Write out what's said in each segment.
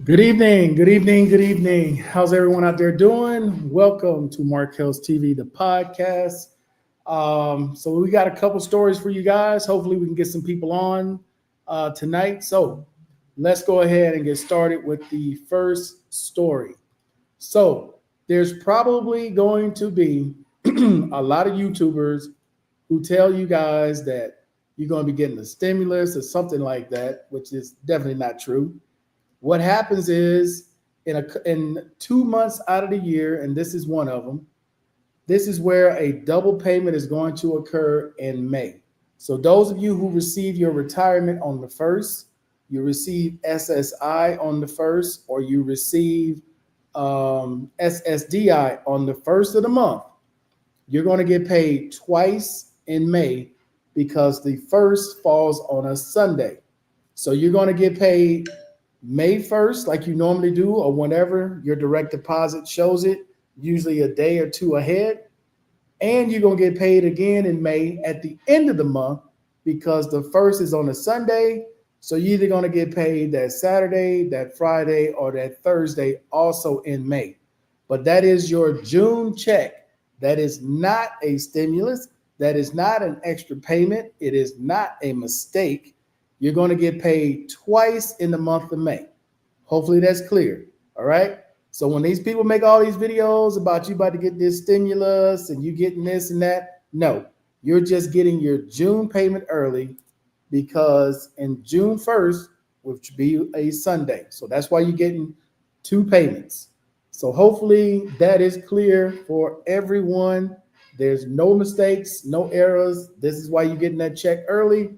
Good evening, good evening, good evening. How's everyone out there doing? Welcome to Mark Hills TV, the podcast. So we got a couple stories for you guys. Hopefully, we can get some people on tonight. So let's go ahead and get started with the first story. So there's probably going to be a lot of YouTubers who tell you guys that you're going to be getting a stimulus or something like that, which is definitely not true. What happens is in 2 months out of the year, and this is one of them, this is where a double payment is going to occur in May. So those of you who receive your retirement on the first, you receive SSI on the first, or you receive SSDI on the first of the month, you're going to get paid twice in May because the first falls on a Sunday. So you're going to get paid May 1st, like you normally do, or whenever your direct deposit shows it, usually a day or two ahead. And you're going to get paid again in May at the end of the month because the first is on a Sunday. So you're either going to get paid that Saturday, that Friday, or that Thursday also in May. But that is your June check. That is not a stimulus. That is not an extra payment. It is not a mistake. You're going to get paid twice in the month of May. Hopefully that's clear. All right. So when these people make all these videos about you about to get this stimulus and you getting this and that, no, you're just getting your June payment early because in June 1st, which would be a Sunday. So that's why you're getting two payments. So hopefully that is clear for everyone. There's no mistakes, no errors. This is why you're getting that check early.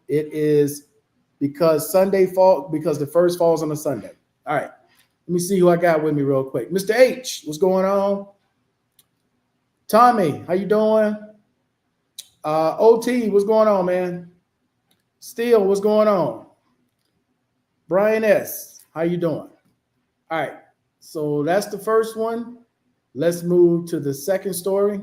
It is because the first falls on a Sunday. All right. Let me see who I got with me real quick. Mr. H, what's going on? Tommy, how you doing? OT, what's going on, man? Steele, what's going on? Brian S, how you doing? All right. So that's the first one. Let's move to the second story.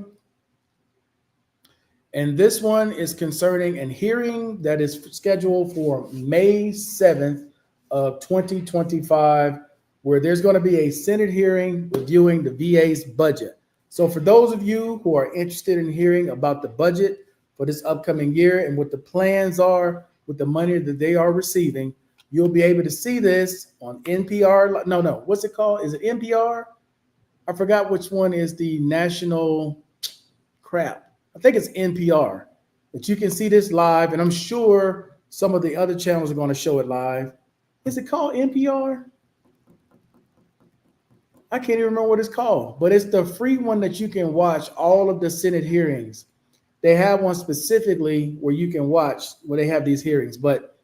And this one is concerning a hearing that is scheduled for May 7th of 2025, where there's going to be a Senate hearing reviewing the VA's budget. So for those of you who are interested in hearing about the budget for this upcoming year and what the plans are with the money that they are receiving, you'll be able to see this on NPR. No, what's it called? Is it NPR? I forgot which one is the national crap. I think it's NPR, but you can see this live, and I'm sure some of the other channels are going to show it live. Is it called NPR? I can't even remember what it's called, but it's the free one that you can watch all of the Senate hearings. They have one specifically where you can watch where they have these hearings. But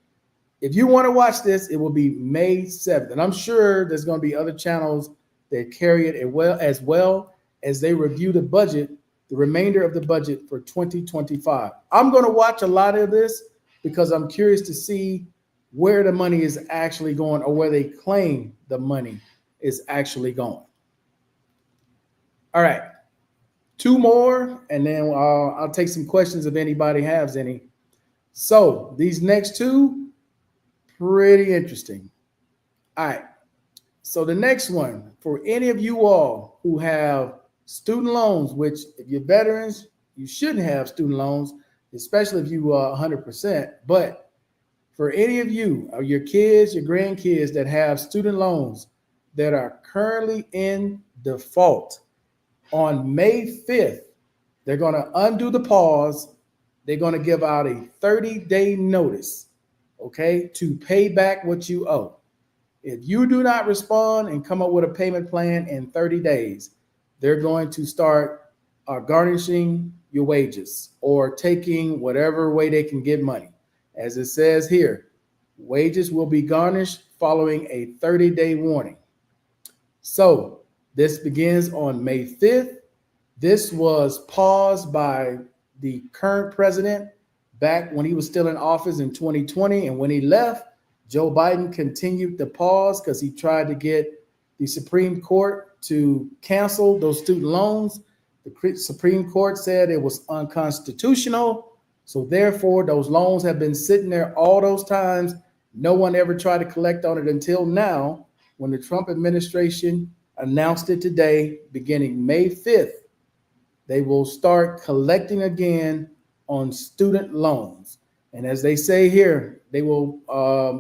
if you want to watch this, it will be May 7th. And I'm sure there's going to be other channels that carry it as well as they review the budget, the remainder of the budget for 2025. I'm going to watch a lot of this because I'm curious to see where the money is actually going or where they claim the money is actually going. All right, two more, and then I'll take some questions if anybody has any. So these next two, pretty interesting. All right, so the next one, for any of you all who have student loans, which if you're veterans, you shouldn't have student loans, especially if you are 100%. But for any of you or your kids, your grandkids that have student loans that are currently in default, on May 5th, they're going to undo the pause. They're going to give out a 30-day notice, okay, to pay back what you owe. If you do not respond and come up with a payment plan in 30 days, they're going to start garnishing your wages or taking whatever way they can get money. As it says here, wages will be garnished following a 30-day warning. So this begins on May 5th. This was paused by the current president back when he was still in office in 2020. And when he left, Joe Biden continued the pause because he tried to get the Supreme Court to cancel those student loans. The Supreme Court said it was unconstitutional. So therefore, those loans have been sitting there all those times. No one ever tried to collect on it until now. when the Trump administration announced it today, beginning May 5th, they will start collecting again on student loans. And as they say here, they will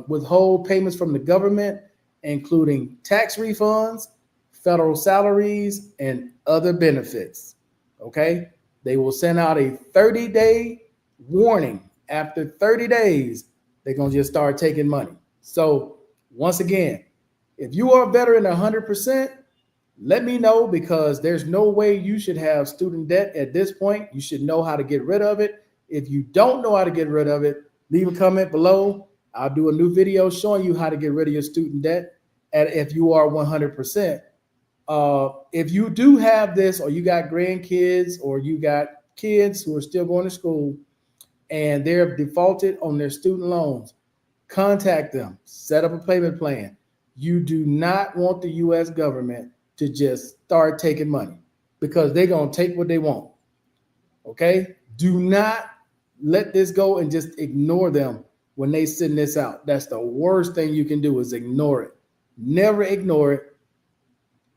withhold payments from the government, including tax refunds, federal salaries, and other benefits. Okay? They will send out a 30-day warning. After 30 days, they're going to just start taking money. So, once again, if you are a veteran 100%, let me know, because there's no way you should have student debt at this point. You should know how to get rid of it. If you don't know how to get rid of it, leave a comment below. I'll do a new video showing you how to get rid of your student debt if you are 100%. If you do have this, or you got grandkids, or you got kids who are still going to school and they're defaulted on their student loans, contact them, set up a payment plan. You do not want the U.S. government to just start taking money, because they're going to take what they want. Okay? Do not let this go and just ignore them when they send this out. That's the worst thing you can do, is ignore it. Never ignore it.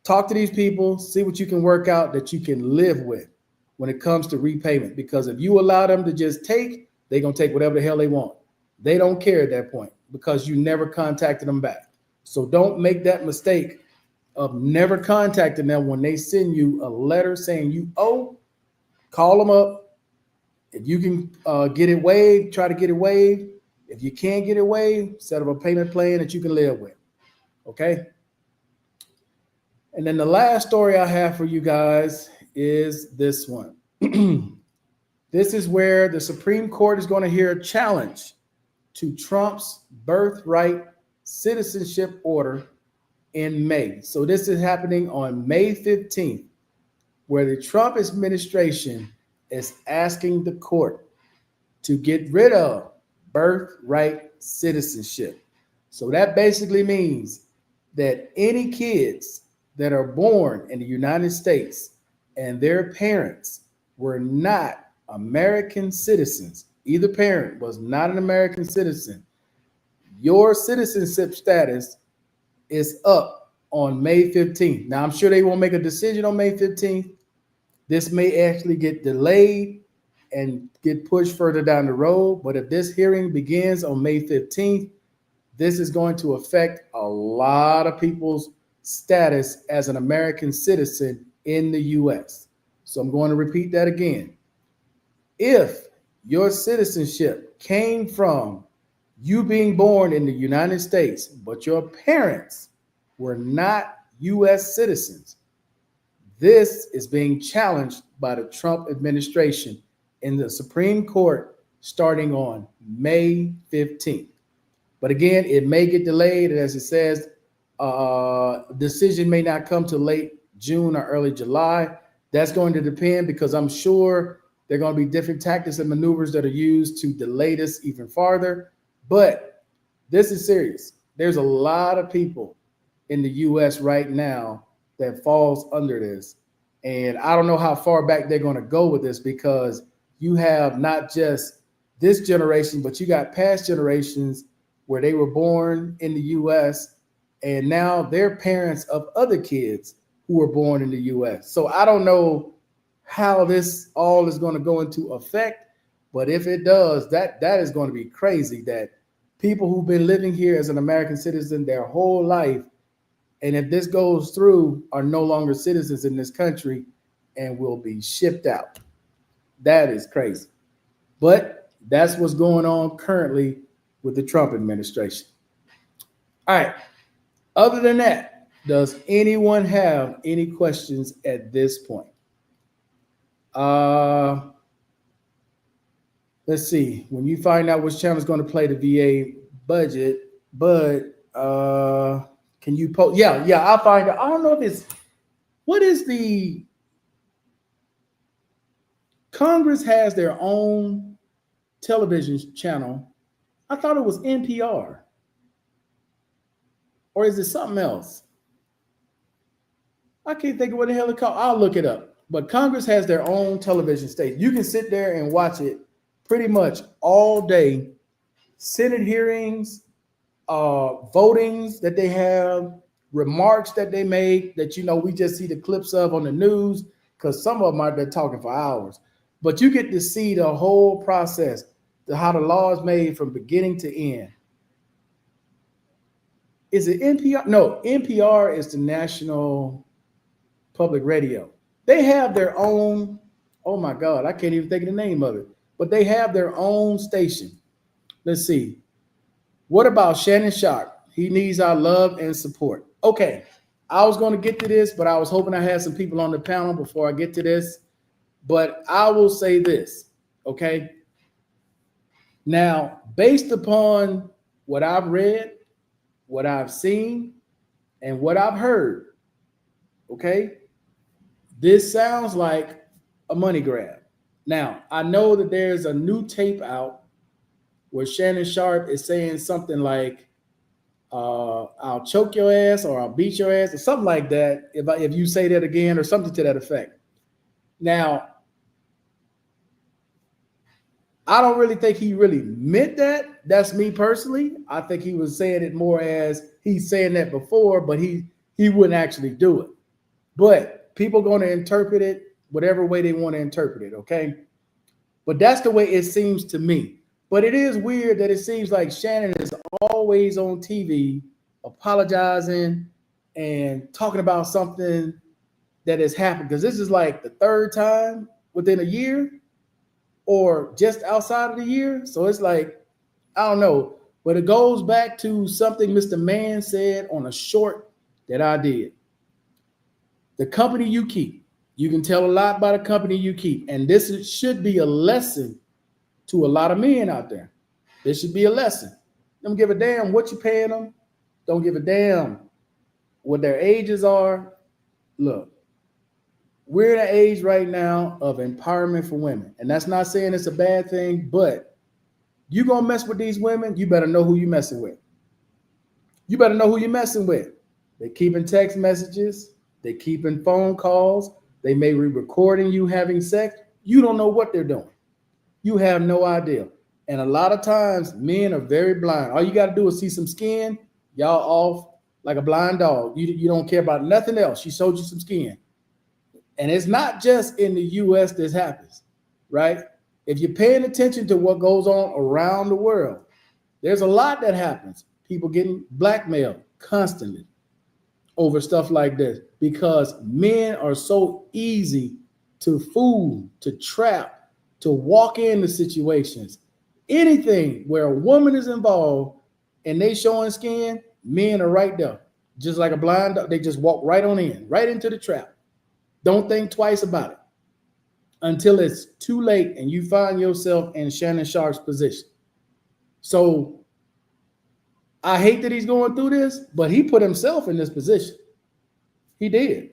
Talk to these people, see what you can work out that you can live with when it comes to repayment, because if you allow them to just take, they're going to take whatever the hell they want. They don't care at that point, because you never contacted them back. So don't make that mistake of never contacting them when they send you a letter saying you owe. Call them up. If you can get it waived, try to get it waived. If you can't get it waived, set up a payment plan that you can live with. Okay? And then the last story I have for you guys is this one. This is where the Supreme Court is going to hear a challenge to Trump's birthright citizenship order in May. So this is happening on May 15th, where the Trump administration is asking the court to get rid of birthright citizenship. So that basically means that any kids that are born in the United States and their parents were not American citizens, either parent was not an American citizen, your citizenship status is up on May 15th. Now, I'm sure they won't make a decision on May 15th. This may actually get delayed and get pushed further down the road. But if this hearing begins on May 15th, this is going to affect a lot of people's status as an American citizen in the U.S. So I'm going to repeat that again. If your citizenship came from you being born in the United States, but your parents were not U.S. citizens, this is being challenged by the Trump administration in the Supreme Court starting on May 15th. But again, it may get delayed. As it says, decision may not come till late June or early July. That's going to depend, because I'm sure there are going to be different tactics and maneuvers that are used to delay this even farther. But this is serious. There's a lot of people in the U.S. right now that falls under this. And I don't know how far back they're going to go with this, because you have not just this generation, but you got past generations where they were born in the U.S. and now they're parents of other kids who were born in the U.S. So I don't know how this all is going to go into effect, but if it does, that is going to be crazy, that people who've been living here as an American citizen their whole life, and if this goes through, are no longer citizens in this country and will be shipped out. That is crazy. But that's what's going on currently with the Trump administration. All right. Other than that, does anyone have any questions at this point? Let's see. When you find out which channel is going to play the VA budget, but can you post? Yeah, I'll find out. I don't know if it's, what is the, Congress has their own television channel. I thought it was NPR. Or is it something else? I can't think of what the hell it's called. I'll look it up. But Congress has their own television station. You can sit there and watch it pretty much all day. Senate hearings, votings that they have, remarks that they made that we just see the clips of on the news, because some of them are they're talking for hours. But you get to see the whole process, how the law is made from beginning to end. Is it NPR? No, NPR is the National Public Radio. They have their own, oh my God, I can't even think of the name of it, but they have their own station. Let's see. What about Shannon Sharpe? He needs our love and support. Okay, I was going to get to this, but I was hoping I had some people on the panel before I get to this. But I will say this, okay? Now, based upon what I've read, what I've seen, and what I've heard, okay, this sounds like a money grab. Now, I know that there's a new tape out where Shannon Sharpe is saying something like, I'll choke your ass or I'll beat your ass or something like that if you say that again or something to that effect. Now, I don't really think he really meant that. That's me personally. I think he was saying it more as he's saying that before, but he wouldn't actually do it. But people going to interpret it whatever way they want to interpret it, okay? But that's the way it seems to me. But it is weird that it seems like Shannon is always on TV apologizing and talking about something that has happened, because this is like the third time within a year or just outside of the year. So it's like, I don't know, but it goes back to something Mr. Mann said on a short that I did. The company you keep, you can tell a lot by the company you keep. And this should be a lesson to a lot of men out there. This should be a lesson. Don't give a damn what you're paying them. Don't give a damn what their ages are. Look, we're in an age right now of empowerment for women. And that's not saying it's a bad thing, but you gonna mess with these women, you better know who you're messing with. You better know who you're messing with. They're keeping text messages. They're keeping phone calls. They may be recording you having sex. You don't know what they're doing. You have no idea. And a lot of times, men are very blind. All you got to do is see some skin. Y'all off like a blind dog. You don't care about nothing else. She showed you some skin. And it's not just in the U.S. this happens, right? If you're paying attention to what goes on around the world, there's a lot that happens. People getting blackmailed constantly over stuff like this because men are so easy to fool, to trap, to walk into situations. Anything where a woman is involved and they showing skin, men are right there. Just like a blind dog, they just walk right on in, right into the trap. Don't think twice about it until it's too late and you find yourself in Shannon Sharpe's position. So I hate that he's going through this, but he put himself in this position. He did.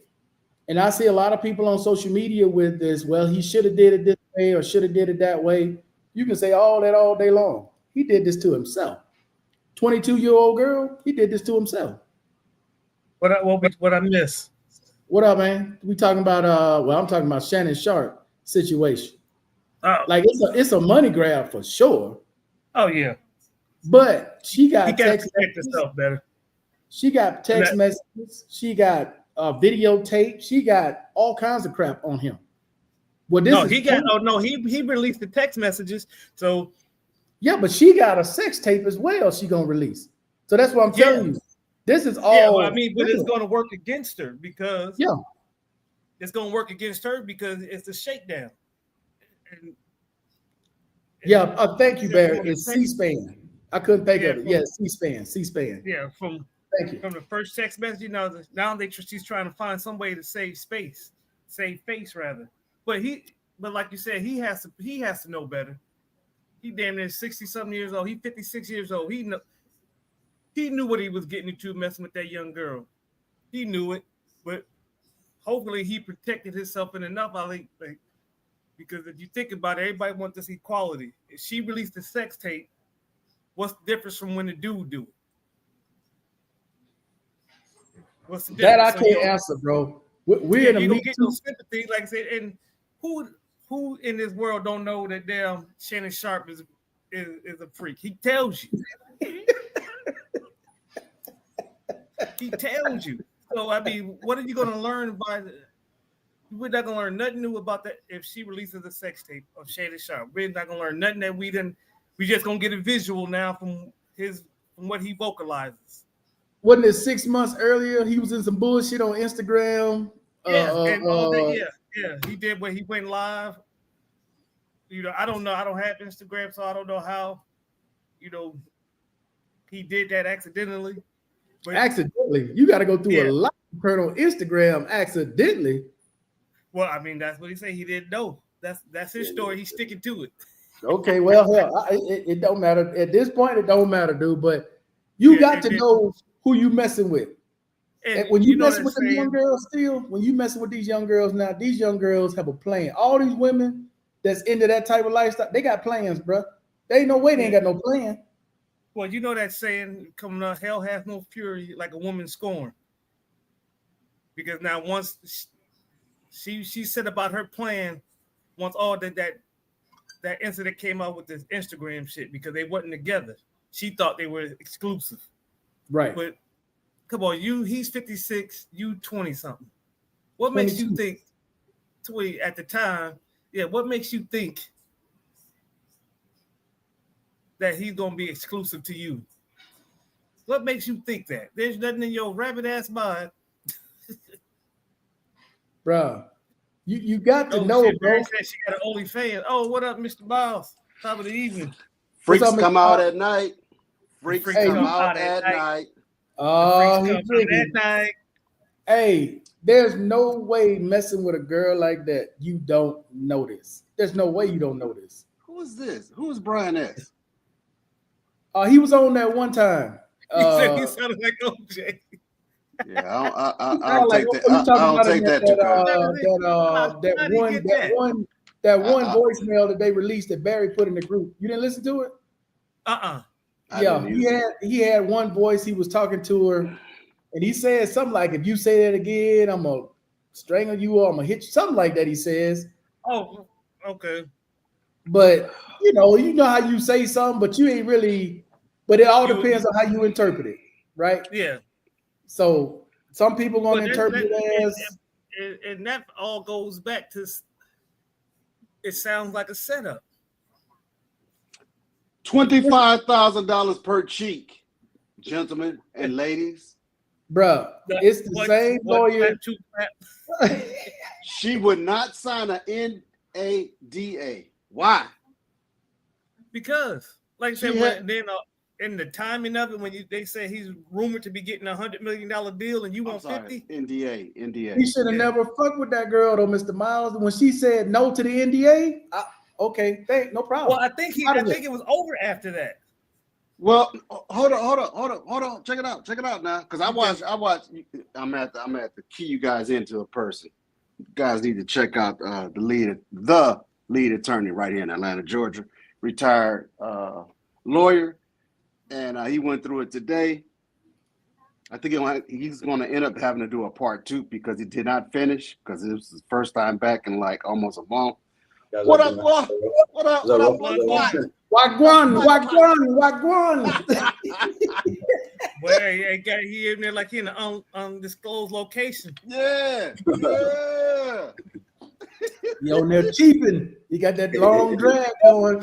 And I see a lot of people on social media with this, well, he should have did it this way or should have did it that way. You can say all that all day long. He did this to himself. 22-year-old girl, he did this to himself. What I miss? What up, man? We talking about I'm talking about Shannon Sharpe situation. Oh. Like it's a money grab for sure. Oh yeah. But she got he text herself better. She got text messages. She got videotape. She got all kinds of crap on him. Well, he released the text messages. So yeah, but she got a sex tape as well. She gonna release. So that's what I'm telling you. This is all. Yeah, well, I mean, but it's going to work against her because it's going to work against her because it's a shakedown. Thank you, Barry. It's C-SPAN. I couldn't think of it. C-SPAN. Yeah, from the first text message. Now she's trying to find some way to save face rather. But like you said, he has to know better. He damn near 60-something years old. He 56 years old. He knew what he was getting into messing with that young girl. He knew it, but hopefully he protected himself enough. Because if you think about it, everybody wants this equality. If she released the sex tape, what's the difference from when the dude do it? What's the difference? That I can't answer, bro. We're in a Me Too. No sympathy, like I said, and who in this world don't know that damn Shannon Sharpe is a freak? He tells you. He tells you. So I mean, what are you gonna learn by? We're not gonna learn nothing new about that if she releases a sex tape of Shady Sharp. We're not gonna learn nothing that we didn't. We just gonna get a visual now from what he vocalizes. Wasn't it 6 months earlier? He was in some bullshit on Instagram. Yeah, and all that. Yeah. He did when he went live. You know, I don't know. I don't have Instagram, so I don't know how. You know, he did that accidentally. But, accidentally, you got to go through a lot to turn on Instagram accidentally. Well, I mean, that's what he said. He didn't know. That's his story. He's sticking to it. Okay, well, hell, it don't matter at this point. It don't matter, dude. But you got to know who you messing with. And when you messing with the young girls, still, when you messing with these young girls now, these young girls have a plan. All these women that's into that type of lifestyle, they got plans, bro. There ain't no way they ain't got no plan. Well, you know that saying coming up, hell has no fury like a woman scorned. Because now once she said about her plan, once all that incident came out with this Instagram shit because they wasn't together. She thought they were exclusive. Right. But come on, he's 56, you 20 something. What makes you think 20 at the time? Yeah, what makes you think that he's gonna be exclusive to you? What makes you think that? There's nothing in your rabbit ass mind. Bro, you got to know, bro. Said she got an OnlyFans. Oh, what up, Mr. Miles? Top of the evening. Freaks come out at night. Freaks come out at night. Oh, hey, there's no way messing with a girl like that you don't notice. There's no way you don't notice. Who is this? Who is Brian S? He was on that one time. He said he sounded like OJ. Yeah, I don't take that. I don't take that too that one voicemail that they released that Barry put in the group. You didn't listen to it? Yeah, he had one voice. He was talking to her, and he said something like, "If you say that again, I'm gonna strangle you or I'm gonna hit you." Something like that. He says. Oh, okay. But you know how you say something, but you ain't really. But it all depends on how you interpret it, right? Yeah. So some people gonna interpret it as, and that all goes back to. It sounds like a setup. $25,000 per cheek, gentlemen and ladies. Bruh, it's the same lawyer. She would not sign an NADA. Why? Because, like I said, in the timing of it, when they say he's rumored to be getting $100 million deal and you want 50? NDA. He should have never fucked with that girl though, Mr. Miles. When she said no to the NDA, okay, no problem. Well, I think it was over after that. Well, hold on. Check it out now, because I watch. I'm at the key you guys into a person. You guys need to check out the lead attorney right here in Atlanta, Georgia, retired lawyer, and he went through it today. I think he's going to end up having to do a part 2 because he did not finish because it was his first time back in like almost a month. What up? Wagwan. Well, he in there like he in an undisclosed location. Yeah. He on there cheaping. He got that long drag going.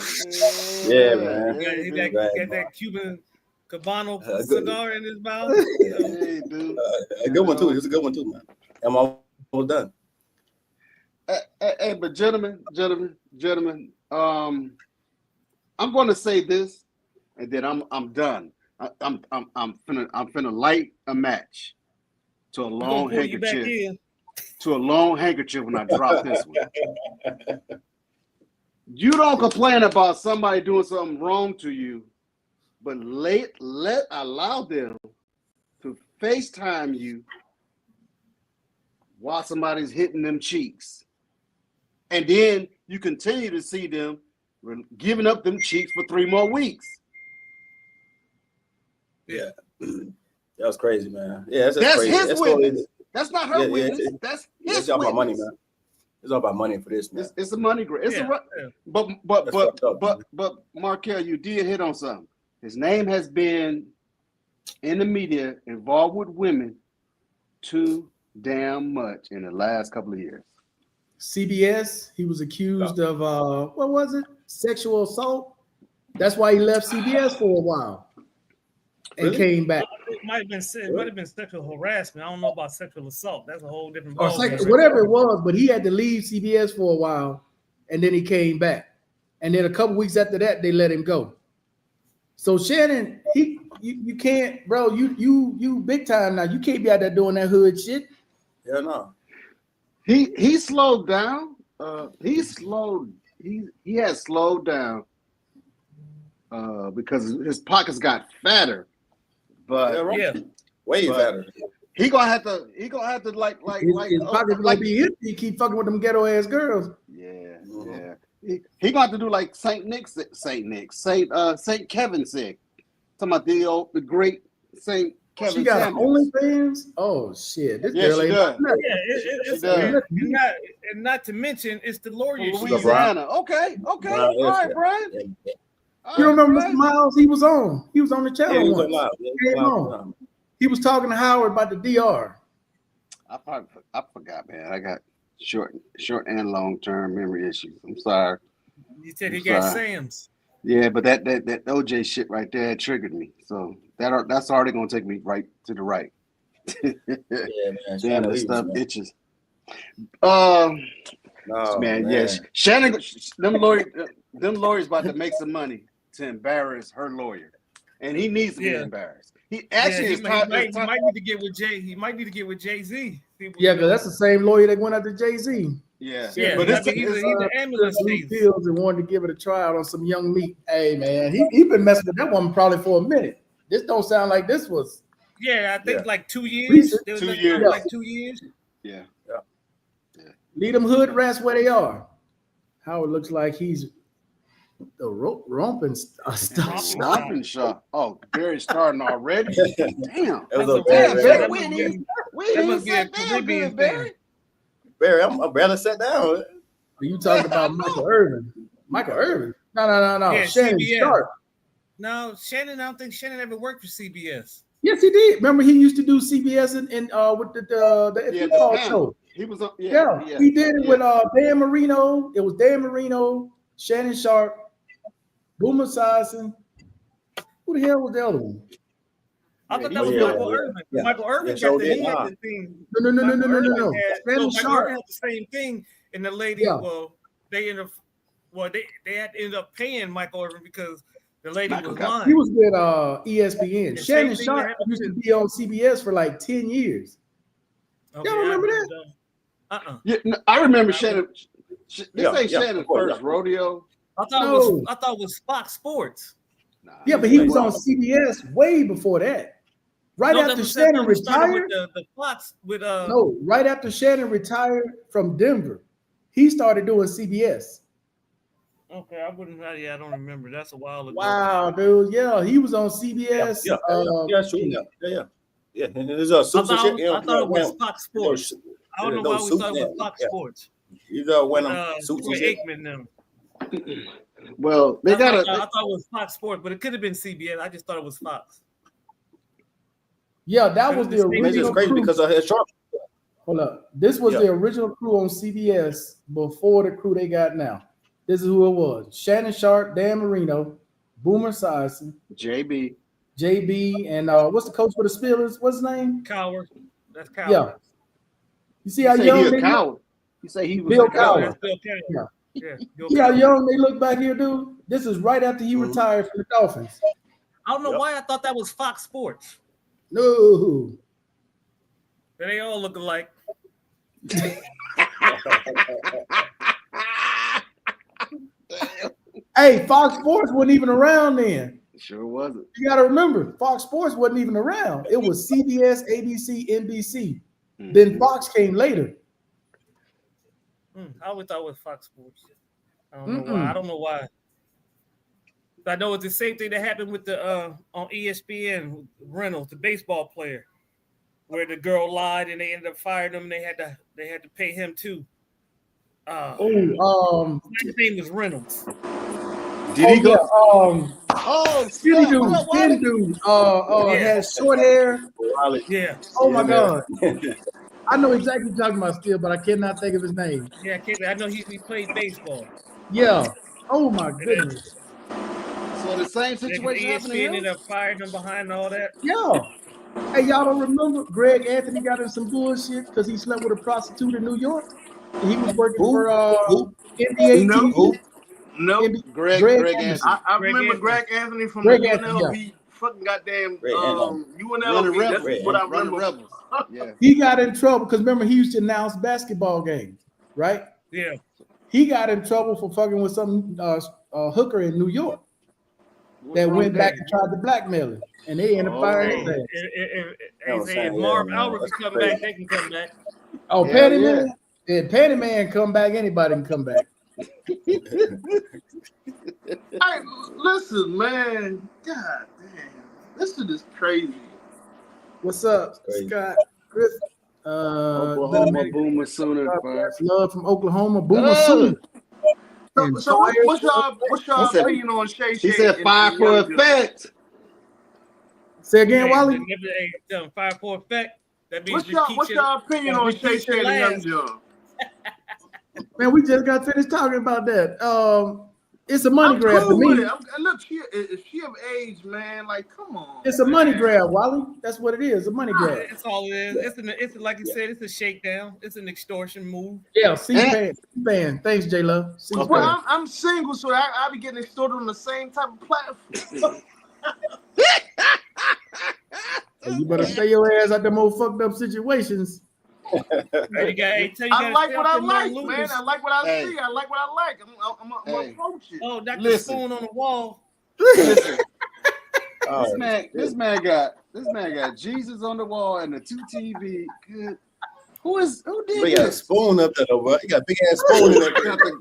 Yeah, man. He got that Cuban Cabano cigar in his mouth. Hey, dude. A good one too. It's a good one too, man. I'm almost done. Hey, but gentlemen, I'm going to say this, and then I'm done. I'm finna light a match to a long handkerchief. To a long handkerchief when I drop this one. You don't complain about somebody doing something wrong to you, but allow them to FaceTime you while somebody's hitting them cheeks. And then you continue to see them giving up them cheeks for 3 more weeks. Yeah. That was crazy, man. Yeah, that's crazy. His witness. That's not her witness. That's his it's all about money, man. It's all about money for this, man. It's a money grab. But Markel, you did hit on something. His name has been in the media involved with women too damn much in the last couple of years. CBS, he was accused of what was it? Sexual assault. That's why he left CBS for a while and Really? came back. It might have been sexual harassment. I don't know about sexual assault. That's a whole different Or ballgame. whatever it was, but he had to leave CBS for a while, and then he came back. And then a couple weeks after that, they let him go. So Shannon, you can't, bro. You big time now. You can't be out there doing that hood shit. Yeah, no. He slowed down. He has slowed down because his pockets got fatter. But Yeah, right. Yeah. Way But- better. he gonna have to like His pocket's gonna be empty. He keep fucking with them ghetto ass girls. yeah. Mhm. He gonna have to do like Saint Kevin said. Talking about the great Saint Kevin. She got Samuels. OnlyFans. Oh shit, this Yeah, girl she ain't does. nothing. Yeah, She does. and not to mention it's the lawyer. From she's on. Louisiana. Okay. Brian All right, Essex. Brian. Yeah. All You right, remember Brian. Mr. Miles? He was on. He was on the Yeah, channel he was once. alive. Yeah, he was Came alive. on. He was talking to Howard about the DR. I forgot, man. I got short and long term memory issues. I'm sorry. You said he I'm got sorry. Sam's. Yeah, but that OJ shit right there triggered me. So that's already gonna take me right to the right. Yeah, man. Damn, Shannon this Reeves, stuff man. itches. No, Man, yes. Shannon, them lawyers about to make some money to embarrass her lawyer, and he needs to be Yeah. embarrassed. He actually he is time. might need to get with Jay. He might need to get with Jay-Z. Yeah, because that's the same lawyer that went after Jay-Z. Yeah, Yeah, but I it's, mean, he's the ambulance Blue thief. pills and wanted to give it a try on some young meat. Hey man, he been messing with that woman probably for a minute. This don't sound like this was. Yeah, I think Yeah. like 2 years. Recent. They was 2 looking years. for like 2 years. yeah. Leave them hood rats where they are. Howard looks like he's the romping stuff. Stopping shot. Oh, Barry's starting already. Damn. It was That's a a Damn, bad- Barry, that we must didn't be- we that didn't must be a sit down Caribbean good, Barry. Barry, I'm barely sat down. Are you talking about Michael Irvin? Michael Irvin? No. Yeah, Shannon CBS. Sharp. No, Shannon. I don't think Shannon ever worked for CBS. Yes, he did. Remember, he used to do CBS in with the Yeah, football the show. panel. He was on. Yeah, he did it with Dan Marino. It was Dan Marino, Shannon Sharp, Boomer Esiason. Who the hell was the other one? I Yeah, thought he that was was- Michael yeah. Irvin. Yeah. Michael Irvin Yeah, got so the, did he had I. the thing. No. Michael Irvin Shannon Michael Sharp. Irvin had the same thing, and the lady, Yeah. they ended up, they had to end up paying Michael Irvin because the lady Michael was got- lying. He was with ESPN. The Shannon same thing Sharp that happened used to to- be on CBS for like 10 years. Okay, Y'all remember I that? don't. Yeah, no, I remember Shannon. This Yeah, ain't yeah, Shannon's of course, first yeah. rodeo. I thought No. it was. I thought it was Fox Sports. Nah, Yeah, but he was Wow. on CBS way before that. Right No, after that was- Shannon that was started retired. with the Fox with No, right after Shannon retired from Denver, he started doing CBS. Okay, I wouldn't. Yeah, I don't remember. That's a while ago. Wow, dude. Yeah, he was on CBS. Yeah, true. Yeah. There's a I suits and thought, shit. I thought it was Fox Sports. I don't know why we thought it was Fox Sports. You got one With, of them suits Troy and shit. Aikman them. Well, they I got thought it was Fox Sports, but it could have been CBS. I just thought it was Fox. Yeah, that was the It's It's original just crazy crew. because of his sharp. Hold up. This was Yeah. the original crew on CBS before the crew they got now. This is who it was. Shannon Sharp, Dan Marino, Boomer Esiason, JB. JB, and what's the coach for the Steelers? What's his name? Coward. That's Coward. Yeah. You see You how say young he they a look? coward. You say he was Bill a coward. Cowher. That's Bill Coward. Yeah. Bill See how Cowher. young they look back here, dude? This is right after he Mhm. retired from the Dolphins. I don't know Yep. why I thought that was Fox Sports. No. They all look alike. Hey, Fox Sports wasn't even around then. Sure wasn't. You got to remember, Fox Sports wasn't even around. It was CBS, ABC, NBC. Then Fox came later. I always thought it was Fox Sports. I don't know why. I don't know why. I know it's the same thing that happened with the on ESPN Reynolds, the baseball player, where the girl lied and they ended up firing him. And they had to pay him too. Oh, His name was Reynolds. Did he go? Oh, Skinny snap. dude, What, skinny Wally? dude. Yeah. Has short hair. Wally. Yeah, Oh my Yeah, God. man. I know exactly what you're talking about still, but I cannot think of his name. yeah. I know he played baseball. Yeah. Oh my And then, goodness. So the same and situation happened to ESPN him? ended up firing him behind all that. Yeah. Hey, y'all don't remember Greg Anthony got in some bullshit because he slept with a prostitute in New York? And he was working Who? for Who? NBA No. TV. Who? Nope. Greg Anthony. I Greg remember Anthony. Greg Anthony from Greg the Anthony, UNLV. Fucking goddamn Greg Anthony. Running UNLV. That's Rebels. what I Running remember. Rebels. Yeah. He got in trouble because remember he used to announce basketball games, right? Yeah. He got in trouble for fucking with some hooker in New York that wrong went with back that? and tried to blackmail him, and they ended up firing his ass. If Marv Albert can come back, they can come back. Oh, Yeah, Patty yeah. Man, if Patty Man come back, anybody can come back. Hey, listen, man. God damn. This shit is crazy. What's up, Crazy. Scott? Chris, Oklahoma Boomer Sooner. love from Oklahoma, Boomer Oh. Sooner. So, And so what's y'all He said- opinion on Shay He Shay said and- fire and for Young Jock? effect. Say again, Wally. Fire for effect. That means What's y'all opinion on Shay repeat your Shay and Young last. Jock? Man, we just got finished talking about that. It's a money I'm grab cool to with me. it. Look, if she of age, man, like, come on. It's a money man. grab, Wally. That's what it is. A money grab. That's all it is. It's like you said. It's a shakedown. It's an extortion move. Yeah, C-Pan. Thanks, J Love. C-Pan. Well, I'm single, so I be getting extorted on the same type of platform. Hey, you better stay your ass out them old fucked up situations. You gotta I like what I stay like, off man. them I like what I Hey. see. I like what I like. I'm gonna Hey. approach it. Oh, Dr. Listen. Spoon on the wall. Listen, Oh, this man got Jesus on the wall and the 2 TV. Good. Who did But he got a this? spoon up there, though, bro. He got a big ass spoon in there.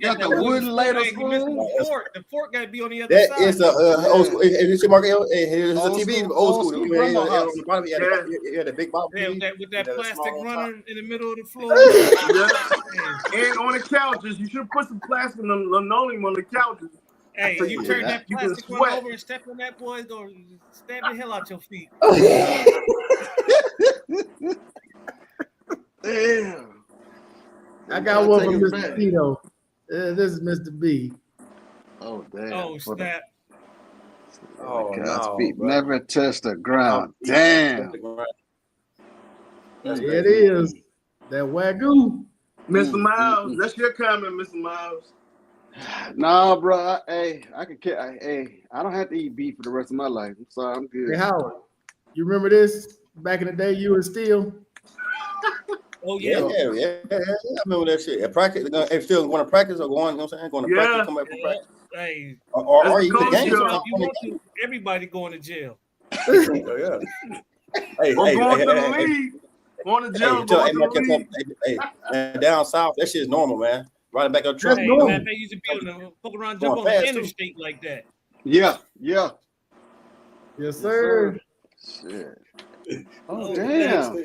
Got the wooden ladle spoon. The fork got to be on the other That side. is the old school. It's your market. It's a Old TV, school- old old school. school You had grandma house. on the bottom, you had a big bottom. Yeah, TV, with that you had a plastic small on runner top. in the middle of the floor. Yeah. And on the couches, you should put some plastic linoleum on the couches. Hey, So you you turn can- that you can plastic one sweat. over and step on that boy, it's gonna stab the hell out your feet. Damn. I got one from Take us Mr. back. Tito. This is Mr. B. Oh damn. Oh snap! Oh, God's no, feet bro. never touch the ground. Oh, Damn. That's Here it crazy. is. That Wagyu. Mr. Miles, that's your comment, Mr. Miles. Nah, bro. I don't have to eat beef for the rest of my life. I'm sorry, I'm good. Hey, Howard, you remember this? Back in the day, you were still. Oh Yeah, yeah. I remember that shit. At practice, if still going to practice or going, you know what I'm saying? Going to Yeah. practice, come back from practice. Hey, Or That's even the the game. culture. if you want to, everybody going to jail. Yeah. Hey, Or going to the hey, league. Going to hey, jail, you tell going to Marquez, the league. hey, man, down south, that shit is normal, man. Riding back up truck. That's Hey, normal. man, they used to be on the fuck around, Going jump on the fast, too. interstate like that. Yeah. Yes, sir. Shit. Oh, Oh damn.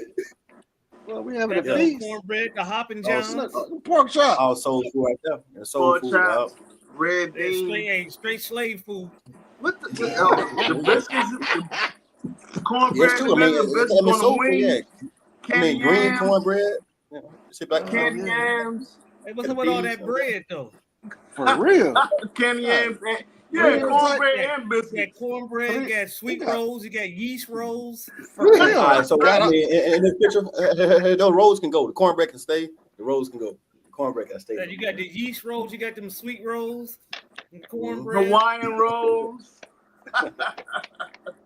Well, we having a That feast. cornbread, the Hoppin' Oh, Johns. Look, pork chop. Oh, soul food right there. Yeah, soul Pork food. chops, red Straight slave food. What the biscuits, the cornbread, Yes, too. the I mean, biscuits I mean, on soul the food, wings, yeah. I candy mean, green yams, cornbread. You know, shit like candy yams, Hey, what's up with all that bread though? For real. candy yams, and, Yeah, yeah, cornbread yeah. and You biscuits. got cornbread, you got sweet rolls, you got yeast rolls. For real. All right, so I mean, in this picture, those rolls can go. The cornbread can stay. The rolls can go. The cornbread can stay. You got the yeast rolls, you got them sweet rolls, and cornbread. Hawaiian rolls.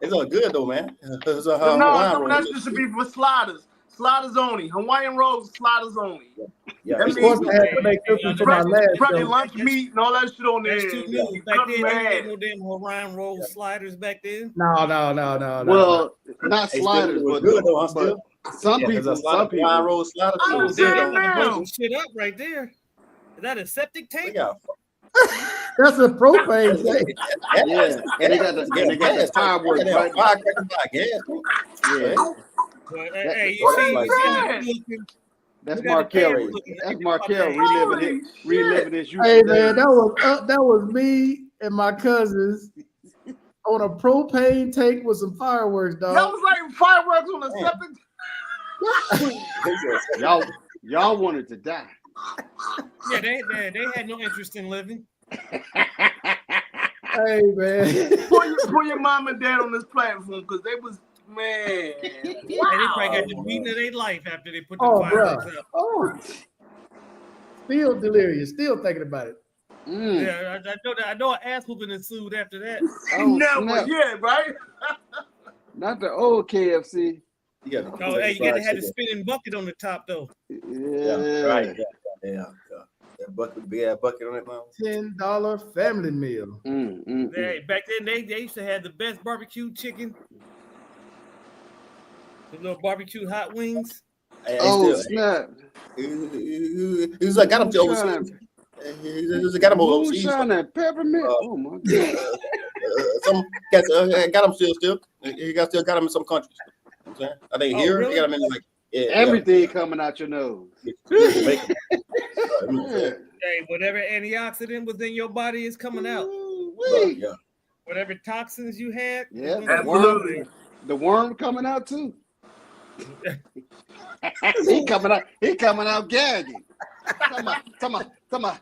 It's all good though, man. It's a No, Hawaiian some roll. of that just should be for sliders. Sliders only. Hawaiian rolls, sliders only. Yeah, That it's Of course, means- I had to make this one for my last Prep your show. lunch meat and all that shit on there. That's too new. Back Cut then, you them had in. no damn Hawaiian roll sliders back then. No. Well, not Hey, sliders, still, it was but, good though. I'm but still. some Yeah, people, there's a slide, some people. Hawaiian roll slider. I It was was good saying though. that. Breaking shit up right there. Is that a septic We tank? got That's a propane tank. Yeah, and they got the fireworks right. Firecrackers by gas. Yeah, Well, hey, you What see, is you that? see me that's We got a Markel. parrot looking That's at Markel Holy reliving his youth. Hey man, that was me and my cousins on a propane tank with some fireworks, That dog. was like fireworks on a septic. Y'all wanted to die. Yeah, they had no interest in living. Hey man, Put your mom and dad on this platform because they was man. And they probably got the beating of their life after they put the oh fireworks bro, up. oh, still delirious, still thinking about it. Yeah, I know an ass whooping ensued after that. Oh, Never, snap. yeah, right. Not the old KFC. You got Oh, hey, you got to have the spinning bucket on the top though. Yeah. right. Yeah. That bucket, big ass bucket on it, man. $10 family meal. Hey, back then they used to have the best barbecue chicken, the little barbecue hot wings. Hey, Oh, still, snap. He's like got him to overseas. He's got him overseas. Moonshine and peppermint. Oh my god. Some cats got him still. He still got him in some countries. You know what I'm saying? I think here really? they got him in like Everything coming out your nose. Yeah. Yeah. Hey, whatever antioxidant was in your body is coming out. Wee. Yeah. Whatever toxins you had. Yeah, is the gonna worm, come out. the worm coming out too. He coming out gagging. Come on.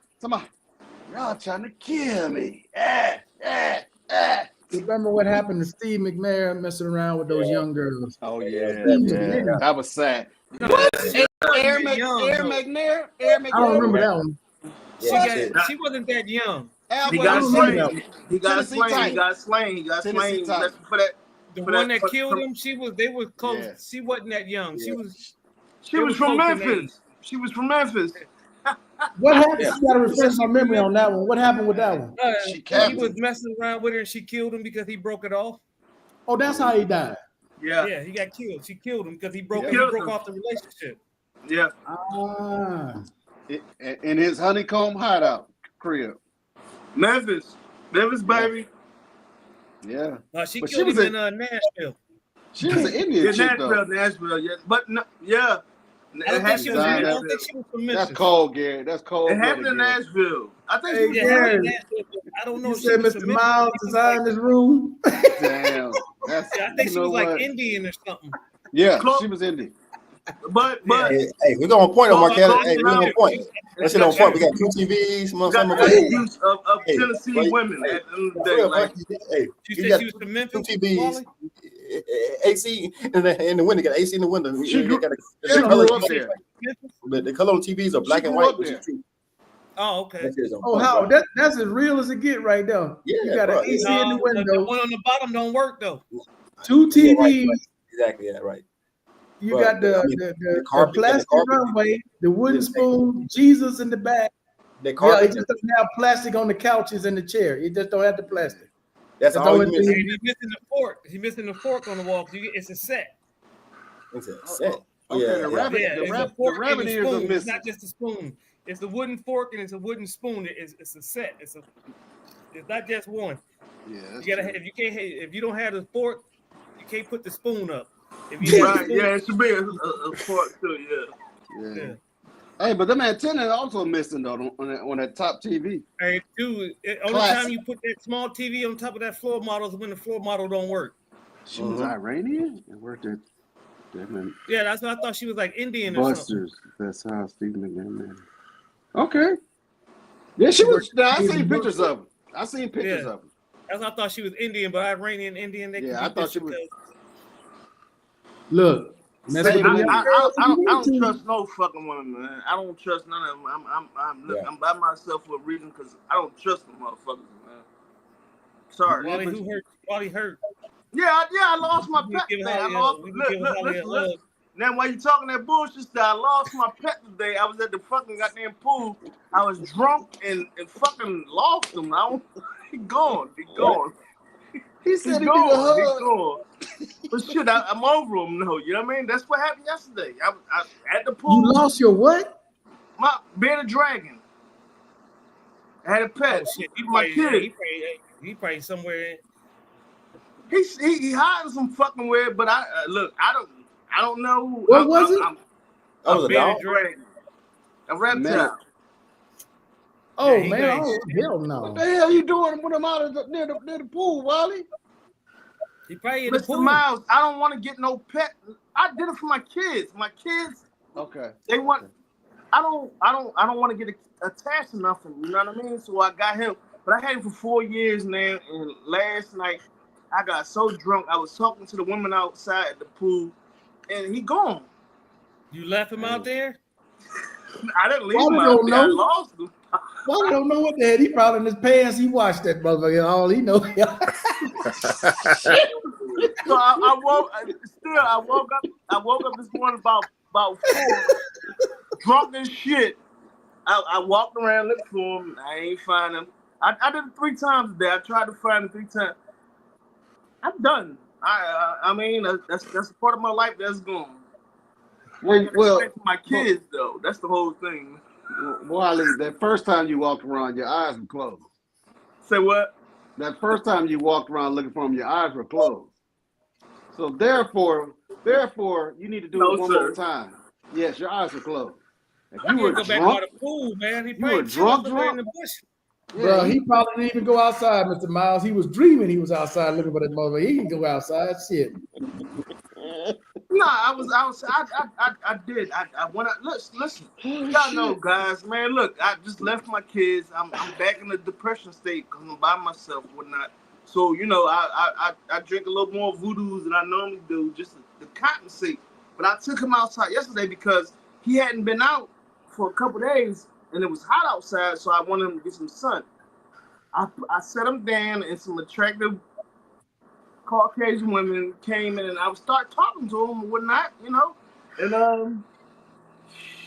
Y'all trying to kill me. Remember what happened to Steve McNair messing around with those young girls? Oh yeah. Yeah. That was sad. What? Air Young, though. McNair. I don't remember that one. She wasn't that young. He I got don't remember that slain. one. He got Tennessee slain. Titans. He got slain. He got Tennessee slain. Titans. For that. The For one that- that killed for- him, they were close. Yeah. She wasn't that young. She was. She They was were from close in Memphis. She was from Memphis. What happened? You gotta refresh my memory on that one. What happened with that one? She He capped was him. messing around with her and she killed him because he broke it off. Oh, that's how he died. Yeah. Yeah, he got killed. She killed him because he broke Yeah. he broke off the relationship. Yeah. Ah, In his honeycomb hideout crib. Memphis, baby. Yeah. She But she killed was him a- in Nashville. She was an Indian Yeah, chick though. Nashville. Yeah, but no, yeah. I don't think she was. I don't think she was from Memphis. That's cold, Gary. That's cold. It happened in Nashville. I think Hey, she Yeah, was it Gary. happened in Nashville, but I don't know. you if she said was Mr. from Memphis. Miles designed this room. Damn. That's, Yeah, I think you she was know like what? Indian or something. Yeah, Close. she was Indian. But Hey, we're going point on Marquette. Well, Hey, we're on point. That shit on point. We got 2 TVs. got Some the of them. abuse of Hey, Tennessee wait, women hey, at the end of the For day. real, Like, hey, She you said got she was from Memphis. 2 TVs, Wally? AC in the window. Got AC in the window. She grew- got She Yeah, grew color, up there. but the color on TVs are black She and grew white, up which there. is true. Oh, okay. That shit is on Oh, point, how? bro. That's as real as it get right there. Yeah, You got bro, an AC yeah. in the The window, one on the bottom don't work though. 2 Yeah, TVs. right. Exactly, yeah, right. You Bro, got the, I mean, the carpet- the plastic carpet- runway, the wooden Yeah. spoon, Jesus in the back. The Yeah, carpet, it just doesn't have plastic on the couches and the chair. It just don't have the plastic. that's that's all all you it miss. is. And he's missing the fork. He's missing the fork on the wall. It's a set. It's a set. Okay, Yeah, the yeah. rabbit, Yeah, the, it's a rab- fork the rabbit and a ears are spoon. It's missing. not just a spoon. It's a wooden fork and it's a wooden spoon. It's a set. It's not just one. Yeah, that's You gotta true. if you don't have the fork, you can't put the spoon up. If you have the right, spoon, yeah, it should be a fork too. Yeah. Yeah. yeah. Hey, but them antennas also missing though on that top TV. Hey, dude, only Classic. time you put that small TV on top of that floor model is when the floor model don't work. She was Iranian and worked at them Yeah, that's what I thought she was like Indian or something. Busters. That's how Steve McNair. Okay. Yeah, she was. I seen pictures of them. I seen pictures Yeah. of them. That's what I thought she was Indian, but Iranian Indian. They Yeah, I thought she was- Look, mess Say, with them young I girls if you don't need to. trust no fucking woman, man. I don't trust none of them. I'm by myself for a reason because I don't trust them motherfuckers, man. Sorry. Wally hurt. Yeah, I lost my We pet give today. I Holly a- lost. we Look, give Holly a listen. hug. Now, while you talking that bullshit stuff, I lost my pet today. I was at the fucking goddamn pool. I was drunk and fucking lost him. He gone. He gone. He He's said he gone. need a hug. He's gone. But shit, I'm over him. No, you know what I mean? That's what happened yesterday. I at the pool. You lost your what? My bearded dragon. I had a pet. Oh shit, my kid. He probably somewhere. He hiding some fucking weird. But look, I don't know. What was it? That was a bearded dog. dragon. A reptile. Man. Oh Yeah, he man, ain't oh, shit. hell What no. the hell you doing with him out of near the pool, Wally? He probably in the Mr. pool. Miles, I don't want to get no pet. I did it for my kids. My kids, Okay. they want. I don't want to get attached to nothing. You know what I mean? So I got him, but I had him for 4 years now. And last night, I got so drunk. I was talking to the women outside at the pool, and he gone. You left him out there? I didn't leave Why him they out don't there. I know? lost him. Well, I don't know what the hell. He probably in his pants. He watched that motherfucker. All he know. So I woke up this morning about 4, drunk as shit. I walked around looking for him. I ain't find him. I did it 3 times today. I tried to find him 3 times. I'm done. I mean that's a part of my life that's gone. Well, My kids though. That's the whole thing. Wally, that first time you walked around, your eyes were closed. Say what? That first time you walked around looking for him, your eyes were closed. So therefore, you need to do No, it one sir. more time. Yes, your eyes were closed. If You you were go back drunk, by the pool, man. He were probably drunk, chilling there in the bush. Bro, he probably didn't even go outside, Mr. Miles. He was dreaming he was outside looking for that motherfucker. He didn't go outside. Shit. No, I did. I went out. Listen. Y'all know, guys, man. Look, I just left my kids. I'm back in the depression state because I'm by myself, whatnot. So you know, I drink a little more voodoos than I normally do, just to compensate. But I took him outside yesterday because he hadn't been out for a couple days, and it was hot outside, so I wanted him to get some sun. I set him down, and some attractive Caucasian women came in, and I would start talking to them and whatnot, you know. And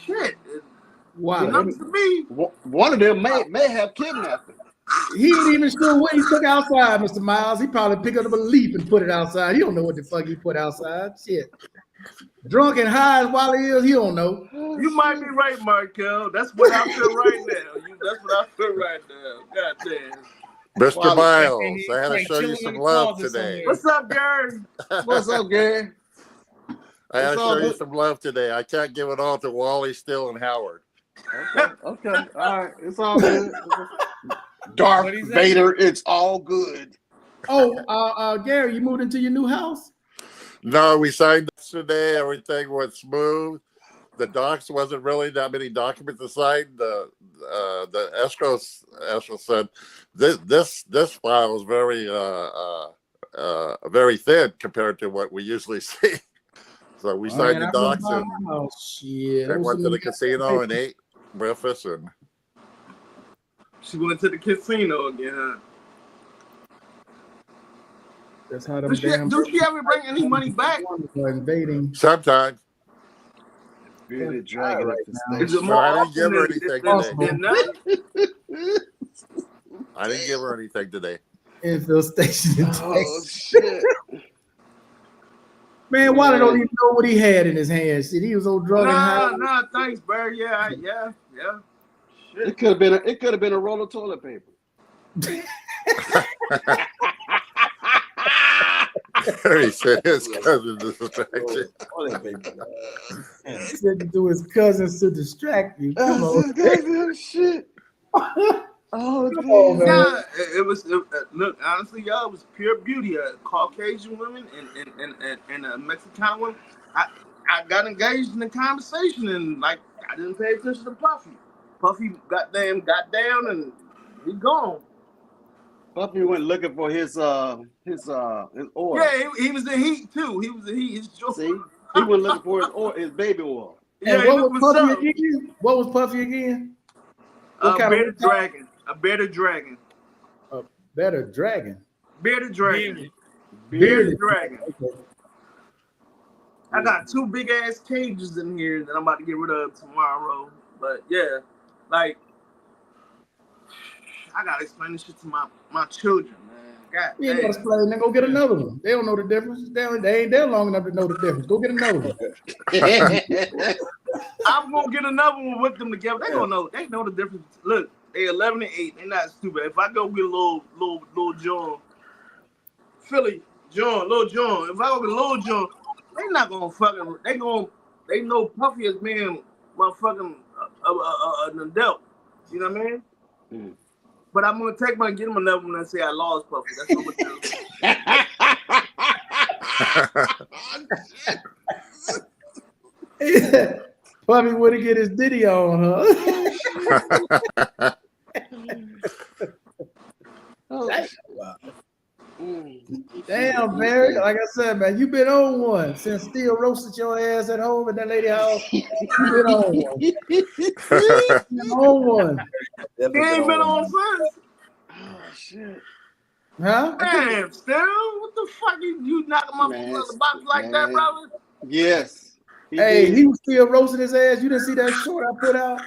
shit, Wow. enough to me. one of them may have kidnapped him. He ain't even sure what he took outside, Mr. Miles. He probably picked up a leaf and put it outside. He don't know what the fuck he put outside. Shit. Drunk and high as Wally is, he don't know. You might be right, Markel. That's what I feel right now. That's what I feel right now. God damn. Wally, Mr. Miles, I had to Like show you chilling some in the love closet today. somewhere. What's up, Gary? What's up, Gary? I had to It's all show you good. some love today. I can't give it all to Wally, Still, and Howard. Okay, all right, it's all good. Darth What'd he say? Vader, it's all good. Oh, Gary, you moved into your new house? No, we signed yesterday. Everything went smooth. The docs wasn't really that many documents to sign. The escrow said this file is very thin compared to what we usually see. So we signed the docs and Oh shit! I went to the casino and ate breakfast and She went to the casino again, huh? That's how them Do she ever bring any money back? are invading. sometimes. Bearded dragon at the Is it station. more I didn't give her often anything than today. nothing? I didn't give her anything today. Infestation in Oh Texas. shit! Man, Wally don't even know what he had in his hand. Shit, he was so drunk and high. Nah, thanks, Barry. Yeah. Shit. It could have been a roll of toilet paper. He said his cousin distracted. He said to do his cousins to distract you. Come on. Shit. Oh, Come on, man. Nah, look, honestly, y'all, it was pure beauty. Caucasian women and a Mexican woman. I got engaged in the conversation and like I didn't pay attention to Puffy. Puffy got down and he gone. Puffy went looking for his oil. Yeah, he was the heat too. He was the heat. His joke. See, he went looking for his oil, his baby oil. Yeah, And he what looked was for Puffy something. again? What was Puffy again? What kind Bearded of dragon. A bearded dragon. Better dragon? Bearded dragon. Bearded. Bearded dragon. Okay. I got 2 big ass cages in here that I'm about to get rid of tomorrow. But yeah, like I gotta explain this shit to my children, man. God You ain't gotta damn. explain. Then go get another one. They don't know the difference. They ain't there long enough to know the difference. Go get another one. I'm gonna get another one with them together. They gonna know. They know the difference. Look, they 11 and 8. They not stupid. If I go get a little John, Philly John, little John. If I go get little John, they not gonna fucking. They know Puffy as being motherfucking an adult. You know what I mean? Mm. But I'm gonna take my get him another one and say I lost Puffy. That's what I'm gonna do. Puppy would get his ditty on, huh? Oh, Wow. Damn, Barry. Like I said, man, you been on one since Steel roasted your ass at home at that lady house. You been on one. You been on one. He ain't been on since. oh shit. Huh? Damn, Steel, what the fuck? You knocking my Man, foot out the box like that, man. brother? Yes. Hey, did. he was still roasting his ass. You didn't see that short I put out?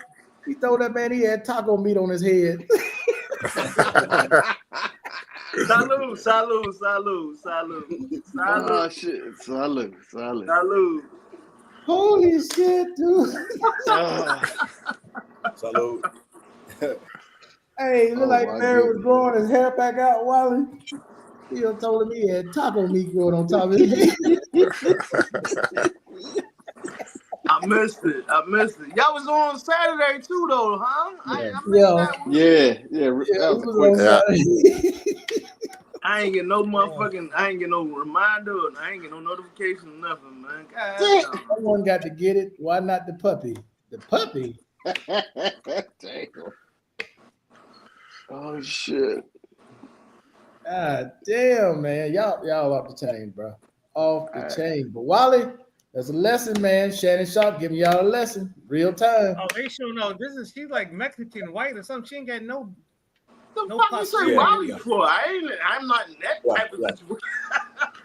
He told that man he had taco meat on his head. Salute. Oh shit. Salute. Holy shit, dude. Oh, Salute. Hey, it looked Oh, like my Barry was goodness. growing his hair back out, Wally. He done told him he had taco meat growing on top of his head. I missed it. Y'all was on Saturday too, though, huh? I missed Yeah. that one. yeah. Yeah, That he was a was quick. on Yeah. Saturday. I ain't get no motherfucking. I ain't get no reminder. I ain't get no notification. Nothing, man. God, Damn. no. Someone got to get it. Why not the puppy? The puppy? Damn. Oh shit. God damn, man. Y'all off the chain, bro. Off the All right. chain. But Wally, there's a lesson, man. Shannon Sharp giving y'all a lesson. Real time. Oh, they sure know. She's like Mexican white or something. She ain't got no. The No fuck you say posterior. Wally Yeah. for? I'm not in that type of situation.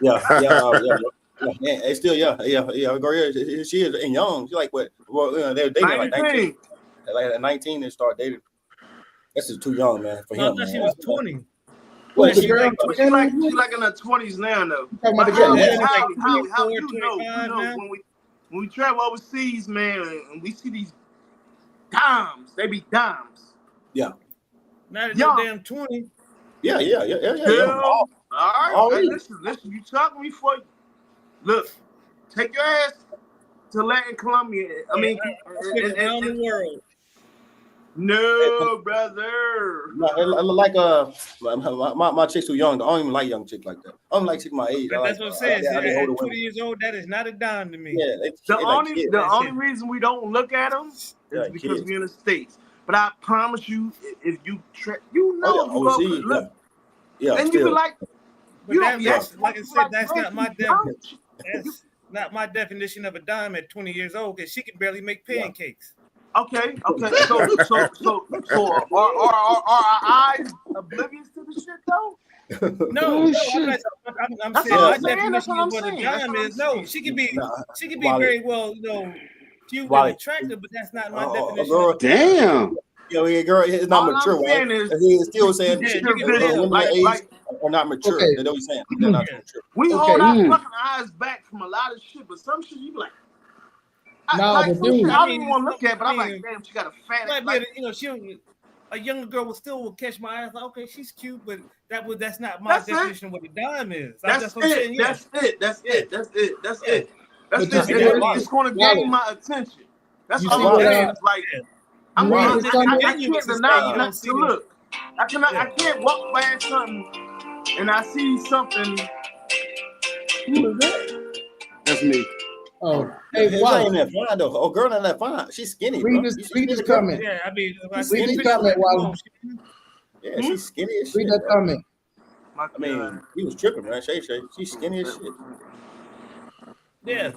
Yeah. It's still, yeah. Gloria, she is and young. She like what? Well, they're dating like 19. 19. Like at 19, they start dating. That's just too young, man, for No, I him. thought she man. was 20. What, Yeah, the she girl? like- She like in her 20s now, though. Talking about the But girl. Yeah, Yeah. like how 24, you know 25 now? when we travel overseas, man, and we see these dimes, they be dimes. Not at Young. no damn 20. Yeah. Still, all right. Already. Hey, listen, you talking me for look, take your ass to Latin Colombia. I mean, Around the world. no, brother. Like my chicks too young. I don't even like young chicks like that. I don't like chicks my age. But that's what I'm saying. I At older 20 women. years old, that is not a dime to me. Yeah, The they like only kids. the only reason we don't look at them is Yeah, because kids. we're in the States. But I promise you, if you you know, Oh, if yeah, you go overseas, look, yeah, and you be still. like, But you don't that's like I said, that's not my definition. definition. That's not my definition of a dime at 20 years old because she can barely make pancakes. Okay. So are our eyes oblivious to the shit though? No, Oh, shit. I'm That's saying what my I'm saying. That's definition what of what I'm a saying. That's dime what I'm is. No, saying. she can be Wally. very well, cute Wally. and attractive, but that's not my A definition. girl, of a dime. Damn. yeah, girl, it's not All mature, I'm saying right? is, He's still saying Yeah, shit, you can vision, tell. women like- that age like- are not mature. Okay. That's what he's saying. They're not Yeah. mature. we Okay. hold our Mm. fucking eyes back from a lot of shit, but some shit you be like, Nah, like but some dude- shit I I don't mean, even want to look at, but I'm I like, mean, damn, she got a fat Like, like, a younger girl will catch my eye. Like, okay, she's cute, but that's not my That's it. definition of what a dime is. That's what I'm saying. it. Yeah. That's it. That's it. That's it. That's Yeah. it. That's But it. you see what- It's going to Wally. gain my attention. That's You all see I'm what, saying. uh, It's like Yeah. I'm Wally, I it's something- can't deny You don't not see to them. look. I can't walk past something and I see something. Who is that? That's me. Oh, hey, Hey, Wally. ain't that fine though. Oh, girl, not that fine. She's skinny, Read bro. this- You should read see this the girl. comment. Yeah, I mean, Read this comment, Wally. Yeah, she's skinny as Read shit. that Bro. comment. I mean, he was tripping, man. Shay, she's skinny as shit. Yeah.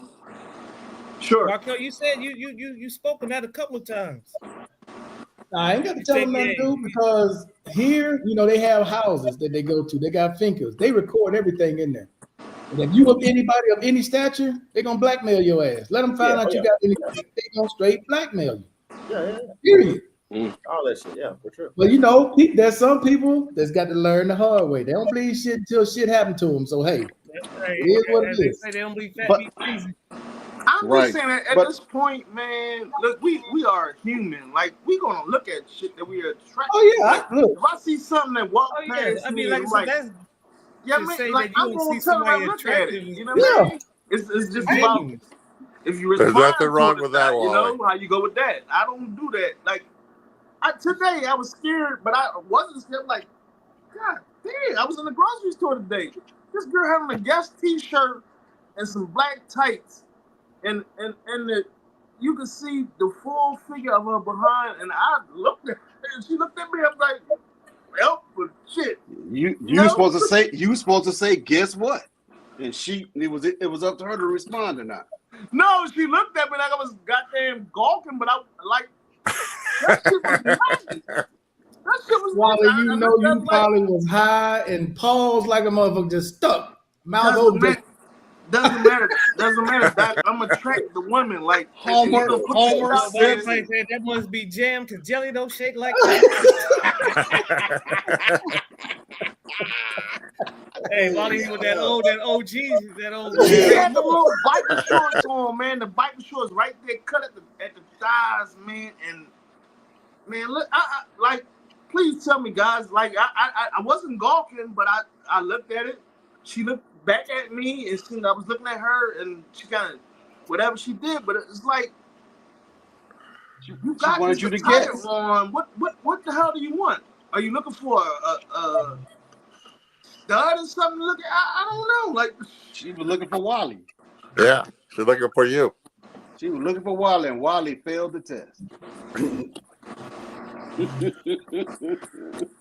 Sure. Raquel, you said you spoken that a couple of times. I ain't got to tell them nothing to do because here, they have houses that they go to. They got fincas. They record everything in there. And if you of anybody of any stature, they're gonna blackmail your ass. Let them find out you got anything. They gonna straight blackmail you. Yeah. Period. All that shit, yeah, for sure. Well, there's some people that's got to learn the hard way. They don't believe shit until shit happened to them. So hey, That's right. It is what it As they is. say, they don't believe fat But- meat easy. I'm Right. just saying that at But- this point, man, look, we are human. Like we gonna look at shit that we are attracted. oh yeah, Like, look, if I see something that walk Oh yeah, past I me, mean, like I I'm said, that's yeah, to man, say like that you I'm don't gonna see tell her somebody look at it. attractive. You know what I mean? It's just about genuine. if you There's respond nothing wrong to with it, that, you know Wally. how you go with that. I don't do that. Like today, I was scared, but I wasn't scared. Like, God damn, I was in the grocery store today. This girl having a Guess T-shirt and some black tights, and you could see the full figure of her behind. And I looked at her, and she looked at me. I'm like, well, but shit. You No. were supposed to say, guess what? And it was up to her to respond or not. No, she looked at me like I was goddamn gawking, but I like that shit was nice. That shit was Wally, nice. you know you probably was high and paused like a motherfucker, just stuck. Mouth open. Doesn't matter. Doc, I'm gonna track the women like Homework. That must be jam because jelly don't shake like that. Hey, Wally with that OG. She had the little biker shorts on, man. The biker shorts right there, cut at the thighs, man. And man, look, I like. Please tell me, guys. Like, I wasn't gawking, but I looked at it. She looked back at me, and I was looking at her, and she kind of whatever she did. But it's like you got wanted you to guess. on. What the hell do you want? Are you looking for a stud or something to look at? I don't know. Like, She was looking for Wally. Yeah, she's looking for you. She was looking for Wally, and Wally failed the test.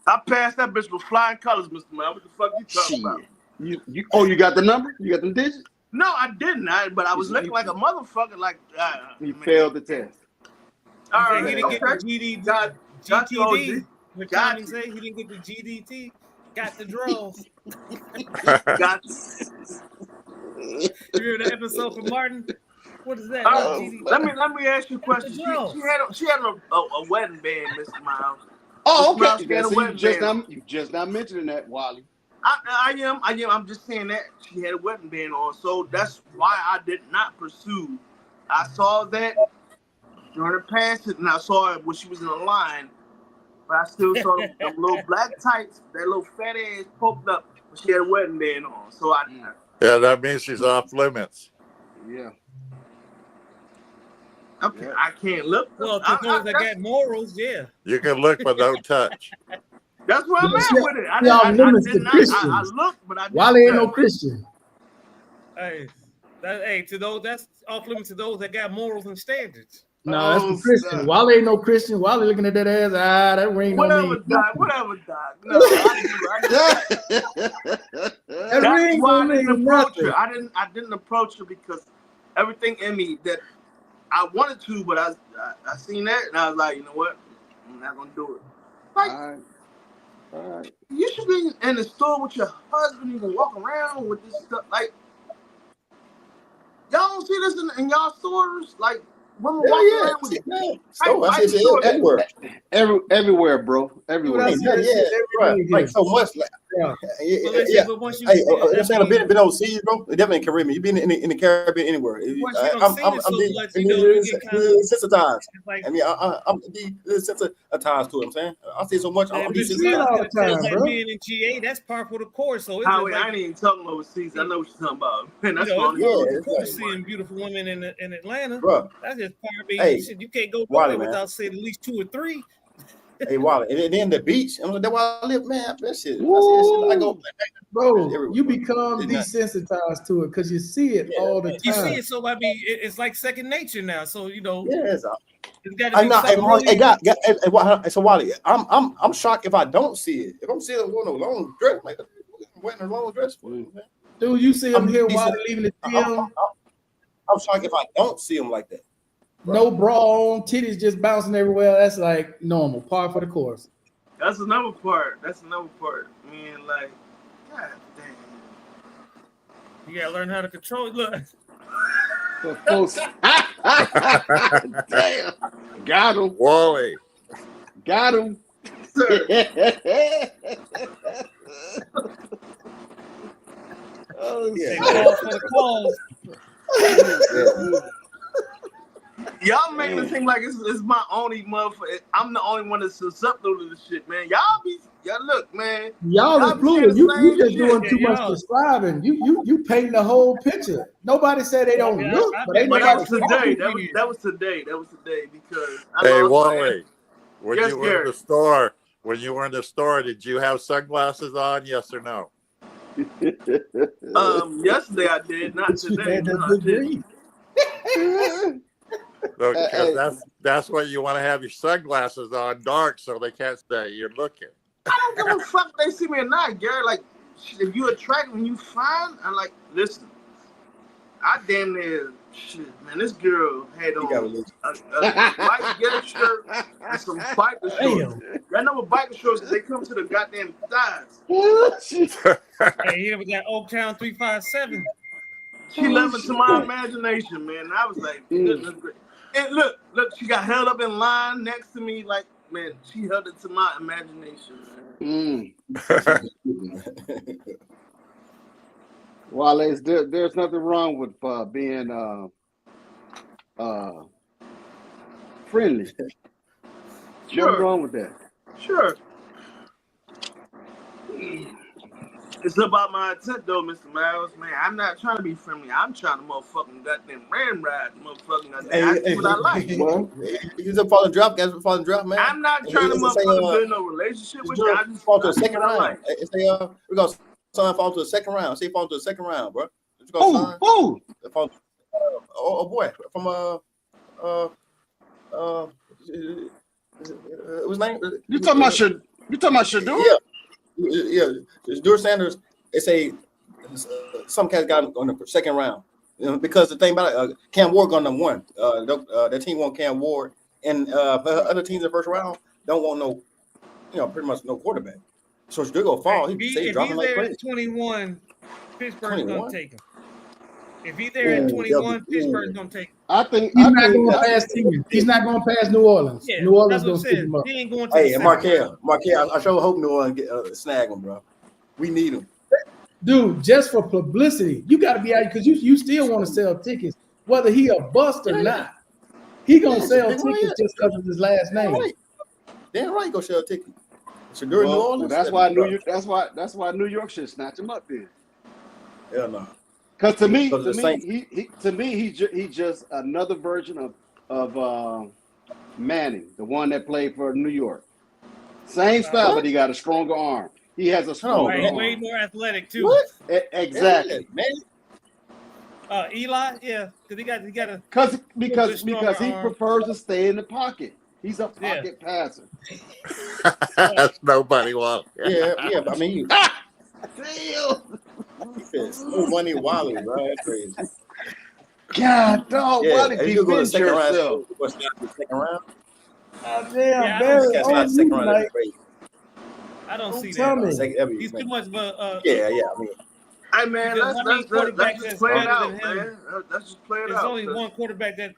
I passed that bitch with flying colors, Mr. Man. What the fuck you talking about? You got the number? You got the digits? No, I didn't. But I was looking like a motherfucker. Like, You failed the test. All right, He didn't get the GD, Got GTD. What Got Tommy say? He didn't get the GDT. Got the draws. got You remember the episode from Martin? What is that? let me ask you a question. She had a wedding band, Mr. Miles. Oh, Mr. Miles, okay. she had a wedding band. You just not mentioning that, Wally. I am. I'm just saying that she had a wedding band on, so that's why I did not pursue. I saw that during her past it, and I saw it when she was in the line, but I still saw them little black tights, that little fat ass poked up when she had a wedding band on. So Yeah, that means she's off limits. Yeah. okay, I can't look. Well, to those that got morals, yeah. You can look but don't touch. That's where I'm Yeah, at she- with it. she off limits to I Christians. looked, but I didn't. Wally ain't no Christian. Hey, to those that's off limits to those that got morals and standards. No, that's the Christian. son. Wally ain't no Christian. Wally looking at that ass. That ring don't Whatever, mean Doc. nothing. No, That that's ring why I don't didn't mean approach nothing. her. I didn't approach her because everything in me that I wanted to, but I seen that and I was like, you know what? I'm not gonna do it. Like, All right. you should be in the store with your husband. You can walk around with this stuff. Like, y'all don't see this in y'all stores. Like, women walking around with it. So I see it everywhere. Everywhere, bro. Everywhere. Dude, I see that shit every day. Like so much. Yeah. But once you Hey, see it, I'm saying I've been overseas, bro. Definitely in Caribbean. You've been in the Caribbean anywhere. Once you don't see it so much, you know, you get kind of desensitized. like I mean, I'm desensitized to it. I'm saying I see so much. I'm see it all the time, like bro. being in GA, that's par for the course. So it's Howie, just I ain't even talking overseas. I know what you're talking about. Man, that's you know, what it's yeah, cool it's seeing beautiful women in Atlanta. bro. That's just part of being Hey, shit. You can't go Wally, nowhere man. without seeing at least 2 or 3. Hey, Wally, and then the beach. I'm like, that's where I live, man. That shit. I see that shit. I go. Bro, Everywhere. you become It's not- desensitized to it because you see it Yeah. all the You see time. it, so I mean, it's like second nature now. So you know, Yeah, it's it's got to I be know. Hey, something Mark, really- hey, God, so Wally, I'm shocked if I don't see it. If I'm seeing them wearing a long dress, like wearing a long dress, man. Dude, you see him I'm here decent. while leaving the gym, I'm shocked if I don't see them like that. no bra on, titties just bouncing everywhere. That's like normal, par for the course. That's another part. Man, like, god damn. You gotta learn how to control it. Look, Damn. Got him. Wally. Got him. Oh, they shit. call for the cause. Y'all making it seem like it's my only motherfucker. I'm the only one that's susceptible to this shit, man. Y'all look, man. Y'all is be fluid. saying the You same just shit. doing too Yeah, much y'all. describing. You painting the whole picture. Nobody said they don't Yeah, look, I but ain't bet But that nobody was today. talking. That was today because I Hey, lost my- Wally. When Yes, you were in Gary. the store, did you have sunglasses on? Yes or no? Yesterday I did, not She today. had No, that I degree. didn't. Because that's why you want to have your sunglasses on dark so they can't say you're looking. I don't give a fuck if they see me or not, Gary. Like, if you attract when you fine, I'm like, listen, I damn near shit, man. This girl had You got on religion. a white gear shirt and some biker shorts. Damn. That number biker shorts, they come to the goddamn thighs. Hey, here we got Oaktown 357. She left it to my imagination, man. I was like, goodness gracious. And look, she got held up in line next to me. Like, man, she held it to my imagination, man. Wale, there's nothing wrong with being friendly. Nothing Sure, wrong with that. sure. It's about my intent, though, Mr. Miles. Man, I'm not trying to be friendly. I'm trying to motherfucking goddamn ramrod, motherfucking goddamn. That's what I like. Well, He's a falling drop, guys. Falling drop, man. I'm not trying to motherfucking build no relationship with you. I just fall to the that's second what I round. like. We're gonna son fall to the second round. Say fall to the second round, bro. who? Boy, from what's his name? You talking about Shador? Yeah. Shador Sanders. They say some cats got him on the second round. You know, because the thing about it, Cam Ward got number one. That team want Cam Ward, and other teams in the first round don't want no, pretty much no quarterback. So Shador gonna fall. If He's he's dropping like there crazy. at 21, Pittsburgh's 21? gonna take him. If he's there at 21, Pittsburgh's gonna take him. I think He's not going past team. He's not going past New Orleans. Yeah, New Orleans that's what going I'm to scoop saying. him up. He ain't going to Hey, the and second Markel, I sure hope New Orleans get snag him, bro. We need him. Dude, just for publicity, you got to be out because you still want to sell tickets, whether he a bust or not. He gonna sell tickets just because of his last name. Damn right, go sell a ticket. Shador New well, Orleans. that's why New York should snatch him up then. Hell no. Because to me, Because the Saints- he's just another version of Manning, the one that played for New York. Same style, but he got a stronger arm. He has a stronger Way, arm. way more athletic too. What? Exactly. Yeah, man. Eli, yeah, because he got a Because stronger he arm. prefers to stay in the pocket. He's a pocket passer. That's nobody wants. Yeah. I mean, he Damn. fits so money Wally, bro. That's crazy. God, dog, Yeah, why did if you you go to the defend second round, yourself? what's not the second round? Yeah, That's not the second round. That's crazy. I don't see tell that. me. Second, He's too much of a yeah. I mean, Hey man, Because how many let's quarterbacks just that's play it better out, than him? man. Let's just play it there's out. only one quarterback that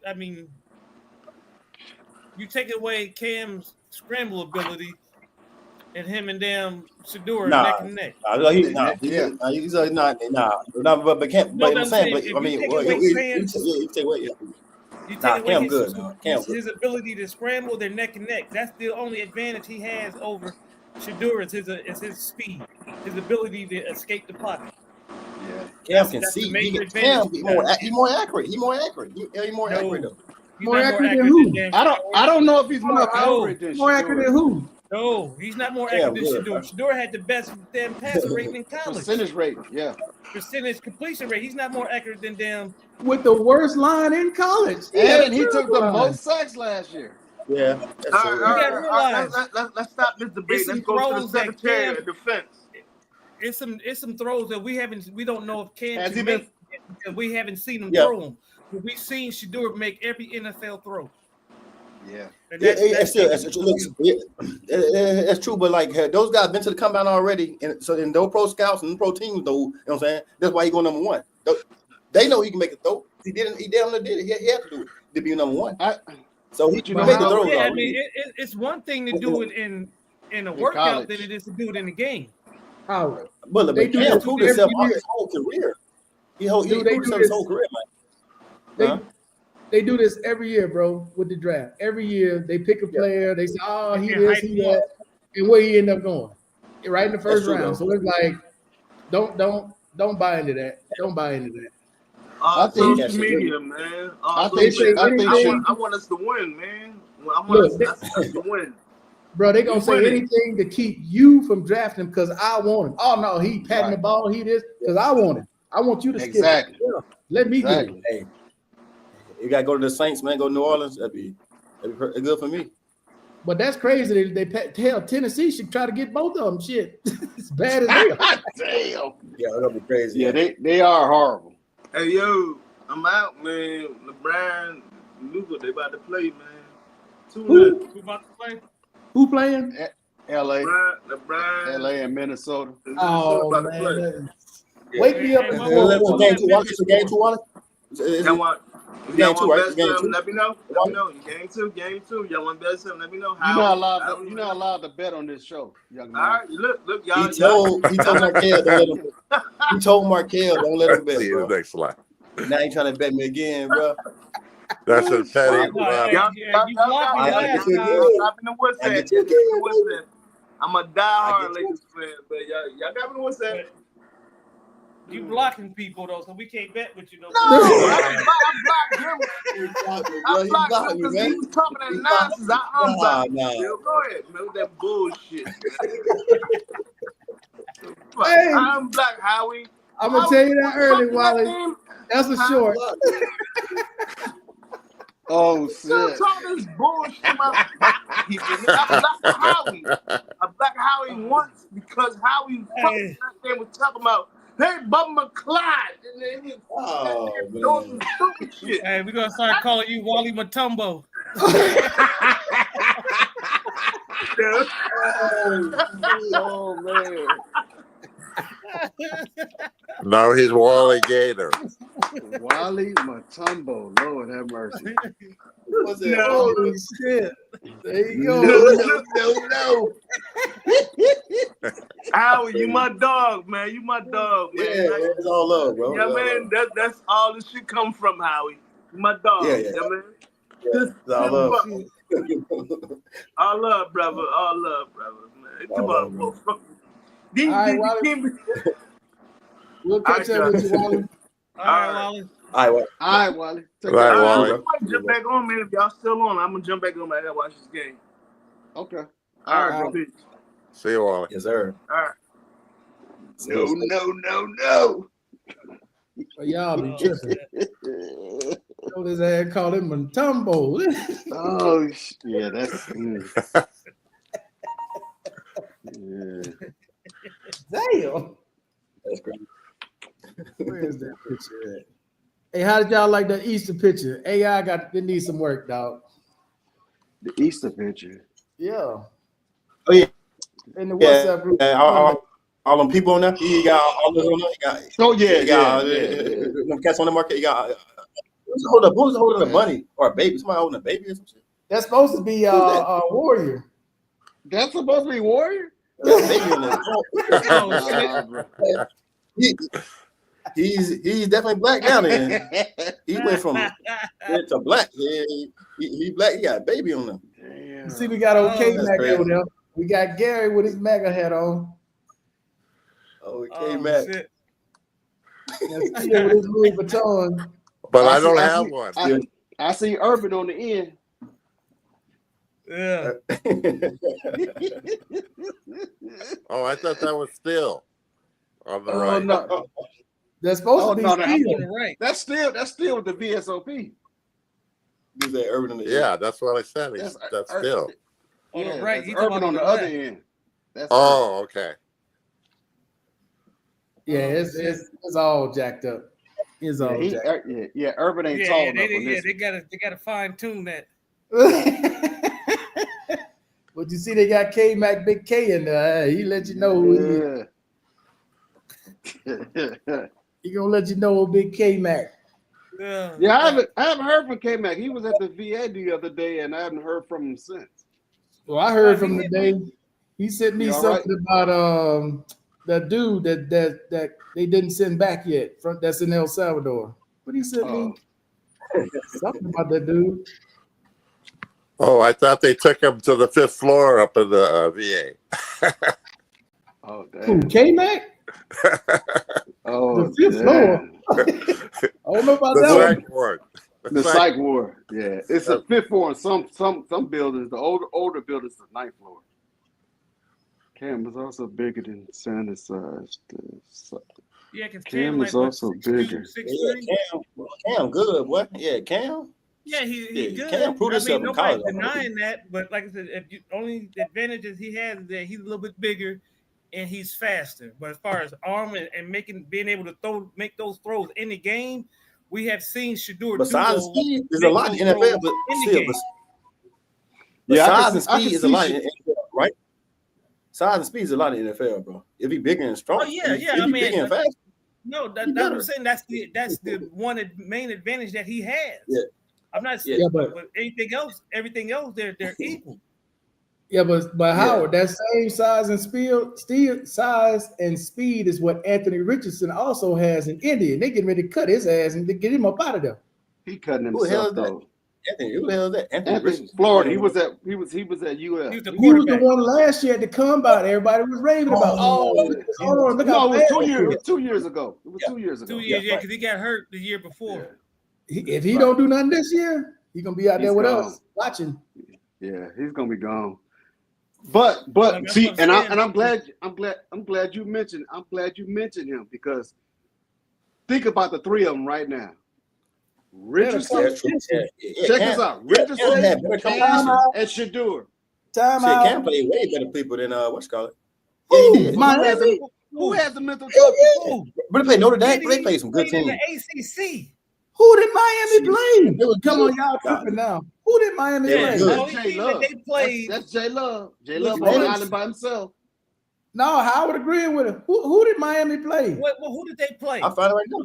you take away Cam's scramble ability, and him and damn Shador Nah. neck and neck. But can't. No, But I'm I'm saying, saying, but I if you mean, take well, away you Cam's- take away. You take Nah, away Cam his, good, nah. Cam good. his ability to scramble, their neck and neck. That's the only advantage he has over Shador is his speed, his ability to escape the pocket. Cam can That's the see. major Cam, advantage. he more accurate. He more accurate. He more No. accurate though. He's More not accurate than who? damn I Shador. don't know if he's more No. accurate than More accurate than who? No, he's not more Cam accurate than good, Shador. bro. Shador had the best damn passer rating in college. Percentage rate, yeah. Percentage completion rate. He's not more accurate than damn. With the worst line in college. And he took the terrible line. most sacks last year. Yeah. That's All so right, You all gotta right, realize- let's stop this debate. It's Let's some go to the throws that Secretary Cam- of Defense. It's some throws that we don't know if Cam Has can he been- make because we haven't seen him Yeah. throw them. But we've seen Shador make every NFL throw. Yeah. And That's true, but like those guys been to the combine already, and so then those pro scouts and pro teams know. You know what I'm saying? That's why he go number one. They know he can make a throw. He didn't. He damn near did it. He had to do it to be number one. So he You made know the how- throws. yeah, I already. mean, it's one thing to do it in a workout college. than it is to do it in the game. Howard. But They do Cam this proved every himself year. his whole career. He Dude, proved they do himself this. his whole career, They, Huh? they do this every year, bro, with the draft. Every year they pick a player, they say, oh, he Yeah, this, hype he him that, and where he end up going. Right in the first true, round. though. So it's like, don't buy into that. Don't buy into that. I think- Social media, man. I They think say I think anything- I want us to win, man. I want Look, us to win. Bro, they gonna He say winning. anything to keep you from drafting him because I want him. Oh no, he patting the ball. He this because I want him. I want you to skip. Exactly. Yeah, let me get it. Exactly. Hey, you gotta go to the Saints, man. Go to New Orleans. That'd be good for me. But that's crazy. Hell, Tennessee should try to get both of them. Shit, as bad as they are. Damn. Yeah, that'll be crazy. Yeah, they are horrible. Hey yo, I'm out, man. LeBron, Luka, they about to play, man. Who? Who about to play? Who playing? LA, LeBron, LA and Minnesota. Oh about to play. man, wake me up Hey, at hey, four. hey, Game two, Wallace. Game two, Wallace. Y'all want? Game Y'all two, want right? best Game of two. them? Let me know. Let me know. Game two. Y'all want best of them? Let me know. You're not allowed to bet on this show, young man. All right, look, y'all. He told Markel don't let him. He told Markel don't let him bet, See the bro. next slide. Now he trying to bet me again, bro. That's a petty. Nah, hey, Y'all, yeah, you blocked me I last get you time. again. got me the what's I that? get you again, What's that? I'm a I diehard get you. Lakers fan, but y'all got me the what's that? You blocking people though, so we can't bet with you no No, more. I blocked him. He blocked me, I bro. He blocked blocked him me, because he man. was talking that He blocked nonsense. I unblocked him. Nah. Yo, go ahead, man, with that bullshit. Fuck, Hey. I unblocked Howie. I'm gonna tell you that early, Wally. Name? That's a short. Oh Still shit. talking this bullshit about people. I blocked Howie. I blocked Howie once because Howie fucking there was talking about, hey, Bubba McClyde. And then he Oh, doing man. some stupid shit. Hey, we're gonna start calling you Wally Matumbo. Oh man. No, he's Wally Gator. Wally Matumbo. Lord have mercy. What's that? Holy shit! There you go. No. Howie, you my dog, man. You my dog, man. Yeah, man, it's all love, bro. Yeah, It's all man. love. That's all this shit come from, Howie. You my dog. Yeah. man. It's all love. All love, brother. All love, brother. Man. Come All on, love, bro. These, All right, these, Wally. these, We'll catch up with you, Wally. All right, Wally. All right, well, All right, Wally. Take All right, care. Wally. I might jump back on, man. If y'all still on, I'm gonna jump back on. Man. I gotta watch this game. Okay. All right, peace. See you, Wally. yes, sir. All right. No. Well, y'all be tripping. Told his ass called him Matumbo. Oh, yeah, that's. Yeah. Damn. That's great. Where's that picture at? Hey, how did y'all like the Easter picture? AI they need some work, dog. The Easter picture. Yeah. Oh, yeah. In the Yeah, WhatsApp group. all them people on there. He got all those on there. He got, Oh, yeah, he got yeah. them cats on the market. He got who's holding a bunny or a baby? Somebody holding a baby or some shit. That's supposed to be Warrior. That's supposed to be Warrior? There's a baby on there. Oh, shit. Nah, bro. He's definitely black now. Then he went from red to black. Yeah, he black. He got a baby on him. Damn. You see, we got OK that's Mac crazy. over there. We got Gary with his MAGA hat on. Okay, Oh, man. shit. And Tia with his Louis Vuitton. But I see- don't I have see- one. I see Urban on the end. Yeah. Oh, I thought that was still on the Oh, right. no. That's supposed Oh, to be no, no. I'm Tia. on the right. That's still the VSOP. Who's that? Urban in the Yeah, that's what I said. That's That's Ur- still. On the Yeah, right. that's He's talking Urban about on the left. other end. That's Oh, okay. Yeah, it's all jacked up. It's all yeah, jacked yeah, Urban ain't Yeah, tall yeah, enough on this. they gotta fine tune that. But you see, they got K Mac, Big K in there. He let you know who he is. Yeah. He gonna let you know who Big K Mac. Yeah. Yeah, I haven't heard from K Mac. He was at the VA the other day, and I haven't heard from him since. Well, I heard from the day he sent me You all something about that dude that they didn't send back yet. That's in El Salvador. What he sent me? Something about that dude. Oh, I thought they took him to the 5th floor up in the VA. Oh, Who, damn. K Mac? Oh, The 5th floor. I don't know about The that one. second one. The psych ward. Yeah, it's a fifth floor. And some buildings, the older buildings, the ninth floor. Cam is also bigger than Sanders' size. Yeah, because Cam is also bigger. 6'3". Cam good, what? Yeah, Cam. Yeah, he good. Cam proved himself in nobody's college. denying that, but like I said, only advantages he has is that he's a little bit bigger and he's faster. But as far as arm and being able to make those throws in the game, we have seen Shedeur But size and speed is a lot in the NFL, but still, size and speed is a lot in the NFL, right? Size and speed is a lot in the NFL, bro. If he bigger and strong, Oh yeah. If he bigger and fast. No, that's what I'm saying. That's the main advantage that he has. Yeah. I'm not saying, Yeah, but everything else, they're equal. Yeah, but Howard, that same size and speed is what Anthony Richardson also has in Indy, and they getting ready to cut his ass and get him up out of there. He cutting Who the hell himself is that? though. Anthony, who the hell is that? Anthony Richardson. Florida. He was at UF. He was the He was the quarterback. one last year at the combine. Everybody was raving about. Look how No, it was fast 2 he years. It is. was 2 years ago. It was 2 years ago. 2 years, Yeah, because he got hurt the year before. If he don't do nothing this year, he's gonna be out there He's with gone. us watching. Yeah, he's gonna be gone. But That's see, what I'm saying. I'm glad you mentioned him, because think about the three of them right now. Richardson, That's true. check this out. Richardson, had better Cam, competition. and Shedeur. Time Shit, out. Cam played way better people than what's called it. Who? Yeah, he did. Miami? Who has the mental Ooh, But they played Notre Dame. he They played some good played in teams. the ACC. Who did Miami play? It was Come good. on, y'all tripping now. Who did Miami Yeah, play? good. The only team that they played. That's J Love. J Was Love on the Clemson. island by himself. No, Howard agreeing with him. Who did Miami play? Who did they play? I find it right now.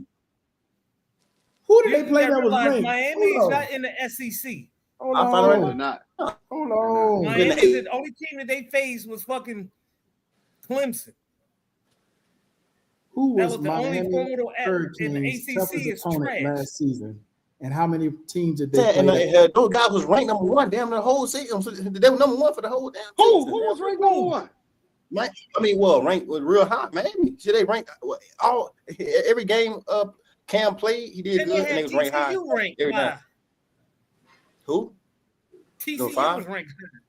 Who did You they play gotta that was realize ranked? Miami is Hold on. not in the SEC. Hold I find it right They're on. not. Hold on. Right. Miami, the only team that they faced was fucking Clemson. Who That was was the only Miami formidable in the Hurricanes' ACC toughest is opponent trash. last season? And how many teams did they Yeah, and play? those guys was ranked number one damn the whole season. So they were number one for the whole damn Who season. was ranked number one? Ranked was real high. Miami. Should they rank all every game Cam played? He did Then good, they and they had was ranked high. TCU ranked every high. time. Who? TCU five? was ranked high.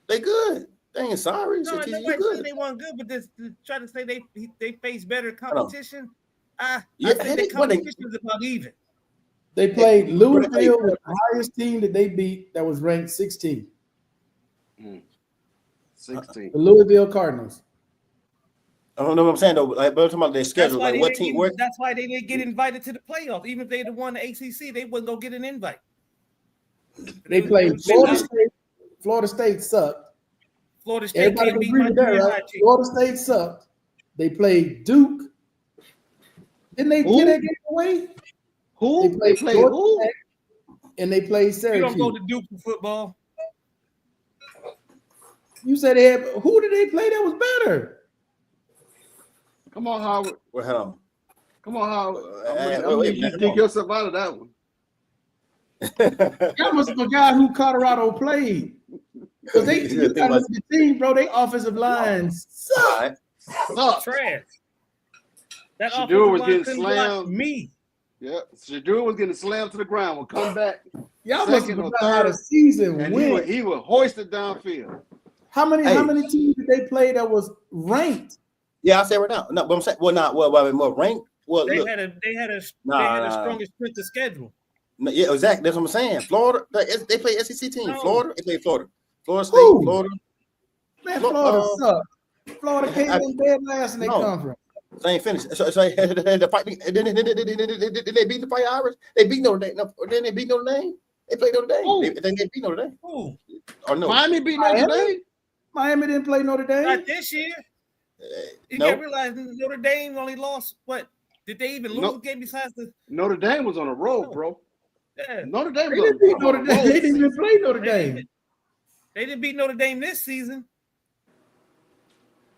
They good. They ain't sorry. No, So TCU nobody good. said they weren't good, but this to try to say they face better competition. I Yeah, think the competition is about even. They played Louisville, the highest team that they beat that was ranked 16. 16. The Louisville Cardinals. I don't know what I'm saying though. Like, but I'm talking about their That's schedule. why, Like, they what didn't team? get, Where? that's why they didn't get invited to the playoffs. Even if they'd have won the ACC, they wasn't gonna get an invite. They played Florida State. Florida State sucked. Florida State Everybody can't can beat agree my with that, junior high right? team. Florida State sucked. They played Duke. Didn't they Who? get that game away? Who? They played Georgia who? Tech, and they played You don't go Syracuse. to Duke for football. You said they had. Who did they play that was better? Come on, Howard. Well, hold on. Come on, Howard. wait, You come dig on. yourself out of that one. That was the guy who Colorado played. Because they, you gotta look at the team, bro. They offensive lines suck. All right. Suck. Trash. That Shedeur was offensive line getting couldn't block slammed. me. Yeah, Shedeur was getting slammed to the ground. Will come back, Y'all must have Second or forgot how the third, season and went. he would hoist it downfield. How many Hey. teams did they play that was ranked? Yeah, I say right now. No, but I'm saying, well, not well, more ranked. Well, They look, had the Nah. strongest strength of schedule. no, yeah, exactly. That's what I'm saying. Florida, they play SEC team. No. Florida, they play Florida. Florida State, Who? Florida. Man, Look, Florida sucked. Florida came I- in dead last in their No. conference. They ain't finished. So the fight. Did they beat the Fight Irish? They beat Notre Dame. No, then they beat Notre Dame. They played Notre Dame. Who? They beat Notre Dame. Ooh, Or no? Miami beat Notre Miami? Dame. Miami didn't play Notre Dame. not this year. You No. can't realize Notre Dame only lost what? Did they even lose No. a game besides the? Notre Dame was on a roll, No. bro. Yeah. Notre Dame They was didn't beat on Notre a Dame. roll. They didn't even play Notre They Dame. didn't- They didn't beat Notre Dame this season.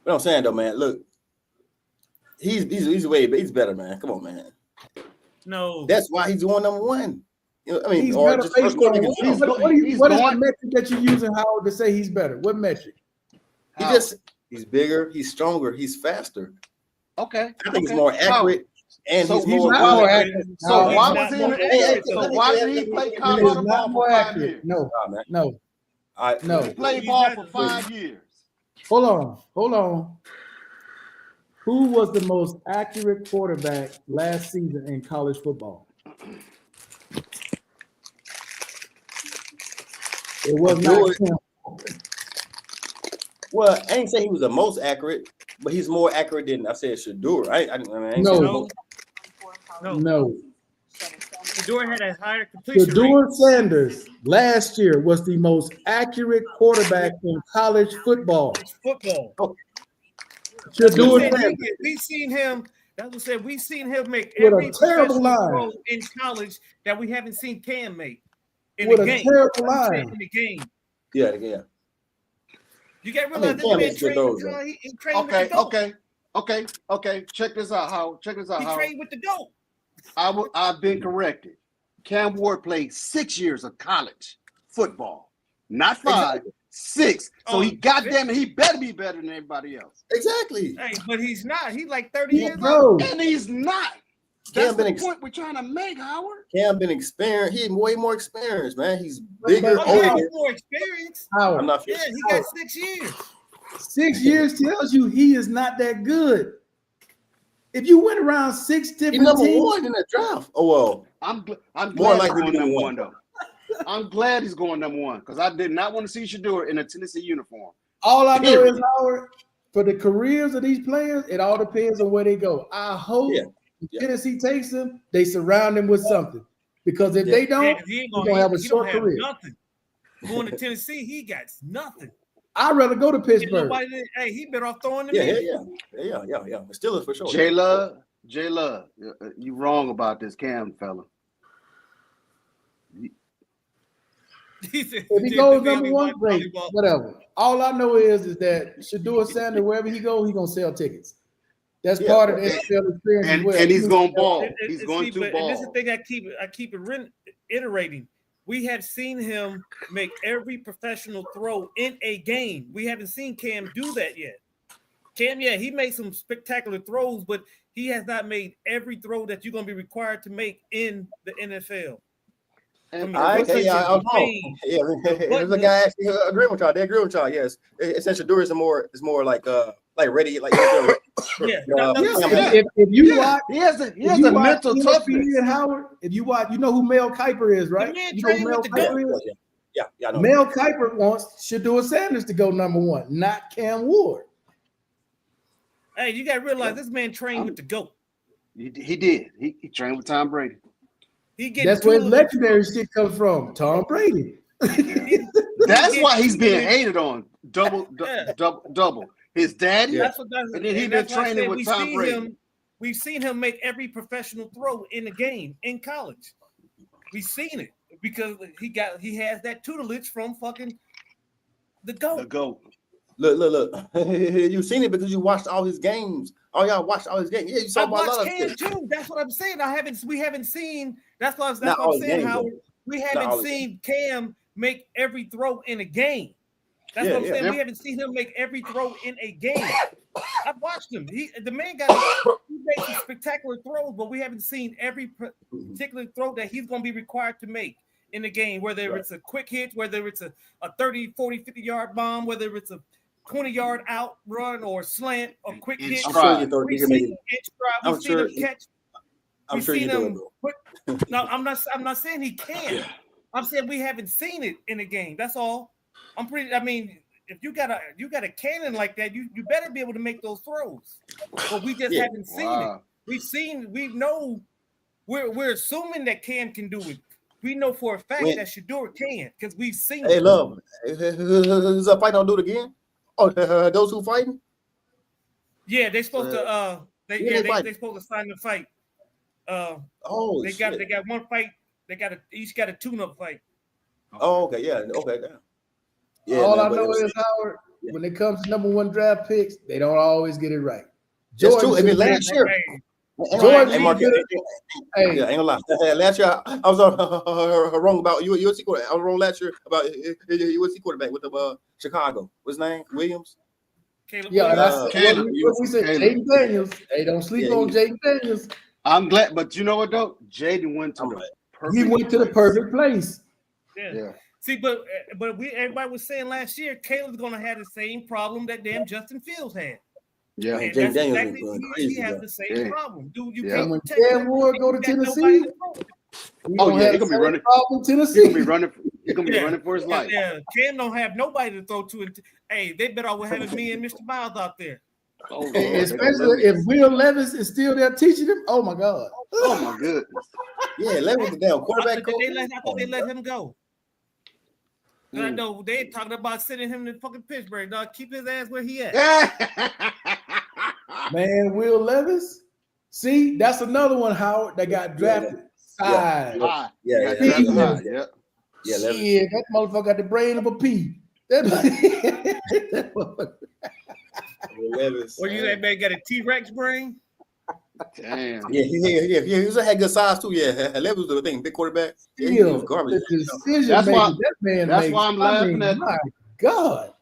What I'm saying though, man. Look, he's way, but he's better, man. Come on, man. No, That's why he's doing number one. You know, I mean, He's or better just based first quarter on against what, him. what is the going- metric that you're using, Howard, to say he's better? What metric? He's bigger, he's stronger, he's faster. Okay. I think it's more accurate. and So he's He's more. not more accurate. accurate. So No, why he's was not he in more the, accurate, so though. why did he play He college is football not for more 5 accurate. years? No, Nah, man. no, I, no. He played He's ball not- for 5 years. Hold on. Who was the most accurate quarterback last season in college football? It was Do not it. him. Well, I ain't saying he was the most accurate, but he's more accurate than I said Shador. I ain't saying No. the No, most. no. No. Shador had a higher completion rate. Shador Sanders last year was the most accurate quarterback in college football. It's football. Shador We said Sanders we've seen him. That was said. We've seen him make With a every terrible professional line. throw in college that we haven't seen Cam make in with the a game. terrible I'm saying line. in the game. Yeah. You got to I mean, realize this Cam man makes good trained with throws, though. he trained with Okay, the GOAT. okay. Check this out, Howard. Check this out, He Howard. trained with the GOAT. I've been corrected. Cam Ward played 6 years of college football, not 5, Exactly. 6. So Oh, he goddamn it, he better be better than everybody else. Exactly. Hey, but he's not. He's like 30 Yeah, years old. bro. And he's not. Cam That's the been point we're trying to make, Howard. Cam been experienced. He's way more experienced, man. He's But- bigger, but- Oh, yeah, older. he's more experienced. I'm Howard, not Yeah, he got 6 years. 6 years tells you he is not that good. If you went around 6 He's different number teams, one in the draft. Oh well. I'm More glad likely he's going to be number one. one, though. I'm glad he's going number one because I did not want to see Shador in a Tennessee uniform. all I know Period. is, Howard, for the careers of these players, it all depends on where they go. I hope Yeah. Tennessee takes them, they surround him with something. Because if they Yeah, don't, 'cause he ain't he's gonna, gonna have a he short don't have career. nothing. Going to Tennessee, he got nothing. I'd rather go to Ain't Pittsburgh. nobody, hey, he better off throwing the Yeah. meat. Steelers for sure. J Love, you wrong about this Cam fella. He said, If he "Jay, goes they number only one, watch great, volleyball." whatever. All I know is that Shador Sanders, wherever he goes, he's gonna sell tickets. That's Yeah. part of the NFL experience as well. And he's going to ball. And- He's and going see, to but- and this is the ball. thing I keep iterating. We have seen him make every professional throw in a game. We haven't seen Cam do that yet. Cam, yeah, he made some spectacular throws, but he has not made every throw that you're going to be required to make in the NFL. And- I I'm wrong. Pain. Yeah, there's a guy actually agree with y'all. They agree with y'all. Yes, essentially, Shador is more like ready, like Yeah, If you Yeah, watch, he has a if you watch mental toughness. ESPN, Howard, if you watch, you know who Mel Kiper is, right? The man You know who trained Mel with the Kiper GOAT. is? Yeah, I know. Mel Kiper wants Shador Sanders to go number one, not Cam Ward. Hey, you got to realize this man trained with the GOAT. He did. He trained with Tom Brady. He getting That's where his tools- legendary shit comes from. Tom Brady. That's why he's being hated on. Double. His daddy. That's what And then he been that's why I training said with we've Tom seen Brady. We've seen him make every professional throw in the game in college. We've seen it because he has that tutelage from fucking the The GOAT. GOAT. Look. You've seen it because you watched all his games. Oh, y'all watched all his games. Yeah, you saw I about a lot watched of Cam shit. too. That's what I'm saying. We haven't seen. That's what Not all I'm the saying. games, How though. we all haven't the seen Cam make every throw in a game. That's Yeah, what I'm yeah. saying. Yeah. We haven't seen him make every throw in a game. I've watched him. The man he made some spectacular throws, but we haven't seen every particular throw that he's going to be required to make in the game, whether it's a quick hit, whether it's a 30, 40, 50-yard bomb, whether it's a 20-yard out run or slant or quick In hit. I'm stride. sure you thought We've you can make seen it. inch drive. I'm We've seen him sure- catch. I'm We've sure you seen do it, him bro. put. No, I'm not saying he can. I'm saying we haven't seen it in a game. That's all. I mean, if you got a cannon like that, you better be able to make those throws. But we just Yeah. haven't seen Wow. it. We're assuming that Cam can do it. We know for a fact When- that Shador can because we've seen Hey, it. love. Is a fight? Don't do it again. Oh, those who fighting? Yeah, they're supposed to. they fight? They're supposed to sign the fight. Oh, They shit. got one fight. Each got a tune-up fight. Oh, okay, yeah, okay, yeah. Yeah, All man, I but know it was- is, Howard, when it comes to number one draft picks, they don't always get it right. That's true. I mean, should- last year, Hey, George hey, Mark, Reed did- Hey, yeah, I ain't gonna lie. Last year, I was wrong about USC quarterback. I was wrong last year about USC quarterback with the Chicago. What's his name? Williams. Caleb yeah, Williams. that's Caleb. what we said. Caleb. Jaden Daniels. Hey, don't sleep Yeah, on he- Jaden Daniels. I'm glad, but you know what though? Jaden went to the perfect. He went to the place. perfect place. Yeah. Yeah. See, but everybody was saying last year Caleb's gonna have the same problem that damn Justin Fields had. Yeah. And Jaden that's Daniels exactly was going he crazy. has bro. the same Yeah. problem. Dude, you Yeah. can't When protect Cam him. Ward go to You got Tennessee, nobody to throw to. he Oh, gonna yeah, have he the gonna be same running. problem in He's gonna Tennessee. be running. He's gonna be Yeah. running for his life. Yeah, Cam don't have nobody to throw to. Hey, they better off having me and Mr. Miles out there. Oh, Lord, And they gonna especially let if me- Will Levis is still there teaching him. Oh my God. Oh my goodness. Yeah, let me the damn I quarterback thought coach. they let him go. And I know they talking about sending him to fucking Pittsburgh. Dog, keep his ass where he at. Man, Will Levis. See, that's another one, Howard, that got drafted. Size. High. Yeah, Yeah, yeah, drafted yeah. high. Yeah. Yeah, Levis. Shit, that motherfucker got the brain of a pea. That motherfucker- Levis. Or you that man got a T-Rex brain? Damn. Yeah, he was had good size too. Yeah, Levis was the thing, big quarterback. Yeah, he Still, was garbage. the decision That's making why- that man that's makes. why I'm laughing at- My God.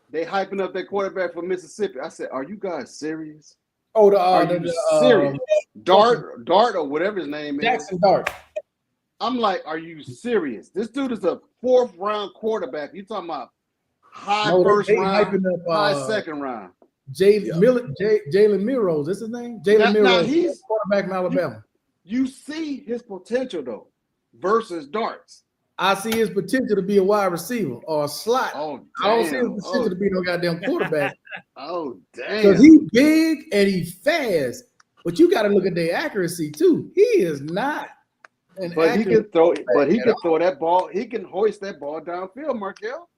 They hyping up that quarterback from Mississippi. I said, "Are you guys serious? Oh, Are you serious? Dart or whatever his name is." Jackson Dart. I'm like, "Are you serious? This dude is a 4th round quarterback. You talking about high No, first they round, hyping up high second round? Jalen Milrows. That's his name. Jalen Now Milrows. he's- quarterback from Alabama. You see his potential though, versus Darts. I see his potential to be a wide receiver or a slot. Oh I don't see his damn! potential to be no goddamn quarterback Oh damn! because he big and he fast. But you got to look at the accuracy too. He is not an But he accurate can throw. But he at can throw that ball. He can hoist that ball downfield, Markel.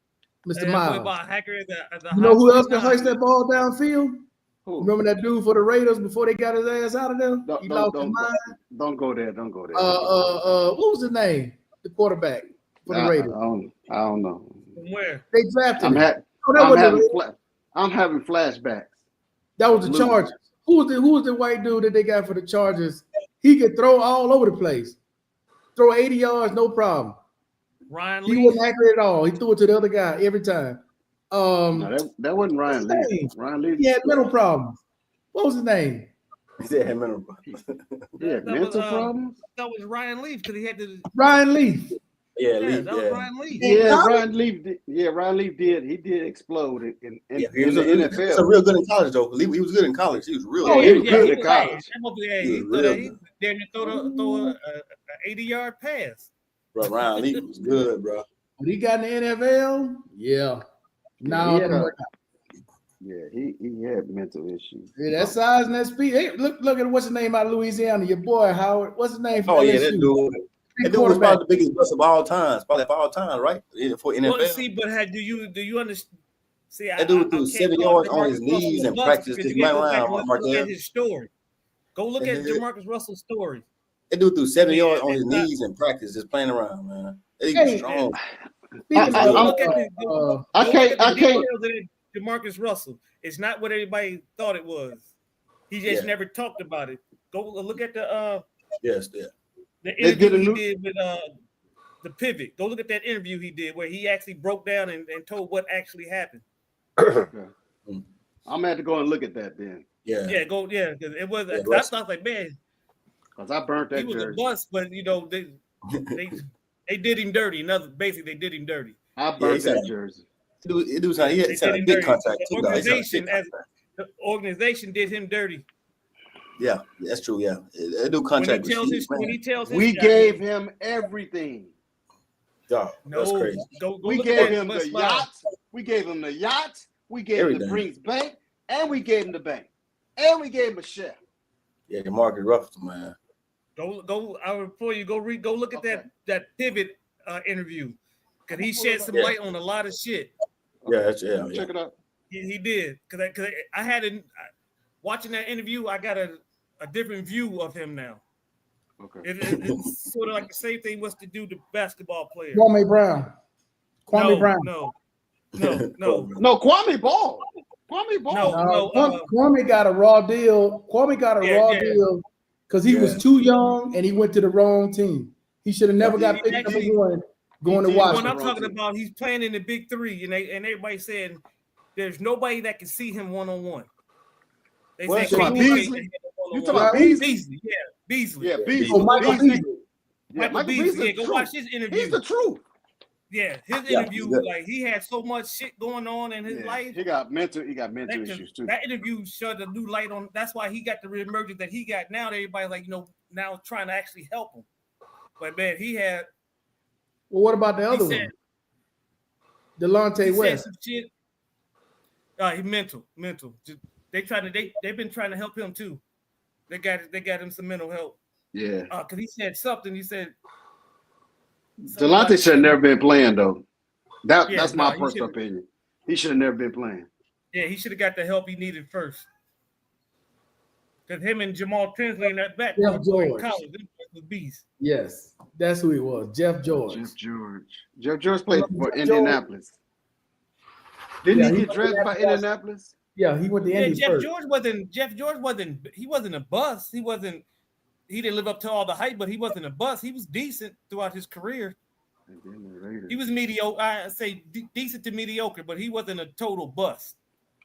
Mr. Miles. About Hacker as a You know who else can high hoist that ball downfield? Who? Remember that dude for the Raiders before they got his ass out of there? He lost his mind. Don't go there. Don't go there. What was his name? The quarterback for the I Raiders. don't know. From where? They drafted I'm, him. ha- Oh, that I'm, wasn't the having Raiders. I'm having flashbacks. That was the Losing. Chargers. Who was the white dude that they got for the Chargers? He could throw all over the place. Throw 80 yards, no problem. Ryan He Lee. wasn't accurate at all. He threw it to the other guy every time. No, that wasn't Ryan what's his Lee. name? Ryan Lee. He had mental problems. What was his name? He said had mental. He had That mental was, problems. That was Ryan Leaf because he had to. Ryan Leaf. Yeah, Yeah, Leaf, that was yeah. Ryan Leaf. Yeah, college? Ryan Leaf. Ryan Leaf did. He did explode in Yeah, he in was the he was NFL. real good in college though. He was good in college. He was real. Oh, good. he was good he at was college. That motherfucker, He he was threw real that. He damn near throw a 80-yard pass. Bro, Ryan Leaf was good, bro. When he got in the NFL, yeah. Now he it had don't a- work out. Yeah, he had mental issues. Yeah, that size and that speed. Hey, look at what's his name out of Louisiana. Your boy Howard. What's his name? From Oh yeah, LSU? that dude. Big That dude was quarterback. probably the biggest bust of all time. Probably of all time, right? For NFL. Well, see, but do you understand? See, That dude threw can't 7 call yards on his Jamarcus Russell knees a and bust practiced because his you gotta man go back around, and look at Markel. his story. Go look at Jamarcus Russell's story. That dude threw 7 Yeah, yards on his it's not- knees in practice, just playing around, man. That dude was Hey, strong. Speaking I- of, Go look at the, I go can't- look at the I can't- details of that Jamarcus Russell. It's not what everybody thought it was. He just Yeah. never talked about it. Go look at the Yes, yeah. the They did interview a he new- did with the pivot. Go look at that interview he did where he actually broke down and told what actually happened. I'm gonna have to go and look at that then, Yeah. Yeah, because it was. Yeah, I thought like, man, cause I burnt he that was a jersey. bust, but they did him dirty. Basically, they did him dirty. I burnt Yeah, that jersey. It dude signed, he They had signed a did him big dirty. contract The too, though. He signed a big organization, contract. the organization did him dirty. Yeah, that's true. Yeah, that dude contract was huge, When man. he tells his We guy- gave him everything. Dog, that's no, crazy. Go We look gave at him that, the Smile. yacht. We gave him the yacht. We gave him the Everything. Brinks Bank, and we gave him the bank, and we gave him a chef. Yeah, DeMarcus Ruffalo, man. Go. I would implore you go look at that pivot interview because he shed some Yeah. light on a lot of shit. Yeah, that's yeah. Check it out. He did because I had watching that interview. I got a different view of him now. Okay. It's sort of like the same thing was to do the basketball player. Kwame Brown. Kwame Brown. No. No, Kwame Ball. Kwame Ball. No. Kwame got a raw deal. Kwame got a raw Yeah. deal because he was too young and he went to the wrong team. He should have never got picked Actually, number one going to he did. When Washington. I'm talking about, he's playing in the big three, and everybody saying there's nobody that can see him one-on-one. They Well, say you talking KD about can't Beasley? hit him You one-on-one. talking about Beasley? Beasley, yeah. Beasley. Yeah, Beasley. Oh, Michael Beasley. Beasley. Yeah, Michael Beasley. Yeah, go truth. watch his interview. He's the truth. Yeah, his Yeah, interview, he's good. like he had so much shit going on in his Yeah, life. he got mental That, issues too. that interview shed a new light on. That's why he got the reemergence that he got now. That everybody's like, now trying to actually help him. But man, he had. Well, what about the other said- one? Delonte He said West. some shit. He mental. They've been trying to help him too. They got him some mental help. Yeah. Because he said something. He said. Delonte should have never been playing though. That's my he personal should've- opinion. He should have never been playing. Yeah, he should have got the help he needed first. Because him and Jamal Tinsley in that back Jeff were in George. college. Them was beasts. Yes, that's who he was. Jeff George. Jeff George played for Jeff Indianapolis. Didn't Yeah, he he get drafted by played after Indianapolis? Yeah, he went to Yeah, Indy Jeff first. George wasn't a bust. He didn't live up to all the hype, but he wasn't a bust. He was decent throughout his career. And then the Raiders. He was mediocre. I say decent to mediocre, but he wasn't a total bust.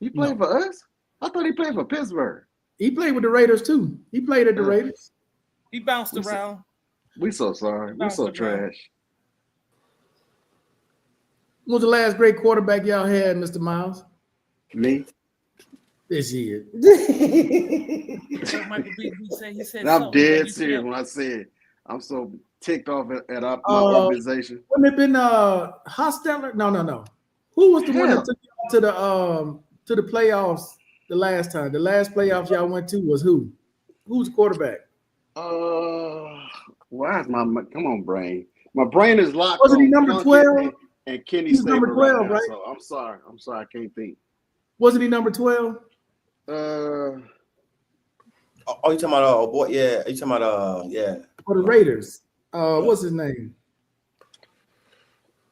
He played for us? I thought he played for Pittsburgh. He played with the Raiders too. He played at the Raiders. He bounced What's around. We so sorry. We so trash. Who was the last great quarterback y'all had, Mr. Miles? Me? This year. Michael Beasley said he said And I'm something dead that serious you when I said I'm so ticked off at my organization. Wouldn't it been Hostetler? No. Who was the one that took y'all to the playoffs the last time? The last playoffs y'all went to was who? Who's the quarterback? Why is come on, brain? My brain is locked. Wasn't he on number Conky 12? And Kenny He was number Stabler 12, now, right? So I'm sorry. I can't think. Wasn't he number 12? Oh, you talking about boy? Yeah, you talking about yeah. For the Raiders. What's his name?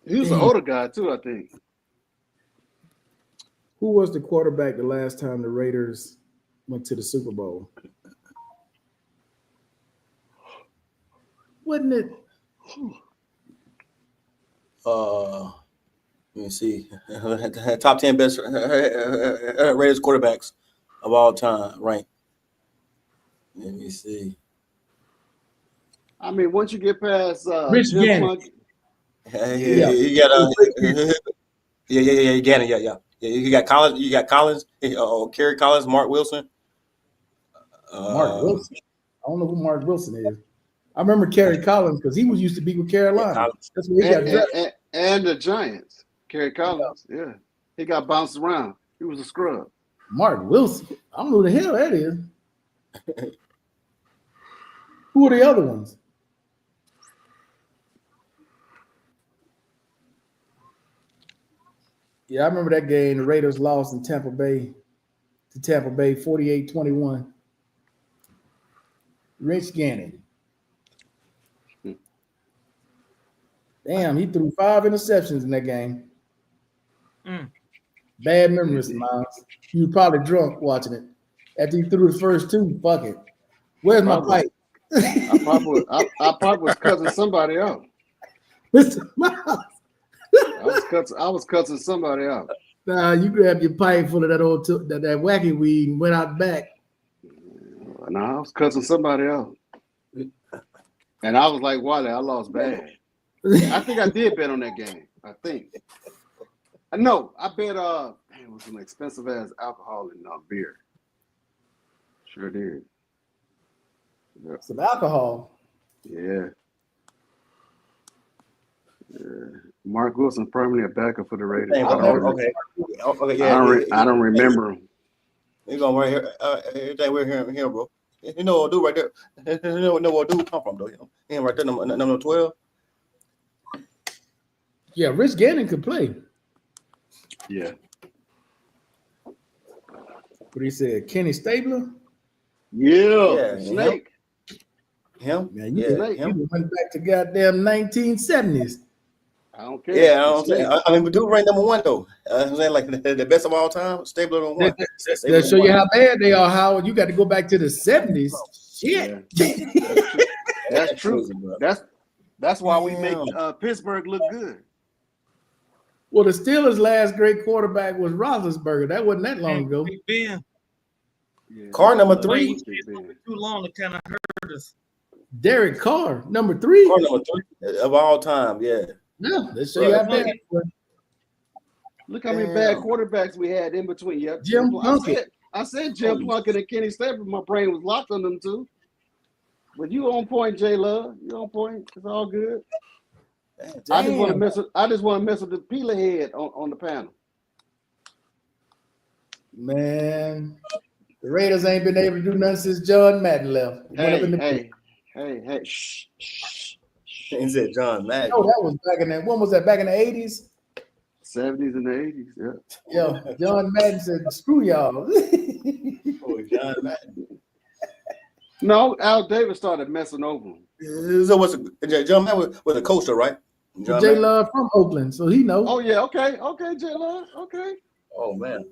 He was an older guy too, I think. Who was the quarterback the last time the Raiders went to the Super Bowl? Wasn't it? Let me see. Top 10 best Raiders quarterbacks of all time, right? Let me see. I mean, once you get past Rich Jim Gannon. Plunkett, Yeah, you got yeah, Gannon, yeah. You got Collins, Kerry Collins, Mark Wilson. Mark Wilson. I don't know who Mark Wilson is. I remember Kerry Collins because he was used to be with Carolina. Collins. That's where he got drafted. and the Giants. Kerry Collins, yeah. He got bounced around. He was a scrub. Mark Wilson. I don't know who the hell that is. Who are the other ones? Yeah, I remember that game. The Raiders lost in Tampa Bay to Tampa Bay 48-21. Rich Gannon. Damn, he threw 5 interceptions in that game. Bad memories, Miles. You were probably drunk watching it. After you threw the first 2, fuck it. Where's my pipe? I probably was cussing somebody out. Mr. Miles. I was cussing somebody out. Nah, you grabbed your pipe full of that old that wacky weed and went out back. No, I was cussing somebody out. And I was like, Wally, I lost bad. I think I did bet on that game. I think. No, I bet it was some expensive ass alcohol and beer. Sure did. Yeah. Some alcohol. Yeah. Mark Wilson permanently a backup for the Raiders. Okay, I don't remember him. He's gonna right here. Everything we're here, bro. You know what dude right there. You know what dude come from though. Him right there, number 12. Yeah, Rich Gannon could play. Yeah. What he said, Kenny Stabler? Yeah. Snake. Him? Man, him. Went back to goddamn 1970s. I don't care. Yeah, I mean, dude ranked number 1 though. I'm saying like the best of all time. Stabler on 1. They'll show you how bad they are, Howard. You got to go back to the 70s. Shit. Yeah. That's true. That's why we make Pittsburgh look good. Well, the Steelers' last great quarterback was Roethlisberger. That wasn't that long ago. Big Ben. Yeah. Car number Like, 3. he stayed for too long to kind of hurt us. Derek Carr, number 3. Or number 3 of all time. Yeah. Yeah, let's show you how bad. Look how many bad Damn. quarterbacks we had in between. Yep. Jim Plunkett. I said Jim Plunkett and Kenny Stabler. My brain was locked on them two. But you on point, J Love. You on point. It's all good. I just want to mess with the peeler head on the panel. Man, the Raiders ain't been able to do nothing since John Madden left. He went up in the- Hey, shh. He said John Madden. Oh, that was back in the, when was that? Back in the 80s? 70s and 80s. Yeah. Yeah, John Madden said, screw y'all. Oh, John Madden. No, Al Davis started messing over him. So John Madden was a coach, though, right? John J Madden? Love from Oakland, so he knows. Oh yeah, okay, J Love, okay. Oh man.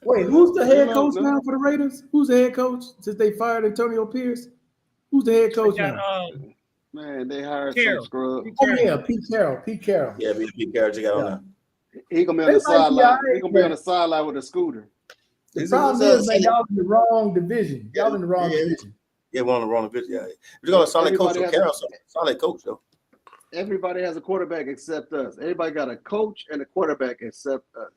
Wait, who's the head No, coach no. now for the Raiders? Who's the head coach since they fired Antonio Pierce? Who's the head coach Got, now? Man, they hired Carroll. some scrub. Oh yeah, Pete Carroll. Pete Carroll. Yeah, BP Carriage got on there. He gonna be on They the might be sideline. all right, He gonna be on the sideline with a scooter. The He's problem a- is, man, y'all in the wrong division. Y'all in the wrong Yeah. division. Yeah, we're on the wrong pitch. Yeah, we got a solid coach. Everybody has Carroll, solid coach though. Everybody has a quarterback except us. Everybody got a coach and a quarterback except us.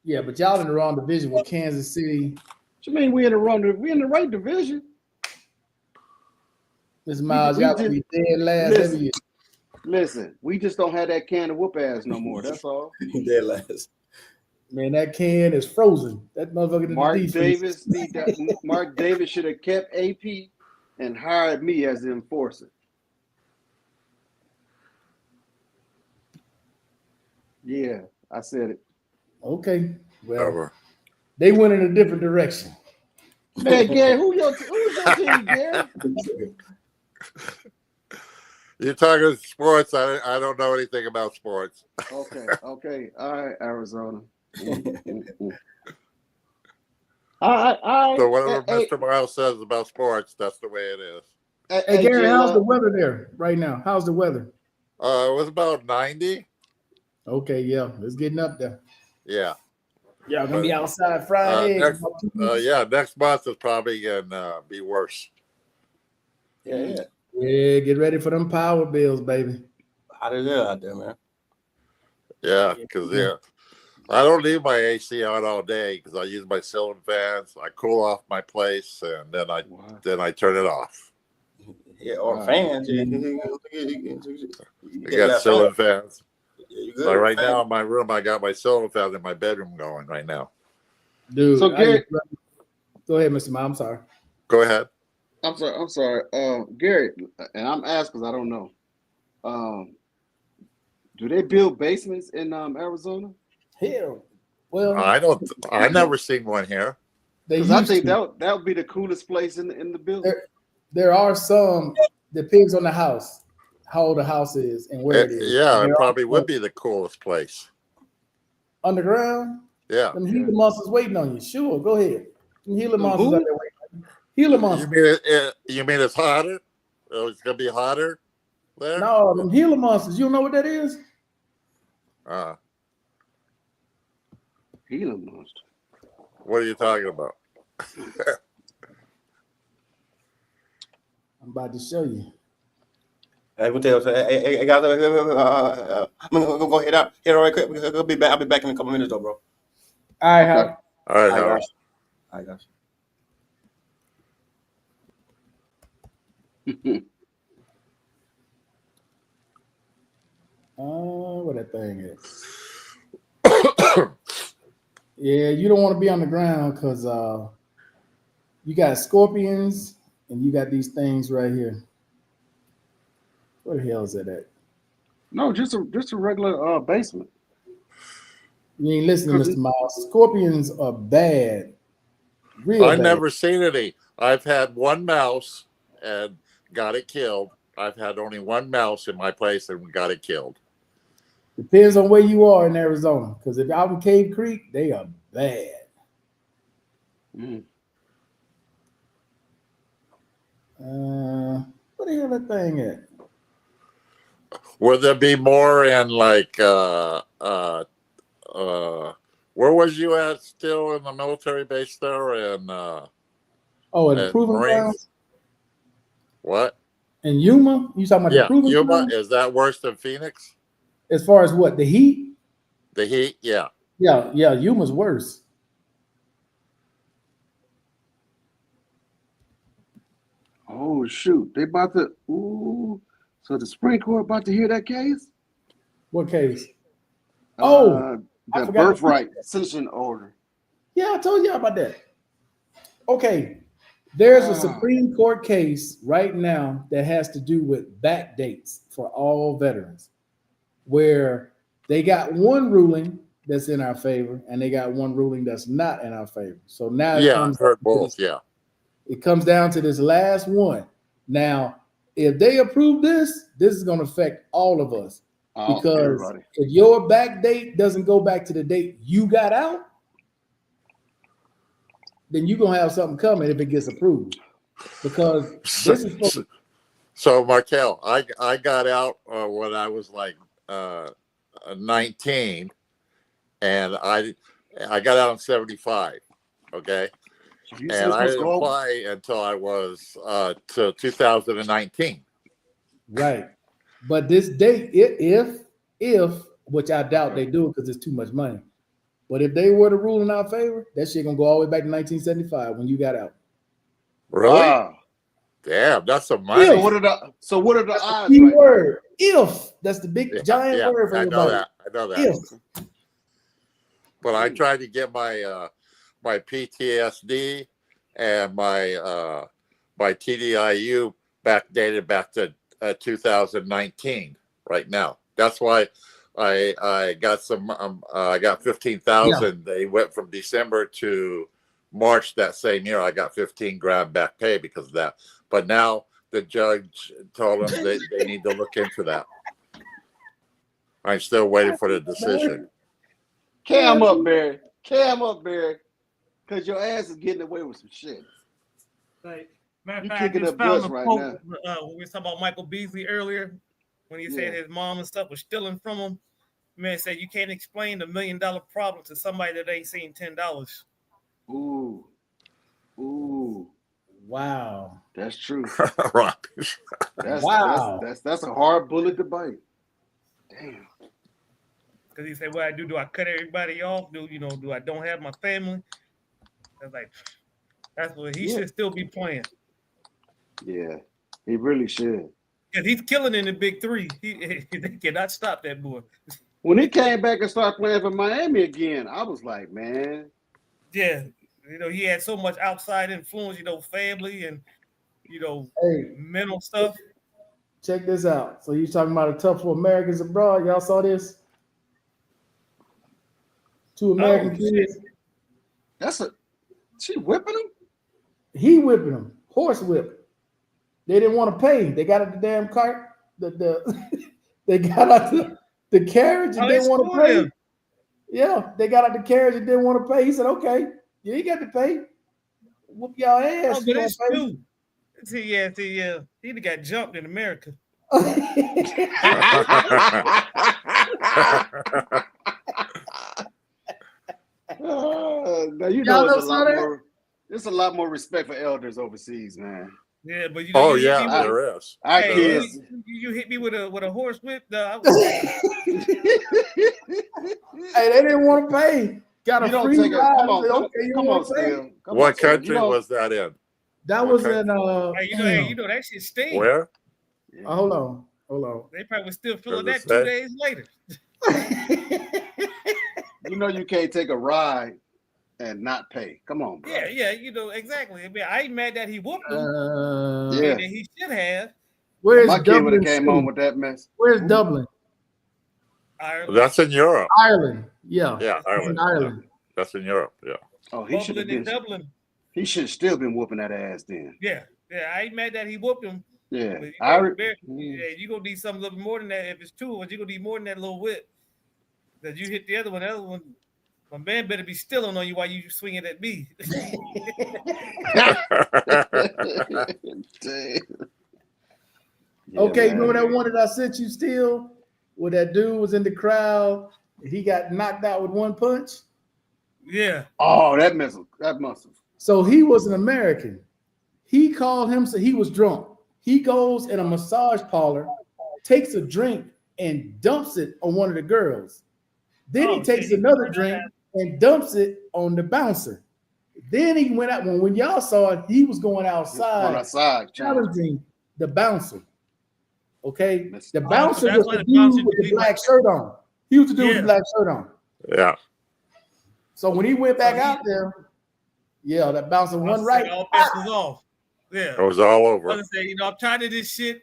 Yeah, but y'all in the wrong division with Kansas City. What you mean we in the wrong? We in the right division. Mr. Miles, we y'all just- gonna be dead last listen. every year. Listen, we just don't have that can of whoop ass no more. That's all. Dead last. Man, that can is frozen. That motherfucker in Mark the defense. Davis, Mark Davis should have kept AP and hired me as the enforcer. Yeah, I said it. Okay. Well, Whatever. they went in a different direction. Man, Gary, who's your team, Gary? You're talking sports. I don't know anything about sports. Okay. All right, Arizona. All right. So whatever Mr. Miles says about sports, that's the way it is. Hey, Gary, how's the weather there right now? How's the weather? It was about 90. Okay, yeah, it's getting up there. Yeah. Y'all gonna be outside Friday. next- about 2 weeks? Yeah. Next month is probably gonna be worse. Yeah. Yeah, get ready for them power bills, baby. How did it out there, man? Yeah, because I don't leave my AC on all day because I use my ceiling fans. I cool off my place and then I turn it off. Yeah, or Wow. fans. I got ceiling fans. Like right now in my room, I got my ceiling fans in my bedroom going right now. Dude, So, Gary- go ahead, Mr. Mom. I'm sorry. Go ahead. I'm sorry. Gary, and I'm asking because I don't know. Do they build basements in Arizona? Hell, well, I never seen one here. they Because I used think to. that would be the coolest place in the building. There are some. Depends on the house, how old the house is, and where it is. Yeah, There it are probably some would be the coolest place. underground. Yeah. Them Gila monsters waiting on you. Sure, go ahead. Them Gila Them monsters who? out there waiting on you. Gila monsters. You mean it's hotter? Oh, it's gonna be hotter there? No, them Gila monsters. You don't know what that is? Uh, Gila monster. what are you talking about? I'm about to show you. Hey, we'll tell you. Hey, guys, I'm gonna go head out here right quick. I'll be back in a couple minutes, though, bro. All right, Howard. All right, All Howard. right, guys. What that thing is? Yeah, you don't want to be on the ground because you got scorpions and you got these things right here. Where the hell is it at? No, just a regular basement. You ain't listening, Mr. Miles. Scorpions are bad. Real I've bad. never seen any. I've had one mouse and got it killed. I've had only one mouse in my place and got it killed. Depends on where you are in Arizona. Because if out in Cave Creek, they are bad. Mm. What the hell that thing at? Would there be more in like where was you at still in the military base there and Oh, and and Proving Marines? Grounds? What? In Yuma, you talking about the Yeah, proving Yuma, ground? is that worse than Phoenix? As far as what, the heat? The heat? Yeah. Yeah, Yuma's worse. Oh shoot, they about to. Ooh, so the Supreme Court about to hear that case? What case? Oh, I The forgot. birthright citizen order. Yeah, I told you about that. Okay, there's a Ah. Supreme Court case right now that has to do with back dates for all veterans, where they got one ruling that's in our favor and they got one ruling that's not in our favor. So now Yeah, I've heard both. Yeah. it comes down to this last one. Now, if they approve this, this is going to affect all of us. Because Everybody. if your back date doesn't go back to the date you got out, then you're gonna have something coming if it gets approved. Because this is supposed to, So Markel, I got out when I was like 19, and I got out in 75. Okay, You and I supposed to didn't go- apply until I was to 2019. right. But this date, if which I doubt they do it because it's too much money. But if they were to rule in our favor, that shit gonna go all the way back to 1975 when you got out. Really? Wow. Damn, that's some money. So what are the odds? Key right word. If that's the big Yeah, giant yeah, word for I know everybody. that. I know that. If But I tried to get my my PTSD and my my TDIU backdated back to 2019 right now. That's why I got some I got 15,000. They went from December to March that same year. I got 15 grand back pay because of that. But now the judge told them they need to look into that. I'm still waiting for the decision. Cam up, Barry. Cam up, Barry. Because your ass is getting away with some shit. Like, matter of You fact, I kicking just up found dust a right quote now. when we were talking about Michael Beasley earlier, when he said Yeah. his mom and stuff was stealing from him. Man said you can't explain the $1 million problem to somebody that ain't seen $10. Ooh. Ooh. wow. That's true. Right. Wow. That's a hard bullet to bite. Damn. Because he said, "What I do? Do I cut everybody off? Do I don't have my family?" I was like, that's what he should still be playing. Yeah. He really should. Because he's killing in the big three. They cannot stop that boy. When he came back and started playing for Miami again, I was like, man. Yeah, he had so much outside influence. Family and Hey, mental stuff. check this out. So you talking about a tough for Americans abroad? Y'all saw this? Two American kids. She whipping him? He whipping them, horse whip. They didn't want to pay. They got out the damn cart. They got out the carriage and didn't want to pay. Him. Yeah, they got out the carriage and didn't want to pay. He said, "Okay, you ain't got to pay. Whoop y'all ass." Oh, but it's true. See, he got jumped in America. Now you Y'all know know that? there's a lot more respect for elders overseas, man. Yeah, but Oh you yeah, hit me with- there is. Our Hey, kids. you hit me with a horse whip. Hey, they didn't want to pay. Got You a don't free take it. ride. Come on, Said, okay, you come don't on, wanna pay. Steel. Come What on, Steel. country was that in? That What was country? in Hey, damn. that shit stings. Where? Hold on. They probably still feeling Does that it 2 say? days later. You know you can't take a ride and not pay. Come on, bro. Yeah, exactly. I mean, I ain't mad that he whooped him. Yeah. That he should have. Where's My kid would have Dublin? came City? home with that mess. Where's Dublin? Ireland. That's in Europe. Ireland. Yeah. Yeah, In Ireland. Ireland. That's in Europe. Yeah. Oh, he should have Bubbling in been. Dublin. He should have still been whooping that ass then. Yeah, I ain't mad that he whooped him. Yeah. But you gonna need something a little more than that. If it's 2 of us, you gonna need more than that little whip. That you hit the other one. The other one, my man better be stealing on you while you swinging at me. Damn. Okay, Yeah, you remember man. that one that I sent you still? Where that dude was in the crowd, he got knocked out with one punch. Yeah. Oh, that muscle. So he was an American. He called him, so he was drunk. He goes in a massage parlor, takes a drink, and dumps it on one of the girls. Then he takes another drink and dumps it on the bouncer. Then he went out when y'all saw it, he was going outside challenging the bouncer. Okay, the bouncer was the dude with the black shirt on. He was the dude with the black shirt on. Yeah. So when he went back out there, yeah, that bouncer won right. All bets was off. Yeah, It was all over. I was saying, I'm tired of this shit.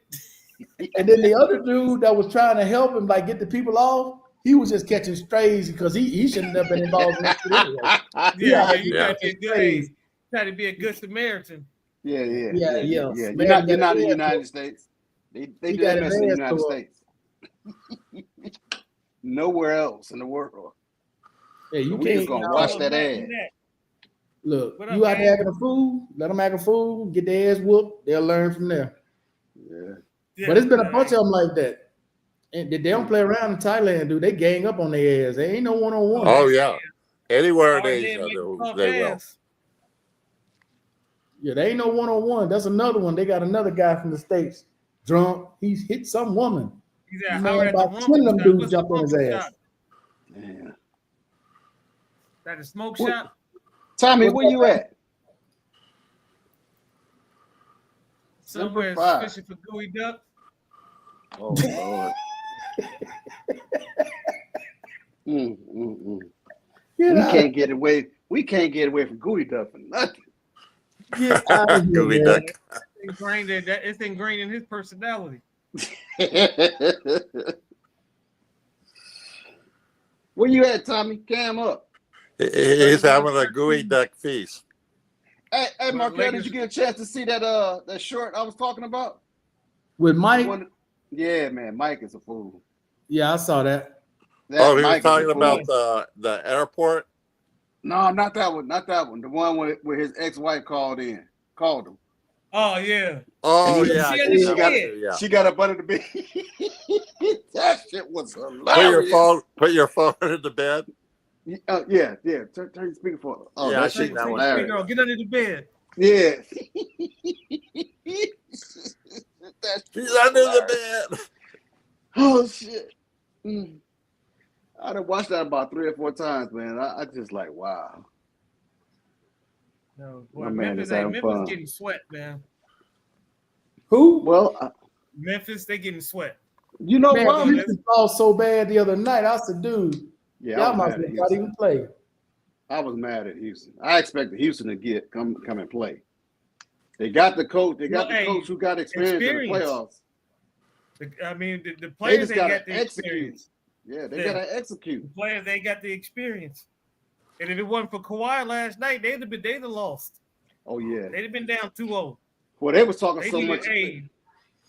And then the other dude that was trying to help him, like get the people off, he was just catching strays because he shouldn't have been involved in that shit anyway. You got to be good. Try to be a good Samaritan. Yeah. You're not in the United States. They do that mess in the United States. Nowhere else in the world. Yeah, you We can't just gonna wash that ass. Look, What up, you out man? there acting a fool, let them act a fool, get their ass whooped, they'll learn from there. Yeah. But it's been a bunch of them like that. And they don't play around in Thailand, dude. They gang up on their ass. They ain't no one-on-one. Oh yeah. Anywhere in Or Asia, they will. Yeah, they ain't no one-on-one. That's another one. They got another guy from the States, drunk. He's hit some woman. He's at Man, Howard at the about 10 of them rumble dudes shop. jumped on his What's the ass. shop? Yeah. That a smoke What- shop? Tommy, where you at? Somewhere Number 5. fishing for gooey duck. Oh Lord. Get We out, can't get away. We can't get away from gooey duck for nothing. get out of here, Gooey man. duck. It's ingrained in his personality. Where you at, Tommy? Cam up. He's having a gooey duck feast. Hey, Well, Markel, Lakers- did you get a chance to see that short I was talking about? With Mike, Yeah, man, Mike is a fool. yeah, I saw that. That Oh, he was Mike is a talking fool. about the airport. No, not that one. Not that one. The one where his ex-wife called him. Oh yeah. Oh And he- yeah, she I had did the that one shit. too, yeah. She got up under the bed. That shit was hilarious. Put your phone in the bed. Yeah. Turn your speaker for. Oh, Yeah, I that seen shit that was one. Hey, hilarious. girl, get under the bed. Yeah. He's under the bed. Oh shit. I done watched that about 3 or 4 times, man. I just like, wow. No, My boy, man Memphis, is having Memphis fun. getting sweat, man. Who? Well, Memphis, they getting sweat. you know Man, what? Houston lost so bad the other night. I said, dude, Yeah, y'all might as well not even play. I was mad at Houston. I expected Houston to come and play. They got the coach. They got the coach who got experience in the playoffs. The They players just they got got to the execute. experience. Yeah, they Yeah. got to execute. The players they got the experience. And if it wasn't for Kawhi last night, they'd have lost. Oh yeah. They'd have been down 2-0. Well, they was talking They so needed, much.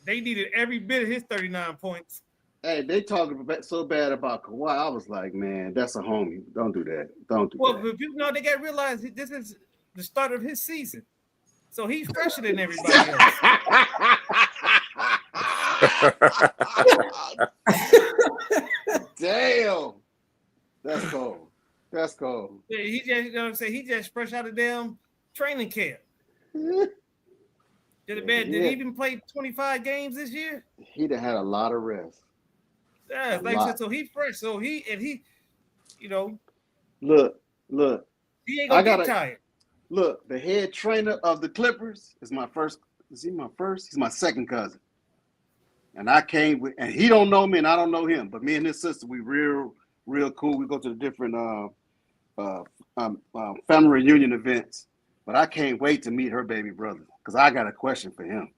they needed every bit of his 39 points. Hey, they talking so bad about Kawhi. I was like, man, that's a homie. Don't do that. Don't do Well, that. but people know they got to realize this is the start of his season. So he's fresher than everybody else. Damn. That's cold. That's cold. Yeah, he just, you know what I'm saying? He just fresh out of damn training camp. Did he even play 25 games this year? He done had a lot of rest. Yeah, like I said, so he fresh. So he, you know, Look. he ain't gonna get tired. Look, the head trainer of the Clippers is my first. Is he my first? He's my second cousin. And I came with, and he don't know me, and I don't know him. But me and his sister, we real cool. We go to the different family reunion events. But I can't wait to meet her baby brother because I got a question for him.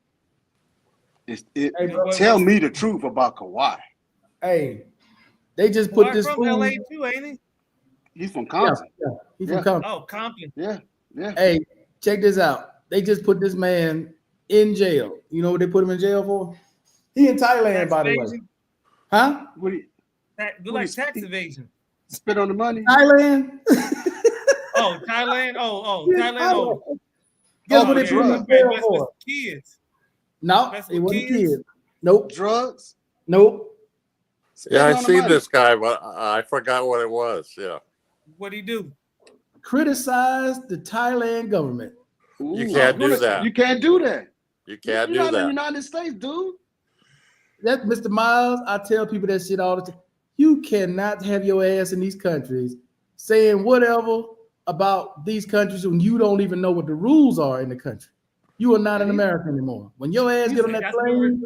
Tell me the truth about Kawhi. Hey, they just put this from fool. LA too, ain't he? He's from Compton. Yeah. He's from Compton. Oh, Compton. Yeah. Hey, check this out. They just put this man in jail. You know what they put him in jail for? He in Thailand, Tax by the way. evasion? Huh? What do you Look like tax evasion. spit on the money? Thailand? Oh, Thailand. Oh, Thailand. Oh, Guess what they put him in jail that's for? with kids. No, That's it with wasn't kids? kids. Nope. Drugs? Nope. Yeah, I Spit on the seen money. this guy, but I forgot what it was. Yeah. What'd he do? Criticize the Thailand government. Ooh, You can't do that. You can't do that. You can't You're do not in the that. United States, dude. That Mr. Miles, I tell people that shit all the time. You cannot have your ass in these countries saying whatever about these countries when you don't even know what the rules are in the country. You are not an American anymore. When your ass get on that plane,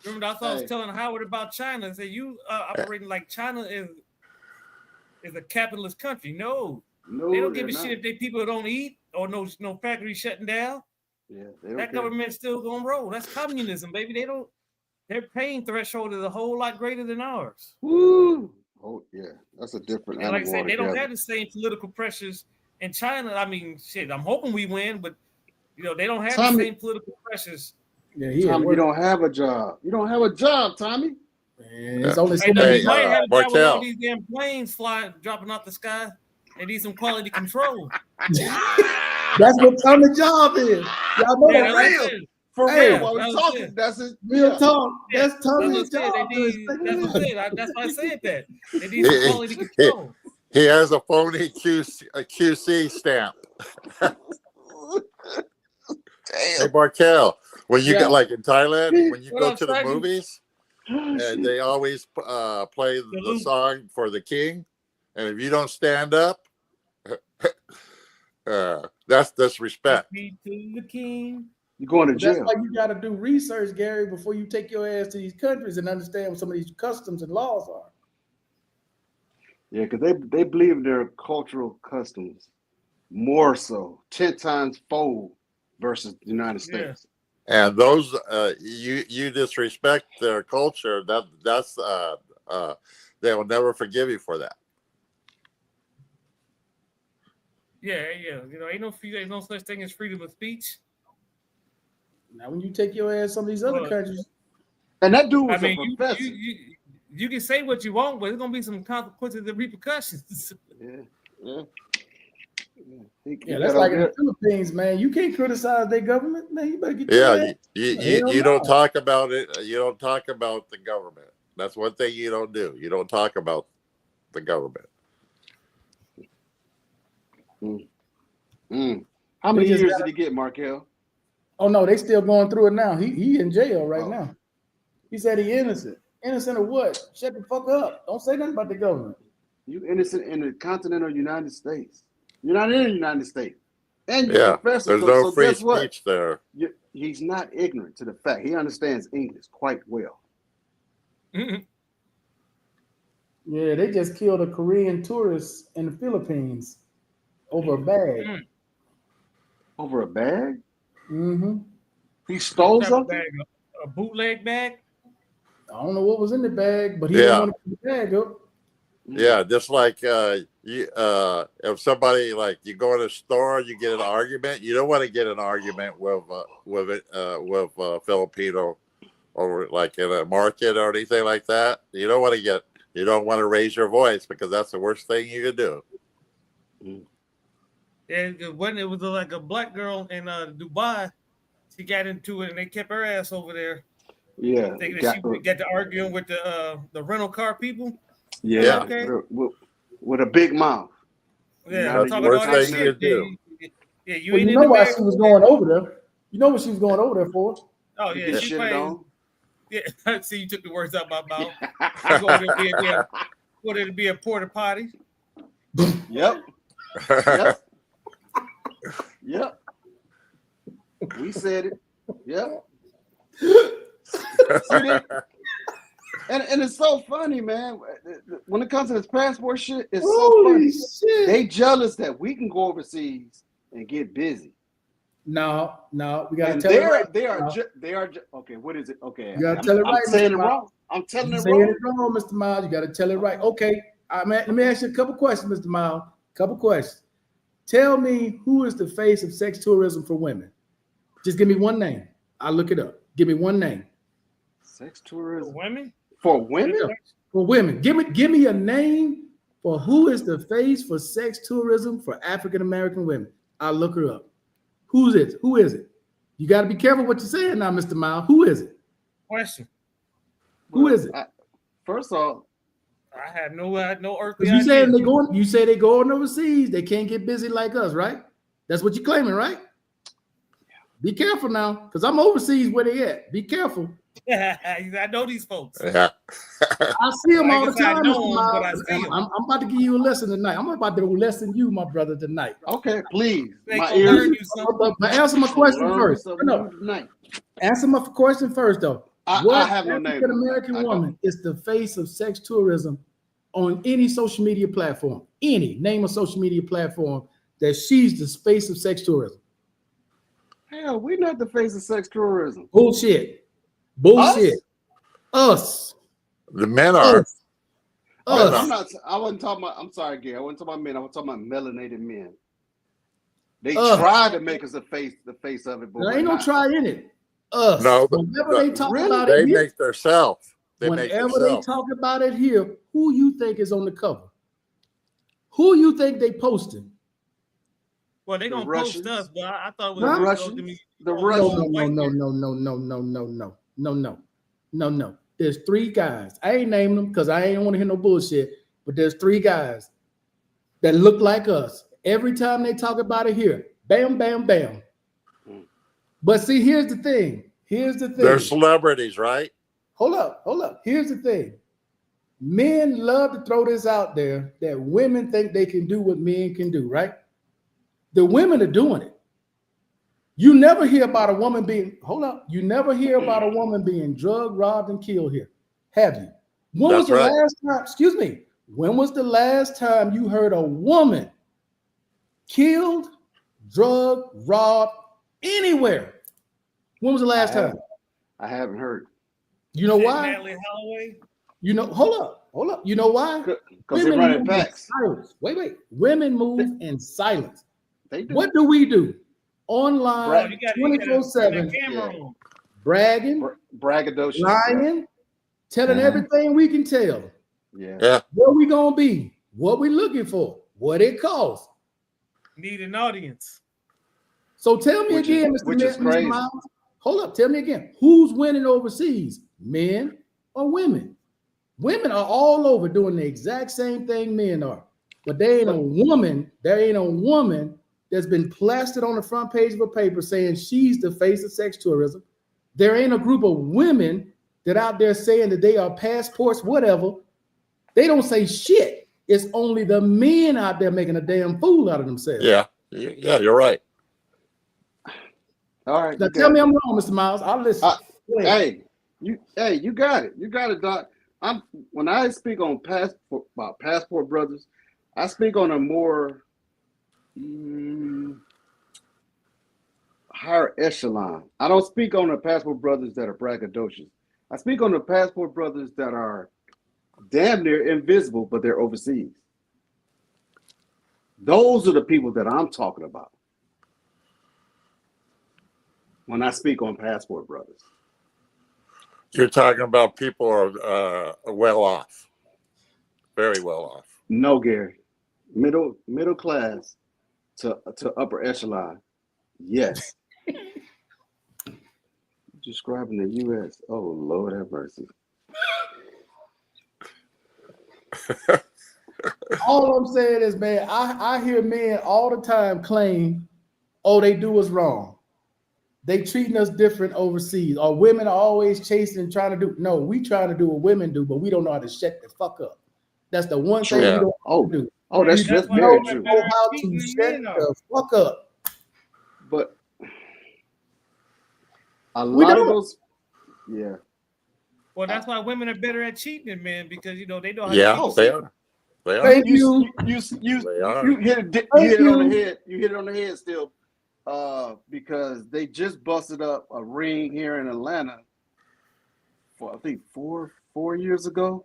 Remember, that's what I was telling Howard about China. I said you operating like China is a capitalist country. No, No, they don't give a they're shit if they people don't eat or no factory shutting down. Yeah, they don't That care. government's still gonna roll. That's communism, baby. Their pain threshold is a whole lot greater than ours. Woo! Oh yeah, that's a different And like I animal said, they don't altogether. have the same political pressures in China. I mean, shit, I'm hoping we win, but they don't have the same political pressures. yeah, Tommy, you don't have a job. You don't have a job, Tommy. Man, it's only so Hey, now, many. you might have a job with all Martell. these damn planes flying, dropping out the sky. They need some quality control. That's what Tommy's job is. Y'all know Yeah, that, that's what I right? said. For Hey, real, while we that's what talking, it is. that's it. Real talk. Yeah, That's Tommy's That's what I job. said. That's what I said. That's why I said that. They need He- some quality control. He has a phony QC stamp. Hey, Markel, when you Yeah. get like in Thailand, when you What go up, to the Shaggy? movies, and they always play the Salute. song for the king, and if you don't stand up, that's disrespect. Be to the king. You're going to That's jail. why you got to do research, Gary, before you take your ass to these countries and understand what some of these customs and laws are. Yeah, because they believe in their cultural customs more so, 10 times fold versus the United Yeah. States. And those you disrespect their culture. That's they will never forgive you for that. Yeah. Ain't no such thing as freedom of speech. Now, when you take your ass to some of these other Well, countries, And that dude I was mean, a professor. you can say what you want, but there's gonna be some consequences and repercussions. Yeah. He that's got like up in there. the Philippines, man. You can't criticize their government, man. You better get your Yeah, ass. you don't talk about it. You don't talk about the government. That's one thing you don't do. You don't talk about the government. How many They just years gotta- did he get, Markel? Oh no, they still going through it now. He in jail right Oh. now. He said he innocent. Innocent of what? Shut the fuck up. Don't say nothing about the government. You innocent in the continental United States. You're not in the United States. And you're Yeah, a professor. there's so, no so free guess what? speech there. He's not ignorant to the fact. He understands English quite well. Mhm. Yeah, they just killed a Korean tourist in the Philippines over a bag. Over a bag? Mm-hmm. He stole What type of something? bag? A bootleg bag? I don't know what was in the bag, but he Yeah. didn't want to keep the bag up. Yeah, just like if somebody like you go in a store, you get an argument. You don't want to get an argument with a Filipino or like in a market or anything like that. You don't want to raise your voice because that's the worst thing you can do. And when it was like a black girl in Dubai, she got into it and they kept her ass over there. Yeah. Thinking that she got to arguing with the rental car people. Yeah. Okay. With a big mouth. Yeah, That's talking the all worst that thing shit. you do. Yeah, you Well, ain't you in know why America. she was going over there. You know what she was going over there for. Oh yeah, Get she shit playing. on. Yeah, see, you took the words out my mouth. You go there to be a porta potty. Yep. Yep. Yep. We said it. Yep. And it's so funny, man. When it comes to this passport shit, it's so funny. Shit. They jealous that we can go overseas and get busy. No, we gotta And tell it right. they are okay. What is it? Okay, You gotta tell it right, I'm saying Mr. it Miles. wrong. I'm telling You're it saying wrong. it wrong, Mr. Miles. You gotta tell it right. Okay. Let me ask you a couple questions, Mr. Miles. Couple questions. Tell me who is the face of sex tourism for women? Just give me one name. I'll look it up. Give me one name. Sex tourism Women? for women? For women. Give me a name for who is the face for sex tourism for African American women. I'll look her up. Who's it? Who is it? You got to be careful what you're saying now, Mr. Miles. Who is it? Question. Who is it? First off, I have no earthly You idea. say you say they going overseas, they can't get busy like us, right? That's what you're claiming, right? Be careful now, because I'm overseas where they at. Be careful. I know these folks. Yeah. I see them all the Like I said, I time. know Mr. 'em, but I Miles. see 'em. I'm about to give you a lesson tonight. I'm about to lesson you, my brother, tonight. Okay, please. They My gonna learn ears. you something. But answer my question Learn first. something No, new tonight. answer my question first, though. I What have no name. African American I don't. woman is the face of sex tourism on any social media platform? Any name a social media platform that she's the face of sex tourism? Hell, we're not the face of sex tourism. Bullshit. Bullshit. Us. The men are. Us. I'm Us. not. I wasn't talking about. I'm sorry, Gary. I wasn't talking about men. I was talking about melanated men. They Us. tried to make us the face of it, but There we're ain't no not. try in it. Us. No, but Whenever they talk really? about They it here, make themselves. They make whenever they themselves. talk about it here, who you think is on the cover? Who you think they posting? Well, they The gonna Russians. post us, but I thought it Huh? was The gonna Russians. go to me. The Oh, No, Russians. no, no, no, no, no, no, no, no, no, no, no, no. There's three guys. I ain't naming them because I ain't want to hear no bullshit. But there's three guys that look like us. Every time they talk about it here, bam, bam, bam. But see, here's the thing. Here's the thing. They're celebrities, right? Hold up, hold up. Here's the thing. Men love to throw this out there that women think they can do what men can do, right? The women are doing it. You never hear about a woman being, hold up, you never hear about a woman being drugged, robbed, and killed here. Have you? When was That's the right. last time, excuse me, when was the last time you heard a woman killed, drugged, robbed, anywhere? When was the last time? I haven't heard. You know Shit, why? Natalie Holloway. You know, hold up. You know why? Because they're running packs. silence. Wait. Women move in silence. They do. What do we do? Oh, Online, you got to turn 24/7, that camera Yeah. on. bragging, Braggadocious. lying, telling Mhm. everything we can tell. Yeah. Yeah. Where we gonna be? What we looking for? What it costs? Need an audience. So tell me Which again, is- Mr. which is Mr. crazy. Miles. Hold up. Tell me again. Who's winning overseas? Men or women? Women are all over doing the exact same thing men are. But there ain't a woman that's been plastered on the front page of a paper saying she's the face of sex tourism. There ain't a group of women that out there saying that they are passports, whatever. They don't say shit. It's only the men out there making a damn fool out of themselves. Yeah. Yeah, you're right. All right. Now you tell got me it. I'm wrong, Mr. Miles. I'll listen. Go ahead. Hey, you got it. You got it, Doc. When I speak on passport brothers, I speak on a more higher echelon. I don't speak on the passport brothers that are braggadocious. I speak on the passport brothers that are damn near invisible, but they're overseas. Those are the people that I'm talking about when I speak on passport brothers. You're talking about people who are well off, very well off. No, Gary. Middle class to upper echelon. Yes. Describing the U.S. Oh, Lord have mercy. All I'm saying is, man, I hear men all the time claim, oh, they do us wrong. They treating us different overseas. Or women are always chasing and trying to do. No, we trying to do what women do, but we don't know how to shut the fuck up. That's the one thing Yeah. we don't know how to do. Oh, that's That's why very women true. Know how cheating to than shut men are. the fuck up. But a We lot of don't. those, yeah. Well, that's why women are better at cheating than men because you know they know how Yeah, to cheat. they are. They are. Thank You you. They are. you hit it Thank on the you. head. You hit it on the head still, because they just busted up a ring here in Atlanta for I think four years ago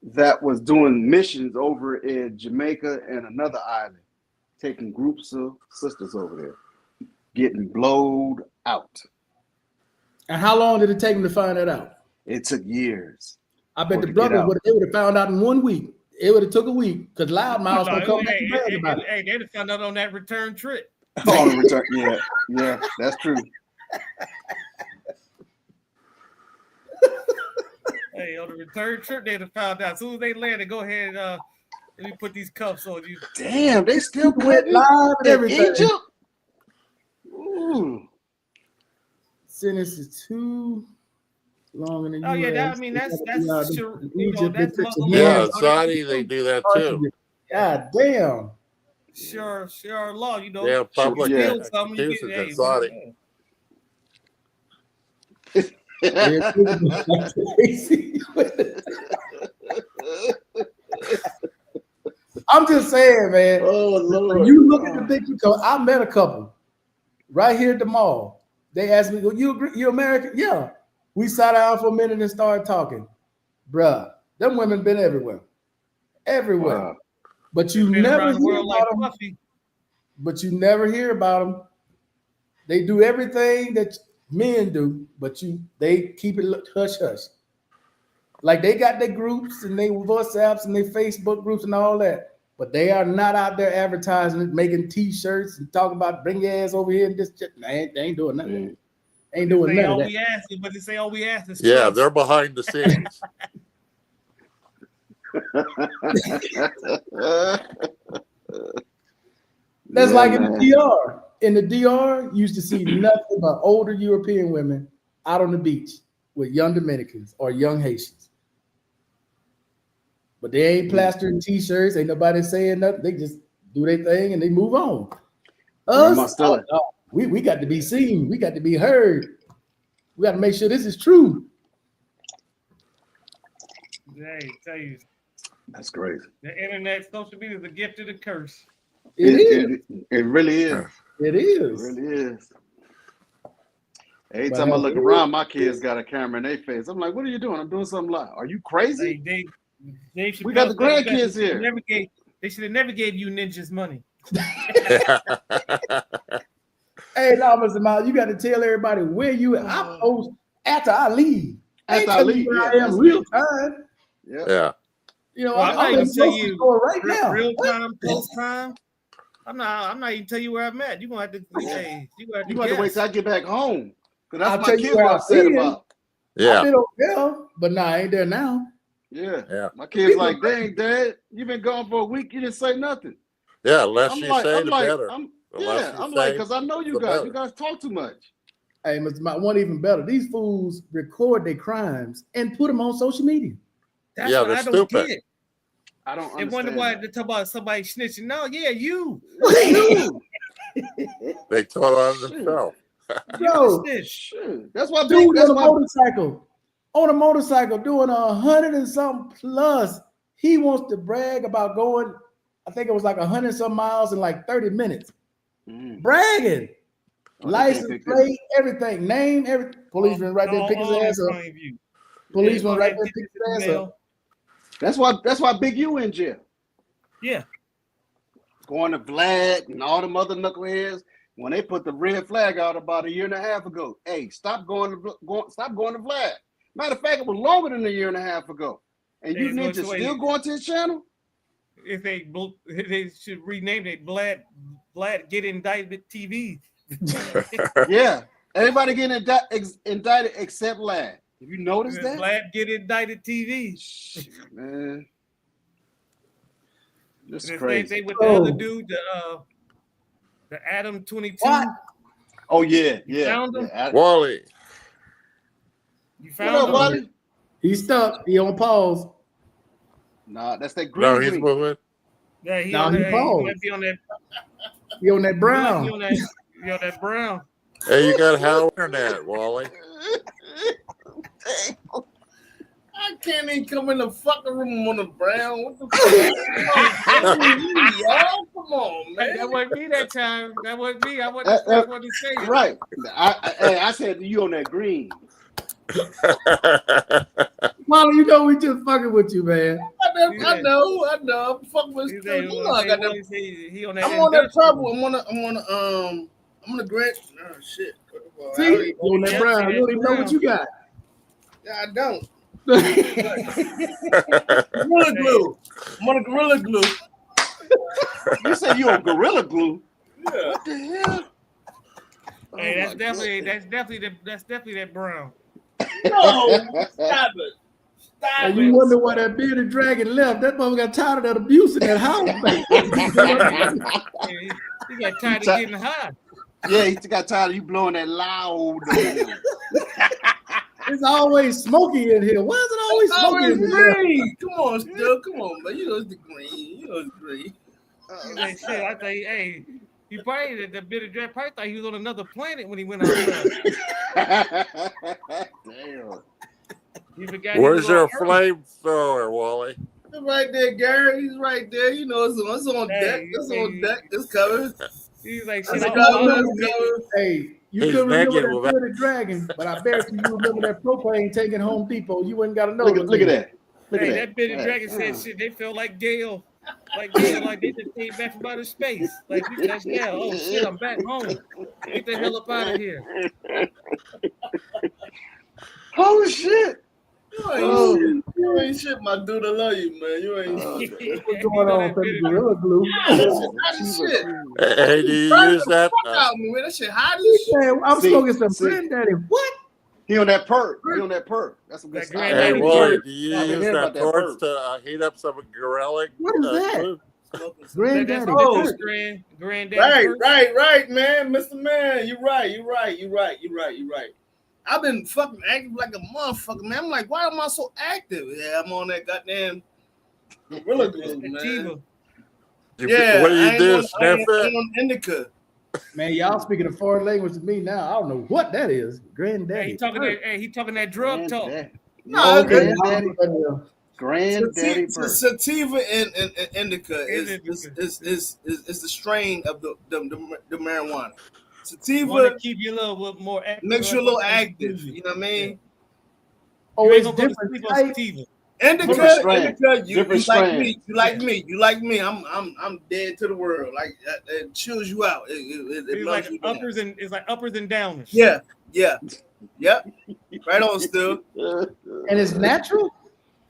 that was doing missions over in Jamaica and another island, taking groups of sisters over there, getting blowed out. And how long did it take them to find that out? It took years. I bet Or the to get brothers out. would have found out in 1 week. It would have took a week because Loudmouth gonna come back and brag about it. Hey, they'd have found out on that return trip. On the return, yeah, that's true. Hey, on the return trip, they'd have found out. As soon as they landed, go ahead, let me put these cuffs on you. Damn, they still Went cutting live and in everything. Egypt. Ooh. sentence is too long in the Oh yeah, US. I mean that's sure, Egypt, that's they put Muslim. your Yeah, hands Saudi, they do that too. God damn. Sure law. Yeah, public Yeah. steal something, you executions get, in hey, Saudi. I'm just saying, man. Oh When Lord. you look at the picture, I met a couple right here at the mall. They asked me, "Well, you agree? You American?" Yeah. We sat down for a minute and started talking. Bruh, them women been everywhere. Everywhere. Wow. But you Been never around the hear world like about them. Fluffy. But you never hear about them. They do everything that men do, but they keep it hush hush. Like they got their groups and they WhatsApps and their Facebook groups and all that, but they are not out there advertising, making T-shirts and talking about bring your ass over here and this. They ain't doing nothing. Ain't doing Say none all of we that. ask is, but they say all we ask is Yeah, trust. they're behind the scenes. That's Yeah, like in man. the DR. In the DR, you used to see nothing but older European women out on the beach with young Dominicans or young Haitians. But they ain't plastering T-shirts. Ain't nobody saying nothing. They just do their thing and they move on. Us, we got to be seen. We got to be heard. We got to make sure this is true. Hey, tell you, That's crazy. the internet, social media is a gift and a curse. It is. It really is. It It is. really is. Every But time I hey, look around, my kids got a camera in their face. I'm like, what are you doing? I'm doing something live. Are you crazy? Dave We got the Chappelle said grandkids they here. They should have never gave you ninjas money. Hey, no, Mr. Miles, you got to tell everybody where you at. I post after I leave. I ain't After I telling leave, you where yeah, I am that's real me. time. Yeah. Yeah. You know, Well, I'm not I'm even in tell the you store right now. real time, post time. I'm not even tell you where I'm at. You gonna have to say you gonna have You got to wait guess. till I get back home. Because I'll that's tell my you kids where were I've upset been. about. I've Yeah. been over there, but nah, I ain't there now. Yeah. Yeah. My kids like, dang, Dad, you've been gone for a week. You didn't say nothing. Yeah. Less I'm you like, say, I'm the like, better. I'm The less yeah. you I'm like, say, because I know you the guys. better. You guys talk too much. Hey, Mr. Miles, one even better. These fools record their crimes and put them on social media. That's Yeah, what they're I don't stupid. get. I don't They wonder understand. why that. they talk about somebody snitching. No, yeah, you. You. They told on Shit. themselves. You Bro, the snitch. Shit. That's why big. dude That's on a why. motorcycle. On a motorcycle doing 100 and something plus. He wants to brag about going, I think it was like 100 and some miles in like 30 minutes. Bragging. Oh, they can't License pick this. plate, everything, name, everything. Policeman right there pick his ass up. Policeman right there pick his ass up. That's why Big U in jail. Yeah. Going to Vlad and all them other knuckleheads when they put the red flag out about a year and a half ago. Hey, stop going to Vlad. Matter of fact, it was longer than a year and a half ago. And you Hey, ninjas still going to his channel? If they should rename it Vlad Get Indicted TV. Yeah. Everybody getting indicted except Vlad. Have you noticed that? Vlad Get Indicted TV. Shit, man. This is The same crazy. thing with the other dude, the Adam 22. What? Oh, yeah. Yeah. found him? Yeah. Wally. You What found up, him? Wally? He's stuck. He on pause. Nah, that's that green. No, he's green. moving. Yeah, he Now on he that. He paused. might be on that. He on that He brown. on that brown. Hey, you got how internet, Wally. I can't even come in the fucking room on the brown. What the fuck? Y'all, come on, man. That wasn't me that time. That wasn't me. I wasn't the first one to say it. Right. I said you on that green. Wally, you know we just fucking with you, man. I know. I'm fucking with He you. said, You know I got that. he on that. I'm on that industrial. purple. I'm on the grant. Oh shit. See, you on that Yeah, brown. You don't even know brown. what you got. I don't. Hey, Gorilla glue. I'm on a gorilla glue. You said you on Gorilla Glue. Yeah. What the hell? Hey, Oh, that's definitely that brown. No, stop it. Stop and it. you wonder why that bearded dragon left. That mother got tired of that abuse in that house. He got tired of getting high. Yeah, he got tired of you blowing that loud. It's always smoky in here. Why is it always It's smoky always in here? green. Come on, still. Come on, man. You know it's the green. You know it's green. He's like, shit, I think, hey, he probably, the Billy Drake probably thought he was on another planet when he went outside. Damn. He forgot he Where's was your on Earth. flamethrower, Wally? It's right there, Gary. He's right there. You know it's on deck. Hey, It's hey. on deck. It's covered. He's like, It's shit, covered. Hey, you He's couldn't remember naked that with Bearded Dragon, but I bet you remember that propane taking Home Depot. You wouldn't got to know. Look at that. Look Hey, at that Billy Yeah. Dragon said shit. They felt like Gale. Like they just came back from outer space. Like, yeah, oh shit, I'm back home. Get the hell up out of here. Holy shit. You ain't shit, my dude. I love you, man. You ain't What's going on, baby? Gorilla Glue. hot as shit. Hey, do you use that? Fuck out me, man. That shit hot as shit. Man, I'm See, smoking some see. granddaddy. What? He on that perk. He on that perk. That's some good That stuff. granddaddy Hey, Wally, perk. do you I've been use hearing that about that torch perk. to heat up some Gorilla? What is that? glue? Granddaddy. Oh, Perk. Granddaddy. Right, man. Mr. Man, you're right. I've been fucking active like a motherfucker, man. I'm like, why am I so active? Yeah, I'm on that goddamn Gorilla Glue, man. Sativa. Yeah, What do I you ain't do? on- I Sniff ain't- I it? ain't on indica. Man, y'all speaking a foreign language to me now. I don't know what that is. Hey, Granddaddy. he talking Perk. that. Hey, he talking that drug talk. No, Okay. Granddaddy. Granddaddy perk. Sativa and indica is Indica. is the strain of the marijuana. Want Sativa to keep you a little bit more active. makes you a little active. You know what I mean? Oh, You ain't it's gonna go to different sleep on type. sativa. Indica, Different strand. indica, you Different like strand. me. You like me. I'm dead to the world. Like it chills you out. It It's melts like you down. uppers and downers. Yeah. Right on, still. And it's natural?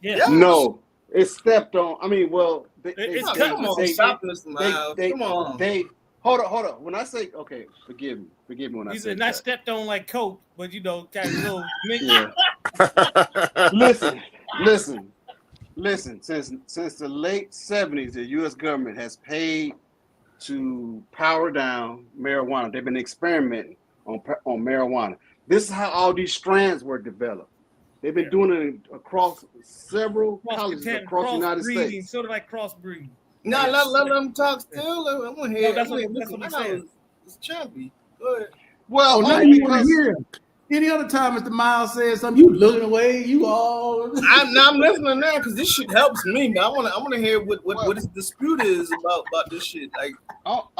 Yeah. No, it's stepped on. I mean, well, It's Oh, cut. come on, they- stop this, Miles. they- Come on. They hold on. When I say okay, forgive me when I These say are not that. stepped on like coke, but you know, kind of little mix. Yeah. Listen. Since the late 70s, the U.S. government has paid to power down marijuana. They've been experimenting on marijuana. This is how all these strands were developed. They've been doing it across several colleges across the United Crossbreeding, States. sort of like crossbreeding. No, let them talk still. I'm gonna hear. No, that's what I'm saying. It's choppy. Go ahead. Well, Oh, now only you want to because hear him. Any other time Mr. Miles says something, you looking away, you all. I'm listening now because this shit helps me. Man. I want to hear what his dispute is about this shit. Like,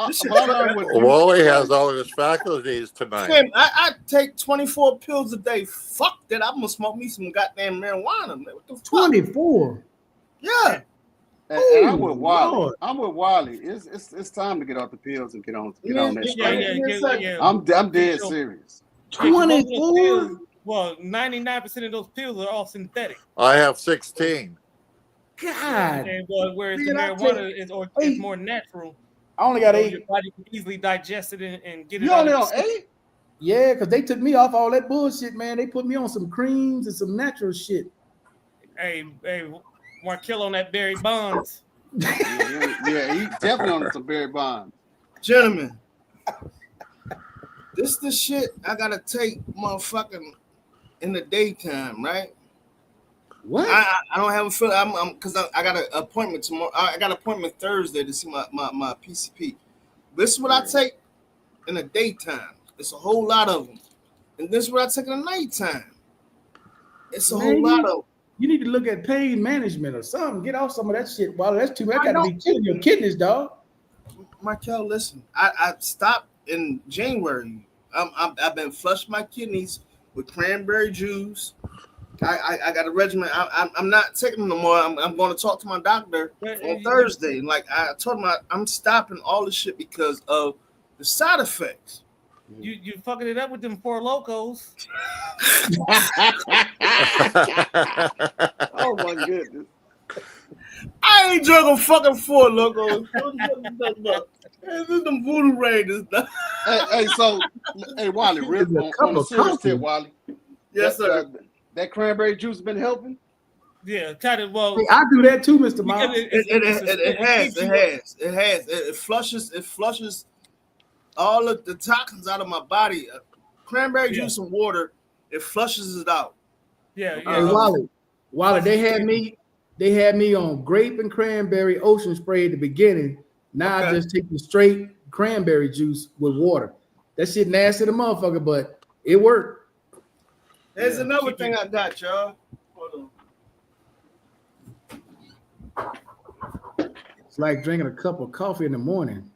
this shit what I learned with Wally has all his faculties tonight. Tim, I take 24 pills a day. Fuck that. I'm gonna smoke me some goddamn marijuana, man. What the fuck? 24. Yeah. and I'm with Wiley. Lord. I'm with Wiley. It's time to get off the pills and get on that straight. Yeah. I'm dead serious. 24? Well, 99% of those pills are all synthetic. I have 16. God. And whereas the Man, I marijuana is eight. more natural. I only got So 8. your body can easily digest it and get it You out. only of on the system. 8? Yeah, because they took me off all that bullshit, man. They put me on some creams and some natural shit. Hey, Markel on that Barry Bonds. Yeah, he's definitely on some Barry Bonds. Gentlemen, this the shit I gotta take motherfucking in the daytime, right? What? I don't have a feel. I'm because I got an appointment tomorrow. I got an appointment Thursday to see my PCP. This is what I take in the daytime. It's a whole lot of them, and this is what I take in the nighttime. It's a whole lot of them. You need to look at pain management or something. Get off some of that shit. Wow, that's too much. I That got to be killing your kidneys, dog. Markel, listen. I stopped in January. I've been flushed my kidneys with cranberry juice. I got a regimen. I'm not taking them no more. I'm going to talk to my doctor on Thursday. And like I told him, I'm stopping all this shit because of the side effects. You fucking it up with them 4 Locos. Oh my goodness. I ain't drinking fucking 4 Locos. This is them Voodoo Raiders. Hey, Wally, real on a serious tip, Wally. Yes, sir. That cranberry juice been helping? Yeah, kind of. Well, Hey, I do that too, Mr. Miles. It has. It flushes all of the toxins out of my body. Cranberry juice and water It flushes it out. Yeah, Hey, yeah. Wally, they had me on grape and cranberry ocean spray at the beginning. Now I Okay. just take the straight cranberry juice with water. That shit nasty, the motherfucker, but it worked. There's Yeah. another thing I got, y'all. Hold on. It's like drinking a cup of coffee in the morning.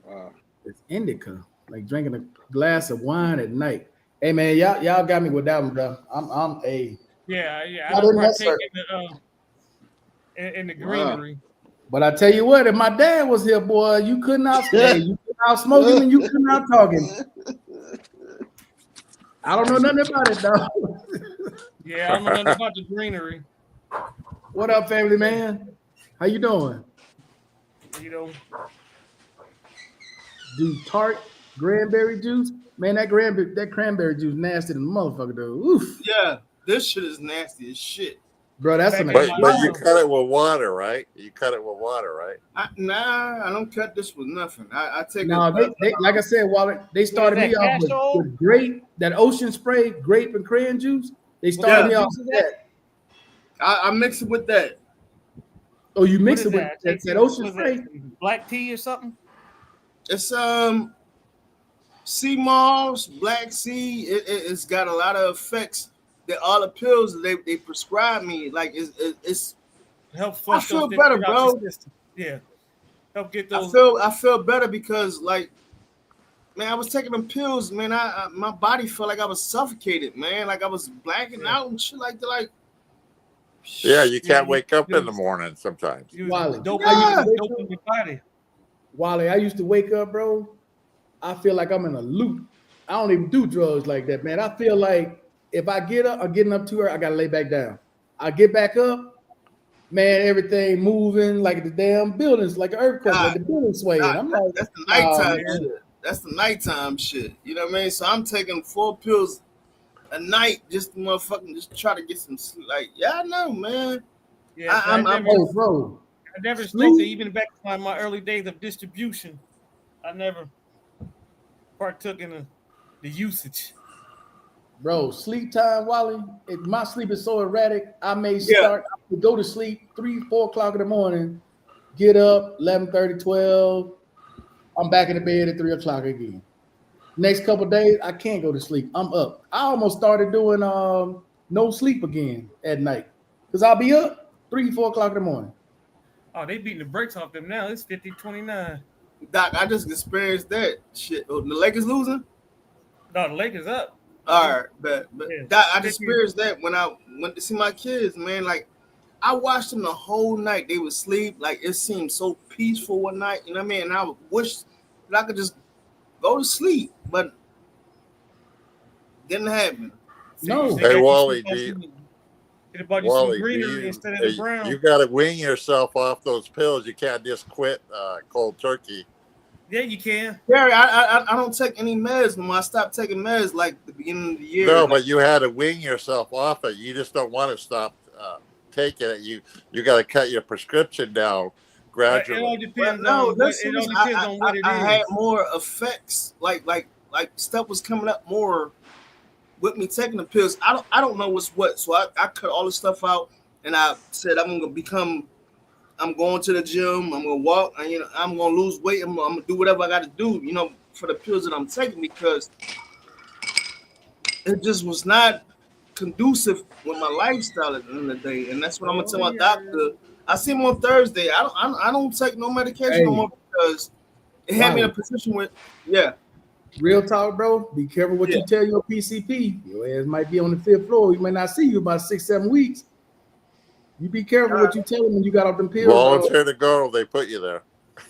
Wow. It's indica, like drinking a glass of wine at night. Hey man, y'all got me with that one, bro. I'm a. Yeah. I Not don't in that partake circle. in the Wow. greenery. But I tell you what, if my dad was here, boy, you couldn't out smoke him and you couldn't out talk him. I don't know nothing about it though. Yeah, I don't know nothing about the greenery. What up, family man? How you doing? You know, Do tart cranberry juice? Man, that cranberry juice nasty than motherfucker though. Oof. Yeah, this shit is nasty as shit. Bro, that's an Back But you cut it with water, right? You cut it with water, right? I don't cut this with nothing. I take No, they like I said, Wallet, they started that me off castor oil? with grape, that ocean spray, grape and cran juice. They started me off with that. I mix it with that. Oh, you what mix is it with that? that ocean Was spray? that black tea or something? It's sea moss, black sea. It's got a lot of effects. That all the pills they prescribe me, like it's Help flush feel those better, shit out your bro. system. Yeah. Help get those. I feel better because like, man, I was taking them pills, man. I my body felt like I was suffocated, man. Like I was blacking out and shit like that. Like, Yeah, you can't you- wake up you- in the morning sometimes. You Wally. dope, Yeah. dope in your body. Wally, I used to wake up, bro. I feel like I'm in a loop. I don't even do drugs like that, man. I feel like if I get up, I'm getting up too early, I gotta lay back down. I get back up, man, everything moving like the damn buildings, like an earthquake, like the buildings swaying. I'm like, that's the nighttime man. shit. That's the nighttime shit. You know what I mean? So I'm taking 4 pills a night just to motherfucking just try to get some sleep. Like, yeah, I know, man. Yeah, I'm- oh, bro. I never Sleep. smoked it, even back to my early days of distribution. I never partook in the usage. Bro, sleep time, Wally. If my sleep is so erratic, I may Yeah. go to sleep 3, 4 o'clock in the morning, get up 11:30, 12. I'm back in the bed at 3 o'clock again. Next couple of days, I can't go to sleep. I'm up. I almost started doing no sleep again at night because I'll be up 3, 4 o'clock in the morning. Oh, they beating the brakes off them now. It's 50-29. Doc, I just experienced that shit. Oh, the Lakers losing? No, the Lakers up. All right, but Yeah. Doc, I just experienced that when I went to see my kids, man. Like, I watched them the whole night. They would sleep. Like, it seemed so peaceful one night. You know what I mean? And I wish that I could just go to sleep, but didn't happen. No. They Hey, got you Wally, some- do you- Get about you Wally, some greenery instead of the brown. you got to wean yourself off those pills. You can't just quit cold turkey. Yeah, you can. Gary, I don't take any meds no more. I stopped taking meds like the beginning of the year. No, Like, but you had to wean yourself off it. You just don't want to stop taking it. You got to cut your prescription down It all gradually. depends no, on listen, it all listen, depends on what it is. I had more effects. Like stuff was coming up more with me taking the pills. I don't know what's what. So I cut all the stuff out and I said I'm going to the gym, I'm gonna walk, and I'm gonna lose weight, I'm gonna do whatever I gotta do, for the pills that I'm taking because it just was not conducive with my lifestyle at the end of the day. And that's what I'm gonna tell my doctor. I see him on Thursday. I don't take no medication no more because it had me in a position where Real talk, bro. Be careful what Yeah. you tell your PCP. Your ass might be on the 5th floor. You may not see you about 6, 7 weeks. You be careful what you tell them when you got off them pills. Bro. Volunteer to go. They put you there.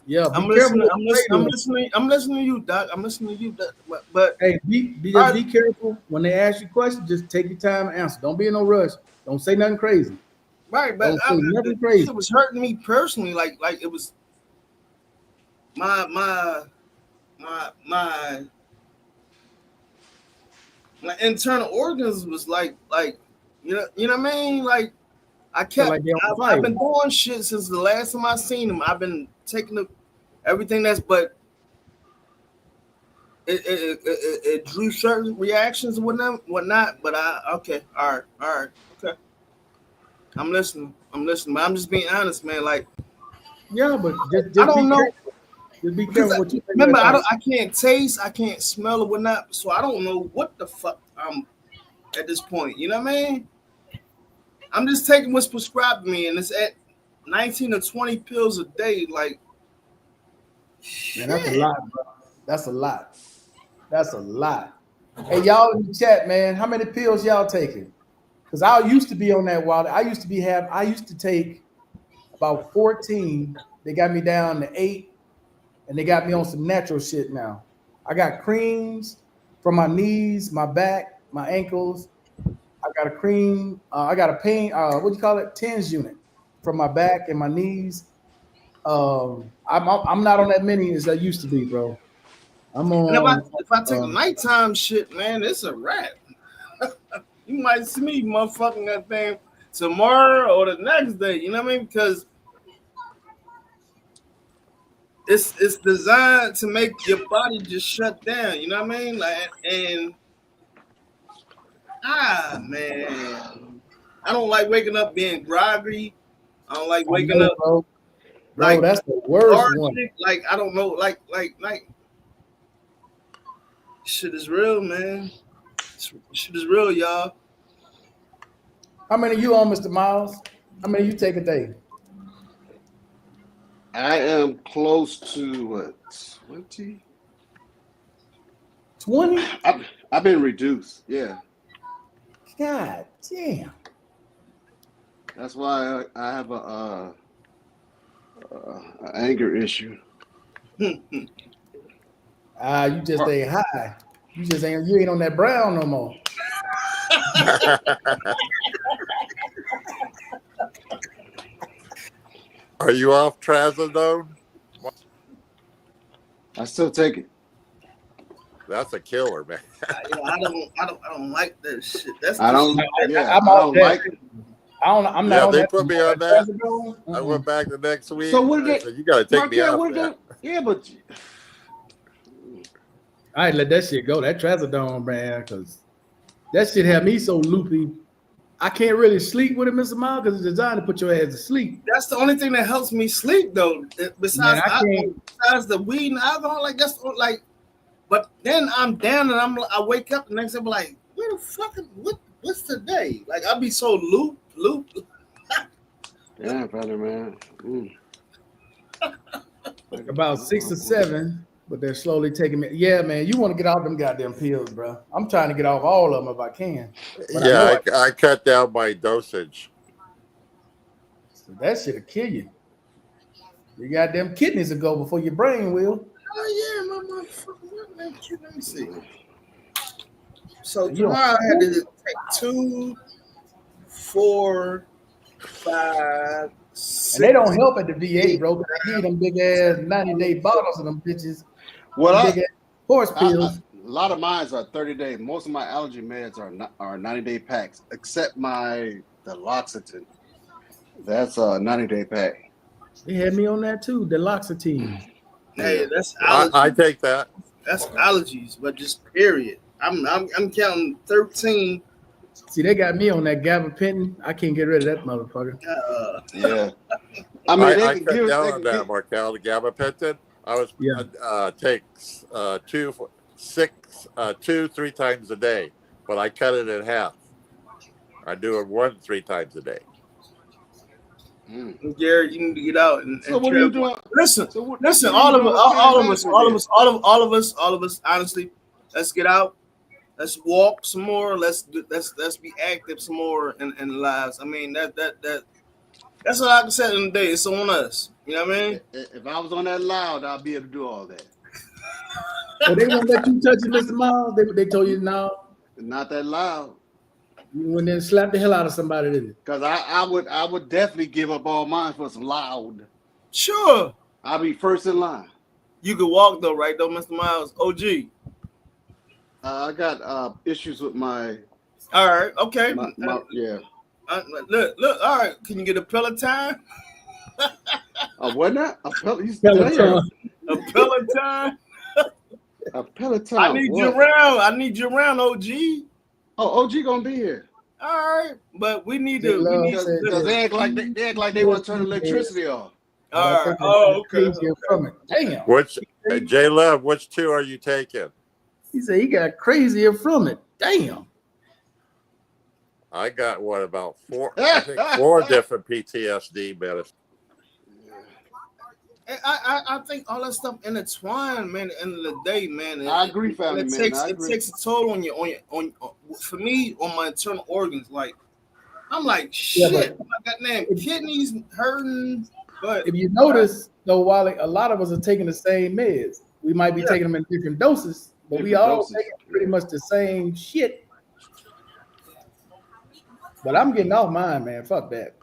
Yeah, I'm be careful. listening. what you say to them. I'm listening to you, Doc. I'm listening to you, Doc. But Hey, be careful when they ask you questions. Just take your time and answer. Don't be in no rush. Don't say nothing crazy. right, but Don't say nothing crazy. it was hurting me personally. Like it was my internal organs was like you know what I mean? Like I kept like they're on I've fire. been doing shit since the last time I seen him. I've been taking everything that's but it drew certain reactions and whatnot. But okay, all right, okay. I'm listening. But I'm just being honest, man. Like, Yeah, but just I don't know. careful. Just be careful what you think. Remember, I can't taste, I can't smell or whatnot, so I don't know what the fuck I'm at this point. You know what I mean? I'm just taking what's prescribed to me, and it's at 19 or 20 pills a day. Like, Man, that's a lot, bro. That's a lot. That's a lot. Hey, y'all in the chat, man, how many pills y'all taking? Because I used to be on that wild. I used to take about 14. They got me down to 8, and they got me on some natural shit now. I got creams for my knees, my back, my ankles. I got a cream. I got a pain. What do you call it? TENS unit for my back and my knees. I'm not on that many as I used to be, bro. I'm on. and if I take nighttime shit, man, it's a wrap. You might see me motherfucking that thing tomorrow or the next day. You know what I mean? Because it's designed to make your body just shut down. You know what I mean? Like, and man, I don't like waking up being groggy. I don't like waking up, bro. like, That's the worst one. Like, I don't know, like shit is real, man. Shit is real, y'all. How many you on, Mr. Miles? How many you take a day? I am close to what, 20? 20? I've been reduced. Yeah, God damn. that's why I have a anger issue. You just ain't high. You ain't on that brown no more. Are you off trazodone? I still take it. That's a killer, man. I don't like that shit. That's I don't. Yeah, I'm I off don't that. like it. I'm not Yeah, on they that. put me on that. I Mm-mm. went back the next week. So what did I they- said, you got to take me Markel, out. what of did that. yeah, but I ain't let that shit go. That trazodone, man, because that shit had me so loopy. I can't really sleep with it, Mr. Miles, because it's designed to put your ass to sleep. that's the only thing that helps me sleep, though. Besides, Man, besides the weed and alcohol, like that's like. But then I'm down and I wake up the next day, I'm like, where the fuck? What's today? Like I'll be so loop. yeah, brother, man. About 6 or 7, but they're slowly taking me. Yeah, man, you want to get off them goddamn pills, bro. I'm trying to get off all of them if I can. But I know I cut down my dosage. that shit'll kill you. Your goddamn kidneys will go before your brain will. Oh yeah, my motherfucker. Let me see. So You don't- tomorrow I had to take 2, 4, 5, 6. And they don't help at the VA, bro. 'Cause they give you them big ass 90-day bottles of them bitches. Well, Big ass horse pills. a lot of mine are 30-day. Most of my allergy meds are 90-day packs, except the L'Oxetine. That's a 90-day pack. They had me on that too. The L'Oxetine. Hey, that's allergies. I take that. That's allergies, but just period. I'm counting 13. See, they got me on that gabapentin. I can't get rid of that motherfucker. Yeah. I mean, I cut down on that, Markel, the gabapentin. I was take 2-3 times a day, but I cut it in half. I do it 1-3 times a day. Gary, you need to get out and So what are you doing? Listen, So listen, what are all you of doing us. Honestly, let's get out. Let's walk some more. Let's be active some more in the lives. I mean that's what I can say in the day. It's on us. You know what I mean? If I was on that loud, I'd be able to do all that. So they won't let you touch it, Mr. Miles. They told you no. Not that loud. You went in and slapped the hell out of somebody, didn't you? Because I would definitely give up all mine for some loud. Sure. I'll be first in line. You can walk though, right though, Mr. Miles? OG. I got issues with my All right. Okay. yeah. Look. All right. Can you get a Peloton? What not? Peloton. A Peloton? A Peloton. I need you what? around. I need you around, OG. Oh, OG gonna be here. All right, but we need They to. We love need Because said to. they act like they want to turn electricity off. But I All right. think Oh, it's okay. crazier from it. Damn. Which J Love, which two are you taking? He said he got crazier from it. Damn. I got what about I think four different PTSD medicine. I think all that stuff intertwined, man. At the end of the day, man. I agree, family It man. takes I it agree. takes a toll on for me on my internal organs. Like I'm like shit. but- my goddamn kidneys hurting. But If you notice, though, Wally, a lot of us are taking the same meds. We might be Yeah. taking them in different doses, but we Different all doses. taking pretty much the same shit. But I'm getting off mine, man. Fuck that.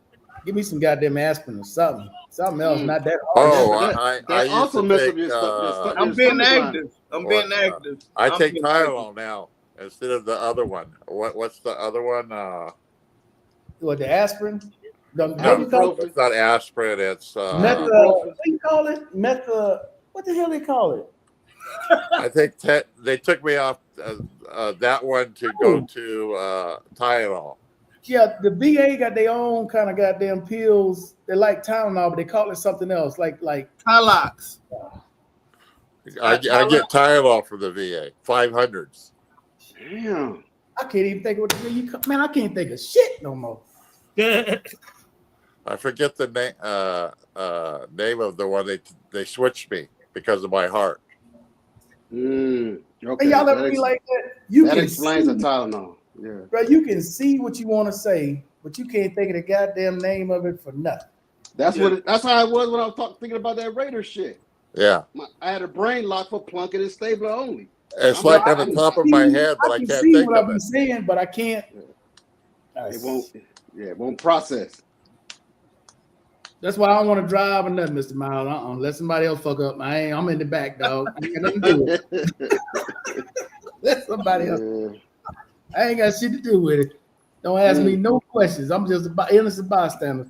Give me some goddamn aspirin or something. Something else, not that hard. Oh, That- I that used also to messes take, up your stuff. I'm Your being stomach line. active. I'm What, being active. I I'm take being Tylenol now instead of the other one. What's the other one? What, the aspirin? The, No, what do you call it? it's not aspirin. It's What do you call it? What the hell they call it? I think they took me off that one to go to Tylenol. Yeah, the VA got their own kind of goddamn pills. They like Tylenol, but they call it something else. Like Tylox. I get Tylenol from the VA, 500s. Damn. I can't even think of what the hell you call. Man, I can't think of shit no more. I forget the name of the one they switched me because of my heart. Okay. Hey, y'all ever be like that? You that can explains see, the Tylenol. Yeah. bro. You can see what you want to say, but you can't think of the goddamn name of it for nothing. That's that's how it was when I was thinking about that Raider shit. Yeah, I had a brain lock for Plunkett and Stabler only. it's like on the top of my head, but I can can't see think what of I've been it. saying, but I can't. It won't process. That's why I don't want to drive or nothing, Mr. Miles. Let somebody else fuck up. I'm in the back, dog. I ain't got nothing to do with it. Let somebody else. Yeah. I ain't got shit to do with it. Don't ask me no questions. I'm just an innocent bystander.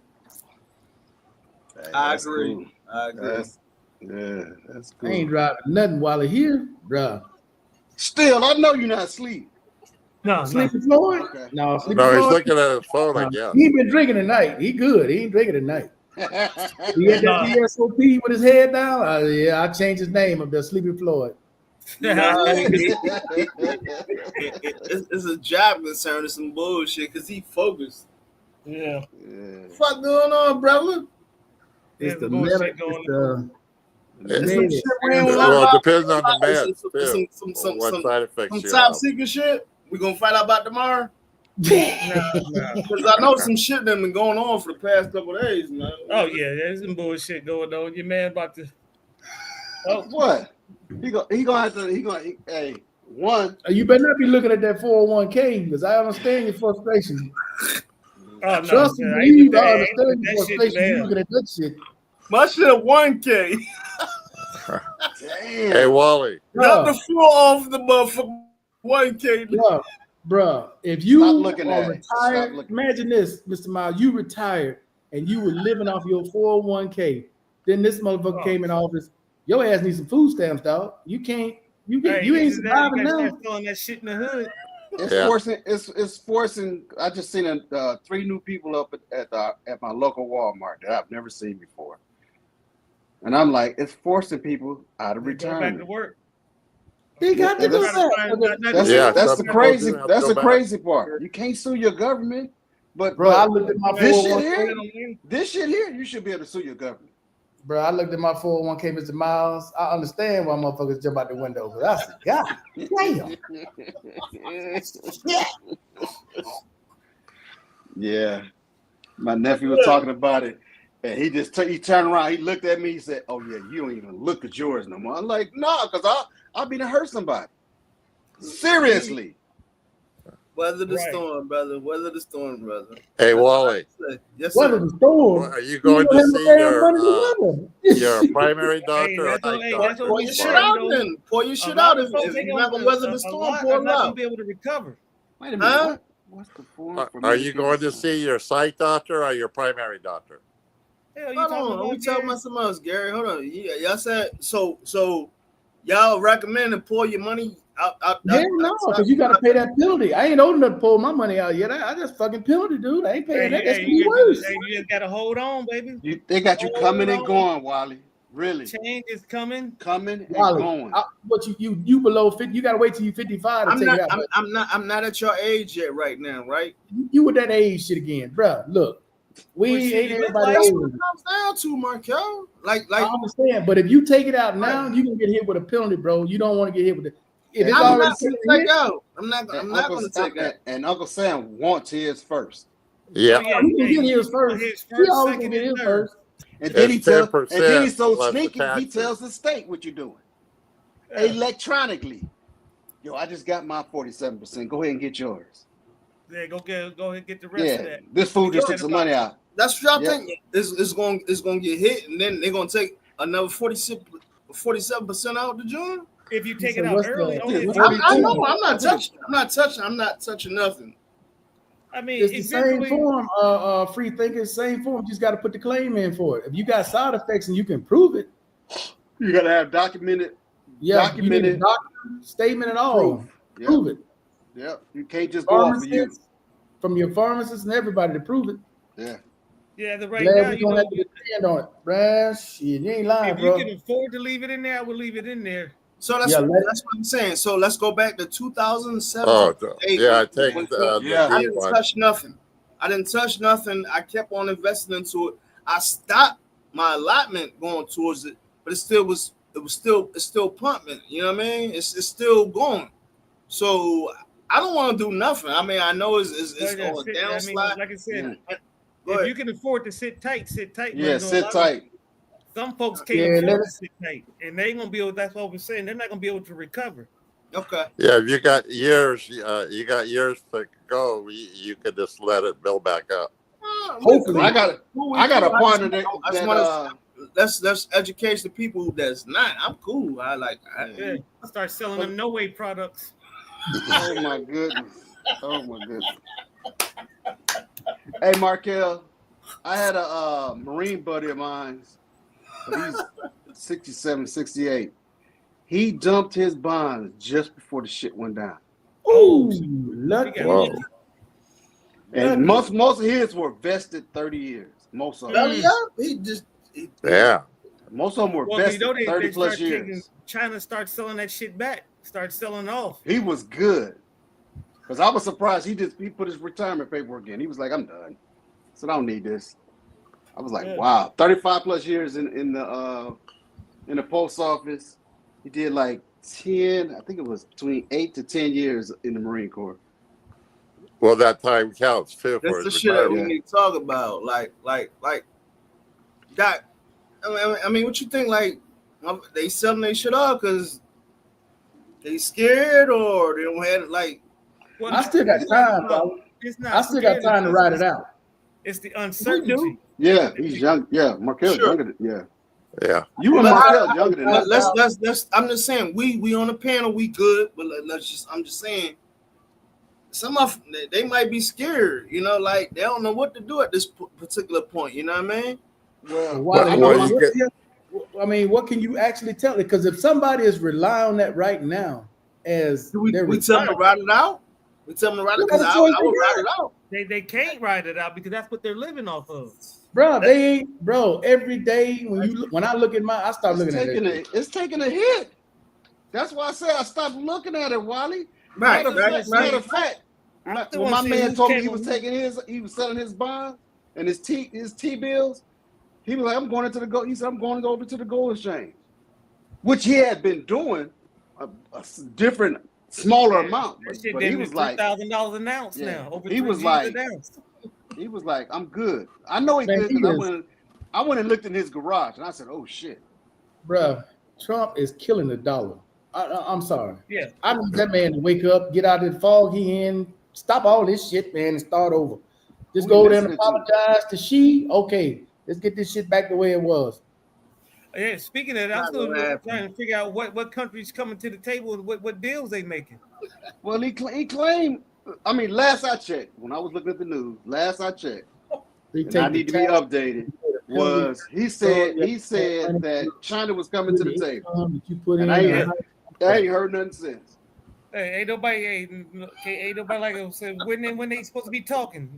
I That's agree. cool. I agree. That's I cool. ain't driving nothing while here, bruh. Still, I know you're not asleep. No, no. Sleeping Floyd? Okay. No, Sleeping No, he's Floyd. looking at his phone, I guess. He ain't been drinking tonight. He good. He ain't drinking tonight. He had No. that VSOP with his head down. Yeah, I changed his name of the Sleepy Floyd. It's a job concern. It's some bullshit because he focused. Yeah. Fuck going on, brother? Yeah, It's the bullshit medic. going It's some Medic. shit we ain't Well, about. it depends on the meds, too. Some What side effects you top have. secret shit we gonna find out about tomorrow. No. Because I know some shit that been going on for the past couple of days, man. Oh yeah, there's some bullshit going on. Your man about to. Oh, What? He gonna have to. Hey, one. You better not be looking at that 401k because I understand your frustration. oh no! Trust me, man, I ain't you do that. I understand ain't do your that shit, frustration. You man. looking at that shit. My shit at 1K. Damn. Hey, Wally. Not the Bruh, full off the motherfucker 1K. bruh, if you Stop looking are at it. Stop retired, looking. imagine this, Mr. Miles, you retired and you were living off your 401k. Then this motherfucker came in office. Your ass needs some food stamps, dog. You can't. You Hey, ain't it's just that surviving you gotta now. start throwing that shit in the hood. It's Yeah. forcing. It's forcing. I just seen 3 new people up at my local Walmart that I've never seen before, and I'm like, it's forcing people out of Go back to retirement. work. They got to Yeah, do that's- that. That's Yeah, that's some the people crazy. do have to That's go the back. crazy part. You can't sue your government, but Bro, I looked at my This shit 401k. here? This shit here, you should be able to sue your government. Bro, I looked at my 401k, Mr. Miles. I understand why motherfuckers jump out the window, but I said, God damn. Yeah, my nephew was talking about it, and he just he turned around, he looked at me, he said, "Oh yeah, you don't even look at yours no more." I'm like, "No, because I'll be to hurt somebody." Seriously. Weather the Right. storm, brother. Weather the storm, brother. Hey, Wally. Yes, What sir. is the storm? Are you going to see your primary Hey, doctor or that's what, night hey, that's doctor? what Pour we your said. shit out though. then. Pour your A shit lot out. of folks If ain't you're not gonna, gonna weather a the storm, lot pour are it not gonna out. be able to recover. Wait a minute. Huh? What's the form for me Are to you get going to this see your psych doctor or your primary doctor? Hell, you Hold talking on, about we talking about something else, Gary. Hold on. Yeah, y'all said so. y'all recommend to pull your money out? Hell no, because you got to pay that penalty. I ain't old enough to pull my money out yet. I just fucking penalty, dude. I ain't paying that. That's gonna be worse. You just gotta hold on, baby. They got you Hold coming and on. going, Wally. Really, Change is coming. coming and Wally, going. But you below 50. You got to wait till you 55 to I'm take not. it out. I'm not at your age yet, right now, right? You with that age shit again, bro. Look, we Well, shit, ain't you look everybody like- That's old. what it comes down to, Markel. Like I understand, but if you take it out now, you can get hit with a penalty, bro. You don't want to get hit with it. If it's I'm already not gonna taken take out. I'm not Uncle gonna take out. And Uncle Sam wants his first. Yeah. Oh, he can get his first. His He first, always second, gonna get and his third. first. And then It's he tells, 10% and then he's so less the sneaky, he taxes. tells the state what you're doing Yeah. electronically. Yo, I just got my 47%. Go ahead and get yours. Yeah, go ahead and get the rest of Yeah, that. this fool just Yo, took some money out. That's what y'all Yep. think. It's gonna get hit, and then they're gonna take another 47% out the joint. If you take So it out what's early, the- only what's if the- you- I know. I'm not touching. I'm not touching nothing. I mean, It's the same eventually, form, free thinking, same form. You just got to put the claim in for it. If you got side effects and you can prove it, You gotta have documented yeah, you need a Documented document, statement and all. proof. Yep, Prove it. yep. You can't just go off of you. Pharmacists, from your pharmacist and everybody to prove it. Yeah. yeah, right Glad now, we you don't know, have to depend on it, bruh. Shit, you ain't lying, if you bro. can afford to leave it in there, I would leave it in there. So that's Yeah, let- that's what I'm saying. So let's go back to 2007. Oh, yeah, I take When- the Yeah. I D didn't one. touch nothing. I kept on investing into it. I stopped my allotment going towards it, but it's still pumping. You know what I mean? It's still going. So I don't want to do nothing. I mean, I know it's Like I on a said, downslide. like I said, Go if ahead. you can afford to sit tight, sit tight. Yeah, man. sit tight. Some folks can't Yeah, afford let to us- sit tight, and they ain't gonna be able. That's what we're saying. They're not gonna be able to recover. Okay. Yeah, if you got years, you got years to go. You could just let it build back up. Hopefully. I got a partner that, I just want to let's educate the people that's not. I'm cool. Yeah, start selling them no way products. oh my goodness. Oh my goodness. Hey Markel, I had a Marine buddy of mine. He's 67, 68. He dumped his bonds just before the shit went down. Ooh, We lucky. got- Whoa. And most of his were vested 30 years. Most of them. Belly up. He just Yeah. Most of them were Well, you vested know they 30 plus start taking. years. China start selling that shit back. Start selling off. He was good. Because I was surprised he put his retirement paperwork in. He was like, I'm done. So I don't need this. I was like, Yeah. wow, 35 plus years in the post office. He did like 10, I think it was between 8 to 10 years in the Marine Corps. Well, that time counts too for that's the his shit that we retirement. need to talk about. Like that. I mean, what you think? Like they selling their shit off because they scared or they don't have it. Like Well, I still got time, bro. It's not. I still got scared, time to it's ride just- it out. It's the uncertainty. Yeah, he's young. Yeah, Markel's Sure. younger than, yeah. Yeah. You and But Markel younger than us. let's. I'm just saying we on the panel we good, but I'm just saying. Some of they might be scared, you know, like they don't know what to do at this particular point. You know what I mean? Well, Why Well, they well, don't- you I mean, what can you actually tell it? Because if somebody is relying on that right now as We their tell them to ride it out. We tell them to ride it because I would ride it out. They can't ride it out because that's what they're living off of. bro, they ain't, bro. Every day when I look at I start looking at it. it's taking a hit. That's why I said I stopped looking at it, Wally. Right, Matter of fact, the when one my saying man who's told me he capable. was selling his bond and his T bills, he was like, I'm going to go over to the gold exchange, which he had been doing a different, smaller amount. That shit But he damn was near like, $3,000 an ounce Yeah. now. Over He was $3 like- an ounce. he was like, I'm good. I know he Man, good he because I went and looked in his garage and I said, oh shit. Bro, Trump is killing the dollar. I'm sorry. Yeah. I need that man to wake up, get out of the fog he in, stop all this shit, man, and start over. Just Who go you there and listening to? apologize to Xi. Okay, let's get this shit back the way it was. Yeah, speaking of that, I'm Not still gonna happen. trying to figure out what countries coming to the table and what deals they making. Well, he claimed, I mean, last I checked, when I was looking at the news, last I checked, They and I need to be updated. was he said that China was coming to the table, That you put in. and I ain't heard nothing since. Hey, ain't nobody like I said when they supposed to be talking.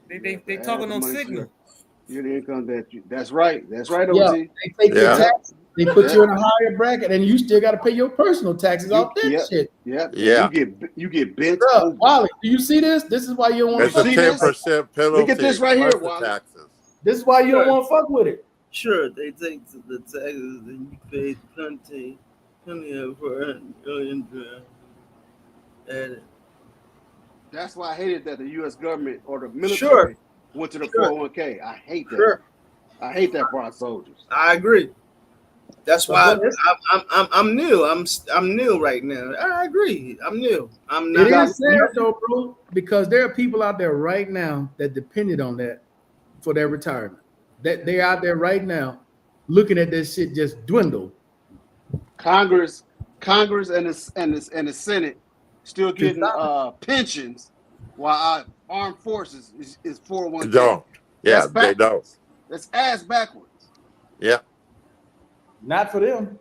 They talking on signal. Your income that's right. That's right, Yeah, OG. they take your tax, they put you in a higher bracket, and you still got to pay your personal taxes off that shit. Yeah. Yeah. You get bent Bruh, over. Wally, do you see this? This is why you don't want It's to a see fuck this? 10% penalty. Look at this right here, plus the Wally. taxes. This is why you don't want to fuck with it. Sure, they take the taxes and you pay plenty for and That's why I hated that the U.S. government or the military went to the 401k. I hate that. Sure. I hate that for our soldiers. I agree. That's why But I'm new. I'm new right now. I agree. I'm new. I'm It not. is sad though, bro, because there are people out there right now that depended on that for their retirement. That they're out there right now looking at this shit just dwindle. Congress and the Senate still getting pensions, while our armed forces is 401k. Don't. Yeah, That's they back- don't. That's ass backwards. Yeah. Not for them.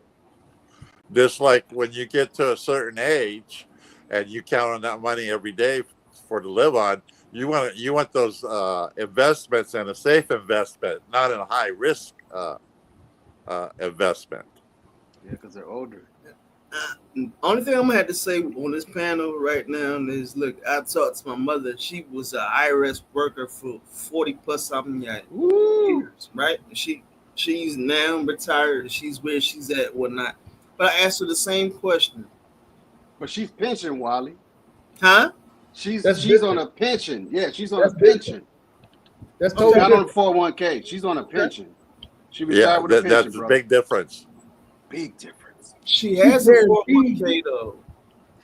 Just like when you get to a certain age and you count on that money every day for to live on, you want those investments and a safe investment, not in a high risk investment. Yeah, because they're older. Only thing I'm gonna have to say on this panel right now is, look, I talked to my mother. She was an IRS worker for 40 plus something years, right? She's now retired. She's where she's at, whatnot. But I asked her the same question. But she's pension, Wally. Huh? She's different. on a pension. Yeah, she's on That's a pension. That's She's totally not on a different. 401k. She's on a pension. She retired Yeah, with a pension, that's bro. a big difference. Big difference. She has a She's 401k though.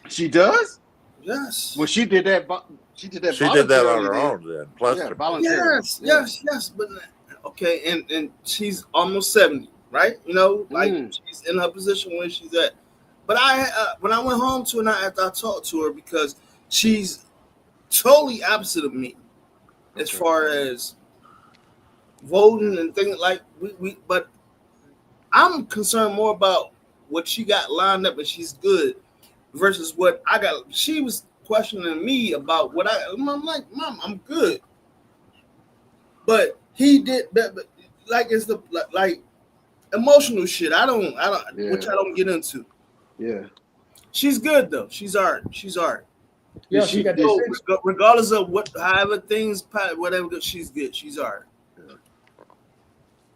She does? Yes. Well, she did that. She did that. She did that on voluntarily her then. own then. Plus, Yeah, her- voluntarily. Yes. But okay, and she's almost 70, right? You know, like she's in her position where she's at. But when I went home to her, after I talked to her, because she's totally opposite of me as far as voting and things like we. But I'm concerned more about what she got lined up and she's good versus what I got. She was questioning me about what I'm like, Mom, I'm good. But he did that, but like it's the like emotional shit. I don't which I don't get into. Yeah. She's good though. She's art. Yeah, Did she she- got did that she- Regardless of however things, whatever, she's good. She's art.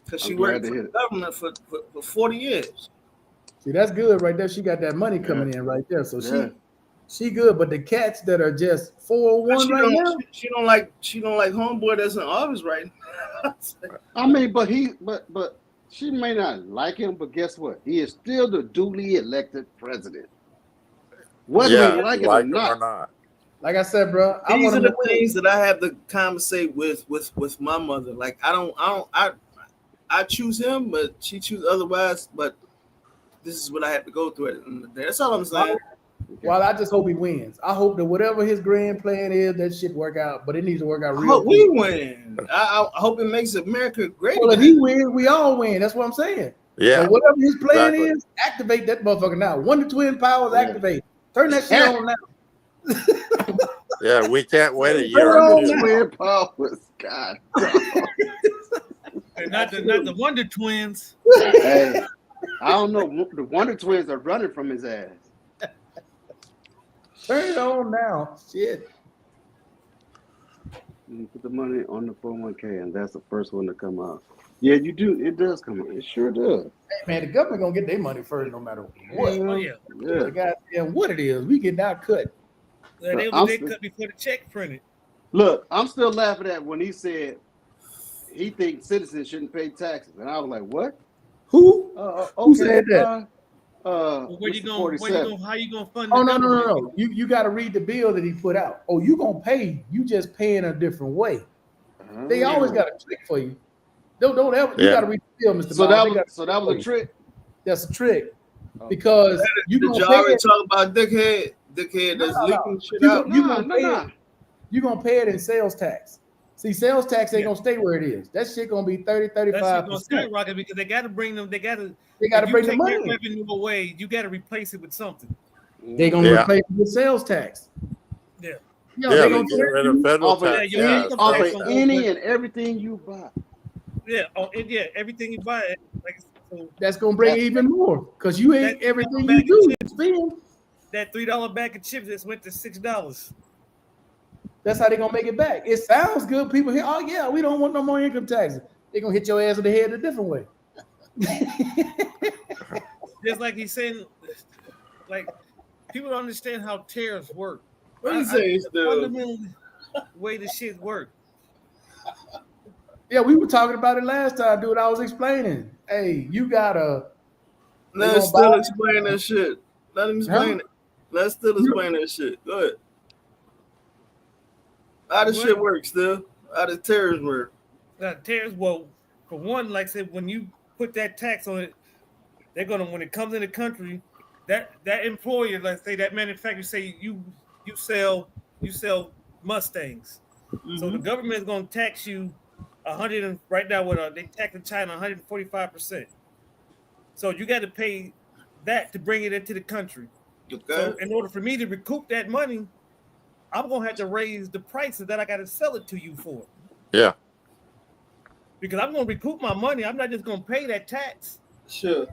Because she I'm glad worked to for hear the it. government for 40 years. See, that's good right there. She got that money coming in right there. So Yeah. she good. But the cats that are just 401 right now, She don't like homeboy that's in office right now. I mean, but she may not like him, but guess what? He is still the duly elected president. Whether yeah, we like it like or them not. like I said, bro, I These want are to the things that I have to conversate with my mother. Like I choose him, but she choose otherwise. But this is what I have to go through at the end of the day. That's all I'm saying. Well, I just hope he wins. I hope that whatever his grand plan is, that shit work out. But it needs to work out I real hope quick. we win. I hope it makes America great. Well, if he wins, we all win. That's what I'm saying. Yeah, So whatever his plan exactly. is, activate that motherfucker now. Wonder Twin Powers, Yeah. activate. Turn that shit on now. yeah, we can't wait a Turn year it or on two. now. Twin powers. God. And not the Wonder Twins. Hey, I don't know. The Wonder Twins are running from his ass. Turn it on now. Shit. You put the money on the 401k, and that's the first one to come out. Yeah, you do. It does come out. It sure does. Hey, man, the government gonna get their money first, no matter what. Oh yeah. Yeah. The goddamn what it is, we get that cut. They I'm they still- cut before the check printed. Look, I'm still laughing at when he said he thinks citizens shouldn't pay taxes, and I was like, "What? Who? Okay, Who said that? Well, where you Mr. going? 47. How you gonna fund? Oh the no. government? You got to read the bill that he put out. Oh, you gonna pay? You just paying a different way. They always got a trick for you. Don't ever. You Yeah. got to read the bill, Mr. So Bob. that was a trick. That's a trick because you Did gonna y'all pay already it. talk about dickhead that's No. leaking shit You out? gonna No. pay it. You gonna pay it in sales tax. See, sales tax ain't gonna stay where it is. That shit gonna be 30, That shit gonna 35%. skyrocket because they got to bring them. They got to Bring the take money that in. revenue away. You got to replace it with something. They gonna Yeah. replace it with sales tax. Yeah. Yeah, Yeah, they they gonna get rid of federal Off of, tax. Yeah, Yeah, income off tax of on those, any but- and everything you buy. Yeah. Oh, and yeah. Everything you buy, like so that's gonna bring even more because you ain't That- everything bag you of do. Spend. that $3 bag of chips just went to $6. That's how they gonna make it back. It sounds good. People hear, oh yeah, we don't want no more income taxes. They're gonna hit your ass in the head a different way. Just like he's saying, like people don't understand how tariffs work. What you say, still? Fundamentally, way the shit work. Yeah, we were talking about it last time, dude. I was explaining. Hey, you gotta. Let's gonna still buy- explain that shit. Let him explain it. Let's still explain that shit. Go ahead. How does What? shit work, still? How does tariffs work? Tariffs, well, for one, like I said, when you put that tax on it, they're gonna when it comes in the country, that employer, let's say that manufacturer, say you sell Mustangs, so the government is gonna tax you 100 and right now what they tax in China 145%. So you got to pay that to bring it into the country. Okay. So in order for me to recoup that money, I'm gonna have to raise the prices that I got to sell it to you for. Yeah. Because I'm gonna recoup my money. I'm not just gonna pay that tax. Sure.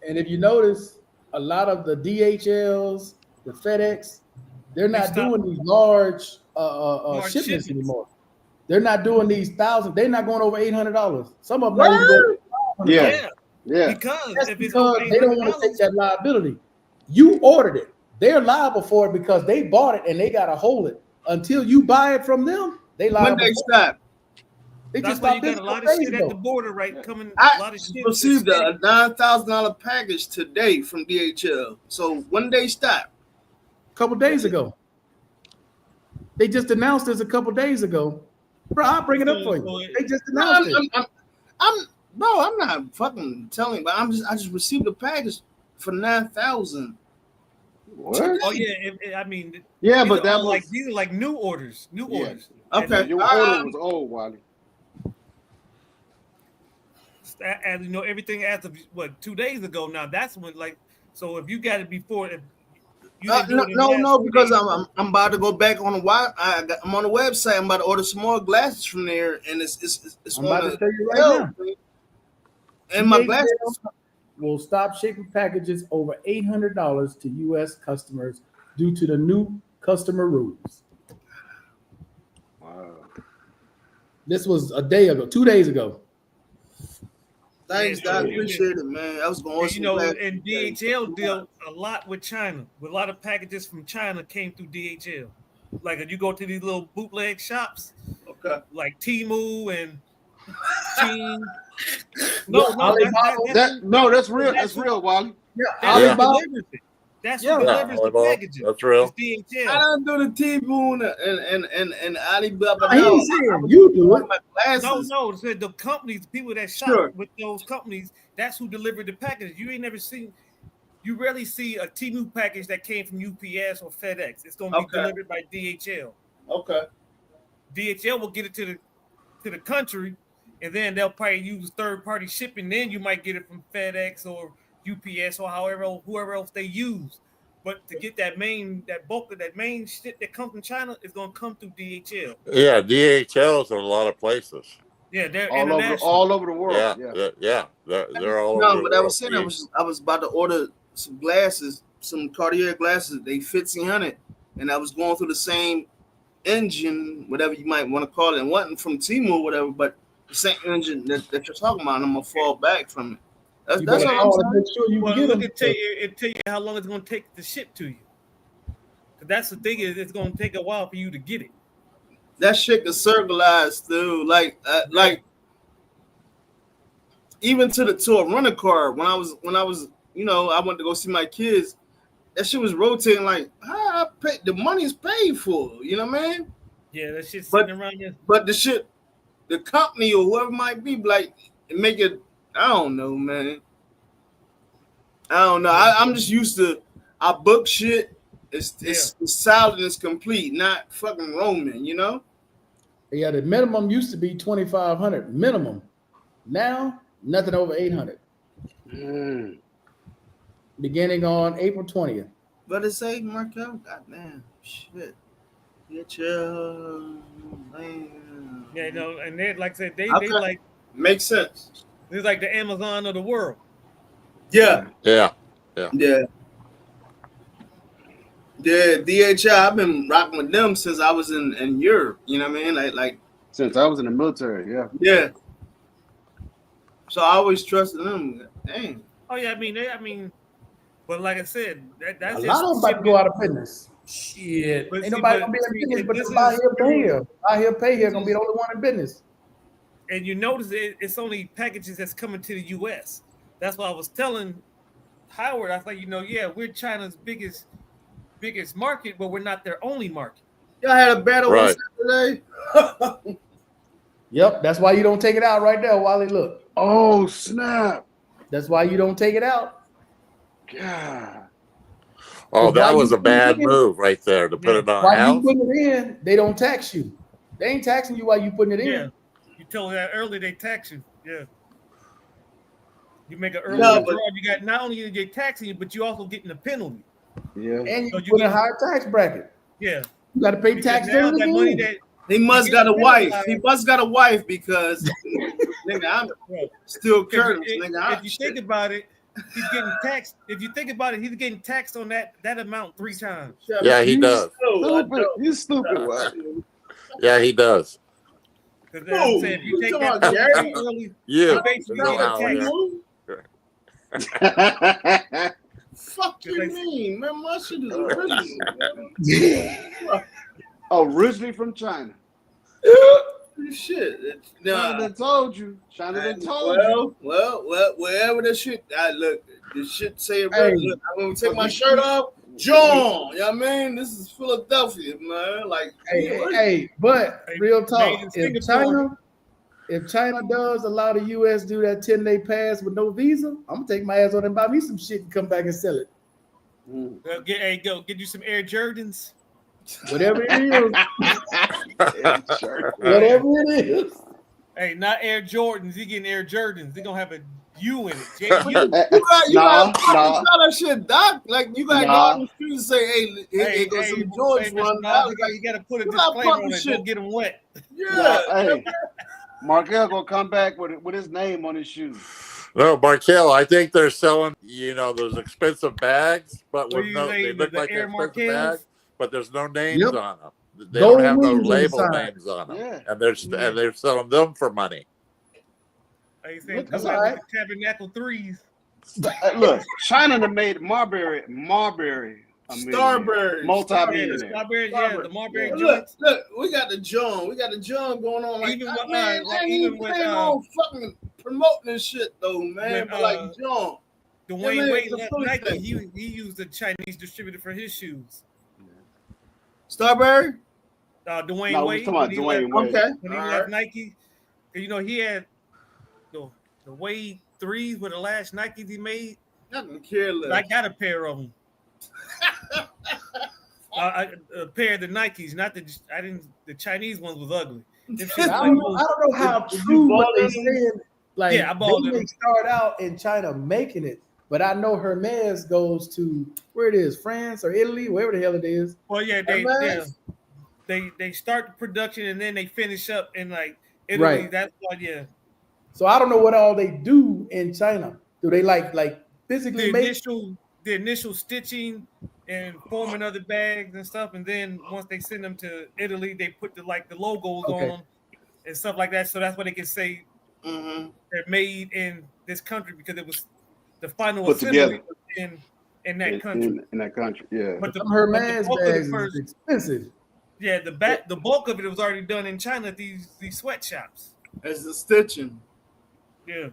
And if you notice, a lot of the DHLs, the FedEx, they're not stopped. doing these large Large shipments shipments. anymore. They're not doing these thousands. They're not going over $800. Some of them not even going. Yeah. Yeah. Because That's if it's because over they don't want to $800, take that liability. You ordered it. They're liable for it because they bought it and they gotta hold it until you buy it from them. They When liable. they for it. stop, They that's just why you stopped this got a lot of days shit at ago. the border, right? Coming, a I lot of shit. received a $9,000 package today from DHL. So when they stop, A couple days ago. They just announced this a couple days ago. Bro, I'll bring it up for you. They just announced it. I'm not fucking telling, but I just received a package for 9,000. What? Oh yeah, I mean, Yeah, these but are that all was these are like new orders, Yeah. orders. Okay. your order was old, Wally. And you know everything as of what 2 days ago. Now that's when so if you got it before, if you didn't do it in the last 2 because days, I'm about to go back on the I'm on the website. I'm about to order some more glasses from there, and it's I'm about on to the tell you right now. and my DHL glasses. will stop shipping packages over $800 to U.S. customers due to the new customer rules. Wow. This was a day ago, 2 days ago. Thanks, Yeah, I sure. appreciate it, man. I was going to order you some know, glasses. and DHL deal a lot with China. A lot of packages from China came through DHL. Like if you go to these little bootleg shops, Okay. like Temu and Shein. Yeah, That's real. That's real, Wally. That's Yeah. who delivers it. That's who Yeah. delivers the Alibaba, packages. that's real. It's I DHL. don't do the T-Boon and Alibaba. He ain't saying you do it. My glasses. No. The companies, people that shop Sure. with those companies, that's who delivered the packages. You ain't never seen. You rarely see a Temu package that came from UPS or FedEx. It's going to be Okay. delivered by DHL. Okay. DHL will get it to the country, and then they'll probably use third-party shipping. Then you might get it from FedEx or UPS or whoever else they use. But to get that bulk of that main shit that comes from China is going to come through DHL. Yeah, DHL's in a lot of places. Yeah, they're All international. over the world. Yeah. They're all over No, the but I world. was saying I was about to order some glasses, some Cartier glasses. They 1,500, and I was going through the same engine, whatever you might want to call it, and wasn't from Temu or whatever, but the same engine that you're talking about. And I'm gonna fall back from it. That's Better what I'm call and saying. make sure you Well, get look, them. it tell you how long it's going to take to ship to you. 'Cause that's the thing is, it's going to take a while for you to get it. That shit can circleize, dude. Like even to a rental car. When I was, I went to go see my kids. That shit was rotating like, the money's paid for. You know what I mean? Yeah, that shit's But- sitting around there. But the company or whoever it might be, like, make it. I don't know, man. I don't know. I'm just used to. I book shit. It's solid. It's complete. Not fucking Roman. You know. Yeah, the minimum used to be 2,500 minimum. Now nothing over 800. Mm. Beginning on April 20th. What it say, Markel? Goddamn shit. Get your man. Yeah, no, and they like I said, they Okay. like Makes sense. it's like the Amazon of the world. Yeah. Yeah. Yeah. Yeah, DHL, I've been rocking with them since I was in Europe. You know what I mean? Like, Since I was in the military, yeah. yeah. So I always trusted them. Dang. Oh yeah, I mean, but like I said, that's A just lot of them about to go out of business. Shit. But Ain't see, nobody but gonna be see, in business but this the buy is- here, pay here. Buy here, pay here this gonna be the only one in business. and you notice it's only packages that's coming to the U.S. That's why I was telling Howard. I was like, yeah, we're China's biggest market, but we're not their only market. Y'all had a battle Right. today. Yep, that's why you don't take it out right there, Wally. Look, Oh snap! that's why you don't take it out. God. Oh, Why that you was a bad thinking- move right there to put it on a While you house. putting it in, they don't tax you. They ain't taxing you while you putting it in. Yeah, you told that earlier. They tax you. Yeah, you make an early No, withdrawal. but- You got not only they taxing you, but you also getting a penalty. Yeah. And you So you put in a get- higher tax bracket. Yeah, You got to pay because taxes now on that it money again. that He must You got a get wife. penalized. He must got a wife because nigga, I'm still Because Curtis. Nigga, if you think about it, he's getting taxed. If you think about it, he's getting taxed on that amount 3 times. Yeah, he does. Stupid. You stupid. What? Yeah, he does. Because I'm saying, if you take that Come on, Gary. early, You you basically know get a how tax. it is. Fuck you mean, man? My shit is original. Originally from China. Shit. China done told you. China done told you. Well, wherever the shit. Look, the shit say it Hey. right. Look, I'm gonna take my shirt off. John, you know what I mean? This is Philadelphia, man. Like, Hey, but Hey, real made talk. in If Singapore. China does allow the US do that 10-day pass with no visa, I'm gonna take my ass on and buy me some shit and come back and sell it. Mm. Get you some Air Jordans. Whatever it is. Sure. Whatever it is. Hey, not Air Jordans. He getting Air Jordans. They're gonna have a U in it. JU. you got Nah. that shit, Doc. Like, you got to go Nah. on the street and say, hey, here goes some George hey, run. you gotta put a You gotta disclaimer pump on the it. shit. Don't get them wet. Yeah. Hey, Markel gonna come back with his name on his shoes. No, Markel, I think they're selling, those expensive bags, but What with do you say, they look the like Air expensive Markels? bags, but there's no names Yep. on them. They Gold don't have no wings label inside. names on them, Yeah. and they're selling them for money. Like you said, Look, come that's out all with right. the Tabernacle 3s. Look, China done made Marbury. Starburst. Multi-millionaire. Strawberries, yeah, the Marbury Look, joints. we got the John. We got the John going on. Like, Even with, man, like, I ain't even even with, planning on fucking promoting this shit though, man. When, but like John, Dwayne man, Wade the left Philly Nike. thing. He used a Chinese distributor for his shoes. Starberry. Dwayne No, Wade. we're talking about when he Dwayne left- Wade. Okay. When he All left right. Nike, he had the Wade 3s were the last Nikes he made. Nothing careless. I got a pair of them. A pair of the Nikes, not the Chinese ones was ugly. Them shits I like- don't know how Did you true what ball they them? said. Like, Yeah, I balled they them. may start out in China making it, but I know Hermes goes to where it is, France or Italy, wherever the hell it is. Well, yeah, Hermes? they start the production and then they finish up in like Italy. Right. That's why, yeah. So I don't know what all they do in China. Do they like physically The make? initial stitching and forming other bags and stuff, and then once they send them to Italy, they put the logos Okay. on them and stuff like that. So that's why they can say Mm-hmm. they're made in this country because it was the final Put assembly together. was in that country. In that country, yeah. But the Some Hermes bulk of the bags first- is expensive. yeah, the bulk of it was already done in China at these sweatshops. As the stitching. Yeah.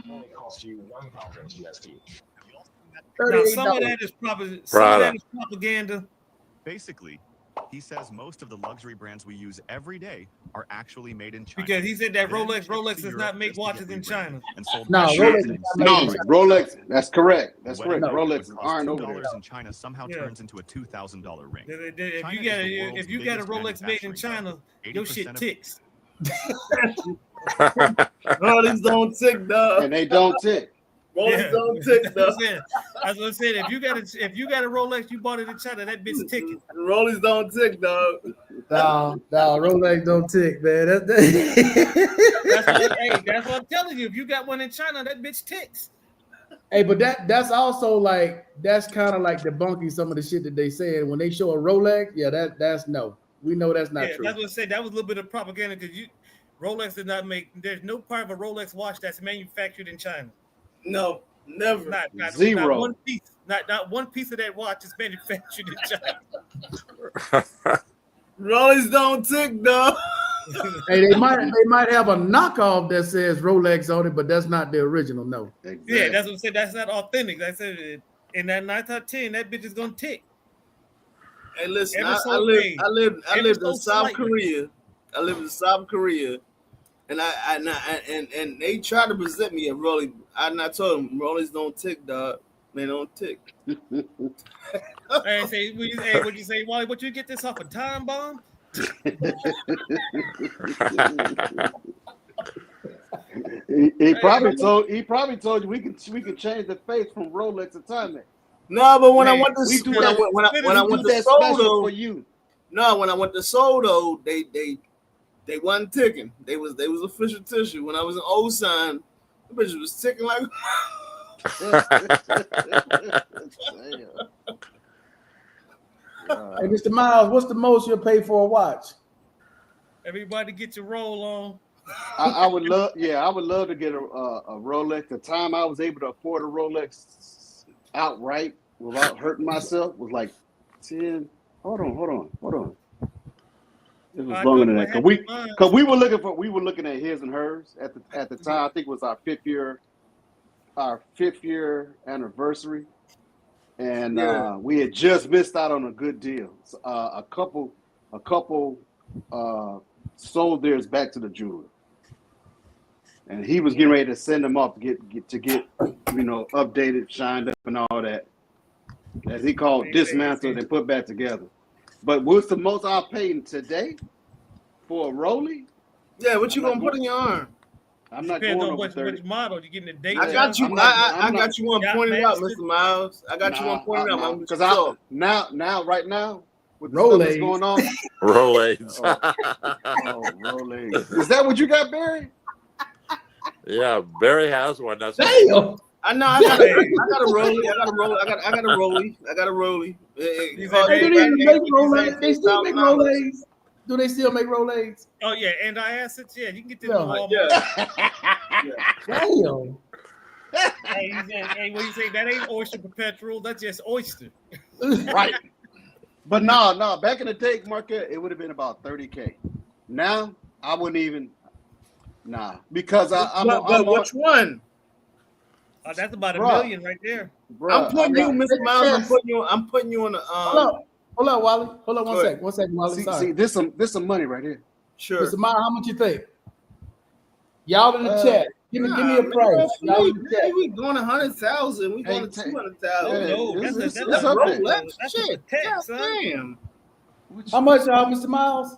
only cost you 1,000 USD. Now some of $38. that is propaganda. Basically, He says most of the luxury brands we use every day are actually made in China. Because he said that Then Rolex shipped to does Europe not make just to watches get in rebranded China. and sold No, back Rolex in is not made in No, China. Rolex. That's correct. That's Wedding correct. ring that Rolex would cost aren't over there. $2 in China somehow Yeah. turns into a $2,000 ring. If China you got is the a, world's if you got a biggest Rolex made in manufacturing China, hub. your 80% shit of ticks. Rollies don't tick, dog. And they don't tick. Rollies don't tick, dog. That's what I said. If you got a Rolex, you bought it in China, that bitch ticking. Rollies don't tick, dog. No, Rolex don't tick, man. That's what I'm telling you. If you got one in China, that bitch ticks. Hey, but that's also like that's kind of like debunking some of the shit that they said when they show a Rolex. Yeah, that's no. We know that's not true. That's what I said. That was a little bit of propaganda because Rolex did not make. There's no part of a Rolex watch that's manufactured in China. No, never. Not Zero. Not one piece. Not one piece of that watch is manufactured in China. Rollies don't tick, dog. Hey, they might have a knockoff that says Rolex on it, but that's not the original. No. Exactly. Yeah, that's what I said. That's not authentic. I said in that 9 out of 10, that bitch is gonna tick. Hey, listen, Ever so I lived Ever in so South slightly. Korea. I lived in South Korea, and and they tried to present me a Rollie. I told them Rollies don't tick, dog. They don't tick. Hey, say, what'd you say, Wally? What you get this off a time bomb? He probably told you we could change the face from Rolex to Timex. No, but when I Man, went to We do when I that. went when I We went do to that special Sodo, for you. no, when I went to Sodo, they wasn't ticking. They was official tissue. When I was in Osan, the bitch was ticking like. Hey, Mr. Miles, what's the most you'll pay for a watch? Everybody get your roll on. I would love to get a Rolex. The time I was able to afford a Rolex outright without hurting myself was like 10. Hold on. It was longer than that because we were looking at his and hers at the time. I think it was our fifth year anniversary, and we had just missed out on a good deal. So, a couple sold theirs back to the jeweler, and he was getting ready to send them off to get updated, shined up, and all that. As he called, dismantled and put back together. But what's the most I paid today for a Rollie? Yeah, what you gonna put in your arm? I'm not Depends going on over 30. which model you getting the date. I got you. I got you one Yeah, pointed man. out, Mr. Miles. I got you one pointed out. Because right now, with the Rolex. stuff that's going on, Rolex. Rolex. Is that what you got, Barry? Yeah, Barry has one. That's Damn. I know. I got a Rollie. I got a Rollie. They didn't even make Rolex. They still make Rolex. Do they still make Rolex? Oh yeah, and I assets. Yeah, you can get this Yeah. in Walmart. Damn. Hey, what you say? That ain't oyster perpetual. That's just oyster. Right. But no. Back in the day, Marquette, it would have been about $30K. Now I wouldn't even. Nah, because I'm which one? That's about Bruh. $1 million right there. Bruh, I'm putting you, Mr. Miles. Yes. I'm putting you on the Hold up, Wally. Hold up Go ahead. one second, Wally. Sorry. See, this some money right here. Sure. Mr. Miles, how much you think? Y'all in the chat. Give me a price. Y'all in the chat. We going 100,000. We going to Hey, 200,000. No, it's that's a up there. Rolex. That's Shit. a tech, son. Damn. How much, y'all, Mr. Miles?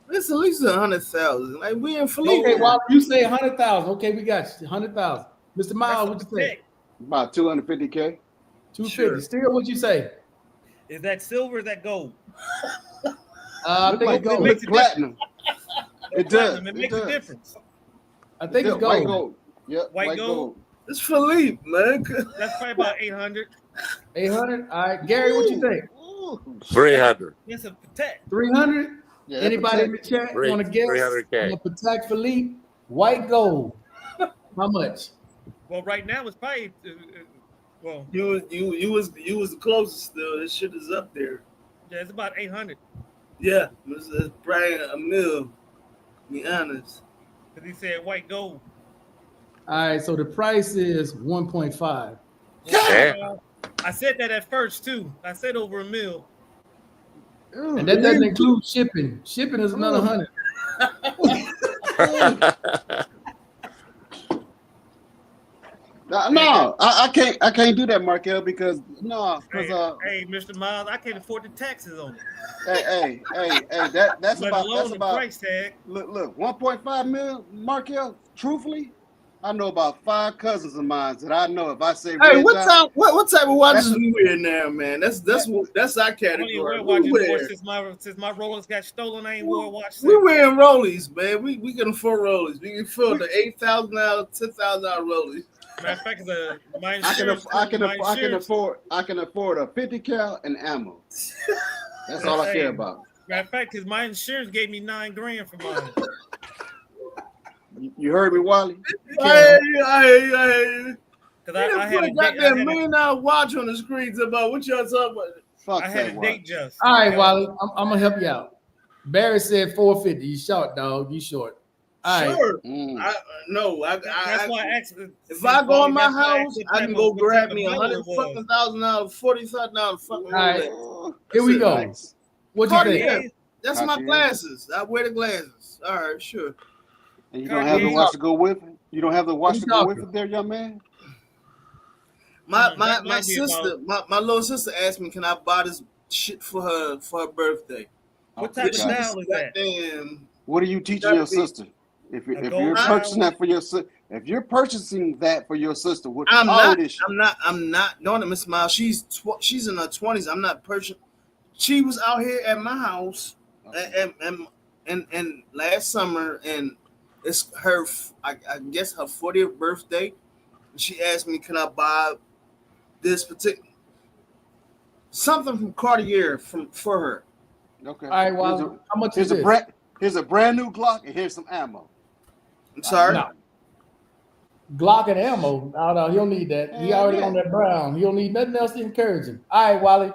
It's at least 100,000. Like we in Philippe. Okay, Wally, you say 100,000. Okay, we got you. 100,000. Mr. Miles, what That's you a say? tech. About 250K. 250. Sure. Still, what you say? Is that silver? Or is that gold? I think it's gold. makes a platinum. It does. It makes a difference. I think it's White gold. gold. Yep. White gold? It's Philippe, man. That's probably about 800. 800. All right, Gary, what you think? 300. That's a tech. 300. Yeah, Anybody in the chat Three- want to guess? 300K. On Patek Philippe, white gold. How much? Well, right now it's probably well, You was the closest still. This shit is up there. yeah, it's about 800. Yeah, it's probably a mil. To be honest. Because he said white gold. All right, so the price is 1.5. Damn. I said that at first too. I said over $1 million. And that doesn't include shipping. Shipping is another 100. No, I can't do that, Markel, because Hey, Mr. Miles, I can't afford the taxes on it. hey, that's Let about alone the price tag. look, 1.5 million, Markel. Truthfully, I know about 5 cousins of mine that I know if I say, Hey, what type of watches we wear now, man? That's our I category. don't even wear watches anymore since my Rolex got stolen. I ain't wore a watch since. We wearing Rollies, man. We can afford Rollies. We can afford the $8,000, $10,000 Rollies. Matter of fact, my I can insurance, afford a 50 cal and ammo. That's all I care about. Matter of fact, because my insurance gave me $9,000 for mine. You heard me, Wally? Hey. Because I had a goddamn $1 million watch on the screens about what y'all talking about. Fuck I had that a watch. date just. All right, Wally, I'm gonna help you out. Barry said 450. You short, dog. You short. All right. Sure. Mm. That's why I asked. If I go in my that's why I house, asked I can what go type grab of me metal it was. $100,000, $40,000 fucking All right. Rolex. Here we go. Nice. What you think? Cartier. That's my Cartier. glasses. I wear the glasses. All right, sure. And you don't have the Cartier. watch to go with it? You don't have the watch to go with talking? it there, young man? My That might be sister, my little sister asked me, can I buy this shit for her birthday? What type of Okay. dial is that? Goddamn. What are you teaching your sister? If A you're gold purchasing dial? that for your sister, if you're purchasing that for your sister, what I'm how old is she? not doing it, Miss Miles. She's in her 20s. I'm not purchasing. She was out here at my house and last summer, and it's her, I guess her 40th birthday. She asked me, can I buy this particular something from Cartier for her? Okay. All right, Wally. How much is Here's this? here's a brand new Glock and here's some ammo. I'm sorry. No. Glock and ammo. No, he don't need that. He Hell already yeah. on that brown. He don't need nothing else to encourage him. All right, Wally.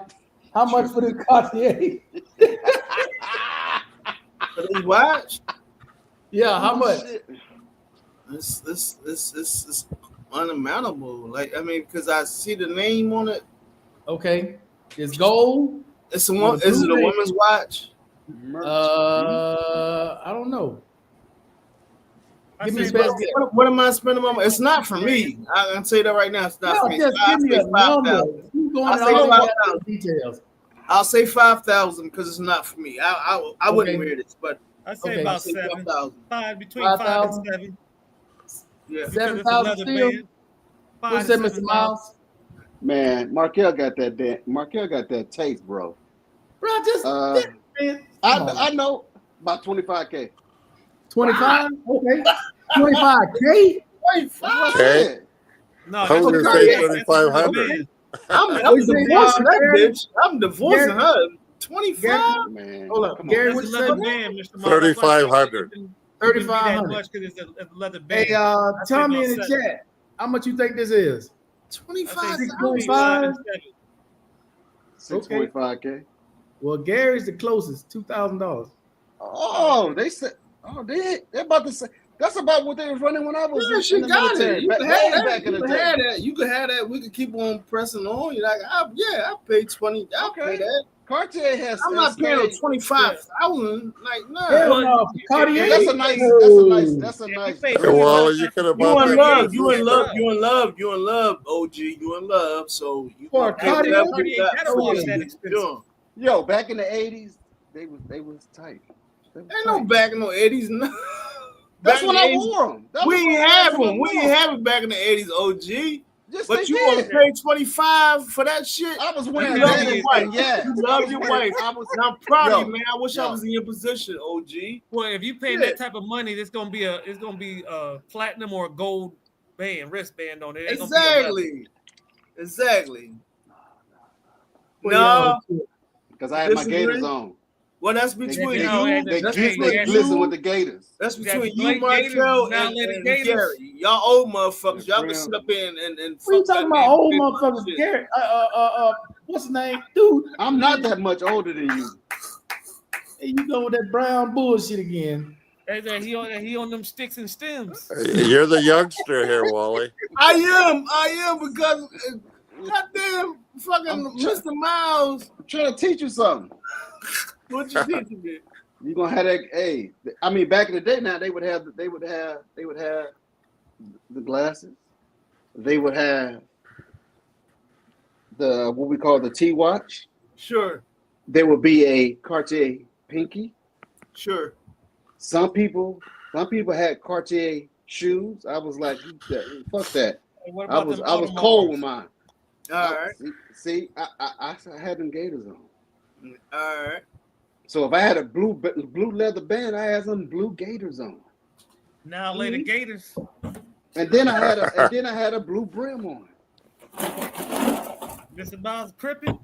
How much for this Cartier? For this watch, Yeah, how much? it's unimaginable. Like, I mean, because I see the name on it. Okay. It's gold. It's is it a woman's watch? I don't know. Give me the best guess. What am I spending my money? It's not for me. I can say that right now. It's not for No, me. just give me a number. You going I'll to say all 5,000. the details. I'll say 5,000 because it's not for me. I wouldn't wear this, but I say Okay. I'll about say 7. 5,000. Between 5 and 5,000. 7. Yeah. Because it's 7,000 leather still? band. What's 5 that, to Mr. 7,000. Miles? Man, Markel got that taste, bro. Bro, just man. I know about 25K. 25? Okay. 25K? That's what I said. No, I was that's gonna okay. say That's 3,500. band. I'm divorcing that Gary. bitch. I'm divorcing her. 25? Man, Hold up. come Gary, on. what That's you a leather say? band, Mr. Miles. 3,500. 3,500. Much because it's a leather band. Hey, tell me in the chat, how much you think this is? 25,000. 6.5? 6.5K. Well, Gary's the closest, $2,000. Oh, they're about to say that's about what they was running when I was Yeah, she in the got military. it. You Back, can way have that. back in You the can day. have that. You can have that. We can keep on pressing on. You're like, I paid 20. I'll pay that. Cartier has. I'm not paying no 25,000. Like, nah. Hell no, Cartier. That's a nice. That's a nice. pay Hey, Wally, you could have You bought in that. love, for you in love, 50. you in love, you in love, OG, you in love. So you For gonna get Cartier? whatever you got Cartier for gotta what be that you expensive. doing. Yo, back in the 80s, they was tight. They was Ain't no tight. back in the 80s. No. That's Back in when the I 80s, wore them. We ain't have them. We ain't have it back in the 80s, OG. Yes, But they you want to did. pay 25 for that shit? I was You wearing love that your and wife. yeah. You love your wife. And I'm proud of you, man. I wish I Yo. was in your position, OG. Well, if you pay Yeah. that type of money, it's gonna be a platinum or a gold band, wristband on it. It ain't gonna be a leather. Exactly. Well, No. Because I had my Disagree? Gators on. Well, that's between They- you. They That's glisten between with the Gators. That's You got between you, Blake Gators, Markel, now and Lady Gators. Gary. Y'all old motherfuckers. Y'all Yeah, can sit up here and what you fuck talking that about, man old big motherfuckers? shit. Gary, what's his name? Dude, I'm not that much older than you. hey, you go with that brown bullshit again. He on them sticks and stems. You're the youngster here, Wally. I am because goddamn fucking Mr. Miles. I'm trying to teach you something. What you teaching me? You gonna have that? Hey, I mean, back in the day, now they would have the glasses. They would have the what we call the T watch. Sure, There would be a Cartier pinky. sure. Some people had Cartier shoes. I was like, fuck that. And what I about was them cold with Audemars? mine. All right, See, I had them Gators on. all right. So if I had a blue leather band, I had some blue Gators on. Now later Gators. And then I had a blue brim on. Mr. Miles Crippen.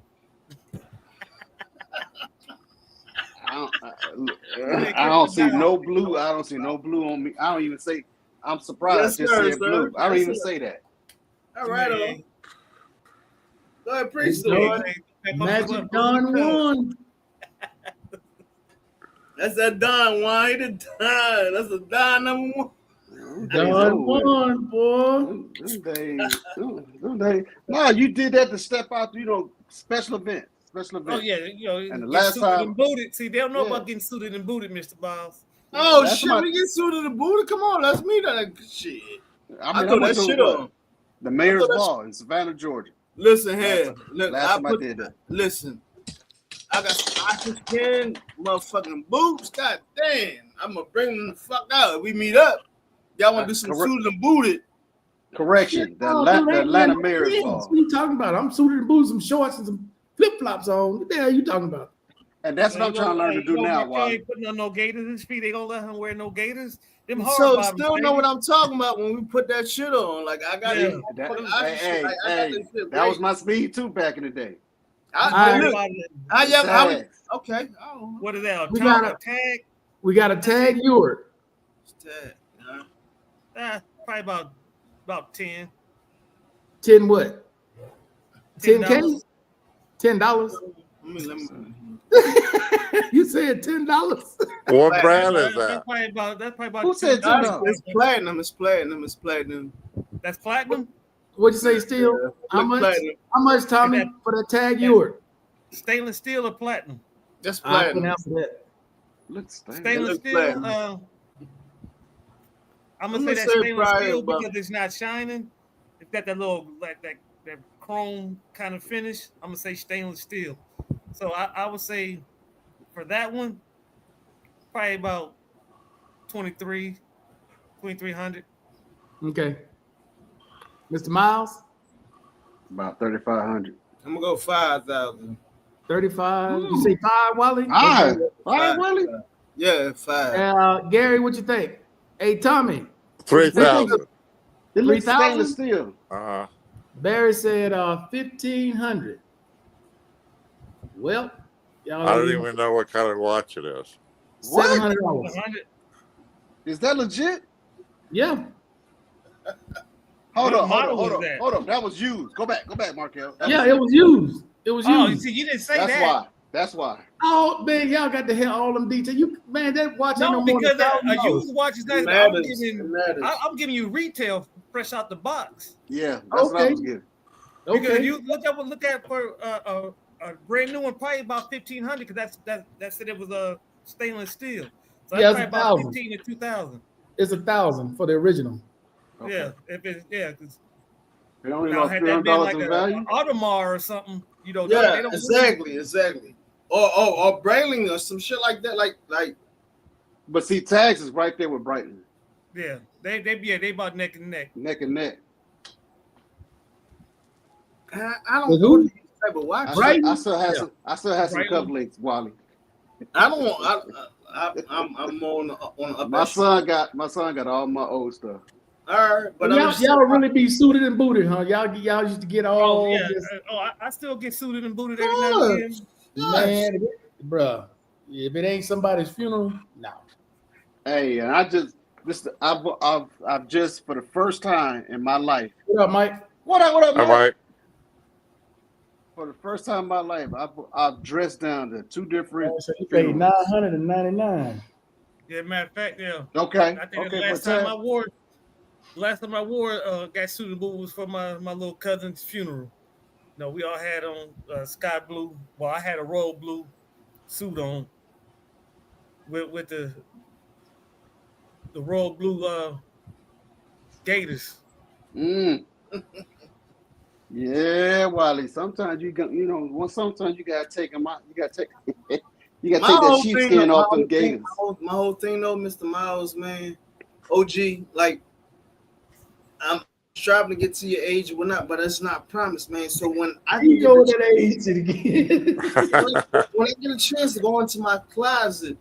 I don't see no blue. I don't see no blue on me. I don't even say. I'm surprised. Yes, I just sir, said blue. sir. I don't Yes, even sir. say that. All right, Man. Go ahead, preach Hey, the Lord. Lord. Magic Don won. That's that Don wine. He the Don. That's the Don number one. Don won, boy. Them days. No, you did that to step out. Special event. Oh yeah, And the get last suited time- and booted. See, they don't know Yeah. about getting suited and booted, Mr. Miles. Oh That's shit, my- we get suited and booted. Come on, let's meet that shit. I I throw went that to shit what? on. The Mayor's I thought Ball in Savannah, Georgia. Listen here. Look, Last time I did that. Listen, I got some Oculus 10 motherfucking boots. God damn, I'm gonna bring them the fuck out. If we meet up, y'all want to do some Correct. suited and booted? Correction. The Oh, Atlanta, dude, the ain't Atlanta nothing Mayor's else. Ball. What are you talking about? I'm suited and boots, some shorts and some flip flops on. What the hell are you talking about? And that's what I'm trying to learn to do now, Markel Wally. ain't putting on no gators in his feet. They gonna let him wear no gators. Them hard So bottoms, still know baby. what I'm talking about when we put that shit on. Like I got Yeah. it. That, I got hey, this shit that was right. my speed too back in the day. I, Hard look, bottom. I was Tags. okay. I don't know. What is that? A We tag? gotta- A tag? We got a tag Ewart. Tag, you know? Probably about 10. 10 what? $10. 10K? $10? Let me. You said $10? What brand is That's that? probably about Who said $10. $10? It's platinum. It's platinum. It's platinum. That's platinum. What'd you say, Steel? How Look much? platinum. How much, Tommy, That- for that tag Ewart? Stainless steel or platinum? That's I couldn't platinum. answer that. Let's stay. Stainless look steel. platinum. I'm I'm gonna say gonna that say stainless probably steel about- because it's not shining. It's got that little like that chrome kind of finish. I'm gonna say stainless steel. So I would say for that one, probably about 2300. Okay. Mr. Miles, About 3,500. I'm gonna go 5,000. 35. You say 5, Wally? All right, Willie. Yeah, 5. Gary, what you think? Hey, Tommy, 3,000. It looks 3,000? stainless steel. Barry said 1,500. Well, y'all I don't even know what kind of watch it is. What? $700. 100. Is that legit? Yeah. Hold What on. model was that? Hold on. That was used. Go back, Markel. Yeah, it was used. It was Oh, you used. see, you didn't say That's that. why. That's why. Oh man, y'all got to hear all them details. You man, that watch ain't No, no more because than a $1,000. used watch is It not. matters. It matters. I'm giving you retail fresh out the box. Yeah, that's what I Okay. was getting. Because Okay. you look at for a brand new one, probably about 1,500. Because that said it was a stainless steel. So Yeah, that's it's probably about 1,000. 15 to 2,000. It's 1,000 for the original. Okay. Yeah, if it's because It only now about had that been $300 like in an value. Audemars or something, they Yeah, don't exactly. Or Brailing or some shit like that. Like But see, tags is right there with Brighton, Yeah, they about neck and neck. neck and neck. I don't With know who? these type of watch. Brighton? I still have some. I still have some Brighton. cufflinks, Wally. I don't want. I'm on the My son got all my old stuff. All right, but y'all really be suited and booted, huh? Y'all used to get all Oh yeah. this, I still get suited and booted every now and again. man, bruh. If it ain't somebody's funeral, no. Hey, and I've just for the first time in my life. What up, Mike? What up, All Mike? right. For the first time in my life, I've dressed down to two different. So you paid $999. Yeah, matter of fact, yeah. Okay. I think Okay. the For last time tag. I wore got suited and booted was for my little cousin's funeral. No, we all had on sky blue. Well, I had a royal blue suit on with the royal blue gators. Yeah, Wally. Sometimes sometimes you gotta take them out. You gotta take you gotta My take that whole sheepskin thing, off them gators. my whole thing though, Mr. Miles, man, OG, like I'm striving to get to your age or whatnot, but it's not promised, man. So when I You get go a that age again. when I get a chance to go into my closet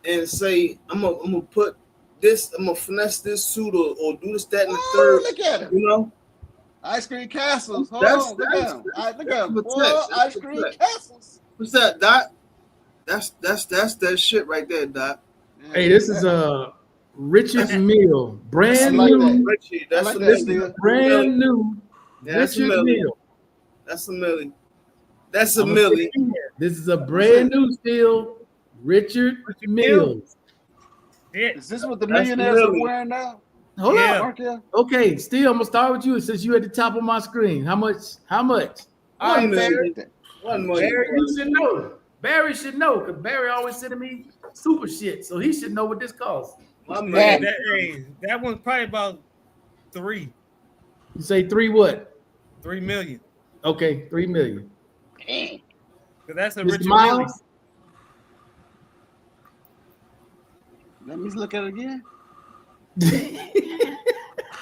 and say I'm gonna put this, I'm gonna finesse this suit or do this, that, and the third, Look at him. you know. Ice cream castles. Hold That's- on. Look that's- at him. All right, look at him. that's Boy, the text. ice cream castles. What's that, Doc? That's that shit right there, Doc. Hey, this is a Richard Mill, brand I like new, that. Richie, I that's like a that, million. Steve. brand new Yeah, that's a Richard million. Mill. That's a million. That's a I'ma million. say it again. This is a brand new steel Richard Mills. Yeah. Is this what the That's millionaires are really- wearing now? Hold Yeah. up. Mark, Okay, Steel, I'm gonna start with you since you at the top of my screen. How much? All right, $1 Barry. million. 1 million. Barry, you should know. Barry should know because Barry always sending me super shit, so he should know what this costs. 1 Hey, million. that one's probably about 3 You say 3 what? million. Okay, 3 million. Cause that's a Mr. Richard Miles? Let me look at it again.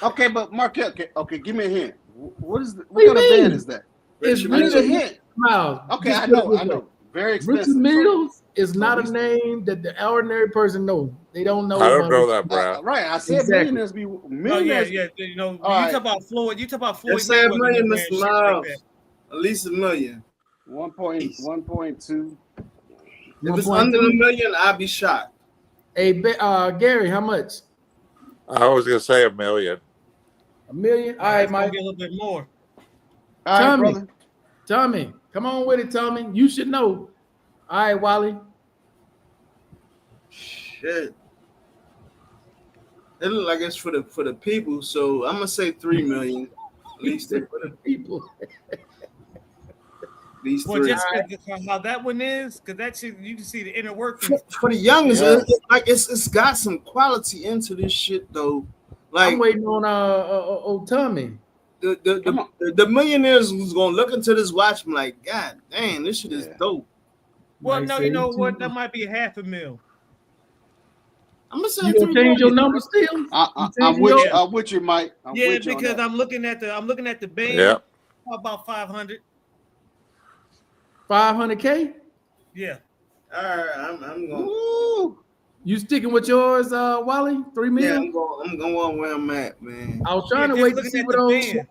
Okay, but Mark, okay, give me a hint. What is what What do you kind of mean? band is that? It's I need a Richard hint. Miles. Okay, Just I put it know, this I way. know. Very Richard expensive. Mills is not a we- name that the ordinary person knows. They don't know. I don't about know Richard that, Brad. Right, I said Exactly. millionaires be Oh yeah, millionaires. yeah. You know, you All right. talk about Floyd. You talk about Floyd. Let's say $1 Mayweather million, wearing Mr. shit like Miles. that. At least $1 million. 1.2. If it's under $1 million, I'll be shocked. Hey, Gary, how much? I was gonna say $1 million. $1 million. All right, It's gonna Mike. be a little bit more. All right, Tommy. brother. Tommy, come on with it, Tommy. You should know. All right, Wally. Shit. It look like it's for the people, so I'm gonna say 3 million. At least For the people. these Well, 3. just 'cause how that one is, because that shit, you can see the inner workings. For the youngest, Yeah. it's got some quality into this shit though. Like I'm waiting on Tommy. the millionaires who's gonna look into this watch and like, God damn, this shit is Yeah. dope. Well, Might no, say you know two. what? That might be $500,000. I'm gonna say You 3 gonna change your million. number still? I'm with you. I'm with you, Mike. I'm Yeah, with you on because that. I'm looking at the band. Yeah. About 500. 500K? Yeah. All right, I'm gonna. Woo! You sticking with yours, Wally? 3 Yeah, million? I'm going where I'm at, man. I was trying to Just wait to looking see at what the those. band.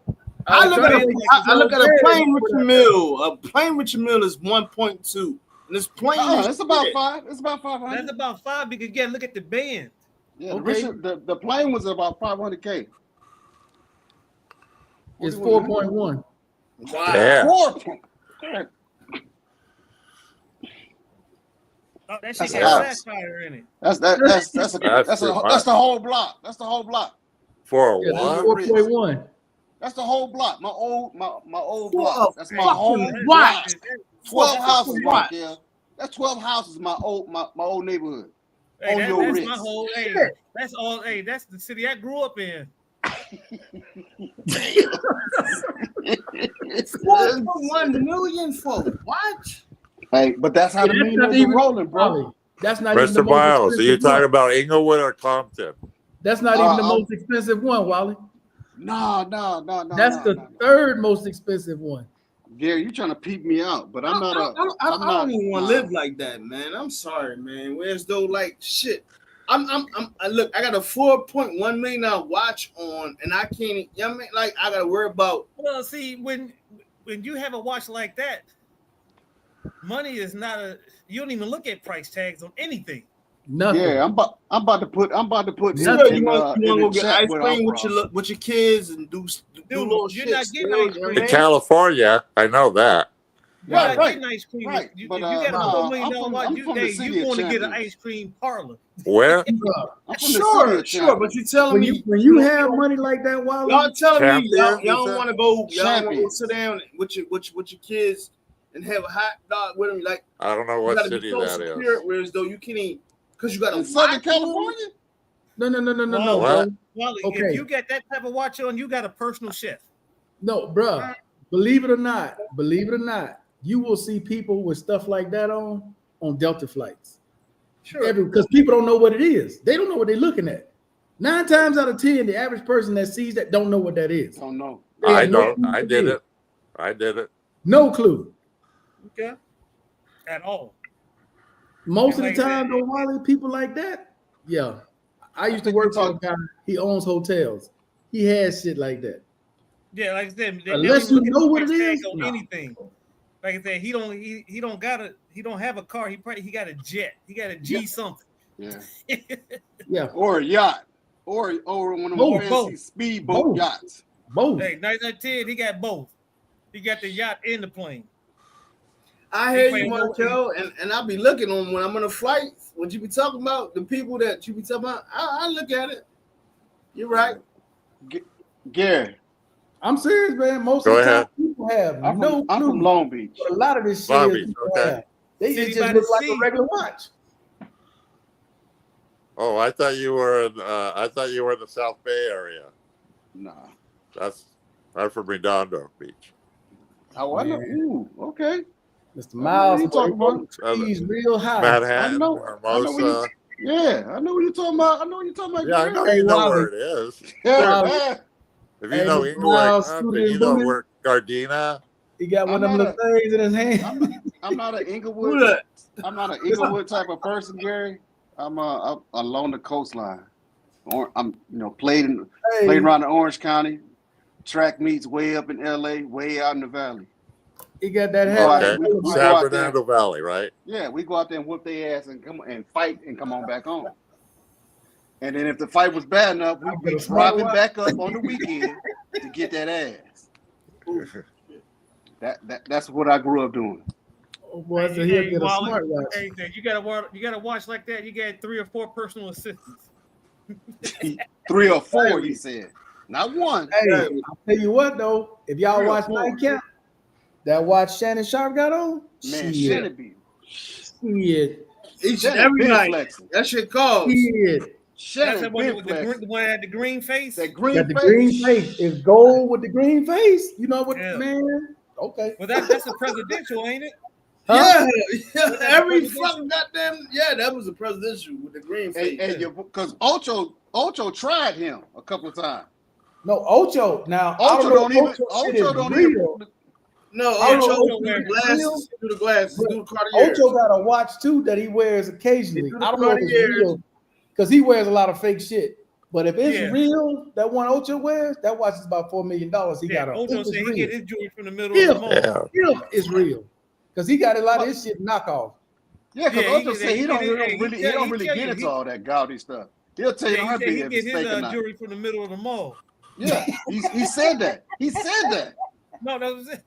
I look at a plain Richard Richard Mill. A plain Richard Mill is 1.2, and it's plain. It's about 5. It's about 500. That's about 5 because again, look at the band. Yeah, Okay. the plane was about 500K. It's 4.1. Wow. Yeah. 4. Oh, that shit That's got a flash house. fire in it. That's That's too much. the whole block. That's the whole block. For a Yeah, that's what? 4.1. That's the whole block. My old For block. a That's my fucking whole what? block. 12 For a houses, fucking Mark. what? Yeah. That's 12 houses. My old neighborhood. Hey, On your that's wrist. my whole. Hey, that's all. Hey, that's the city I grew up in. 4.1 million for what? Hey, but that's how the Yeah, that's not millionaires are even- rolling, bro. Wally, that's not even the Mr. most Miles, are you expensive talking one. about Inglewood or Compton? That's not even the I'm- most expensive one, Wally. No. That's the third most expensive one. Gary, you trying to peep me out, but I'm not a. I I'm not. don't even want nah. to live like that, man. I'm sorry, man. Whereas though, like shit. Look, I got a $4.1 million watch on, and I can't. You know what I mean? Like I gotta worry about. Well, see, when you have a watch like that, money is not a. You don't even look at price tags on anything. Nothing. Yeah, I'm about to put. Nothing. You want to go get ice where cream I'm with your kids and do little you're shit. not getting still, ice you know what I cream. In California, I know that. You're Right, not right, getting ice cream. right. You, But, if you got a nah, $4 million I'm watch, from the you city of want to get an champions. ice cream parlor. Where? I'm from the city Sure, of sure, champions. but you telling When me you have money like that, Wally, y'all telling me y'all Champions, don't want to go, y'all don't want to go Champions. sit down with your kids and have a hot dog with him. Like I don't know you what gotta be city so that is. secure, whereas though you can't even because you got In a Southern California? No, Well, What? bro. Wally, Okay. if you get that type of watch on, you got a personal chef. No, bruh. Believe it or not, you will see people with stuff like that on Delta flights. Sure. Because people don't know what it is. They don't know what they're looking at. 9 times out of 10, the average person that sees that don't know what that is. Don't know. They I have no don't. clue I what it did is. it. I did it. No clue. Okay. At all. Most And of the like I time, said, though, Wally, people like that, yeah. I used to think work you're for a guy. He owns hotels. He has shit like that. Yeah, like I said, they Unless don't even you look at know the what it price tag is, on no. anything. Like I said, he don't have a car. He got a jet. He got a G something. Yeah. Yeah, Or a yacht. Or one of Both, them fancy both. speedboat Both. yachts. both. Hey, 9 out of 10, he got both. He got the yacht and the plane. I He hear playing you, no- Markel, and I be looking on when I'm on a flight. What you be talking about? The people that you be talking about, I look at it. You're right. Gary, I'm serious, man. Most Go of the time, ahead. people have I'm no from clue. Long Beach. But a lot of this shit Long is Beach, people okay. have. They City just by look the like a sea. regular watch. Oh, I thought you were in. I thought you were in the South Bay area. Nah. I'm from Redondo Beach. Oh, I know. Ooh, okay. Mr. I know Miles, what you talking about. he's real high. Manhattan, I know what Hermosa. Yeah, I know what you're talking about. Yeah, I know Hey, you know Wally. where it is. Yeah, If Hey, you know Mr. Inglewood, Miles, Compton, Student you know Booty. where Gardena. He got one of I'm them not little things in his hand. I'm not an Who Inglewood. that? I'm not an Inglewood type of person, Gary. I'm along the coastline. Or I'm played Hey, around in Orange County. Track meets way up in LA, way out in the valley. he got that Oh, hat. Okay, we go San out there. Fernando Valley, right? Yeah, we go out there and whoop their ass and come and fight and come on back home. And then if the fight was bad enough, we'd be Get a smart driving watch. back up on the weekend to get that ass. That's what I grew up doing. Oh, boy, so Hey, he'll get a Wally, smart watch. hey, you gotta watch like that. You got 3 or 4 personal assistants. 3 or 4, he said, not one. Hey, I'll tell you what though, if y'all 3 or watch 4. Nightcap, that watch Shannon Sharp got on, Man, shit, Shannon be shit, Each and Shannon every been night. flexing. That shit calls. shit. That's Shannon the one been with flexing. the one that had the green face. That green Got the face. green face. It's gold with the green face. You know what, Yeah. man? Okay. Well, that's a presidential, ain't it? Huh? Yeah, every presidential? fucking goddamn that was a presidential with the green face. Because Ocho tried him a couple of times. No, Ocho. Now, I Ocho don't know don't if even. Ocho shit Ocho is don't real. even. No, Yeah, Ocho Ocho do wear the glasses, do the glasses, do the Cartiers. Ocho got a watch too that he wears occasionally. He do the I don't know if it's Cartiers. real because he wears a lot of fake shit. But if it's Yeah. real, that one Ocho wears, that watch is about $4 million. He Yeah, got on. Ocho If it's said he real, get his jewelry from the middle Yeah. of the mall. Yeah. it's real because he got a lot of his shit knockoff. Yeah, because Yeah, Ocho he said he don't get- really he get tell you, into all that gaudy stuff. He'll tell you Yeah, in a he said he heartbeat if get it's his fake or not. jewelry from the middle of the mall. Yeah, he said that. He said that. No, that was it.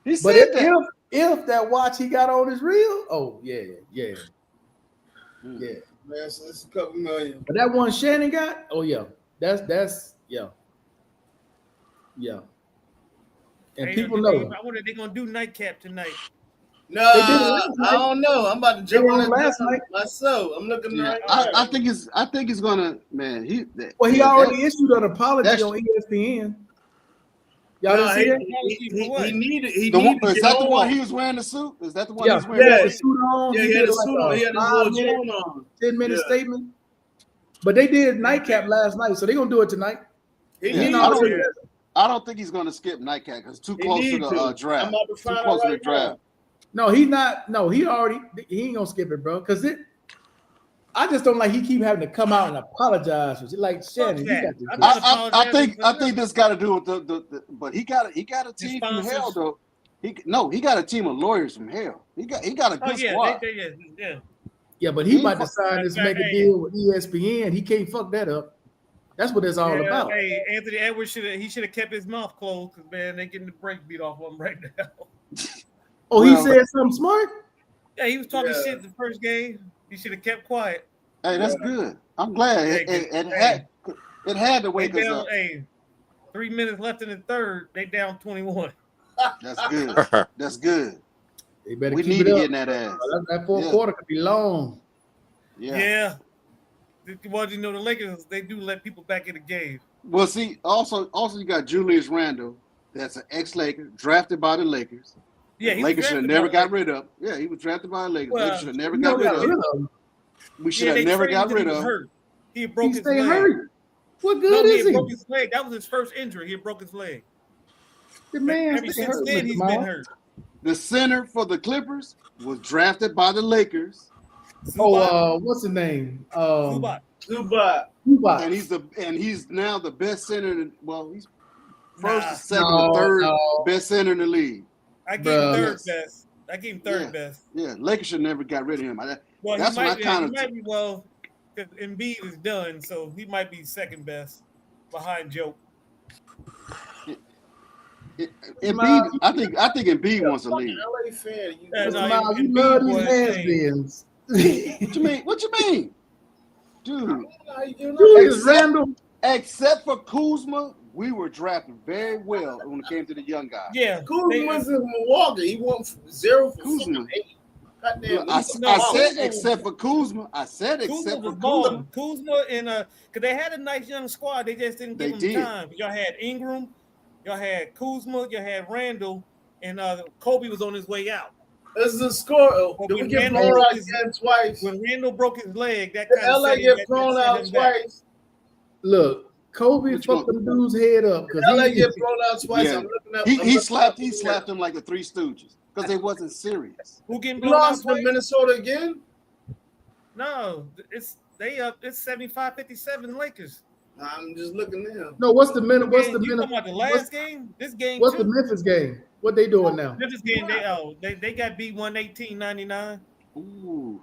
He But said that. if that watch he got on is real, oh yeah. Man, so it's a couple million. But that one Shannon got, oh yeah, that's yeah. And Hey, people I know. wonder if they're gonna do nightcap tonight. No, They did it last I night. don't know. I'm about to They jump were on on that last last night. myself. I'm looking Yeah, right I now. think he's gonna, man. Well, he yeah, already issued an apology that's- on ESPN. Y'all No, didn't see that? he needed. He The one, needed to is get that the one on. he was wearing the suit? Is that the one Yeah, he was he wearing? had Yeah. the suit on. Yeah, he did had the like suit on. He had his little 5-minute, joint on. 10-minute Yeah. statement. But they did nightcap last night, so they're gonna do it tonight. He Yeah, needs I don't- to. I don't think he's gonna skip nightcap because it's too He close to need the to. draft. I'm about to Too find close out to the right draft. No, he's not. No, he ain't gonna skip it, bro. Because I just don't like he keep having to come out and apologize for shit. Like Shannon, you that. got to I'm do not it. I think this got to do with the but he got a team from sponsors. hell though. He got a team of lawyers from hell. He got a Oh good yeah, squad. yeah. Yeah, but he He about to fu- sign this mega Hey. deal with ESPN. He can't fuck that up. That's what it's all Yeah, about. Hey, Anthony Edwards should have kept his mouth closed because man, they getting the brake beat off of him right now. Oh, he Well- said something smart. Yeah, he was talking Yeah. shit the first game. He should have kept quiet. Hey, that's good. I'm glad it had to They wake us down, up. hey, 3 minutes left in the third. They down 21. That's good. That's good. They better We keep need it to up. get in that ass. That fourth Yeah. quarter could be long. Yeah. Well, you know, the Lakers, they do let people back in the game. Well, see, also you got Julius Randle, that's an ex-Laker, drafted by the Lakers. Yeah, The he was Lakers should have drafted never by got the rid of. Yeah, he was drafted by the Lakers. Well, Lakers should have never You got rid got of. rid him. of him. We should Yeah, have they never traded got him. rid He was of him. hurt. He had He broke his stay leg. hurt. What No, good he is had he? broke his leg. That was his first injury. He had broke his leg. The man Ever stay since hurt. then, Mr. he's Miles. been hurt. The center for the Clippers was drafted by the Lakers, Zubac. What's his name? Zubac. Zubac. Zubac. and he's now the best center. He's first, Nah. second, No, or third no. best center in the league. I gave him Bruh. third Yes. best. I gave him third Yeah. best. Yeah, Lakers should never got rid of him. Well, That's he what might, I be, kinda he might be, well, because Embiid is done, so he might be second best behind Joe. Embiid, I think Embiid wants to leave. LA fan. You Yeah, Mr. no, Miles, you Embiid love these was has-beens. What you mean? What you mean, dude? Julius Except- Randle. Except for Kuzma, we were drafted very well when it came to the young guys. Yeah. Kuzma's in Milwaukee. He went 0 for Kuzma. 8. Goddamn. I No, said Kuzma- except for Kuzma. I said Kuzma except for was Kuzma. balling. Kuzma and because they had a nice young squad, they just didn't give They them did. time. Y'all had Ingram, y'all had Kuzma, y'all had Randall, and Kobe was on his way out. This is a score. But Did we when get Randall blown broke out his- again twice? When Randall broke his leg, that Did kind of LA get blown out twice? Look, Kobe Which fucked one? them dudes' head up. Did LA get blown out twice? Yeah. I'm looking up. He slapped him like the Three Stooges because they wasn't serious. Who getting You blown out lost to twice? Minnesota again? No, it's 75-57 Lakers. I'm just looking now. No, what's the minute? What's the You minute? talking about the last game? This game What's the too. Memphis game? What they doing now? Memphis game, they got beat 118-99. Ooh.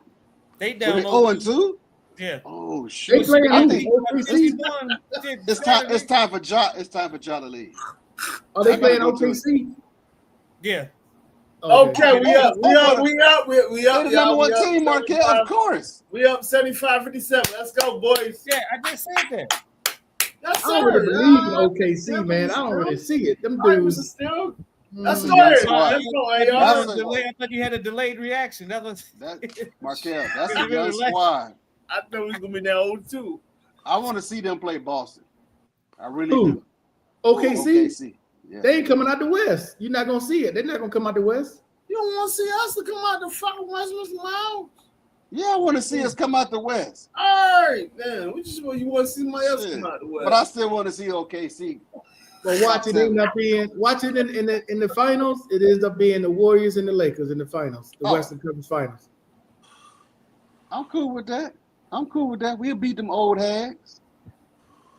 They So down they 0-2? Yeah. Oh They shit! playing I who? think OKC? it's time for Ja. It's time for Ja to leave. Are they I gotta playing go to OKC? Yeah. Okay, we up. We They're up, the number y'all. one We up team, Markel. 75. Of course. We up 75-57. Let's go, boys. Yeah, I just said that. Yes, I don't really sir. believe in OKC, man. I don't really see it. Them dudes. Still. Let's Mm. go. That's Let's why- go, hey, that's y'all. a- Delay, I thought you had a delayed reaction. That was Markel, that's a Really young relax. squad. I thought we was gonna be down 0-2. I want to see them play Boston. I really Who? do. OKC? Yeah. They ain't coming out the West. You're not gonna see it. They're not gonna come out the West. You don't want to see us to come out the fucking West, Mr. Miles? Yeah, I want to see us come out the West, All right, man. We just you want to see somebody else Shit. come out the West. but I still want to see OKC. But watch it end up being in the finals. It ends up being the Warriors and the Lakers in the finals, the Oh. Western Conference Finals. I'm cool with that. We'll beat them old hags.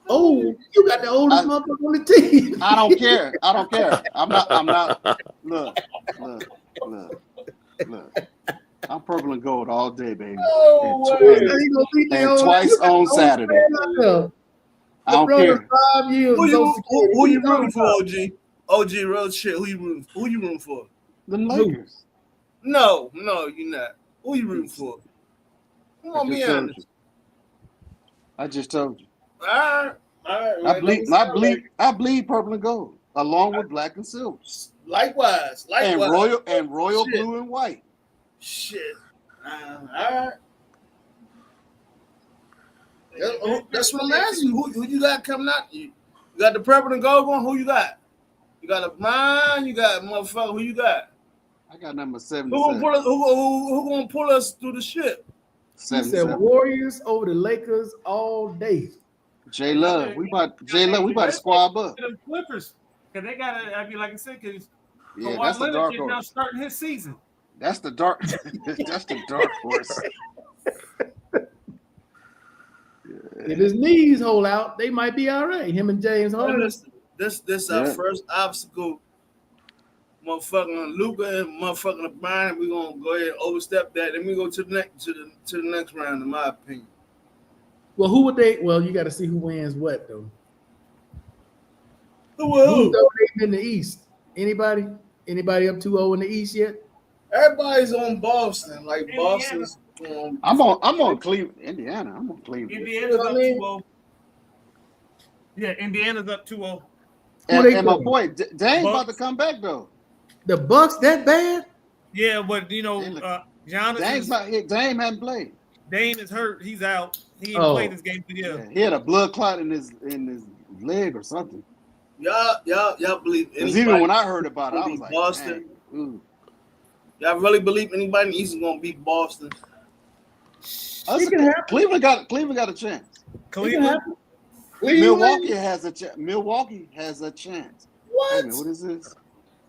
Oh, you got the oldest I- motherfucker on the team. I don't care. I'm not. Look. I'm purple and gold all day, baby. No And way. twi- You gonna beat the and old- twice you got the on oldest Saturday. man out there. I don't LeBron care. is 5 years. Who Social you Security. who you What rooting for, talking OG? OG, real shit. Who you rooting for? Them Lakers. No, you're not. Who you rooting for? Come on, be honest. I just told you. All right. I bleed purple and gold along with black and silver Likewise. and royal Shit. blue and white. Shit. All right. That's what I'm asking you. Who you got coming out? You got the purple and gold going? Who you got? You got a mine? You got a motherfucker? Who you got? I got number Who gonna 77. pull us? Who gonna pull us through the shit? He said 77. Warriors over the Lakers all day. J Love, we about to squab up. the Clippers. Because they got to, like I said, because Yeah, that's the dark now horse. starting his season. That's the dark. That's the dark horse. If his knees hold out, they might be all right. Him and James Oh, Harden. listen, this our Yeah. first obstacle. Motherfucking Luka and motherfucking LeBron. We're gonna go ahead and overstep that. Then we go to the next round, in my opinion. Well, who would they? Well, you got to see who wins what though. Who? Who's dominating in the East? Anybody? Anybody up 2-0 in the East yet? Everybody's on Boston. Like Indiana. Boston's I'm on Cleveland, Indiana. I'm on Cleveland. Indiana's up I mean- 2-0. Yeah, Indiana's up 2-0. Who they And my playing? boy Dame about to Bucks. come back though. The Bucks that bad? Yeah, but you know, Giannis Dame's is, not here. Dame hadn't played. Dame is hurt. He's out. He ain't Oh. played this game for you. Yeah, he had a blood clot in his leg or something. Y'all believe Because anybody? even when I heard about it, I was like, Boston. dang, ooh. Y'all really believe anybody in the East is gonna beat Boston? It can happen. Cleveland got a chance. Cleveland. Milwaukee has a chance. Milwaukee has a chance. What? Wait a minute, what is this?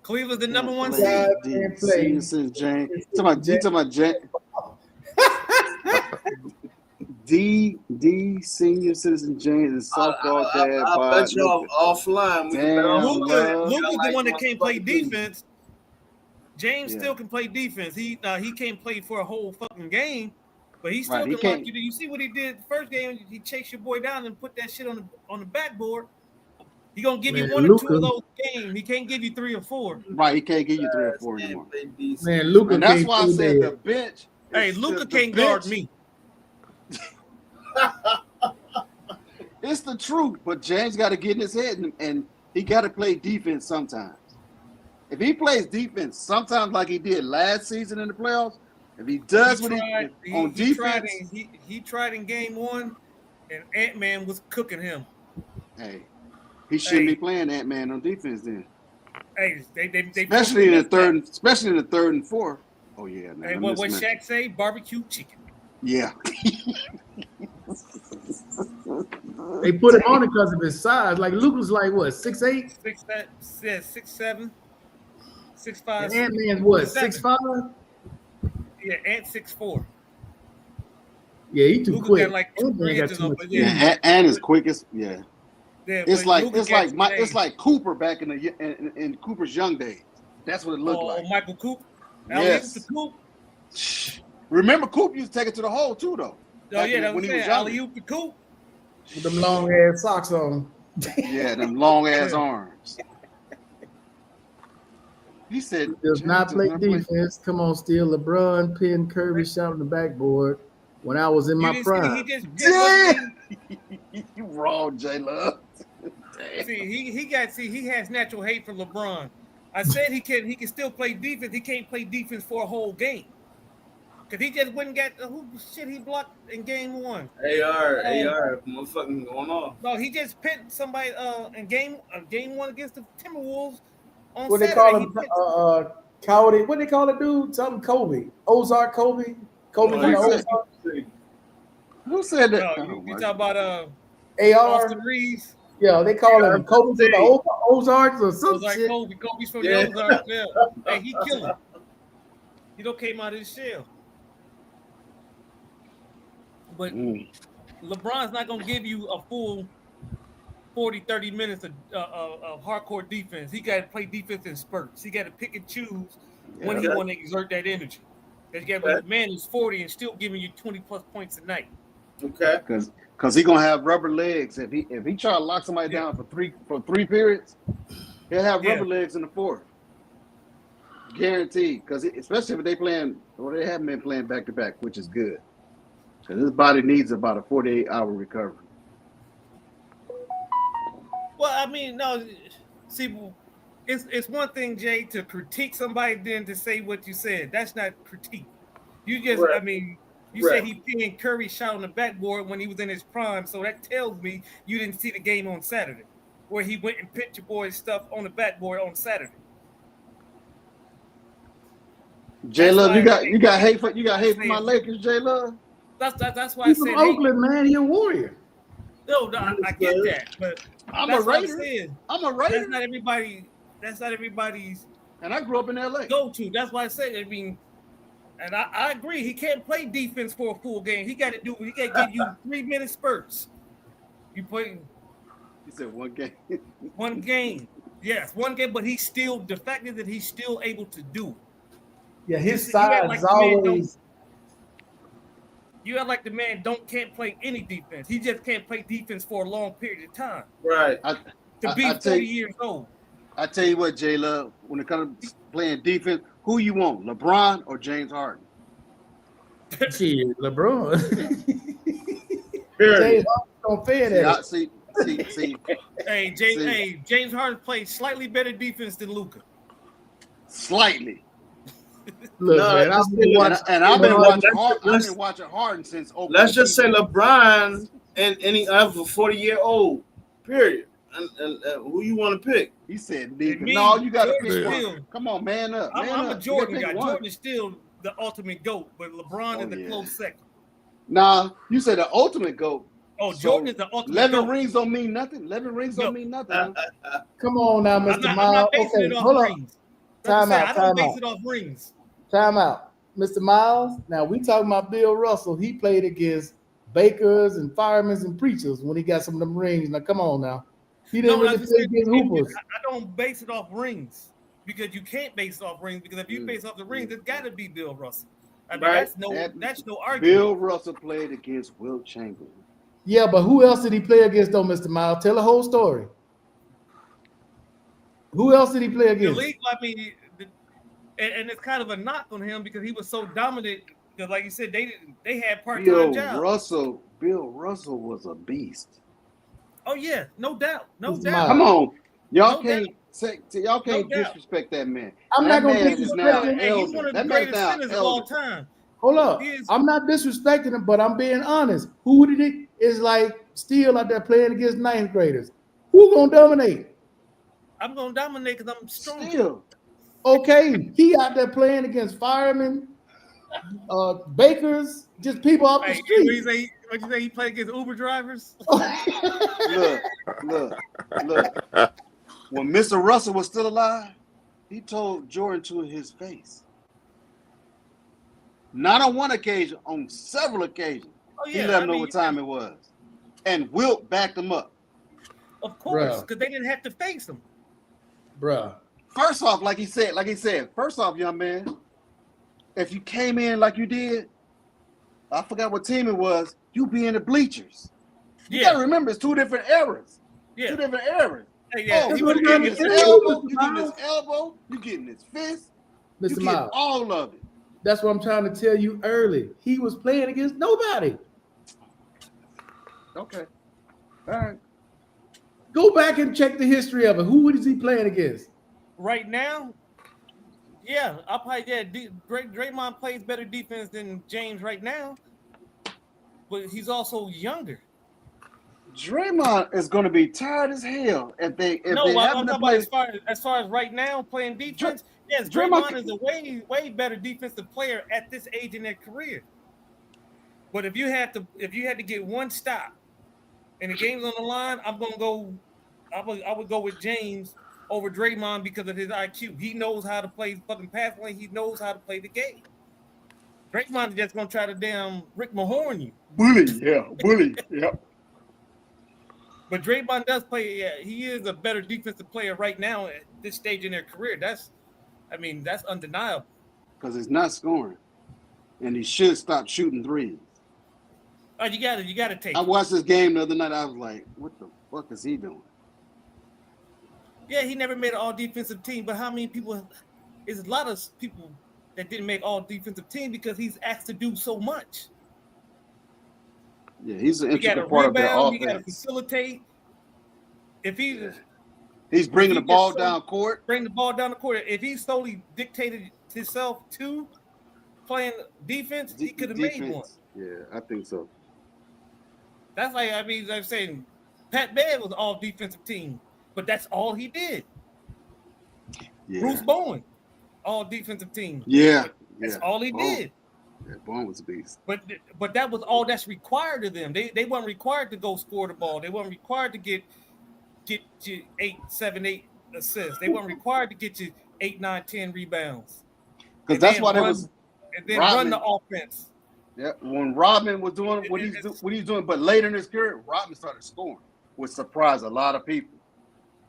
Cleveland's the number one Play seed. D- Can't play. Senior James. You talking about James? D Senior Citizen James is softball dad. I by bet y'all offline. We can bet Damn, on bro. Luka. Luka's the one that Like can't play motherfucking defense. James Yeah. still can play defense. He can't play for a whole fucking game, but he still Right, he can lock can't. you. You see what he did the first game? He chased your boy down and put that shit on the backboard. He gonna give Man, you one or two Luka- of those games. He can't give you 3 or 4. Right, he can't give you 3 or 4 Can't anymore. play decent. Man, Luka And that's can't why I do said that. the bench. Hey, is Luka the can't bench- guard me. It's the truth, but James got to get in his head and he got to play defense sometimes. If he plays defense sometimes like he did last season in the playoffs, if he does He what tried, he on he tried defense, he tried in game 1, and Ant-Man was cooking him. hey, he shouldn't Hey. be playing that man on defense then. Hey, they Especially in the third and fourth. Oh yeah, man. Hey, I what miss man. Shaq say? Barbecue chicken. Yeah. They put him on it because of his size. Like Luka's like what, 6'8"? 6'7", 6'5". And Ant-Man's what, 7. 6'5"? Yeah, Ant 6'4". Yeah, he too Luka quick. got like 2 Ant-Man got inches too on, much but Yeah, yeah, and his quickest. Yeah. yeah, It's but like Luka it's got like my, some it's like Cooper back in Cooper's young days. That's what it looked like. Michael Coop. Yes. To Coop. Remember, Coop used to take it to the hole too, though. Oh Back yeah, in- that when was he was saying younger. alley-oop to Coop. with them long ass socks on. Yeah, them long ass arms. He said, Does not James play defense. Come on, steal LeBron, pin, Kirby, shot on the backboard. When I was in You my didn't see prime. he just Damn! You wrong, J Love. he has natural hate for LeBron. I said he can still play defense. He can't play defense for a whole game. Cause he just wouldn't get who shit he blocked in game 1. AR, motherfucking going on. No, he just pinned somebody in game 1 against the Timberwolves on What they Saturday. call He him? pinned- Cody. What they call it, dude? Something Kobe. Ozark Kobe. Kobe from the he said- Ozark. Who said that? No, you talk about AR. Austin Reeves. Yeah, they call him Kobe from the Ozarks or some Ozark shit. Kobe. Kobe's from Yeah. the Ozarks. Yeah. Hey, he killing. He don't came out of his shell. But LeBron's not gonna give you a full 40, 30 minutes of hardcore defense. He got to play defense in spurts. He got to pick and choose when he want to exert that energy. Because you got a man who's 40 and still giving you 20 plus points a night. Okay. Because he's gonna have rubber legs. If he try to lock somebody down for three periods, he'll have rubber legs in the fourth. Guaranteed. Because especially if they haven't been playing back to back, which is good. Because his body needs about a 48-hour recovery. Well, I mean, no, see, it's one thing, Jay, to critique somebody then to say what you said. That's not critique. You just, Right. I mean, you said he pinned Curry shot on the backboard when he was in his prime, so that tells me you didn't see the game on Saturday, where he went and pinned your boy's stuff on the backboard on Saturday. J Love, why you got hate for my Lakers, J Love. That's why He's I from said Oakland, man. He a Warrior. No, I get that, but I'm that's a what I'm Raider. saying. I'm a Raider. That's not everybody's And I grew up in LA. go to. That's why I said. I mean, and I agree. He can't play defense for a full game. He got to give you 3-minute spurts. You play He said one game. one game, yes, one game. But the fact is that he's still able to do it. Yeah, his You act size like is the man always. You act like the man can't play any defense. He just can't play defense for a long period of time. Right. To be 40 years old. I tell you what, J Love, when it comes to playing defense, who you want, LeBron or James Harden? Shit, LeBron. Period. James Harden don't fair that. See. Hey, James Harden plays slightly better defense than Luka. slightly. Look, No, man, just I've say been look- watching. And I've been No, watching let's- Harden. I've let's- been watching Harden since OKC. Let's just say LeBron and any other 40-year-old, period. And who you want to pick? He said, And "Nigga, me, no, you got to Jordan pick still- one. Come on, man up, man I'm up. a Jordan You gotta guy. pick one. Jordan is still the ultimate GOAT, but LeBron Oh, is the yeah. close second. Nah, you said the ultimate GOAT. Oh, So, Jordan is the ultimate 11 GOAT. rings don't mean nothing. 11 rings don't No. mean nothing. Huh? Come on now, I'm Mr. not Miles. basing Okay, it off hold on. rings. That's what I'm Time saying. out, I don't time base out. it off rings. Time out. Mr. Miles, now we talking about Bill Russell. He played against bakers and firemen and preachers when he got some of them rings. Now, come on now. He didn't No, really I'm just play saying, against hoopers. I don't base it off rings because you can't base it off rings because if you base off the rings, it's got to be Bill Russell. I mean, Right. that's no argument. Bill Russell played against Wilt Chamberlain. Yeah, but who else did he play against though, Mr. Miles? Tell the whole story. Who else did he play The against? league, I mean, and it's kind of a knock on him because he was so dominant. Because, like you said, they had part-time Bill jobs. Russell was a beast. Oh yeah, no doubt, no Mr. doubt. Miles. Come on, y'all No can't say y'all can't No doubt. disrespect that man. I'm That not gonna man is now disrespect him. Hey, he's elder. one of the That man's greatest now centers of all elder. time. Hold up. He is- I'm not disrespecting him, but I'm being honest. Who did it is like still out there playing against ninth graders? Who gonna dominate? I'm gonna dominate because I'm strong. Still, Okay, he out there playing against firemen, bakers, just people off the Hey, street. what you say? He played against Uber drivers. look. When Mr. Russell was still alive, he told Jordan to his face. Not on one occasion, on several occasions. Oh He yeah, let I him know mean, what time it was. And Wilt backed him up. of course, Bruh. because they didn't have to face him. Bruh. First off, like he said, first off, young man, if you came in like you did, I forgot what team it was, you be in the bleachers. You Yeah, gotta remember it's two different eras. yeah, Two different eras. hey, yeah. Oh, He you was getting getting his elbow, you getting his elbow, you getting his fist, you Mr. getting Miles, all of it. that's what I'm trying to tell you early. He was playing against nobody. Okay. All right. Go back and check the history of it. Who is he playing against? right now. Yeah, I'll probably Draymond plays better defense than James right now, but he's also younger. Draymond is going to be tired as hell if they I'm happen to talking play. about as far as right now playing defense. Yes, Draymond- Draymond is a way better defensive player at this age in their career. But if you had to get one stop and the game's on the line, I would go with James over Draymond because of his IQ. He knows how to play fucking pass lane. He knows how to play the game. Draymond is just gonna try to damn Rick Mahorn you. Bully, yeah. But Draymond does play. Yeah, he is a better defensive player right now at this stage in their career. That's undeniable. Because he's not scoring, and he should stop shooting threes. Oh, you gotta take. I watched this game the other night. I was like, "What the fuck is he doing?" Yeah, he never made an all defensive team, but how many people? There's a lot of people that didn't make all defensive team because he's asked to do so much. Yeah, he's an You got to integral part of their rebound. You got to offense. facilitate. If He's bringing if the he ball gets down court. bring the ball down the court, if he solely dictated himself to playing defense, he could have made one. Defense. Yeah, I think so. That's like I'm saying, Pat Bev was all defensive team, but that's all he did. Yeah, Bruce Bowen, all defensive team. yeah, That's yeah. all he Bowen. did. Yeah, Bowen was a beast. But that was all that's required of them. They weren't required to go score the ball. They weren't required to get you 8, 7, 8 assists. They weren't required to get you 8, 9, 10 rebounds. Because that's why there was. And then Rodman. run the offense. Yeah, when Rodman was doing what he's doing, but later in his career, Rodman started scoring, which surprised a lot of people.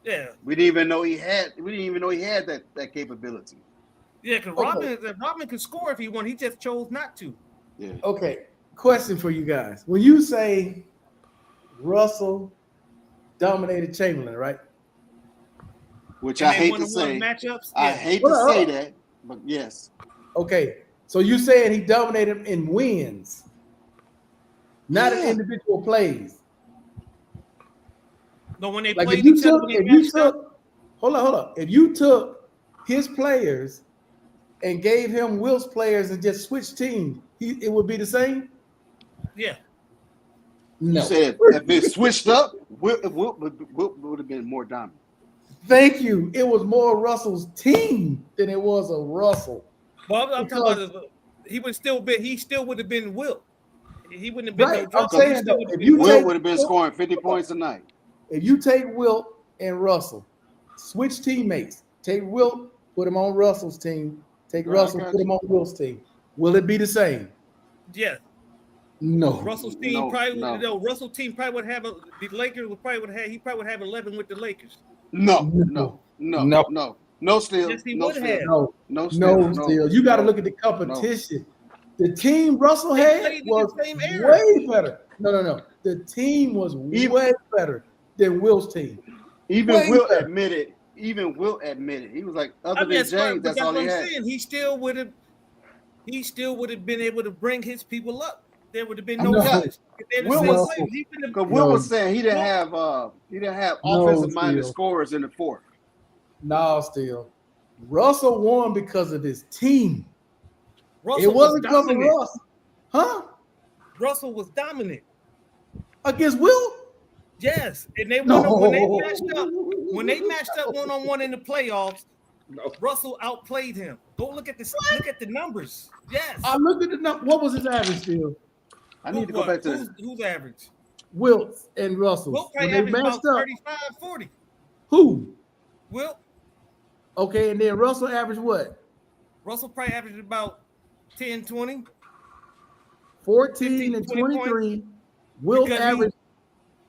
Yeah. We didn't even know he had that capability. Yeah, because Rodman could score if he wanted. He just chose not to. Yeah. Okay, question for you guys. When you say Russell dominated Chamberlain, right? Which And I they hate won to and say. won matchups. I Yeah. hate to say that, but yes. Okay, so you saying he dominated him in wins, not in Yeah. individual plays. No, when they Like played if you each other, took, when they if you matched up, took, hold on. If you took his players and gave him Wilt's players and just switched teams, it would be the same? Yeah. No. You said if it switched up, Wilt would have been more dominant. Thank you. It was more Russell's team than it was a Russell. Well, I'm talking about he still would have been Wilt. He wouldn't have been Right. no I'm Russell. saying though, if you Wilt take would have been scoring 50 points a night. if you take Wilt and Russell, switch teammates. Take Wilt, put him on Russell's team. Take Right, I Russell, got put him you. on Wilt's team. Will it be the same? Yeah. No. Russell's team No, probably no. no. Russell's team probably would have the Lakers would probably have 11 with the Lakers. No, still. Yes, he no, would still. have. No, still. still. You got to no. look at the competition. The team Russell had played in was the same era. way better. No. The team was way better than Wilt's team. Even Way Wilt better. admitted. He was like, other I mean, than James, that's all what he I'm had. saying. He still would have been able to bring his people up. There would have been no No. fights. They're the Will same was- players. He wouldn't have- Because Will No. was saying he didn't have offensive minded Steel. scorers in the fourth. No, still. Russell won because of his team. Russell It wasn't was because of dominant. Russ. Huh? Russell was dominant. Against Will? Yes, and No. when they matched up one-on-one in the playoffs, Russell outplayed him. Go look at the numbers. Yes. I looked at the number. What was his average still? I need to go back to who's average? Wilt and Russell. Wilt When probably they averaged about matched up. 35, 40. Who? Wilt, Okay, and then Russell averaged what? Russell probably averaged about 10, 20. 14 and 20 points. 23. Wilt Because he- averaged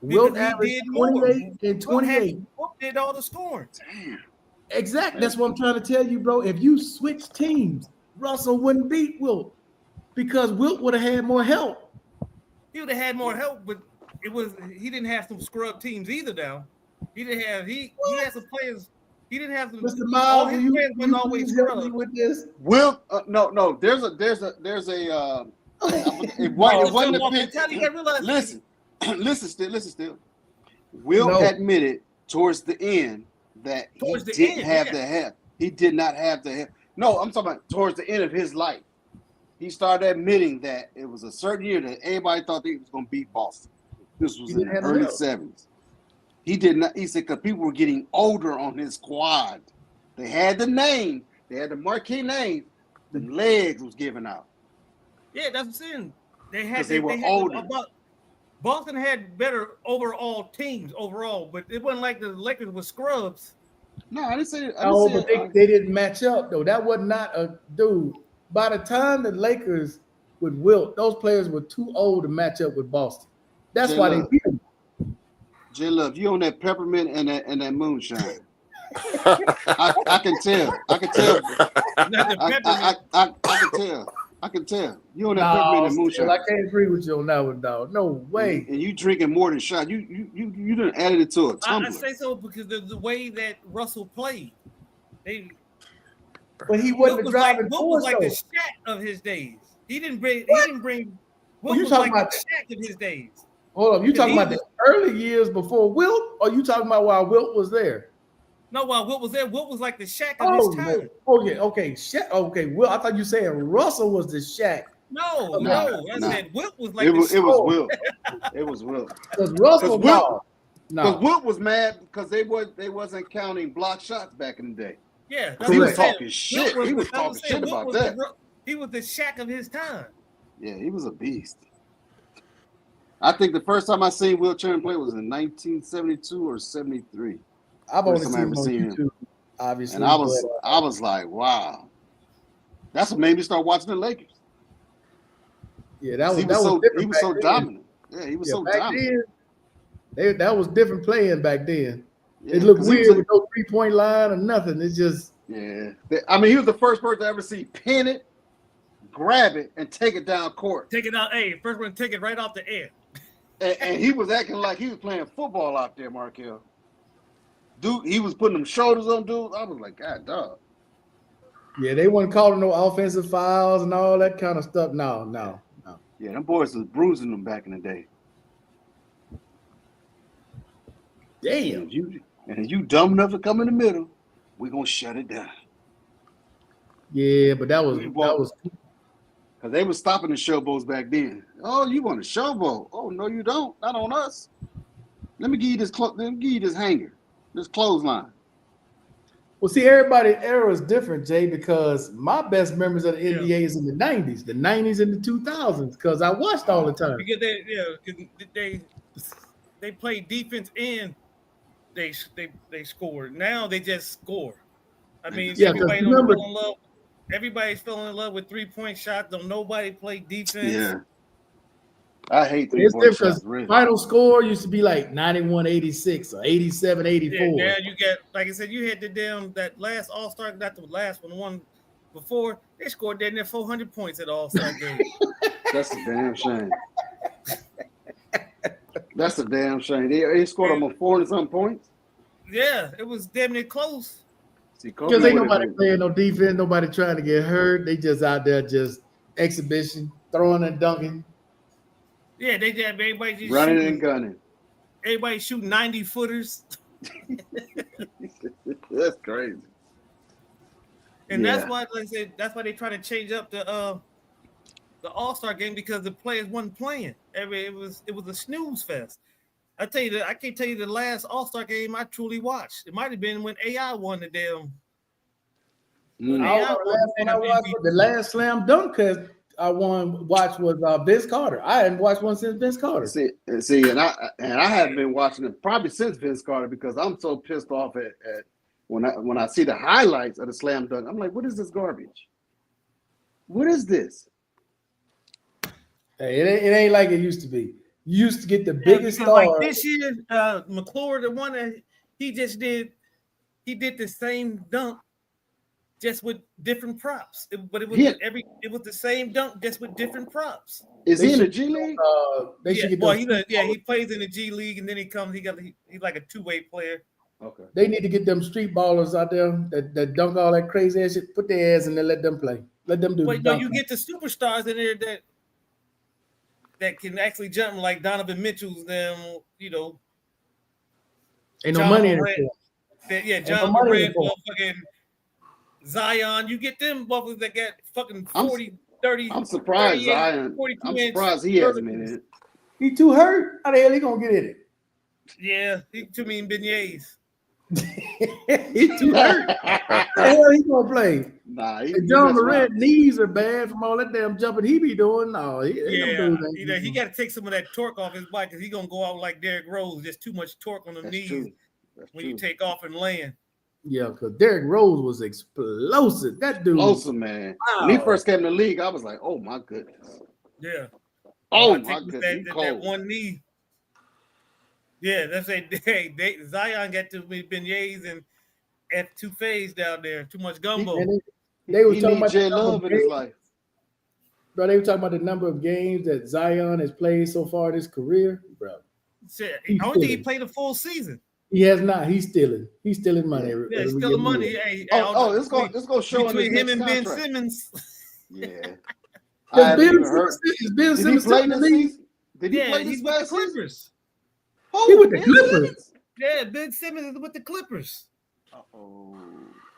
because he averaged did more. 28 and 28. Wilt did all the scoring. Exactly. That's what I'm trying to tell you, bro. If you switch teams, Russell wouldn't beat Wilt because Wilt would have had more help. He would have had more help, but he didn't have some scrub teams either. Now he had some players. He didn't have some. Mr. all Miles, his will players you wasn't always please help me scrub. with this? Will. No. There's a. It wasn't the pick. Listen, still. Will No. admitted towards the end that Towards the he didn't end, have yeah. the help. He did not have the help. No, I'm talking about towards the end of his life. He started admitting that it was a certain year that everybody thought he was going to beat Boston. This was He in didn't the have the early help. 70s. He did not. He said because people were getting older on his squad. They had the name. They had the marquee name. The legs was giving out. Yeah, that's what I'm saying. They had 'Cause they were had older. Boston had better overall teams overall, but it wasn't like the Lakers were scrubs. No, I didn't say. Oh, but they didn't match up though. That was not a dude. By the time the Lakers with Wilt, those players were too old to match up with Boston. That's why they J-Love. beat them. J Love, you on that peppermint and that moonshine. I can tell. I can tell. Not the peppermint. I can tell. You on that No, peppermint and still, moonshine. I can't agree with you on that one, dog. No way. And you drinking more than shot. You done added it to a I tumbler. say so because the way that Russell played, But he Wilt wasn't the was driving was force like though. the Shaq of his days. He didn't bring. Well, you Wilt was talking like about the Shaq of his days. Hold on, you talking he about the early years before Wilt, or you talking about while Wilt was there? No, while Wilt was there, Wilt was like the Shaq of Oh, his time. man. Oh yeah, okay, Shaq. Okay, Wilt. I thought you saying Russell was the Shaq No, Nah, I nah. said Wilt was like It was the Wilt. It was Wilt. because Russell. Wilt- No, Because no. Wilt was mad because they wasn't counting block shots back in the day. Yeah, He was Correct. talking shit. He was talking shit about that. He was the Shaq of his time. Yeah, he was a beast. I think the first time I seen Will Chamberlain play was in 1972 or 73. I've only First time I seen him ever on seen him. YouTube, obviously. And I was like, wow. That's what made me start watching the Lakers. yeah, that was He was so different. he was back so then. dominant. Yeah, he was Yeah, so back dominant. then, that was different playing back then. Yeah, It looked 'cause he was weird a- with no 3-point line or nothing. It's just Yeah. I mean, he was the first person to ever see pin it, grab it, and take it down court. Take it out. Hey, first one, take it right off the air. And he was acting like he was playing football out there, Markel. Dude, he was putting them shoulders on dudes. I was like, God, dog. yeah, they weren't calling no offensive fouls and all that kind of stuff. No. Yeah, them boys was bruising them back in the day. Damn. And if you dumb enough to come in the middle, we're gonna shut it down. Yeah, but that was because they were stopping the showboats back then. Oh, you want a showboat? Oh no, you don't. Not on us. Let me give you this. Let me give you this hanger, this clothesline. well. See, everybody's era is different, Jay, because my best memories of the Yeah. NBA is in the '90s, and the 2000s, because I watched all the time. Because they played defense and they scored. Now they just score. I mean, Yeah, 'cause everybody don't remember- fall in love. Everybody's falling in love with 3-point shots. Don't nobody play defense. Yeah, I hate It's 3-point different. shots. Really. Final score used to be like 91-86 or 87-84. Yeah, now you got, like I said, you had that last All-Star, not the last one, the one before, they scored down there 400 points at the All-Star game. That's a damn shame. That's a damn shame. They scored almost 400-something points. Yeah, it was damn near close. See, Kobe Because ain't would've nobody been- playing no defense, nobody trying to get hurt. They just out there just exhibition, throwing and dunking. Yeah, they did. Everybody just running shooting, and gunning. everybody shooting 90-footers. That's crazy. And that's Yeah. why, like I said, that's why they try to change up the All-Star game, because the players wasn't playing. It was a snooze fest. I tell you that I can't tell you the last All-Star game I truly watched. It might have been when AI won the damn. Mm. The last slam dunk I watched was Vince Carter. I hadn't watched one since Vince Carter. See, and I haven't been watching it probably since Vince Carter, because I'm so pissed off at when I see the highlights of the slam dunk. I'm like, what is this garbage? What is this? Hey, it ain't like it used to be. You used to get the biggest because star. like this year, McClure, the one that he did the same dunk, just with different props. It was the same dunk, just with different props. Is They he in the should- G League? They should get Well, those- he plays in the G League, and then he comes. He's like a two-way player. Okay. They need to get them street ballers out there that dunk all that crazy ass shit. Put their ass in there, let them play. Let them do. But the no, you dunking. get the superstars in there that can actually jump, like Donovan Mitchell's them. You know, Ain't no John money in Morant. it. Yeah, no John money in Morant, it for 'em. fucking Zion. You get them buffers that got fucking I'm- 40, 30. I'm surprised 38, Zion. 42 I'm inch surprised he hasn't been verticals. in it. He too hurt. How the hell he gonna get in Yeah, he too many beignets. it? He too hurt. How the hell he gonna play? Nah, And John Morant knees are bad from all that damn jumping he be doing. No, He got to take some of that torque off his bike, because he's gonna go out like Derrick Rose. Just too much torque on the That's knees true. That's when true. you take off and land. Yeah, because Derrick Rose was explosive. That dude. Awesome, man. When he first came to the league, I was like, oh my goodness. Yeah. Oh I my think goodness. He that cold. one knee. Yeah, that's a Zion got too many beignets and at two phase down there. Too much gumbo. And they were He talking need about J the number Love of in his games- life. Bro, they were talking about the number of games that Zion has played so far in his career. Bro, Shit, He's I don't think he stealing. played a full season. he has not. He's stealing. He's stealing money. Yeah, he's still the money. Hey, Let's go show him his between him next and Ben contract. Simmons. Yeah. I Is haven't Ben even heard. Simmons, is Ben Did he Simmons play still in this the league? season? Did he Yeah, play he's this with the last season? Clippers. He with the Ben Clippers. Simmons? Yeah, Ben Simmons is with the Clippers.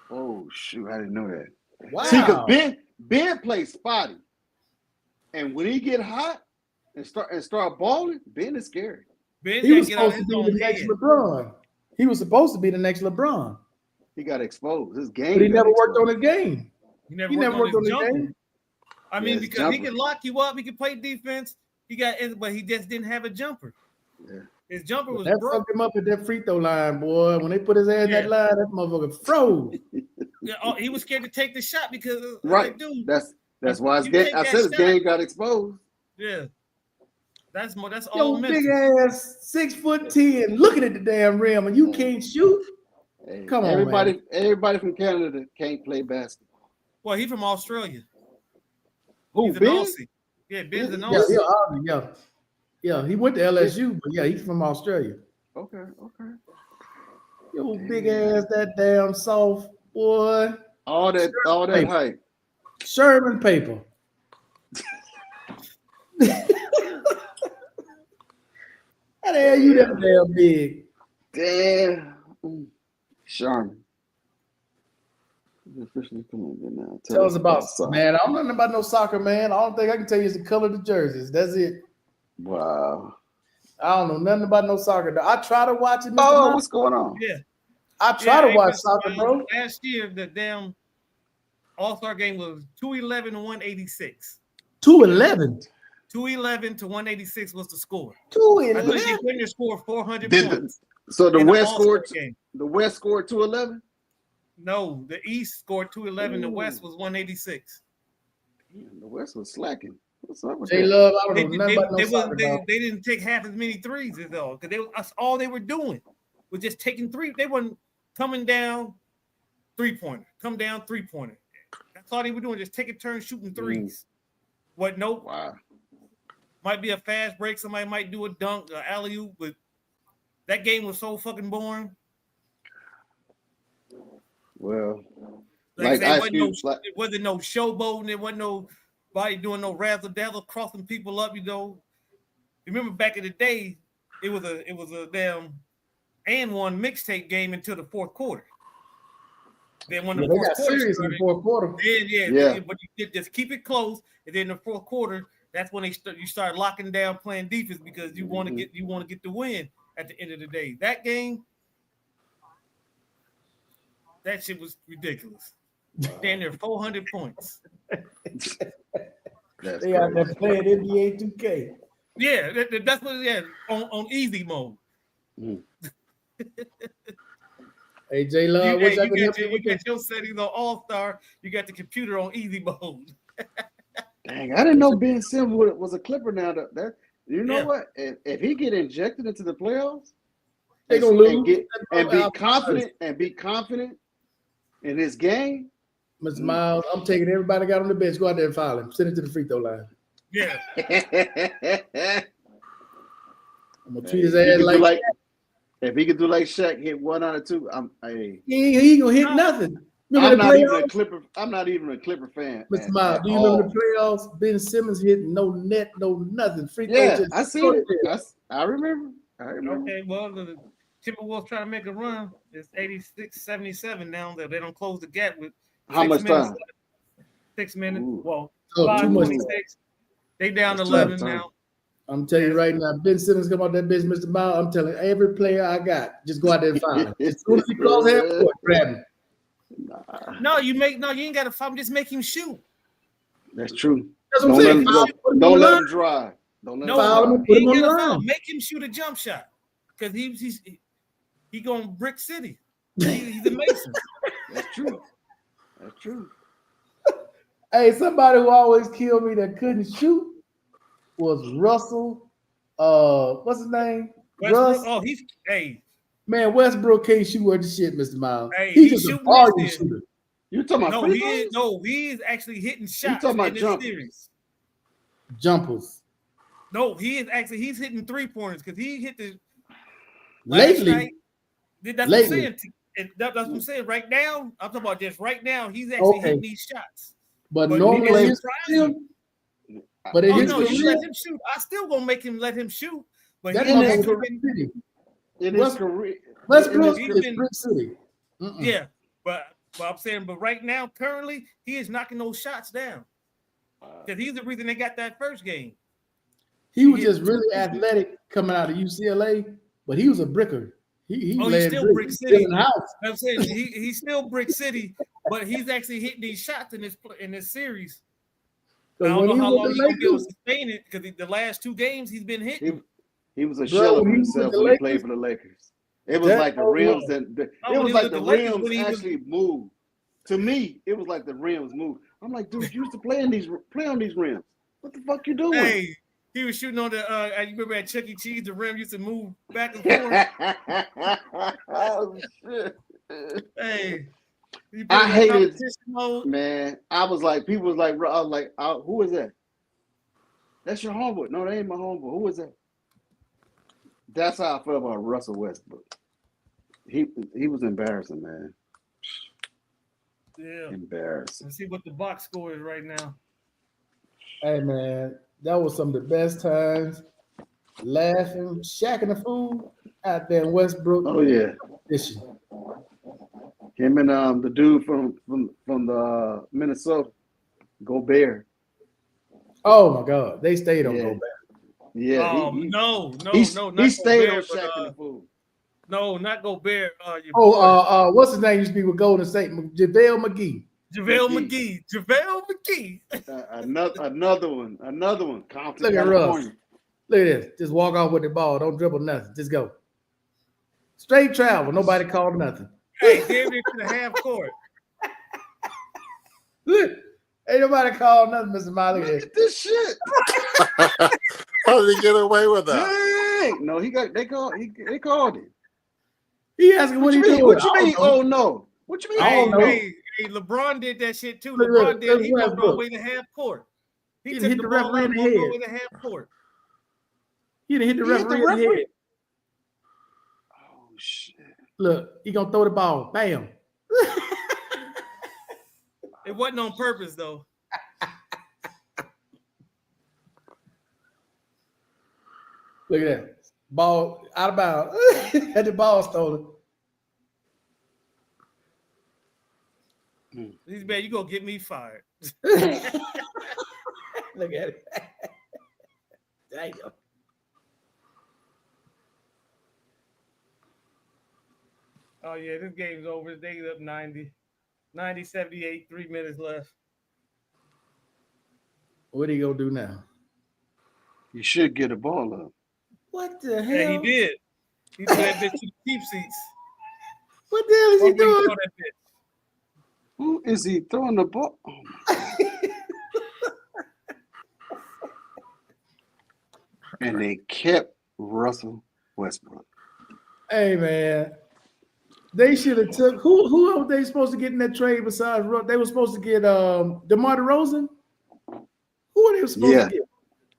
Oh shoot! I didn't know that. Wow. See, because Ben plays spotty, and when he get hot and start balling, Ben is scary. Ben He was got to get out supposed his to be own the next head. LeBron. He was supposed to be the next LeBron, He got exposed. His game. but he got never worked on exposed. his game. He never He never worked on his his jumper. game. I mean, Yeah, his because he jumper. can lock you up, he can play defense. But he just didn't have a jumper. Yeah. His jumper was That broke. fucked him up at that free throw line, boy. When they put his ass in that Yeah. line, that motherfucker froze. Yeah, he was scared to take the shot because Right. like, dude, That's why his You game. take I that said his shot. game got exposed. yeah. That's Yo, all big mental. ass 6'10", looking at the damn rim, and you can't shoot. Hey, Come on, everybody from Canada can't play basketball. Well, he from Australia. Who, He's an Ben? Aussie. Yeah, Ben's an Yeah, Aussie. yeah. He went to LSU, but yeah, he's from Australia. Okay. Yo, big ass, that damn soft boy. All that Paper. hype. Sherman paper. How the hell you that damn big? Damn. Sherman. Officially Columbia now. Tell us about soccer. man. I don't know nothing about no soccer, man. All thing I can tell you is the color of the jerseys. That's it. Wow. I don't know nothing about no soccer. I try to watch it, Mr. Oh, Miles. what's going on? Yeah. I try to hey, watch Mr. soccer, Miles, bro. Last year, the damn All-Star game was 211 to 186. 211. 211 to 186 was the score. I 211. think they couldn't have scored 400 Did points. So the in the West All-Star scored. game. The West scored 211. No, the East scored 211. The Ooh. West was 186. Damn, the West was slacking. What's up with J that? Love, I They, don't know nothing about no soccer, dog. they didn't take half as many threes as all because that's all they were doing was just taking three. They weren't coming down 3-pointer, come down 3-pointer. That's all they were doing, just taking turns shooting threes. What? Nope. Wow. Might be a fast break. Somebody might do a dunk, or alley-oop, but that game was so fucking boring. Well, Like, Ice I say, Cube, it wasn't no showboating. There wasn't nobody doing no razzle dazzle, crossing people up. You know, remember back in the day, it was a damn and one mixtape game until the fourth quarter. Then when the Yeah, they fourth got quarter serious in the started, fourth quarter. then Yeah. but you did just keep it close, and then the fourth quarter, that's when you start locking down playing defense because you want to get the win at the end of the day. That game, that shit was ridiculous. Damn near 400 points. that's They out there crazy. playing NBA 2K. Yeah, that's what it is on easy mode. Hey, J Love, I wish I could help You you with got this. your settings on All-Star. You got the computer on easy mode. Dang, I didn't know Ben Simmons was a Clipper. Now that you know Yeah. what? If he get injected into the playoffs, They gonna lose. be confident in his game. Mr. Miles, I'm taking everybody got on the bench. Go out there and foul him. Send it to the free throw line. Yeah. I'm gonna treat his If he ass could do like if he could do like Shaq, hit 1 out of 2. he ain't gonna hit nothing. Remember I'm the not even playoffs? a Clipper. I'm not even a Clipper fan. Mr. Miles, do you remember the playoffs? Ben Simmons hit no net, no nothing. Free throw Yeah, just I seen it. I remember. Okay, well, the Timberwolves trying to make a run. It's 86-77 now. That they don't close the gap with How 6 much minutes time? left. 6 minutes. Ooh. Well, Oh, too much. 5:26. They down That's 11 tough time. now. I'm telling you right now, Ben Simmons come out that bitch, Mr. Miles. I'm telling every player I got, just go out there and foul him. As soon as he close half court, grab him. No, you ain't got to foul him. Just make him shoot. That's true. That's what I'm saying. Don't let him drive. Don't let him Foul drive. him. Put He him ain't on the got to foul. line. Make him shoot a jump shot because he going Brick City. He's a Mason. That's true. That's true. Hey, somebody who always killed me that couldn't shoot was Russell. What's his name? Westbrook, Russ. hey, Man, Westbrook can't shoot worth the shit, Mr. Miles. Hey, he's he's just a shooting volume this year. shooter. You talking about free throws? he is actually hitting shots talking about in this jumpers? series. Jumpers. No, he's hitting 3-pointers because he hit the Lately, last night. That's what I'm saying. And that's what I'm saying. Right now, I'm talking about just right now. He's actually hitting these shots. but But normally he his surprised career, but in Oh his no, you career, let him shoot. I still gonna make him let him shoot. But that he's in his actually motherfucker been, City. In his career. Westbrook He's is been- Brick City. Mm-mm. yeah. But I'm saying, but right now, currently, he is knocking those shots down because he's the reason they got that first game. He was just really athletic coming out of UCLA, but he was a bricker. He's He's still Brick City. in the house. I'm saying he's still Brick City, but he's actually hitting these shots in this series. I 'Cause don't when know he how was long the he's gonna be able to Lakers, sustain it because the last 2 games he's been hitting. He was a Bro, shell of when he was himself with the when he played Lakers, for the Lakers. It was that- like the oh, rims no. it when was he like was the with the Lakers, rims when he was- actually moved. To me, it was like the rims moved. I'm like, dude, you used to play on these rims. What the fuck you doing? Hey, he was shooting on the. You remember at Chuck E. Cheese, the rim used to move back and forth. Oh shit. Hey, he put I in hated- competition mode. Man, I was like, people was like, I was like, who is that? That's your homeboy. No, that ain't my homeboy. Who is that? That's how I felt about Russell Westbrook. He was embarrassing, man. Yeah. Embarrassing. Let's see what the box score is right now. Hey man, that was some of the best times. Laughing, shacking the food out there in Westbrook. Oh yeah. Fishing. Him and the dude from the Minnesota, Gobert. Oh my God, they stayed on Yeah. Gobert. Yeah, No, he not stayed on Gobert, but, Shaq and the Fool. no, not Gobert. Your boy, What's his name? Used to be with Golden State, JaVale McGee. JaVale McGee. Another one. Compton, Look at Russ. California. Look at this. Just walk off with the ball. Don't dribble nothing. Just go. Straight travel. Nobody called nothing. Hey, damn near to the half court. Look, ain't nobody called nothing, Mr. Miley. Look at this shit. How did he get away with that? Dang. No, they called it. He asking what he doing. What you mean? Oh no. What you mean? I don't know. Hey, LeBron did that shit too. Look, LeBron did. He look, moved all the way to half court. He He took hit the the ball referee and in the moved all the head. way to half court. He done hit the He hit the referee in the referee? head. Oh shit. Look, he gonna throw the ball. Bam. It wasn't on purpose though. Look at that. Ball out of bounds. Had the ball stolen. He's bad. You gonna get me fired. Look at it. Damn. Oh yeah, this game's over. They up 90-78, 3 minutes left. What are you gonna do now? You should get a ball up. What the hell? Yeah, he did. He threw that bitch to the cheap seats. What the hell is he doing? Throw that bitch. Who is he throwing the ball? Oh, and they kept Russell Westbrook. Hey man, they should have took who were they supposed to get in that trade besides Russ? They were supposed to get DeMar DeRozan. Who were they supposed to get?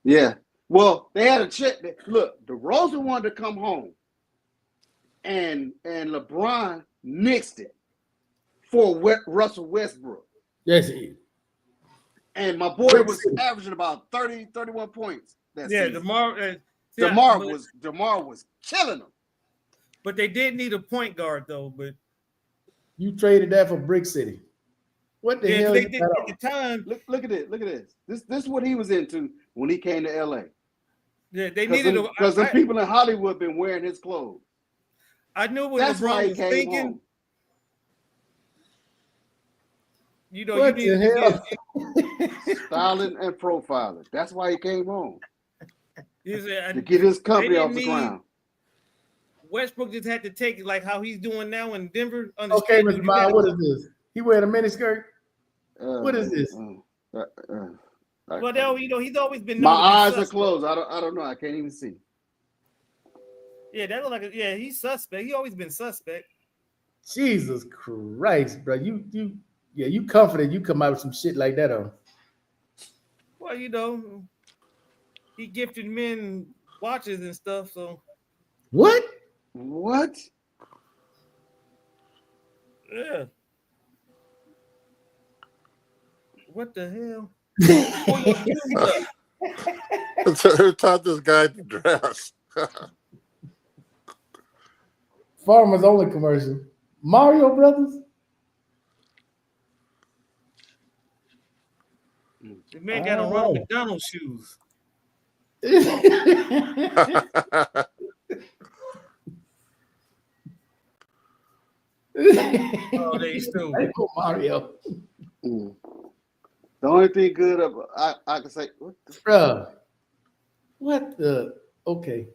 Yeah. Well, they had a check. Look, DeRozan wanted to come home, and LeBron nixed it for Russell Westbrook. Yes, he is. And my boy was averaging about 30, 31 points that Yeah, season. DeMar was killing them. But they did need a point guard though. But You traded that for Brick City. What the yeah, hell? they is did that at the time. Look at it. Look at this. This is what he was into when he came to LA. Yeah, they needed Because the people in Hollywood been wearing his clothes. I knew what That's why LeBron he was came thinking. home. You know, What you the need hell? Styling and profiling. That's why he came home. To to get his company didn't off the need- ground. Westbrook just had to take it like how he's doing now in Denver. Okay, Understand, Mr. Miles, what is this? He wearing a miniskirt? What is this? Well, though, you know, he's always been. My known to be eyes are suspect. closed. I don't know. I can't even see. Yeah, that look like he's suspect. He always been suspect. Jesus Christ, bro. You confident you come out with some shit like that on. Well, you know, he gifted men watches and stuff. So What? What? yeah. What the hell? Who taught this guy to dress? Farmers Only commercial. Mario Brothers? The man got on Ronald McDonald shoes. Oh, they stupid. Mario. The only thing good I can say, Bruh. What the? Okay.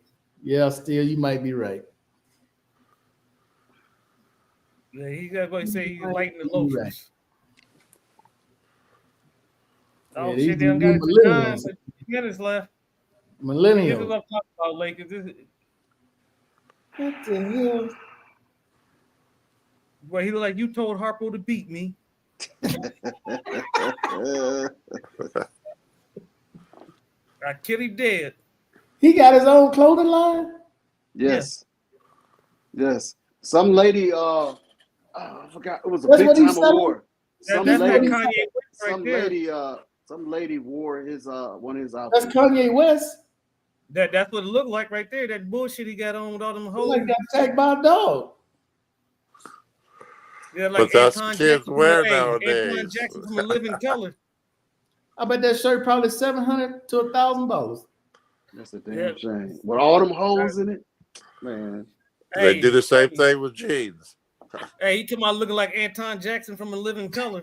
Yeah, still, you might be right. Yeah, he got what he say. He's lighting the Right. loafers. Oh Yeah, shit, these they don't got it new to 9 millennials. minutes left. Here's what Millennial. I'm talking about, Lakers. What the hell? Well, he look like you told Harpo to beat me. I kill him dead. He got his own clothing line? yes. Some lady, I forgot. It was a That's big what he time said? award. Some That's that lady, Kanye West right some there. lady, some lady wore his one of his outfits. That's Kanye West. That's what it looked like right there. That bullshit he got on with all them He hoes. like got attacked by a dog. Yeah, like But that's Anton kids Jackson. wear Anton nowadays. Jackson from A Living Color. I bet that shirt probably $700 to $1,000. That's a damn Yeah. shame. With all them holes in it, man. They do the same thing with jeans. Hey, he come out looking like Anton Jackson from A Living Color.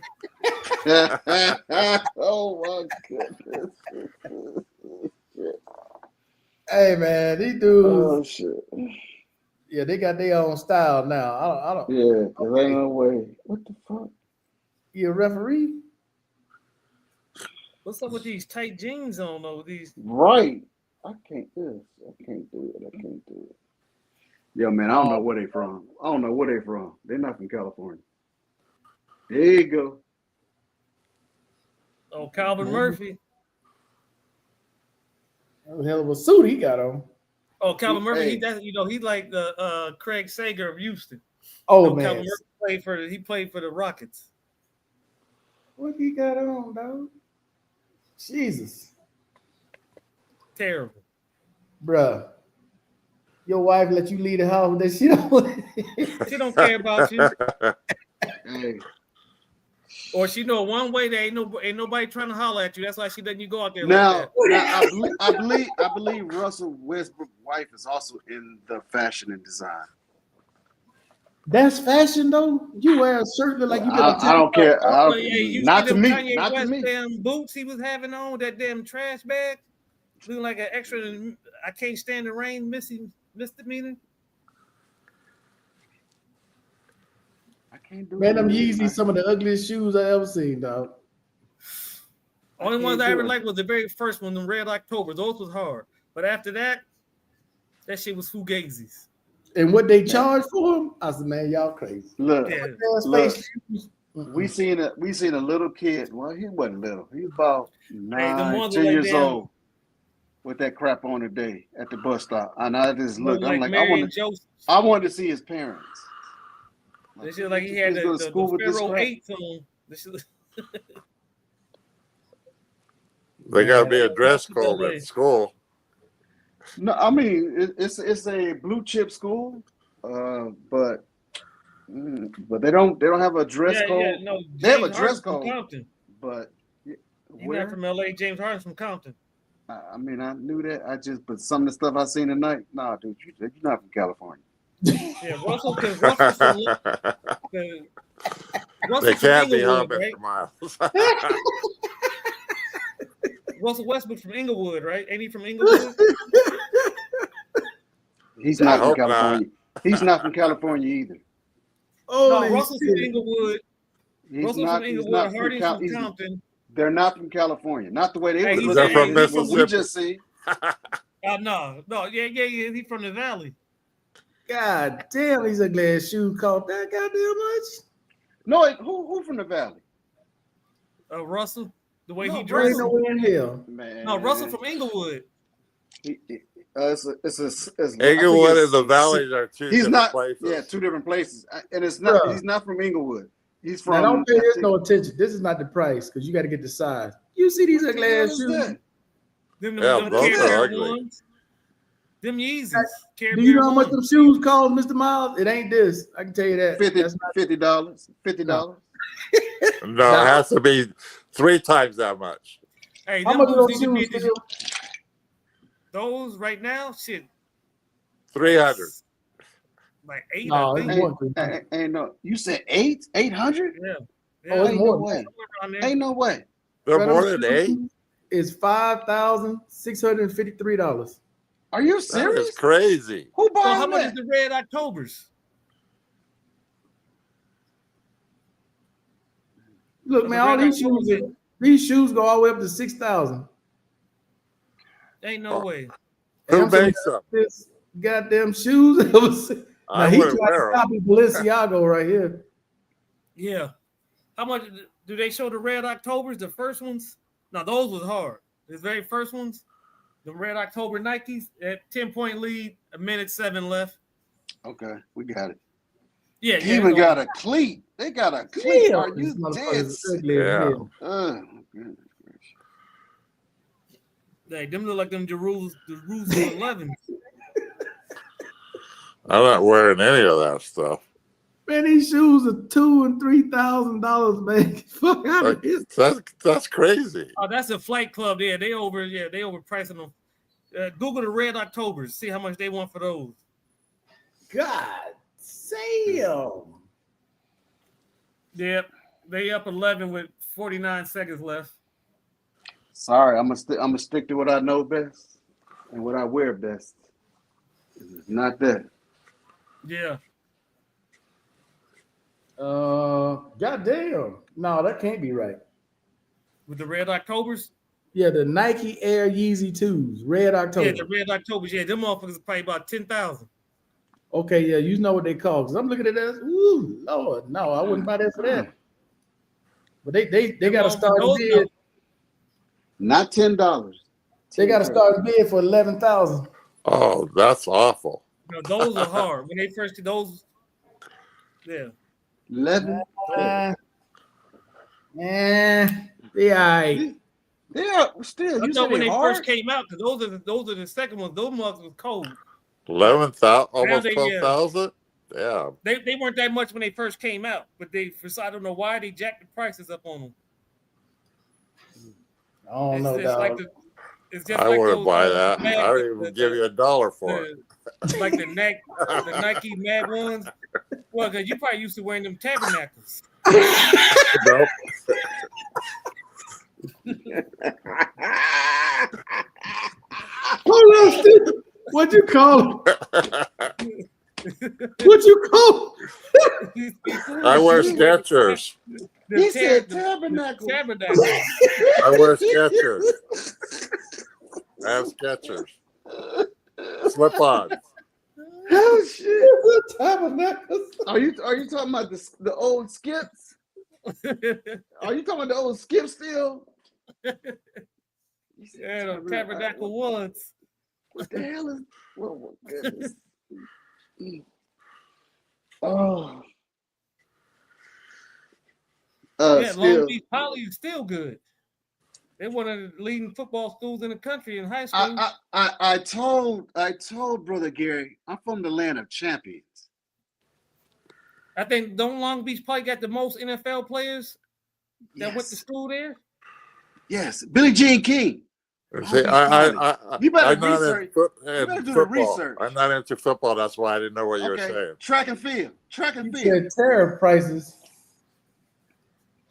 Oh my goodness. Hey man, these dudes, Oh shit. yeah, they got their own style now. I don't. Yeah, there ain't no way. What the fuck? You a referee? What's up with these tight jeans on though? These Right. I can't do it. I can't do it. Yo, man, I don't know where they from. They're not from California. There you go. oh Calvin Murphy. That was a hell of a suit he got on. Oh, Calvin Murphy. Hey. He's like the Craig Sager of Houston. Oh Calvin man, Murphy played for the Rockets. what he got on, dog? Jesus, Terrible. bruh. Your wife let you leave the house, that she don't. She don't care about you. Hey, Or she know one way there ain't nobody trying to holler at you. That's why she letting you go out there now, like that. I believe Russell Westbrook's wife is also in the fashion and design. That's fashion though. You wear a shirt look like you been. I don't care. Oh, yeah, you Not see to them me. Kanye Not to West me. damn boots he was having on, that damn trash bag, looking like an extra. I can't stand the rain, misdemeanor. I can't do Man, it. them Yeezys, some of the ugliest shoes I ever seen, dog. Only can't ones I do ever it. liked was the very first one, the Red October. Those was hard, but after that shit was fugazis. And what they charge for them, I said, man, y'all crazy. Look, Yeah. look. Shoes. We seen a little kid. Well, he wasn't little. He was about them ones 10 like years damn- old with that crap on today at the bus stop. And I just looked. Like I'm like, Mary and Joseph. I wanted to see his parents. This shit like he had Kids go to the school with this Pharaoh crap? 8 on. This shit, They got to be a dress code at school. No, I mean it's a blue chip school, but they don't have a dress code. no. They have a James dress Harden's from code. Compton. But He's where? not from LA. James Harden's from Compton. I mean, I knew that. But some of the stuff I seen tonight, nah, dude, you're not from California. Yeah, Russell's from They can't be Inglewood, home right? Mr. Miles. Russell Westbrook from Inglewood, right? Ain't he from Inglewood? He's I not from hope California. He's not from California either. No, Holy Russell's from shit. Inglewood. He's Russell's not. from He's Inglewood. not from Hardy's Cal. from Compton. They're not from California. Not the way they Hey, would he's look from at it. What we Mississippi. just see. No, yeah. He's from the Valley. God damn, these ugly ass shoes cost that goddamn much. No, who from the Valley? Russell, the way he Ain't dresses. nowhere in hell. Man, No, Russell from Inglewood. It's Inglewood and the Valleys are two He's different not. places. Yeah, two different places, and it's not. Bruh. He's not from Inglewood. He's Now from. don't pay this no attention. This is not the price because you got to get the size. You see these What the ugly hell ass is shoes? that? Them Yeah, those Care are Bear ugly. ones. Them Yeezys. Care Do you Bear know how much ones. them shoes cost, Mr. Miles? It ain't this. I can tell you that. That's not, $50. $50. No, it has to be 3 times that much. Hey, how them much of boots those need to shoes? be Phil? those right now. Shit, 300. like 8. No, I it's think. more than that. Ain't no. You said 800? Yeah. Oh, it's Ain't more no than way. Around there. Ain't no way. They're Right, more them than 8? shoes is $5,653. Are you That serious? is crazy. Who So buying how much is that? the Red Octobers? Look, man, all these shoes go all the way up to 6,000. Ain't no way. Who And I'm makes them? this goddamn shoes. Now I he wouldn't tried to wear them. copy Balenciaga right here. Yeah. How much do they show the Red Octobers? The first ones? No, those was hard. The very first ones, the Red October Nikes at 10-point lead, 1:07 left. Okay, we got it. Yeah, He even got a cleat. They got a cleat. Damn, Are you these motherfuckers dead? is ugly as Yeah. hell. Goodness gracious. Hey, them look like them Jerusalem 11. I'm not wearing any of that stuff. Man, these shoes are $2,000 and $3,000, man. Fuck out of here. That's crazy. Oh, that's a flight club there. They overpricing them. Google the Red Octobers. See how much they want for those. God damn. Yep. They up 11 with 49 seconds left. Sorry, I'm gonna stick to what I know best and what I wear best. It's not that. Yeah. Goddamn. No, that can't be right. With the Red Octobers? Yeah, the Nike Air Yeezy 2s, Red October. Yeah, the Red Octobers. Yeah, them motherfuckers are probably about 10,000. Okay, yeah, you know what they call. Because I'm looking at this. Ooh, Lord, no, I wouldn't buy that for that. But they got to start a bid. Not $10. They got to start a bid for $11,000. Oh, that's awful. No, those are hard. When they first did those, yeah. 11. Yeah, they all right. They are still. I You thought said when they they hard? first came out, because those are the second ones. Those mugs was cold. 11,000, almost they, 12,000. Yeah. They weren't that much when they first came out, but I don't know why they jacked the prices up on them. I don't know, dog. It's just I like wouldn't those, buy that. Mad- I would even give you $1 for it. like the Nike Mad ones. Well, because you probably used to wearing them tabernacles. Nope. Hold on, Steve. What'd you call them? What'd you call them? I wear Skechers. He said tabernacle. Tabernacle. I wear Skechers. I have Skechers. Slip-ons. Oh shit! Tabernacles. Are you talking about the old skips? Are you talking about the old skips still? Yeah, the tabernacle ones. What the hell is? Oh my goodness! Oh. Yeah, Still, Long Beach Poly is still good. They're one of the leading football schools in the country in high school. I told Brother Gary, I'm from the land of champions. I think don't Long Beach Poly got the most NFL players that went to Yes. school there? Yes, Billie Jean King. See, You better I'm not research. in better do the football. research. I'm not into football. That's why I didn't know what you were Okay, saying. track and field. You said tariff prices.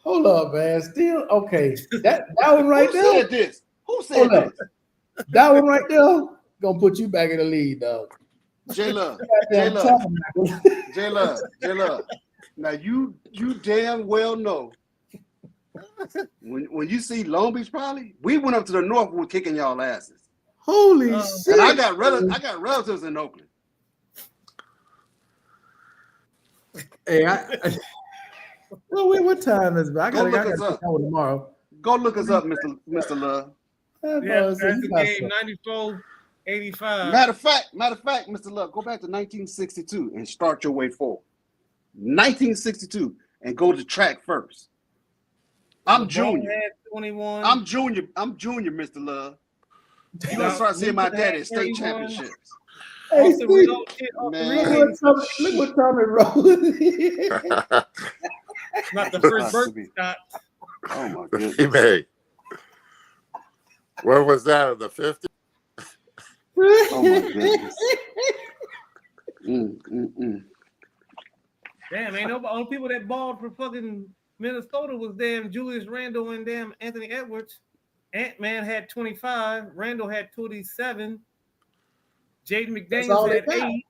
Hold up, man. Still okay. That one right Who there. said this? Who said Hold up. this? That one right there gonna put you back in the lead, dog. J Love. Goddamn tabernacle. J Love. Now you damn well know when you see Long Beach Poly, we went up to the north, we were kicking y'all asses. Holy shit! And I got relatives in Oakland. Hey, well, wait, what time is it? I Go gotta look us take up. that one tomorrow. Go look us up, Mr. Love. Yeah, that's the game 94, 85. Matter of fact, Mr. Love, go back to 1962 and start your way forward. 1962 and go to track first. I'm junior. Had 21. I'm junior, Mr. Love. You're gonna start seeing my daddy at state 31. championships. Hey, Austin Steve, Renault kid off the Man. ring. look what Tommy wrote. Not the first birthday shot. Oh my He goodness. may. When was that? In the 50s? Oh my goodness. Damn, ain't nobody. Only people that balled for fucking Minnesota was damn Julius Randle and damn Anthony Edwards. Ant-Man had 25. Randall had 27. Jaden all McDaniels they had got. 8.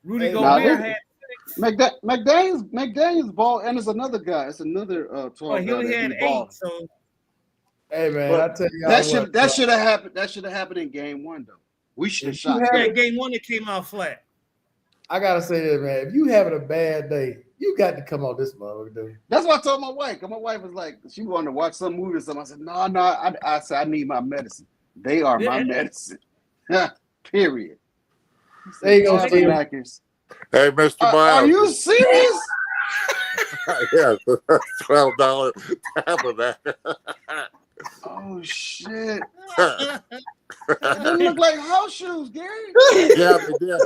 Rudy Hey, Gobert now, had 6. McDaniels ball, and there's another guy. It's another tall Well, he guy only that had be 8. balling. So Hey man, But I tell you that should have happened. That should have happened in game one, though. We should have If you shot. have- yeah, game 1 it came out flat. I gotta say this, man. If you having a bad day, you got to come on this motherfucker, dude. That's what I told my wife. 'Cause my wife was like, she wanted to watch some movie or something. I said, no. I said, I need my medicine. They are my Yeah. medicine. Period. There you go, Steve. Tabernacles. Hey, Mr. Are Miles. you serious? Yes, $12 tabernacle. Oh shit! They look like house shoes, Gary. Yeah, they did.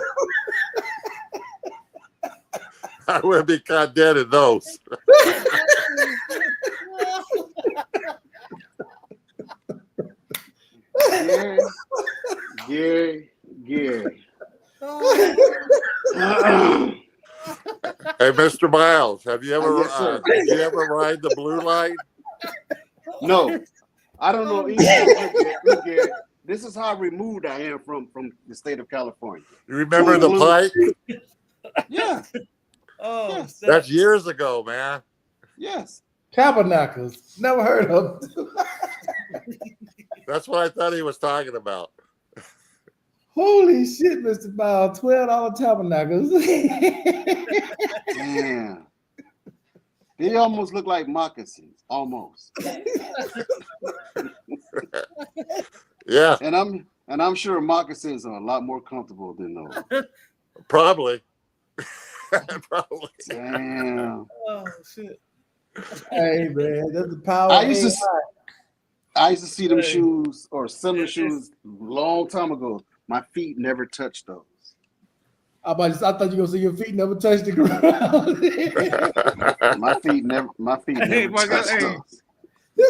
I would be caught dead in those. Gary. Hey, Mr. Miles, have you ever Yes, sir. did you ever ride the blue line? No, I don't know either. Look, Gary, this is how removed I am from the state of California. You remember the Blue. Pike? Yeah, Oh, Yes. That's years ago, man. yes. Tabernacles. Never heard of them. That's what I thought he was talking about. Holy shit, Mr. Bow. $12 tabernacles. Damn. They almost look like moccasins, almost. Yeah, And I'm sure moccasins are a lot more comfortable than those. probably. Probably. Damn. oh shit. Hey, man, that's the power I of used to AI. I used to see them Hey. shoes or similar It's- shoes a long time ago. My feet never touched those. I thought you were gonna say your feet never touched the ground. My feet never Hey, my God, touched hey. those.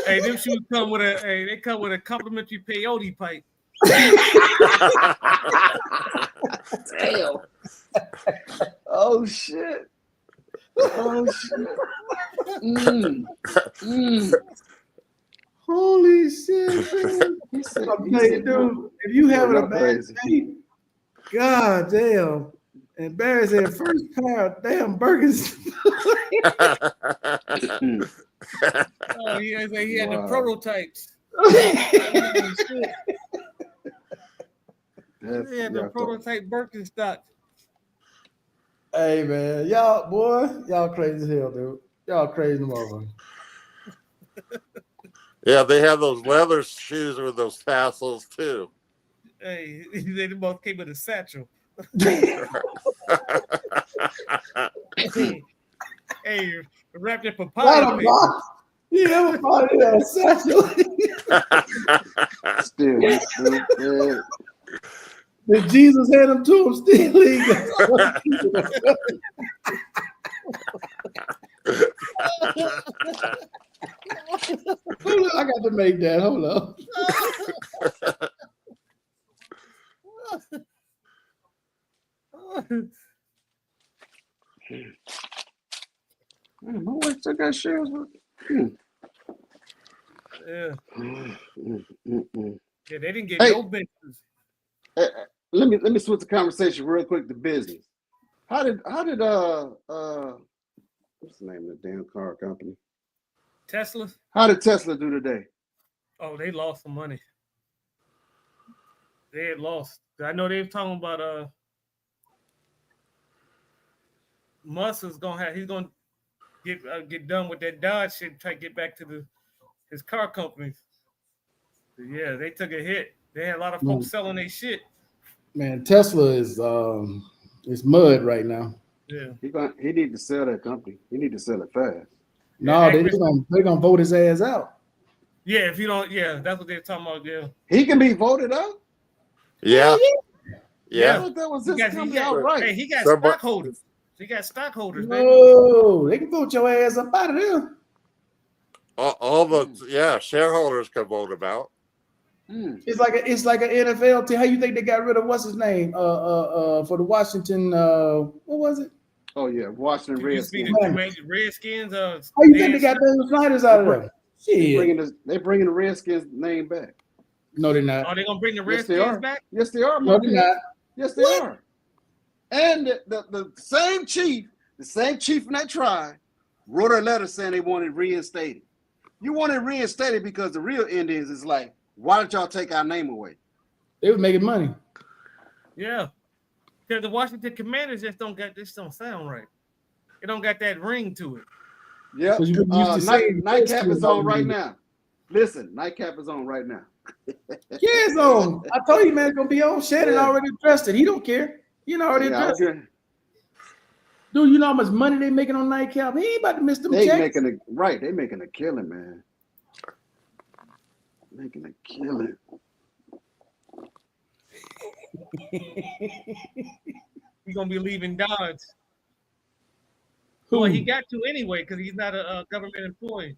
Hey, them shoes come with they come with a complimentary peyote pipe. Damn. Oh shit. Oh shit. Holy shit, man. He said, I'm telling you, dude, if you having a you're bad crazy. day, god damn. And Barry said first pair of damn burgers. Oh, he had the Wow. prototypes. That's He had the yucko. prototype Birkenstock. Hey man, y'all crazy as hell, dude. Y'all crazy motherfucker. Yeah, they have those leather shoes with those tassels too. Hey, they both came with a satchel. Hey, wrapped in papaya Not a paper. box. You ever found it on satchel? Still stupid. If Jesus had them to him, still legal. Hold on, I got to make that. Hold on. My wife still got shoes. Yeah. Yeah, they didn't get Hey. no business. Let me switch the conversation real quick to business. How did what's the name of the damn car company? Tesla. How did Tesla do today? Oh, they lost some money. They had lost. I know they were talking about Musk is he's gonna get done with that Dodge shit and try to get back to his car companies. Yeah, they took a hit. They had a lot of folks selling their shit. Man, Tesla is mud right now. Yeah. He need to sell that company. He need to sell it fast. No, Yeah, they're gonna vote his ass out. Yeah, if you don't, that's what they're talking about. Yeah. He can be voted out. Yeah. I Yeah. thought that was He his got, company hey, outright. he got Somebody- stockholders. He got stockholders, man. No, they can vote your ass up out of there. All the shareholders can vote about. It's like an NFL team. How you think they got rid of what's his name? For the Washington, what was it? Oh yeah, Washington It used to be Redskins. the Redskins. How you think they got Daniel Snyder's out of there? They bringing the Redskins name back. No, they're not. Are they gonna bring the Yes, they Redskins are. back? Yes, they are. No, they're not. Yes, they are. And the same chief in that tribe wrote a letter saying they wanted reinstated. You want it reinstated because the real Indians is like, why don't y'all take our name away? They was making money. Yeah, because the Washington Commanders just don't sound right. It don't got that ring to it. Yep. 'Cause you used to say Nightcap is on right Redskins. now. Listen, Nightcap is on right now. Yeah, it's on. I told you, man, it's gonna be on. Shannon Yeah. already addressed it. He don't care. You know already Yeah, addressed it. Dude, you know how much money they making on Nightcap? He ain't about to miss them They checks. they making a killing, man. Making a killing. He's gonna be leaving Dodge. Well, he Who? got to anyway because he's not a government employee.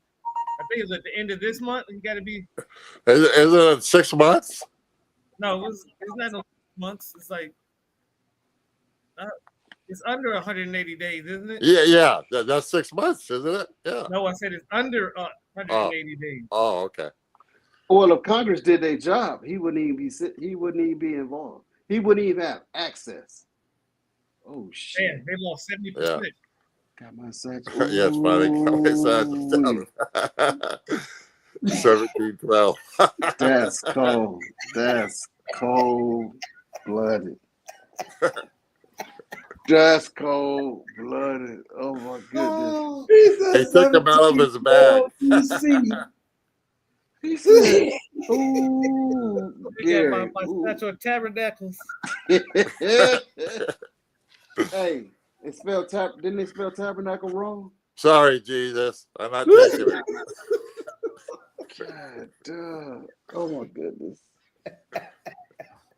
I think it's at the end of this month. He got to be. Isn't it 6 months? No, it's not no months. It's like it's under 180 days, isn't it? Yeah. That's 6 months, isn't it? Yeah. No, I said it's under 180 days. Oh, okay. Well, if Congress did their job, he wouldn't even be involved. He wouldn't even have access. Oh shit! Man, they lost 70%. Got my search. Yeah, it's funny. Ooh, 1712. that's cold. That's cold blooded. That's cold blooded. Oh my goodness. He took him out of his bag. He said, "Ooh, Yeah, Gary, my ooh." statue of tabernacles. Hey, didn't they spell tabernacle wrong? Sorry, Jesus. I'm not taking it. God, duh. Oh my goodness.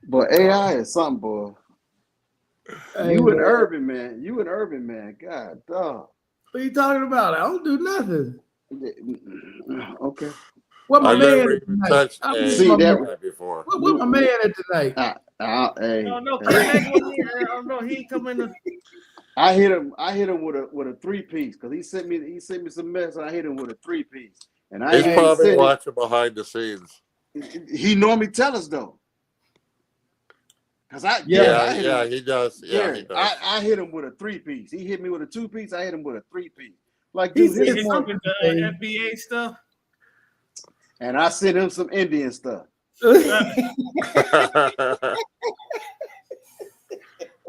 But AI is something, boy. You an urban man. God, dog. What are you talking about? I don't do nothing. Okay. What my I've man never at even tonight? touched See, a that- before. What my man at tonight? Hey, No, hey. no, he ain't coming to. I hit him with a 3-piece because he sent me some mess and I hit him with a 3-piece. And I He's ain't probably said watching behind the scenes. he normally tell us though. Cause I hit him. He does. Yeah, Gary, he does. I hit him with a 3-piece. He hit me with a 2-piece. I hit him with a 3-piece. Like, He dude, said this He's one. with the FBA stuff. And I sent him some Indian stuff.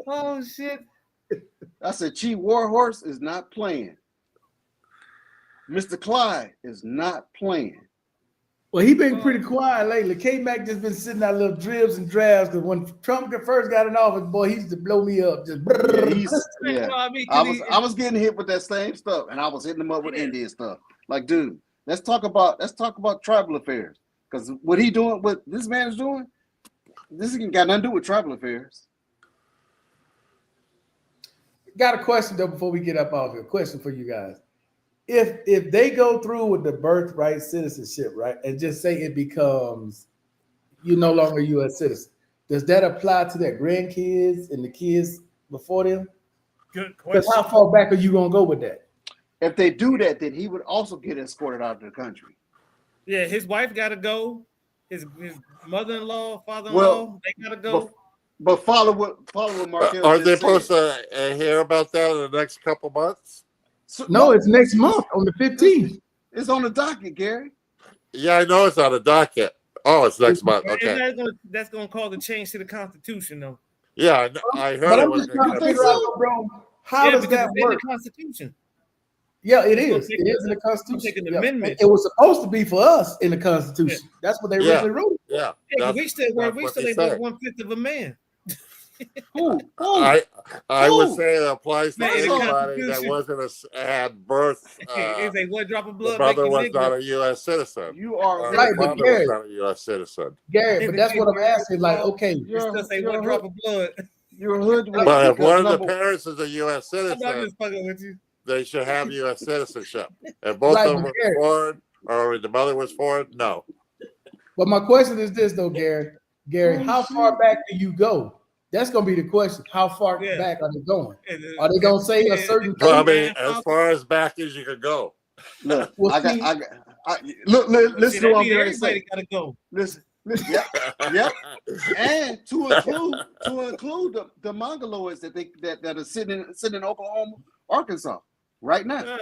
Oh shit! I said, Chief Warhorse is not playing. Mr. Clyde is not playing. Well, he been pretty quiet lately. K-Mac just been sitting out little dribs and drabs because when Trump first got in office, boy, he used to blow me up. Just Yeah. I was getting hit with that same stuff, and I was hitting him up with Indian stuff. Like, dude, let's talk about tribal affairs. Because what this man is doing, this ain't got nothing to do with tribal affairs. Got a question though before we get up off here. Question for you guys. If they go through with the birthright citizenship, right, and just say it becomes you no longer a U.S. citizen, does that apply to their grandkids and the kids before them? Good Because question. how far back are you gonna go with that? If they do that, then he would also get escorted out of the country. Yeah, his wife got to go. His mother-in-law, father-in-law, Well, they got to go. But follow what Markel Are just they said. supposed to hear about that in the next couple months? No, it's next month on the 15th. It's on the docket, Gary. Yeah, I know it's on the docket. Oh, it's next month. Okay. That's gonna cause a change to the Constitution, though. Yeah, I heard But it I'm was just trying to figure out, bro, how Yeah, does because that it's in work? the Constitution. Yeah, it It's gonna is. take It is in the Constitution. take an Yeah. amendment. It was supposed to be for us in the Constitution. That's what they originally wrote. Yeah, Yeah, we still that's we what still they ain't said. but 1/5 of a man. Who? I would Who? say it applies to Man, the anybody that Constitution. wasn't had birth. It's a one drop of The blood. mother make was you not nigga. a U.S. citizen. You are Or Right, the but father Gary- was not a U.S. citizen. Gary, but that's what I'm asking. Like, okay, It's still say one drop of blood. You're a hoodwink. But if because one of the number- parents is a U.S. I'm citizen, just fucking with you. they should have U.S. citizenship. If both Right, of them but were Gary- foreign, or the mother was foreign, no. but my question is this though, Gary. Gary, how far back do you go? That's gonna be the question. How far Yeah. back are they going? Are they gonna say a certain? Well, I date? mean, as far as back as you could go. Look, Well, I got, see- I got, listen to what I'm going to say. Everybody gotta go. Listen, yep. And to include the Mongoloids that are sitting in Oklahoma, Arkansas, right now. Yeah.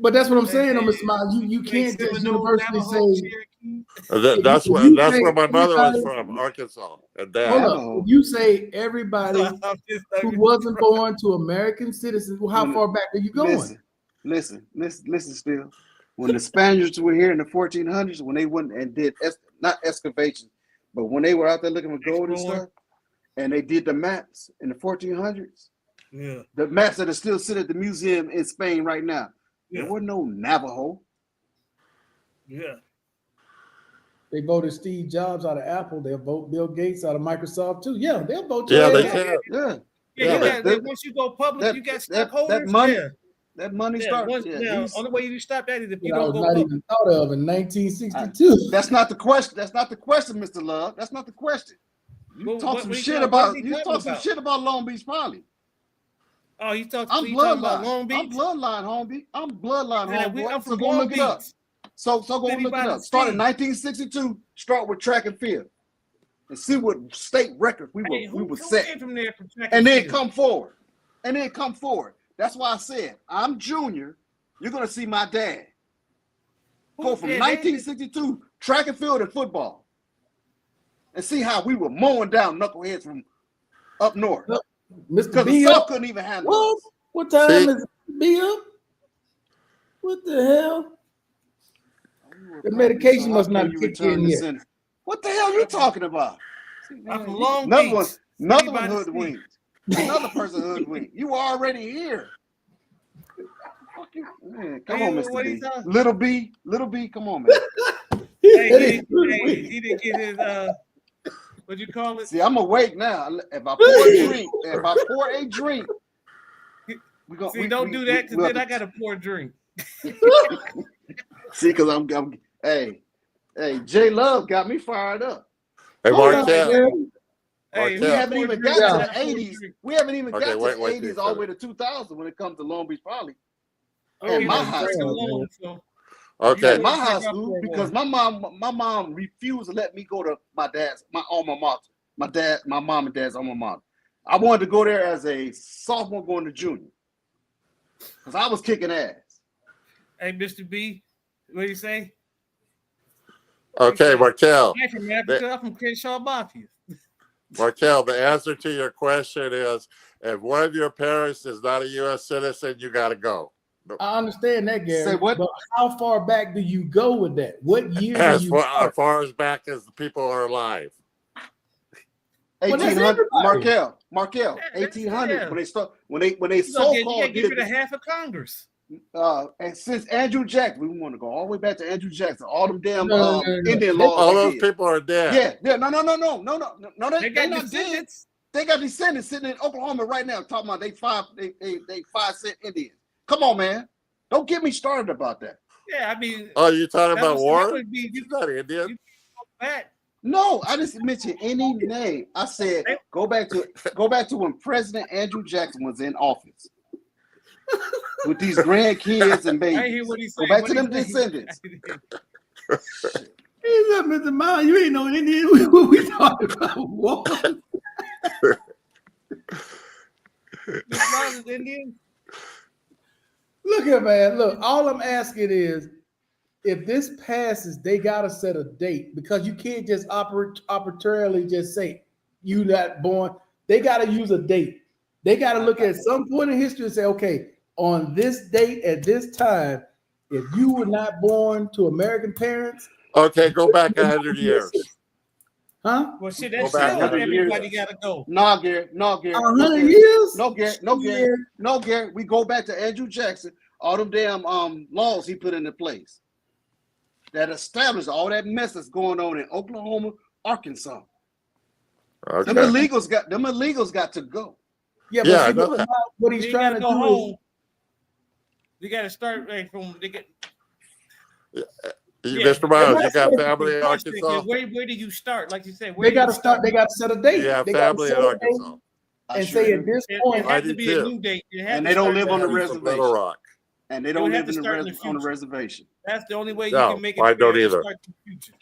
But that's what I'm saying, though, Mr. Miles. You can't just Seminole, universally Navajo, say. Cherokee. That's if where you that's say where my mother was everybody- from, Arkansas, and Hold dad. up. If you say everybody I'm just who talking- wasn't born to American citizens, well, how far back are you going? Listen. Still, when the Spaniards were here in the 1400s, when they went and did not excavations, but when they were out there looking for gold and Exploring. stuff, and they did the maps in the 1400s, Yeah. the maps that are still sitting at the museum in Spain right now, Yeah. there wasn't no Navajo. Yeah. They voted Steve Jobs out of Apple. They'll vote Bill Gates out of Microsoft too. Yeah, they'll vote. Yeah, your they ass out. can. Yeah. Yeah, that- once you go public, you got that stockholders. money- Yeah. That money Yeah, starts. once, Yeah, now, only way you stop that is if you I don't was go not vote. even thought of in 1962. that's not the question. That's not the question, Mr. Love. That's not the question. You Well, talk what- some what he shit talk- what about is he you talking talk some about? shit about Long Beach Poly. Oh, you talking I'm about Long bloodline. Beach? I'm bloodline, homie. I'm bloodline, Yeah, homeboy. I'm So from go Long look Beach. it up. So go City look by it the up. Start in sea. 1962. Start with track and field, and see what state records we Hey, were who set. came from there from track And then field? come forward. And then come forward. That's why I said I'm junior. You're gonna see my dad go from Yeah, 1962 track and field and football, and see how we were mowing down knuckleheads from up north Mr. because the B South up. couldn't even handle What? us. What time See? is B up? What the hell? The medication must not have kicked in yet. What the hell you talking about? I'm from Long Another Beach. one, City another by one the hoodwinked. Another person hoodwinked. You were already here. Fuck you. Man, come Hey, on, what Mr. he B. talking- Little B, come on, man. Hey, he didn't get his what you call it? See, I'm awake now. If I pour a drink, we go. See, don't do that because then I gotta pour a drink. See, because I'm hey, J Love got me fired up. Hey, Hold on, Markel. man. Hey, We Yeah. haven't even pour a got drink, to I the gotta pour a 80s. drink. We haven't even Okay, got to wait, the wait, 80s wait, all the way to 2000 when it comes to Long Beach Poly. Oh, And he my was high drinking school, alone, so Okay. In my Yeah, high yeah, school, yeah. because my mom refused to let me go to my alma mater. My mom and dad's alma mater. I wanted to go there as a sophomore going to junior. Because I was kicking ass. hey, Mr. B, what do you say? Okay, Markel. I'm from Africa. I'm from Crenshaw Mafia. Markel, the answer to your question is if one of your parents is not a U.S. citizen, you got to go. I understand that, Gary. Say what? But how far back do you go with that? What year do As you far, start? as far as back as the people are alive. Well, that's 1800 everybody. Markel, Yeah, that's- 1800 yeah. when they You so gotta called get rid of half of Congress. and since Andrew Jackson, we want to go all the way back to Andrew Jackson, all them damn No. Indian They- laws. All they those did. people are dead. Yeah, no, They they got not dead. descendants. They got descendants sitting in Oklahoma right now talking about they 5-cent Indians. Come on, man. Don't get me started about that. Yeah, I mean, Oh, you talking that about was- war? that would be- He's not Indian. back. No, I didn't mention any name. I said go back to when President Andrew Jackson was in office with these grandkids and I hear babies. what he's Go saying. back What to he them saying? descendants. He's up, Mr. Miles. You ain't no Indian. What we talking about? War. This Miles is Indian. Look here, man. Look, all I'm asking is if this passes, they got to set a date because you can't just arbitrarily just say you not born. They got to use a date. They got to look at some point in history and say, okay, on this date at this time, if you were not born to American parents, Okay, go back 100 years. huh? Well, shit, Go that's back still 100 years. everybody gotta go. No, Gary. 100 years? No, Gary. We go back to Andrew Jackson. All them damn laws he put into place that established all that mess that's going on in Oklahoma, Arkansas. Okay. Them illegals got to go. Yeah, Yeah, but I see, know that. what he's You trying gotta to go do home. is You gotta start from they get. Mr. Miles, you got family in Question, Arkansas? Where do you start? Like you said, where they got to start. They got to set a date. You have They gotta family in set a date Arkansas. and say at this It point, has I to do be a too. new date. It has And to they don't start live on the now. Daddy's from Little reservation. Rock. And they It don't would have live to on start in the the future. reservation. That's the only way you No, can make it. I don't fair, either. start in the future.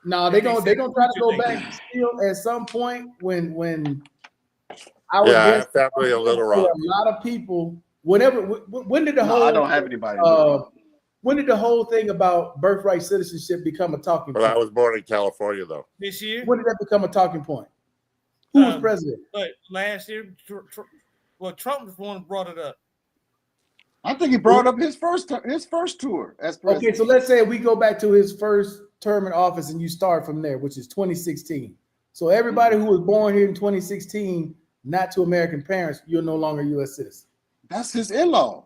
no, they're They gonna said try to go future back still at some point when I would Yeah, I guess have family in Little for Rock. a lot of people. Whenever when did the No, whole I don't have anybody. in Little Rock. when did the whole thing about birthright citizenship become a talking But I point? was born in California, though. This year, When did that become a talking point? Who was Um, president? but last year, Trump was the one who brought it up. I think he brought up his first tour as president. Okay, so let's say we go back to his first term in office and you start from there, which is 2016. So everybody who was born here in 2016, not to American parents, you're no longer a U.S. citizen. That's his in-laws.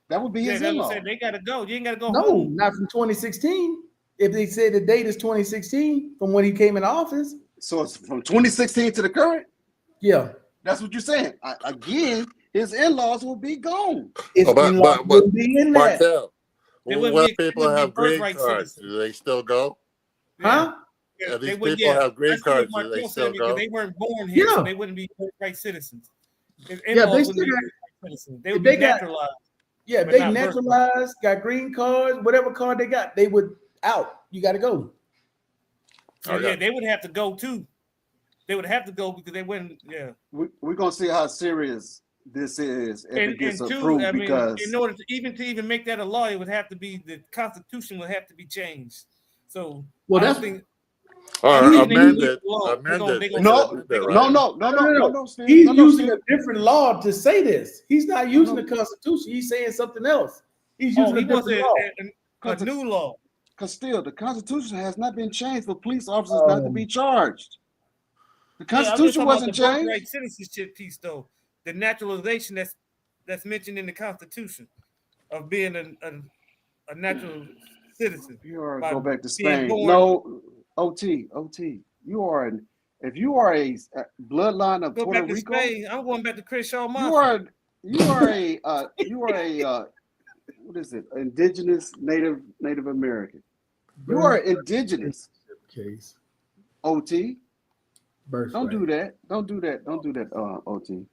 That would be Yeah, his that's what in-laws. I said. They gotta go. You ain't gotta go No, home. not from 2016. If they say the date is 2016 from when he came in office, So it's from 2016 to the current. yeah. That's what you're saying. Again, his in-laws will be gone. His Oh, but- in-laws but- wouldn't be in that. Markel, They wouldn't when be- people they wouldn't be have green birthright cards, citizens. do they still go? Huh? Yeah, And they these would, people have green That's what cards, do Markel they said, still because go? they weren't born here, Yeah. so they wouldn't be birthright citizens. His Yeah, in-laws they wouldn't still be got- birthright citizens. They if would they be got- naturalized. Yeah, But they not birthright. naturalized, got green cards, whatever card they got, they would out. You got to go. Yeah, Okay. yeah, they would have to go too. They would have to go because they wouldn't. Yeah, We're gonna see how serious this is if it gets two, approved I mean, because in order to even make that a law, it would have to be the Constitution would have to be changed. So, Well, I don't that's think Or He's amended, law. They're gonna- amended. no, they gonna- no, Steve. he's No, using Steve. a different law to say this. He's not using No. the Constitution. He's saying something else. He's Oh, using he a wants different law. a new law. Because still, the Constitution has not been changed for police officers not to be charged. The Yeah, I'm just Constitution talking wasn't about the birthright changed. citizenship piece, though. The naturalization that's mentioned in the Constitution of being a natural citizen. You are by go back to being Spain. born- No, OT. You are if you are a bloodline of Go Puerto back to Rico, Spain. I'm going back to Crenshaw Mafia. you are a what is it? Indigenous Native American. You are indigenous. Case. OT. Birthright. Don't do that. Don't do that. OT.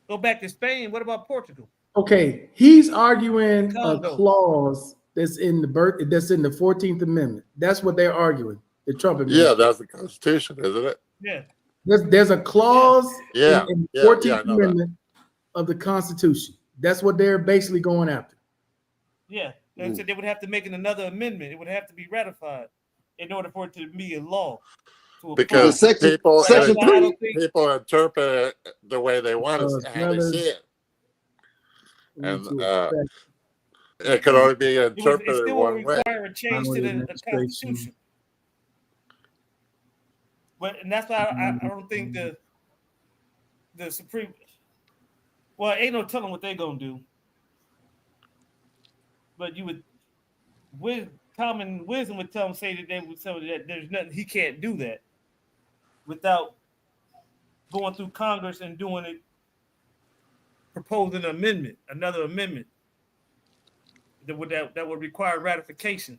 Go back to Spain. What about Portugal? Okay, he's arguing a Congo. clause that's in the 14th Amendment. That's what they're arguing. The Trump Yeah, administration. that's the Constitution, isn't it? Yeah. There's a clause Yeah, in the yeah, 14th I know that. Amendment of the Constitution. That's what they're basically going after. Yeah. And so they would have to make another amendment. It would have to be ratified in order for it to be a law. to Because approve. people, Section That's why I don't think- people interpret it the way they want Uh, to, how they see it. And To it can only be it interpreted still will one way. require a change to the Administration. Constitution. And that's why I don't think the Supreme. Well, ain't no telling what they're gonna do. But you would, with common wisdom, would tell them say that they would say that there's nothing he can't do that without going through Congress and doing it, proposing an amendment, another amendment that would require ratification,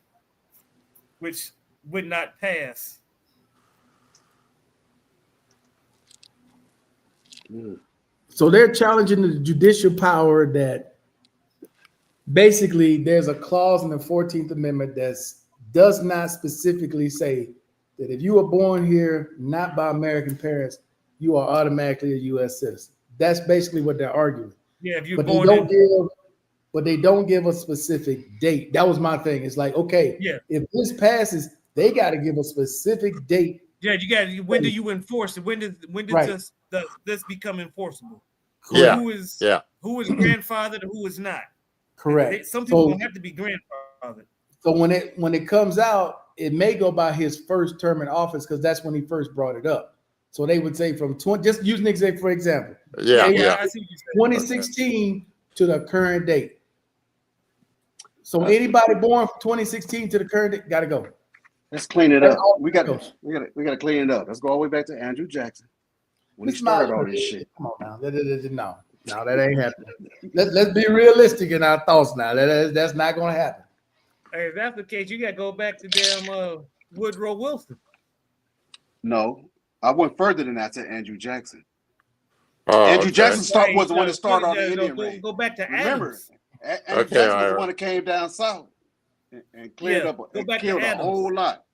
which would not pass. So they're challenging the judicial power that basically there's a clause in the 14th Amendment that does not specifically say that if you were born here not by American parents, you are automatically a U.S. citizen. That's basically what they're arguing. Yeah, if you're But they born don't in, give, but they don't give a specific date. That was my thing. It's like, okay, Yeah. if this passes, they got to give a specific date. yeah, you got. When do you enforce it? When did Right. this become enforceable? Yeah, Who is yeah. grandfathered and who is not? Correct. Some people So- don't have to be grandfathered. So when it comes out, it may go by his first term in office because that's when he first brought it up. So they would say from 20, just using an example for example, Yeah, Yeah, yeah. I see what you're saying. 2016 to the current date. So anybody born from 2016 to the current date got to go. Let's clean it That's up. all We got to clean it up. Let's go all the way back to Andrew Jackson when he Miss started Molly, all this shit. Come on now. No, that ain't happening. Let's be realistic in our thoughts now. That's not going to happen. Hey, if that's the case, you got to go back to damn Woodrow Wilson. No, I went further than that to Andrew Jackson. Oh, Andrew okay. Jackson was the one that started all the Yeah, Indian go, raid. go back to Remember, Adams. Andrew Okay, Jackson was the Ira. one that came down south and cleared Yeah, up go and back to killed a Adams. whole lot.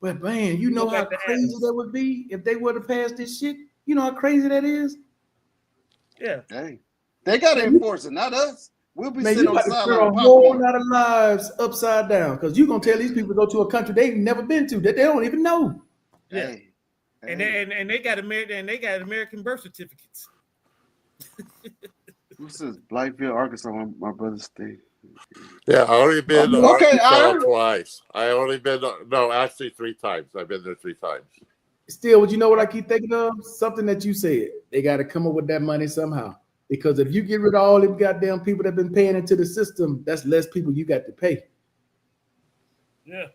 But man, you know Go how back to crazy Adams. that would be if they were to pass this shit? You know how crazy that is? Yeah, Hey, they got to enforce it, not us. We'll be Man, sitting you on the got to sideline. turn a with whole popcorn. lot of lives upside down because you're going to tell these people to go to a country they've never been to that they don't even know. yeah. Hey, And hey, they got American birth certificates. this is Blytheville, Arkansas. My brother Steve. Yeah, I only been to Okay, Arkansas Ira. twice. I only been no, actually 3 times. I've been there 3 times. Still, would you know what I keep thinking of? Something that you said. They got to come up with that money somehow. Because if you get rid of all them goddamn people that have been paying into the system, that's less people you got to pay. Yeah.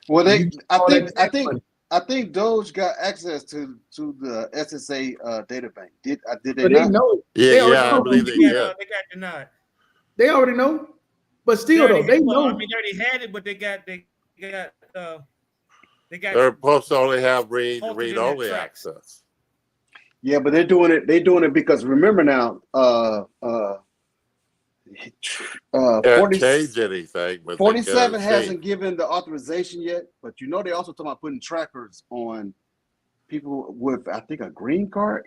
Well, You I all think that tax money. I think Doge got access to the SSA data bank. Did they But they not? know. Yeah, They already yeah, I know. believe they They did. got denied. They already know. But still, though, they Well, I know. mean, they already had it, but they got They're supposed to only have read halted in their only tracks. access. Yeah, but they're doing it. They're doing it because remember now, Can't 40, change anything, but they 47 can hasn't given the authorization yet. But you know, they also talking about putting trackers on people with, I think, a green card,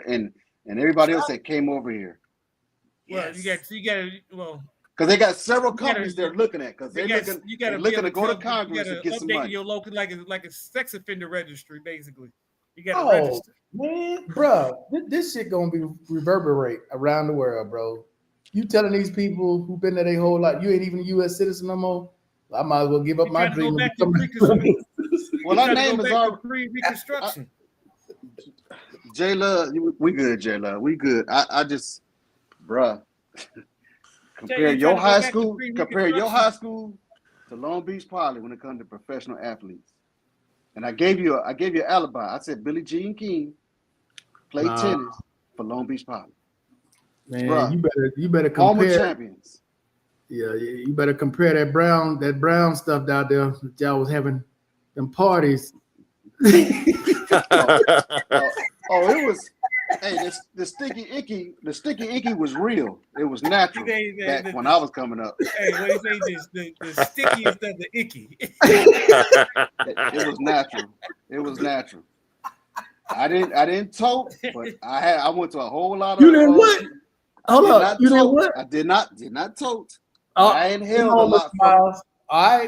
and everybody else that came over here. Well, you got well. Because they got several You gotta- companies they're looking at. Because they're You looking gotta be to able go to tell- Congress you and get some update money. your local like a sex offender registry, basically. You gotta Oh, register. man, bro, this shit gonna be reverberate around the world, bro. You telling these people who've been there their whole life, you ain't even a U.S. citizen no more. I might as well give up You my trying to go dream. back and to become- Well, You our gotta name go is back to our pre-Reconstruction. J Love. We good, J Love. We good. I just, bruh. Compare you your trying to go high back to school. Compare your pre-Reconstruction. high school to Long Beach Poly when it comes to professional athletes. And I gave you an alibi. I said Billie Jean King played Nah. tennis for Long Beach Poly. Man, Bruh. you better Former compare. champions. Yeah, you better compare that brown stuff out there that y'all was having them parties. It was. Hey, the sticky icky was real. It was natural back when I was coming up. Hey, what do you say? The stickiest of the icky. It was natural. It was natural. I didn't tote, but I went to a whole lot of. You didn't what? Hold up. You didn't what? I did not tote. Oh, I inhaled come on, a lot. Mr. Miles. All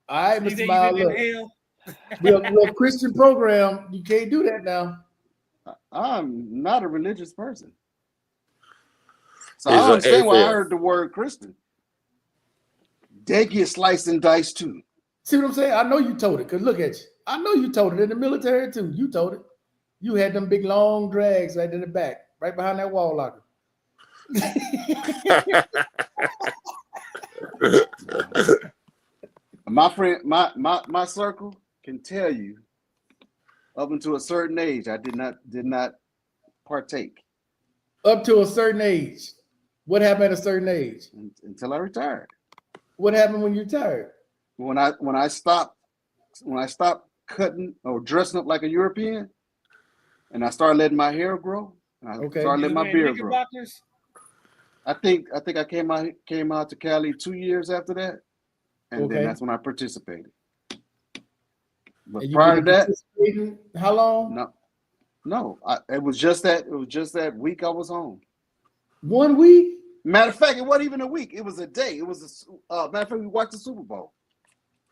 right, You Mr. say Miles. you Look, didn't inhale? we're a Christian program. You can't do that now. I'm not a religious person, so He's I don't an understand why I atheist. heard the word Christian. They get sliced and diced too. See what I'm saying? I know you told it, because look at you. I know you told it in the military too. You told it. You had them big long drags right in the back, right behind that wall locker. My friend, my circle can tell you, up until a certain age, I did not partake Up to a certain age. What happened at a certain age? until I retired. What happened when you retired? When I stopped cutting or dressing up like a European, and I started letting my hair grow, and I Okay. started letting my wearing beard grow. knickerbockers? I think I came out to Cali 2 years after that, and Okay. then that's when I participated. But And you prior to been that, participating how long? no, it was just that week I was home. 1 week? Matter of fact, it wasn't even a week. It was a day. It was matter of fact, we watched the Super Bowl.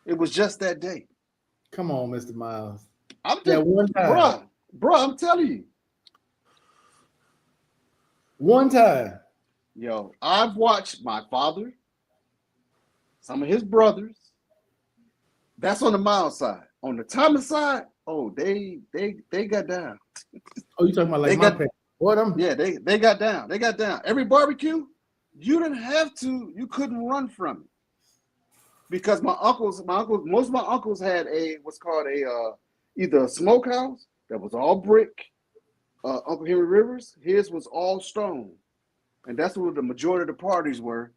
It was just that day. Come on, Mr. Miles. I'm just, That one time. bruh, I'm telling you, One time. yo, I've watched my father, some of his brothers. That's on the Miles side. On the Thomas side, oh, they got down. Oh, you talking about like They my got- parents? What them? Yeah, they got down. They got down. Every barbecue, you didn't have to. You couldn't run from it because most of my uncles had what's called either a smokehouse that was all brick. Uncle Henry Rivers, his was all stone, and that's where the majority of the parties were.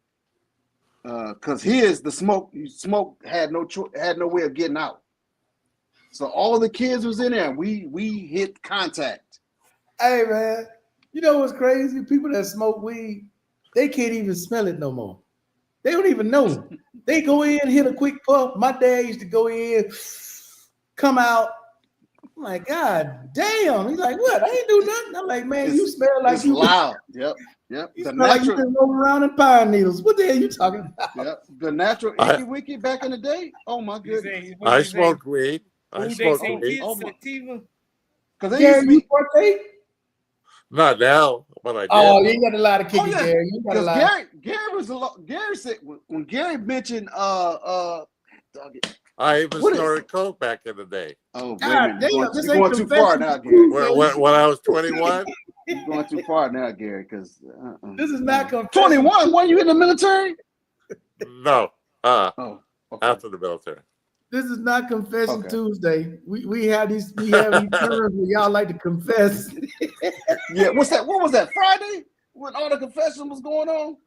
Because the smoke had no way of getting out. So all the kids was in there. And we hit contact. Hey man, you know what's crazy? People that smoke weed, they can't even smell it no more. They don't even know. They go in, hit a quick puff. My dad used to go in, come out. I'm like, God damn. He's like, what? I ain't do nothing. I'm like, man, you smell like It's you loud. Yep. You The smell like you natural. been rolling around in pine needles. What the hell you talking about? Yep. The natural I- icky wicky back in the day. Oh my You goodness. say- what I you say? smoked weed. I Who they smoked say weed. kids Oh, my- sativa? Because they used Gary, to you be. partake? Not now, but I did. Oh, you ain't got a lot of kicking, Oh, yeah. Gary. You got a Because lot. Gary was a lot. Gary said when Gary mentioned dog it. I even What is- snorted coke back in the day. Oh, wait a God minute. damn, You're this going, ain't you're going too far confession. now, Gary. When I was 21, You're going too far now, Gary. Because This is not confession. 21. Weren't you in the military? no, Oh, okay. after the military. This is not Confession Okay. Tuesday. We have these terms where y'all like to confess. Yeah, what's that? What was that? Friday when all the confession was going on?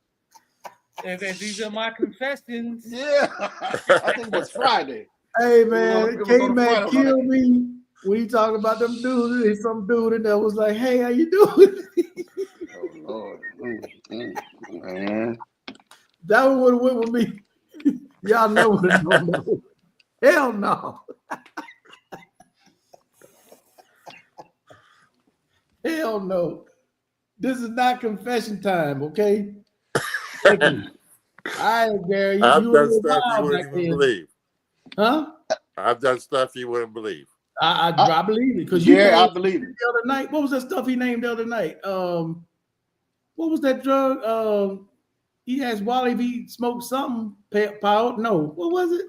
And then these are my confessions. Yeah, I think it was Friday. Hey It man, was on K Man Friday, killed me when he talking about them dudes. There's some dude in there was like, "Hey, how you doing?" Oh Lord, man. That one would have went with me. Y'all know what it is. Hell no. Hell no. This is not confession time, okay? Thank you. All right, Gary. I've You done were stuff you wild wouldn't back even then. believe. Huh? I've done stuff you wouldn't believe. I believe it because you Yeah, I named believe it. the other night. What was that stuff he named the other night? What was that drug? He asked Wally if he smoked something. Power? No. What was it?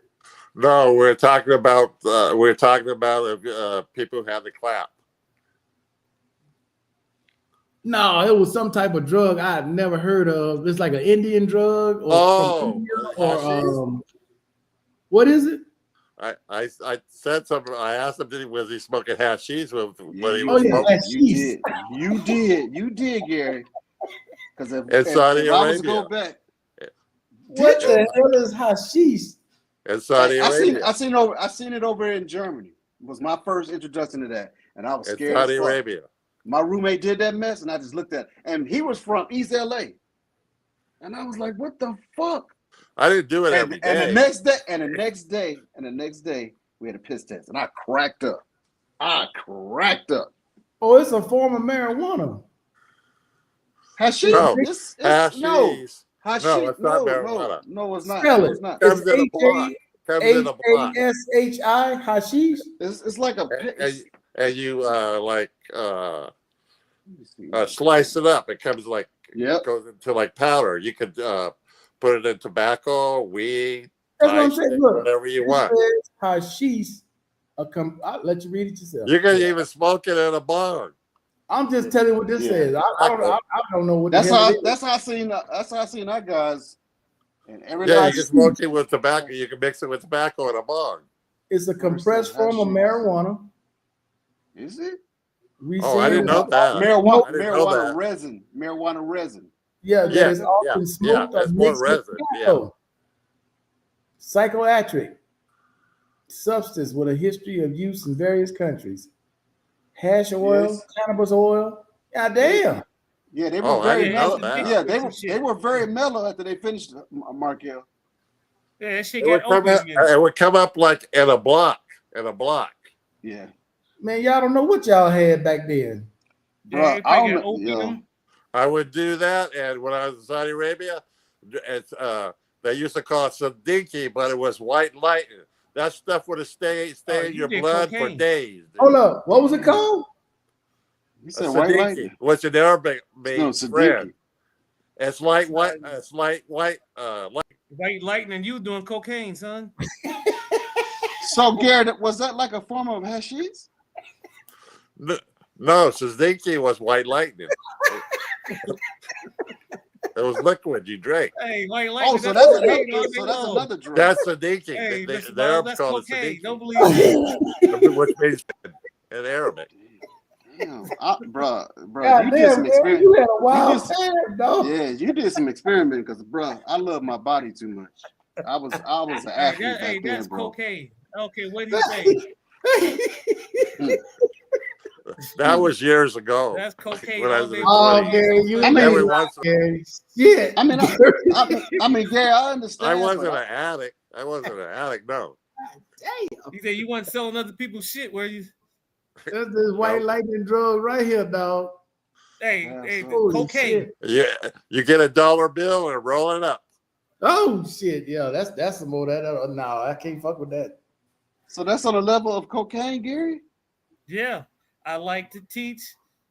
No, we're talking about if people had to clap. No, it was some type of drug I've never heard of. It's like an Indian drug or from India or hashish. what is it? I said something. I asked him, was he smoking hashish when he You was did. smoking You did. You did, Gary. Because in Saudi if I was to Arabia? go back, What did you? the hell is hashish? In Saudi Arabia. I seen it over in Germany. It was my first introduction to that, and I was In scared. Saudi as fuck. Arabia. My roommate did that mess, and I just looked at it. And he was from East LA. And I was like, what the fuck? I didn't do it every And day. the next day, we had a piss test, and I cracked up. Oh, it's a form of marijuana. Hashish. No, Hashish. hashish. No, it's not marijuana. No, it's not. Spell No, it. it's not. Comes in a block. Comes in a block. H-A-S-H-I, hashish. It's like a. And you slice it up. It comes like goes into like powder. You could put it in tobacco, weed, That's what I'm saying. Look, whatever you it want. says hashish. I'll let you read it yourself. You can even smoke it in a barn. I'm just telling you what this says. I don't know what That's the hell how. it is. That's how I seen. That's how I seen that guys. And every Yeah, night. you can smoke it with tobacco. You can mix it with tobacco in a barn. It's a compressed form of marijuana. Is it? I didn't know that. Marijuana resin. Marijuana resin. Yeah, that is often smoked or that's more mixed with resin. tobacco. Psychoactive substance with a history of use in various countries. Hash oil, cannabis oil. God damn. Yeah, they were very mellow. that. Yeah, they were very mellow after they finished Markel. Yeah, that shit It would come up like in a block. Yeah. Man, y'all don't know what y'all had back then. Bro, I would do that, and when I was in Saudi Arabia, it's they used to call it Siddiqui, but it was white lightning. That stuff would have stayed in your blood for days. Dude. Hold up, what was it called? You said white lightning. What's in Arabic means friend. It's light white. Siddiqui. It's light white. White lightning. You doing cocaine, son? So, Garrett, was that like a form of hashish? No, Siddiqui was white lightning. It was liquid you drank. Hey, white lightning. Oh, so that's another drug. That's Siddiqui. Hey, the Arabs call it cocaine. Siddiqui. Don't believe it. Which means in Arabic. Damn, bro, God you damn, did some man, experiment. you had a wild time, dog. Yeah, you did some experiment because, bro, I love my body too much. I was an athlete back then, that's bro. cocaine. Okay, what do you say? That was years ago. That's cocaine. When I was in the Oh, 20s. Gary, you Every once in a Gary. Shit. I mean, Gary, I understand. I wasn't an addict. No. Damn. You say you wasn't selling other people's shit, were you? That's this white lightning drug right here, dog. Hey, Holy cocaine. shit. Yeah, you get a dollar bill and roll it up. Oh shit, yeah, that's some more of that. No, I can't fuck with that. So that's on the level of cocaine, Gary? Yeah, I like to teach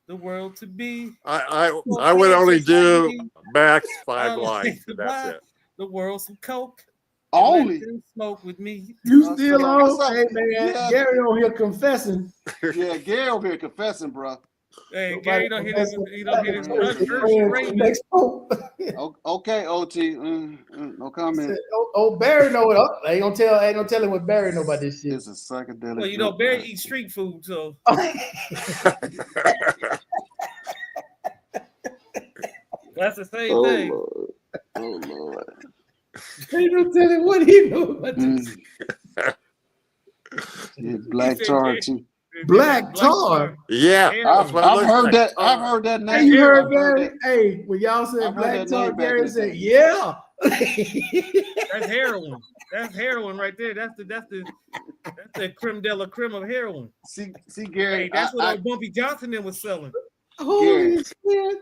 the world to be. I would only do max 5 lines, and that's it. The world some coke. Only smoke with me. You still on? What's up? Hey man, Yeah. Gary on here confessing. Yeah, Gary over here confessing, bro. Hey, Gary don't hit his Nobody- Hershey Raven. Next pope. Okay, OT. No comment. Oh, Barry know it. I ain't gonna tell him what Barry know about this shit. It's a psychedelic. Well, you know, Barry eats street food, so that's the same thing. Lord. Oh Lord. Ain't no telling what he know about this. Yeah, black tar too. Black tar. Yeah, I've, that's what it I've looks heard like. that. I've heard that name. Hey, you heard I've Gary? that. Hey, when y'all said I've heard black that tar, name back Gary in the said, day. "Yeah." That's heroin. That's heroin right there. That's the creme de la creme of heroin. See, Gary. Hey, that's what old Bumpy Johnson then was selling. Holy shit!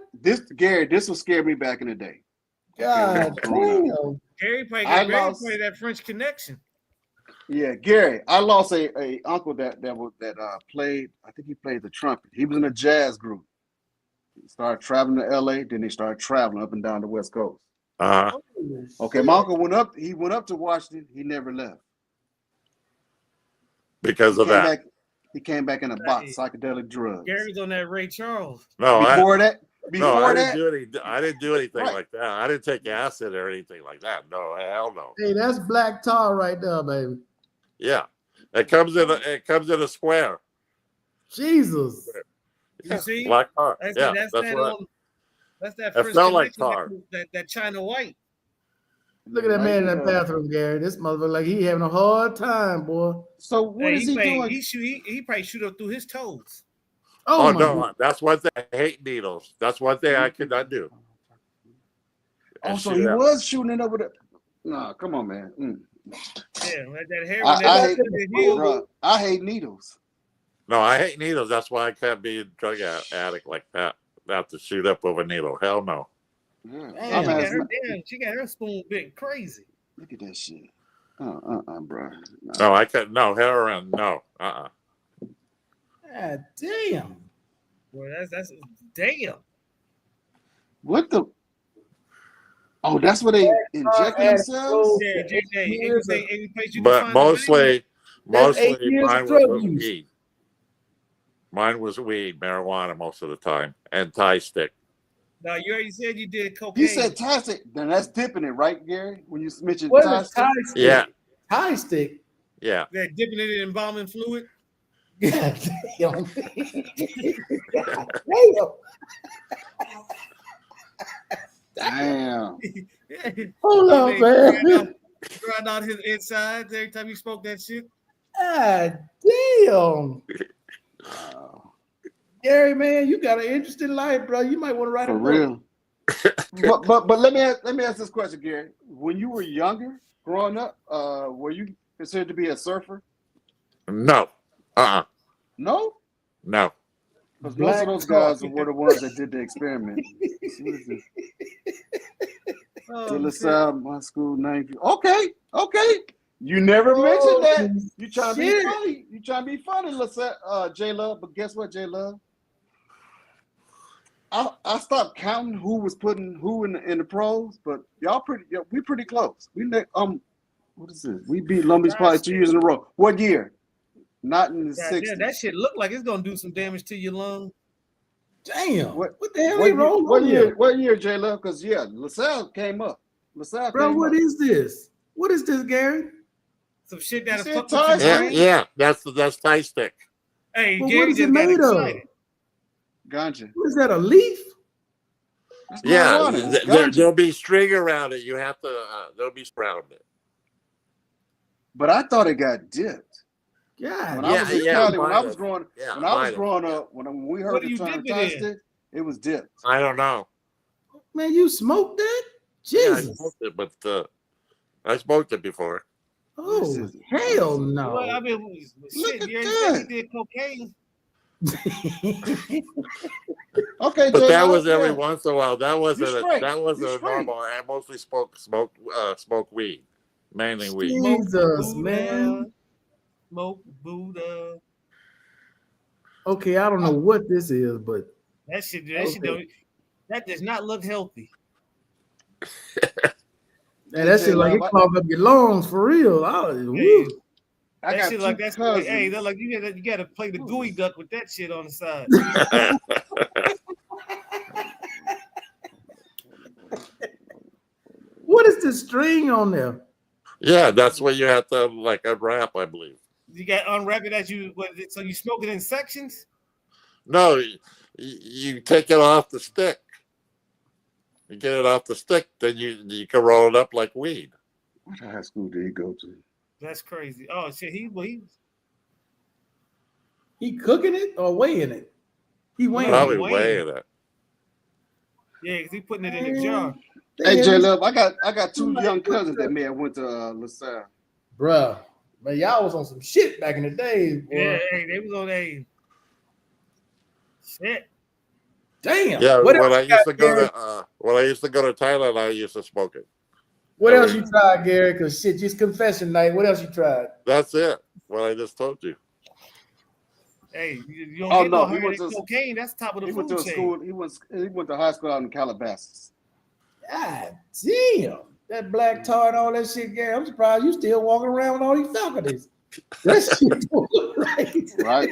This will scare me back in the day. God damn! Gary played that French Connection. Yeah, Gary. I lost a uncle that played. I think he played the trumpet. He was in a jazz group. He started traveling to LA. Then he started traveling up and down the West Coast. Uh-huh. Okay, my uncle went up. He went up to Washington. He never left. Because of that. He came back in a box, psychedelic drugs. Gary's on that Ray Charles. Before that, I didn't do anything Right. like that. I didn't take acid or anything like that. No, hell no. Hey, that's black tar right there, baby. Yeah, it comes in a square. Jesus. You see? Black tar. That's Yeah, that's that's that what. that's that It French felt like Connection, tar. that China White. Look at that man in that bathroom, Gary. This motherfucker like he having a hard time, boy. So what is he doing? He probably shoot up through his toes. Oh, my no, God. that's one thing. I hate needles. That's one thing I could not do. Oh, so he was shooting it over the. Nah, come on, man. Yeah, like that heroin. I hate needles. No, I hate needles. That's why I can't be a drug addict like that. Not to shoot up with a needle. Hell no. Yeah. She got her spoon bit crazy. Look at that shit. Bro. No, I can't. No, heroin. No. God damn. Boy, that's damn. What the? Oh, that's where they inject themselves? But mostly That's 8 years mine of drug was use. weed. Mine was weed, marijuana most of the time, and Thai stick. No, you already said you did cocaine. You said Thai stick. Then that's dipping it, right, Gary? When you mentioned What Thai is stick? Thai stick? Yeah. Thai stick. Yeah. They're dipping it in embalming fluid. God damn. God damn. Damn. Hold on, man. Grind out his insides every time you smoke that shit. God damn. Gary, man, you got an interesting life, bro. You might want to write For a real. book. but let me ask this question, Gary. When you were younger, growing up, were you considered to be a surfer? No. No? No. Because most of those guys were the ones that did the experiment. My school name. Okay. You never mentioned that. You trying to be funny. You trying to be funny, J Love. But guess what, J Love? I stopped counting who was putting who in the pros, but we pretty close. What is this? We beat Long Beach probably 2 years in a row. What year? Not in the 60s. Yeah, that shit look like it's gonna do some damage to your lung. Damn. What the hell is wrong with you? What year, J Love? Because LaSalle came up. Bro, what is this? What is this, Gary? Some shit that'll fuck Thai with your brain. Yeah, that's Thai stick. Hey, Well, Gary what is it just got made of? excited. Ganja. What is that, a leaf? Yeah, there'll be string around it. You have to. There'll be around it. But I thought it got dipped. God. When I was in Cali, when I was growing up, when we heard the term Thai stick, it was dipped. I don't know. Man, you smoked that? Yeah, Jesus. I smoked it, but I smoked it before. Oh, hell no. Well, I mean, Look shit, at you that. said he did cocaine. Okay, But J that Love, was every once in a while. That wasn't straight. that wasn't You straight. normal. I mostly smoke weed, mainly weed. Jesus, man. Smoke Buddha. Okay, I don't know what this is, but That shit that does not look healthy. man, that shit like it clog up your lungs for real. Woo. That shit like that's hey, they're like you gotta play the gooey duck with that shit on the side. string on there. Yeah, that's what you have to like unwrap, I believe. You got unwrap it as you. So you smoke it in sections. No, you take it off the stick. You get it off the stick, then you can roll it up like weed. What high school did he go to? That's crazy. Oh shit, he cooking it or weighing it? He weighing Probably it. weighing it. yeah, because he putting it in the jar. Hey, J Love, I got two young cousins that may have went to LaSalle. Bruh, man, y'all was on some shit back in the day. Boy. Yeah, hey, they was on a shit. Damn. Yeah, What when else I you used got, to go Gary? to when I used to go to Thailand, I used to smoke it. What else you tried, Gary? Because shit, just confession night. What else you tried? That's it. What I just told you. Hey, you don't Oh, get no, no he higher went than to- cocaine. That's top of the He went food to a chain. school. He went to high school out in Calabasas. God damn. That black tar and all that shit, Gary. I'm surprised you still walking around with all these faculties. That shit don't look right. Right?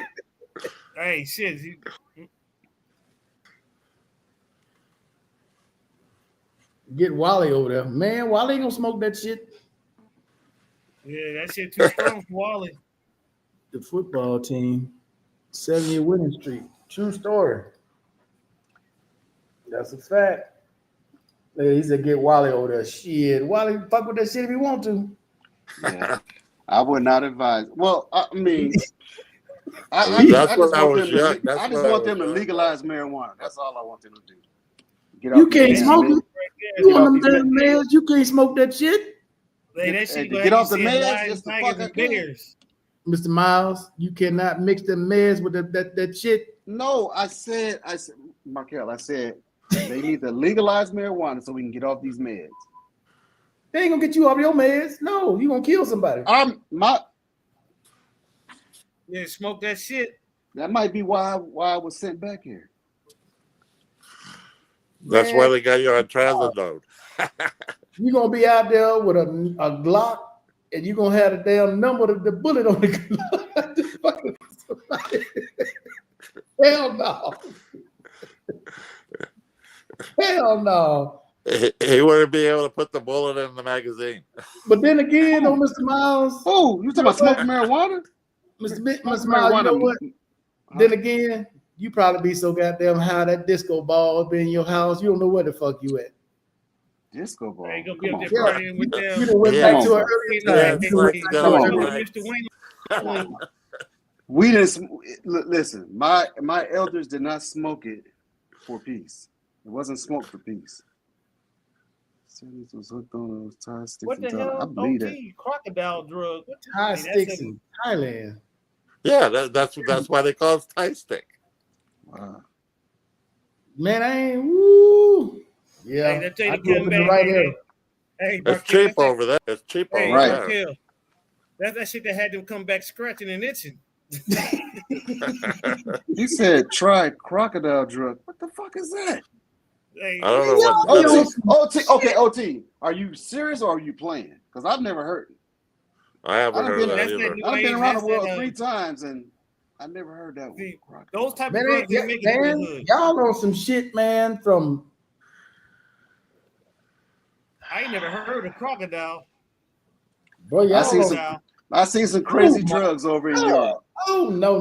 Hey, shit. Get Wally over there. Man, Wally ain't gonna smoke that shit. Yeah, that shit too strong for Wally. The football team, 7-year winning streak. True story. That's a fact. He said, get Wally over there. Shit. Wally fuck with that shit if he want to. Yeah. I would not advise. Well, I mean, That's when I was young. I just want them to legalize marijuana. That's all I want them to do. Get You off can't these smoke damn it. meds. You want them damn meds? You can't smoke that shit. Hey, that shit Get off the meds just to fuck and again. bears. Mr. Miles, you cannot mix the meds with that shit. No, I said, Markel, I said they need to legalize marijuana so we can get off these meds. They ain't gonna get you off your meds. No, you gonna kill somebody. Yeah, smoke that shit. That might be why I was sent back here. That's why they got you on trazodone. You're gonna be out there with a Glock, and you're gonna have the damn number of the bullet on the Glock. Hell no. Hell no. He wouldn't be able to put the bullet in the magazine. But then again, though, Mr. Miles. Oh, you talking about smoking marijuana? Mr. Miles, you know what? Then again, you probably be so goddamn high that disco ball be in your house. You don't know where the fuck you at. Disco ball. Ain't gonna be Come up there on. partying with them. You done went Yeah. back to an earlier time. Yeah, You done went it's back like to an going earlier back. Mr. Wayne. We didn't listen. My elders did not smoke it for peace. It wasn't smoked for peace. Simmons was hooked on those tie sticks. What the and I hell? believe that. OT, crocodile drug. What the high hey, sticks that's a- in Thailand. Yeah, that's why they call it Thai stick. Wow. Man, I ain't woo. Yeah, Hey, that tell you I to grew come up in the back, right hey, area. Hey, It's Marquez, cheap that's that- over there. It's cheap Hey, over Right. there. Marquez, that's that shit that had them come back scratching and itching. He said try crocodile drug. What the fuck is that? Hey, I don't know what that is. OT, okay, OT. Are you serious or are you playing? Because I've never heard it. I haven't I've heard been- that that's either. that- I've been around the That's world that, 3 times and I never heard that See, one. those type of Man, drugs didn't make it in the man, hood. y'all on some shit, man. From I ain't never heard of crocodile. bro, y'all I see on some- Crocodile. I seen some crazy Oh, my drugs over in God. Europe. Oh no.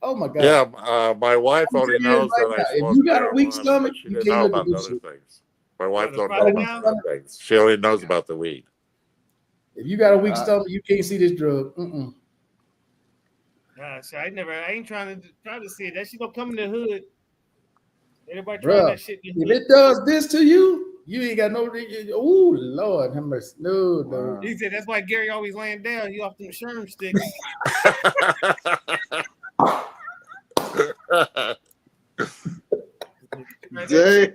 Oh my God. Yeah, my wife I'm only telling you knows right that now, I if smoke you got a weak marijuana, stomach, but she you didn't can't know look at about the this other shit. things. My wife the don't know about crocodile? the other things. She only knows about the weed. If you got a weak stomach, you can't see this drug. Mm-mm. Gosh, I ain't trying to see it. That shit don't come in the hood. Everybody Bruh, trying that shit in the If hood. it does this to you, you ain't got no. Oh Lord, have mercy. No, no. He said that's why Gary always laying down. He off them sherm sticks. Damn.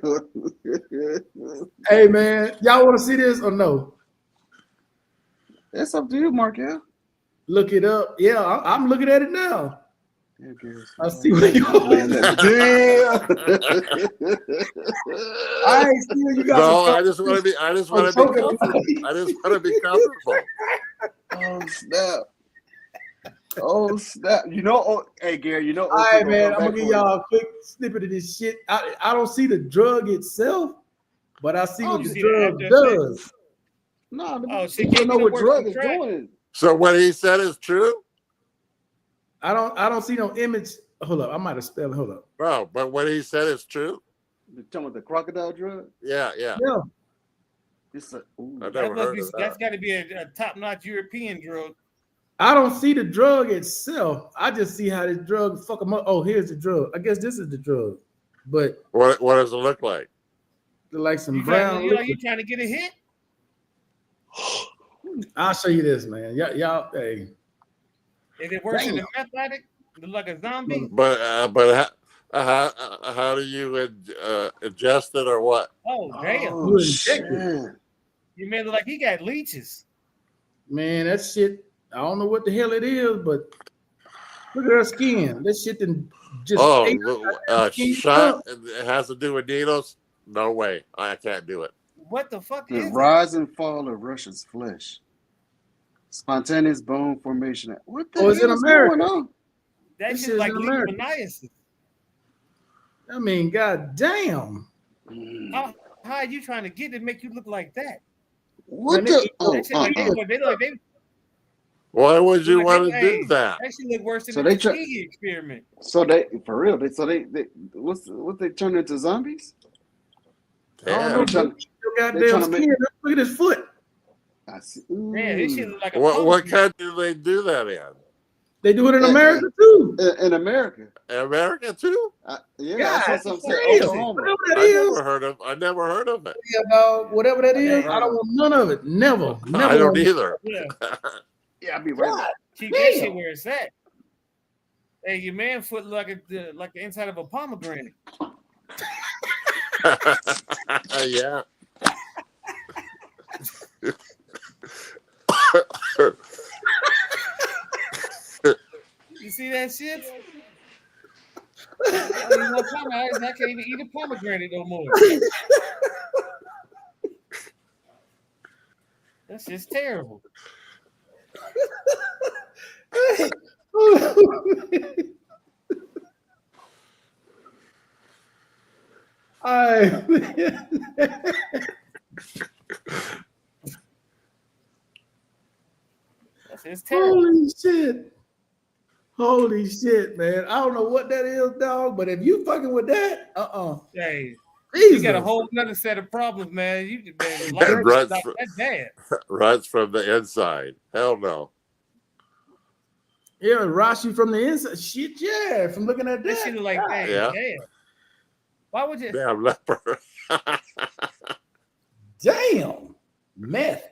Hey man, y'all want to see this or no? It's up to you, Markel. Look it up. Yeah, I'm looking at it now. Yeah, Garrison. I see where you going. Damn. I ain't see where you got. No, some- I just want to be. I just want to be comfortable. I just want to be comfortable. Oh snap! Oh snap! You know, hey Gary, you know. All right, man. I'm back gonna give for you. y'all a quick snippet of this shit. I don't see the drug itself. but I see what you the see drug the does. No, Oh, shit, you don't can't know be no what worse drug than is crack. doing. So what he said is true? I don't see no image. Hold up, I might have spelled it. Hold up. No, but what he said is true? You talking about the crocodile drug? Yeah. Yeah, It's a, ooh. I never heard of That's that. got to be a top-notch European drug. I don't see the drug itself. I just see how this drug fuck them up. Oh, here's the drug. I guess this is the drug, but What does it look like? they're like some You brown. you trying to get a hit? I'll show you this, man. Y'all, hey. Is it worse than Damn. a meth addict? Look like a zombie? But how do you ingest it or what? Oh, damn. Oh, You shit. injected. You made it like he got leeches. Man, that shit, I don't know what the hell it is, but look at her skin. That shit done just ate skin shot. up. It has to do with needles? No way. I can't do it. What the fuck The is it? rise and fall of Russia's flesh. Spontaneous bone formation. What the Oh, it's hell in is America. going on? That This shit is like in America. leishmaniasis. I mean, god damn. How are you trying to get it to make you look like that? What Man, the? That shit like they Why would you Like, want to hey, do that? that shit look worse than So the they try- Tuskegee experiment. So they for real? They what they turn into zombies? I don't know. Damn. They trying- Your goddamn they trying to make- skin. Look at his foot. I see. Man, this shit look like a What pomegranate. country do they do that in? They do it in Yeah, America too. In America? America too? Yeah, God that's what I'm saying. damn. Oklahoma. Whatever that I is, never heard of it. yeah, dog. Whatever that is, Never I don't want none of it. Never. I don't want- either. Yeah, Yeah, I'll be right God back. keep that damn. shit where it's at. Hey, your man foot look like the inside of a pomegranate. Yeah. You see that shit? I can't even eat a pomegranate no more. That's just terrible. That's just terrible. Holy shit, man. I don't know what that is, dog, but if you fucking with that, Hey, Jesus. you got a whole other set of problems, man. You man, life And is runs not for- that bad. Runs from the inside. Hell no. Yeah, Rashi from the inside. Shit, yeah, from looking at That that. shit look like, hey, Yeah. damn. Why would you? Damn leper. Damn. Meth.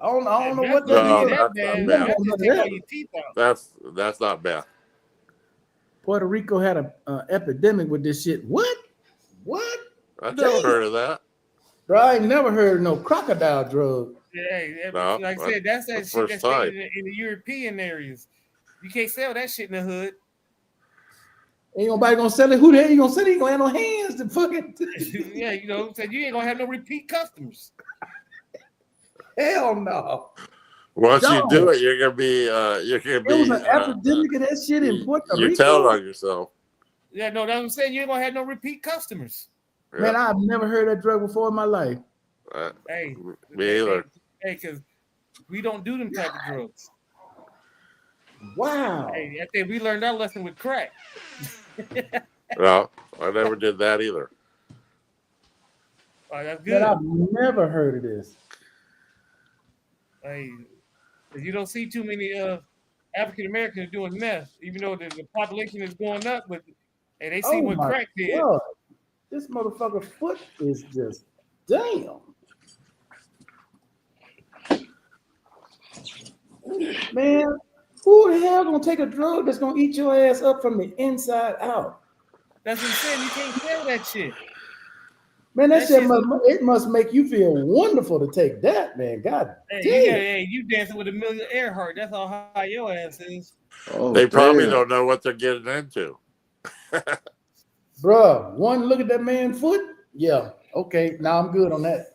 I don't know what No, that is. that's bad. not That bad. just take all your teeth out. That's not bad. Puerto Rico had an epidemic with this shit. What? I never heard of that. Bro, I ain't never heard of no crocodile drug. Yeah, No, like I said, that's that that's shit first that's time. in the European areas. You can't sell that shit in the hood. Ain't nobody gonna sell it. Who the hell you gonna sell it? You gonna have no hands to fucking Yeah, you know, so you ain't gonna have no repeat customers. hell no. Once No. you do it, you're gonna be It was an epidemic of that shit in Puerto you're Rico. telling on yourself. Yeah, no, that's what I'm saying. You ain't gonna have no repeat customers. Man, I've never heard that drug before in my life. Hey, Me either. Hey, because we don't do them type of drugs. Wow. Hey, I think we learned our lesson with crack. No, I never did that either. Oh, that's Man, good. I've never heard of this. Hey, you don't see too many African Americans doing meth, even though the population is going up. But hey, they see what my crack did. God. This motherfucker foot is just damn. Man, who the hell gonna take a drug that's gonna eat your ass up from the inside out? That's what I'm saying. You can't sell that shit. Man, that That shit shit's- must make you feel wonderful to take that, man. God Hey, damn. you dancing with Amelia Earhart. That's how high your ass is. Oh, They probably damn. don't know what they're getting into. Bruh, one look at that man's foot. Yeah, okay, now I'm good on that.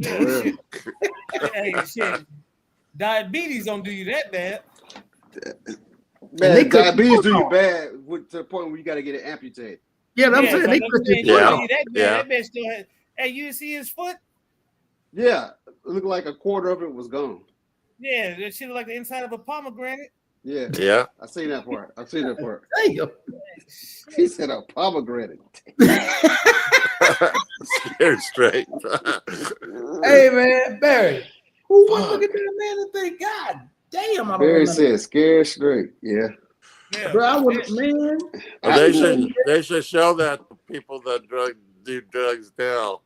Shit. Hey, shit. Diabetes don't do you that bad. they Man, cut diabetes your do foot you off. bad to the point where you got to get it amputated. Yeah, I'm Yeah, saying so they I'm cut saying, your you foot don't off. do you that bad. Yeah. That bitch still Hey, you see his foot? Yeah, it looked like a quarter of it was gone. Yeah, that shit look like the inside of a pomegranate. Yeah, Yeah. I seen that part. I've seen that part. Damn. He said a pomegranate. Scared straight. Hey man, Barry, who would look at that man and think, God damn, I don't Barry want none of said scared straight. Yeah. Yeah, Bro, I would, man. They should show that to people that do drugs now.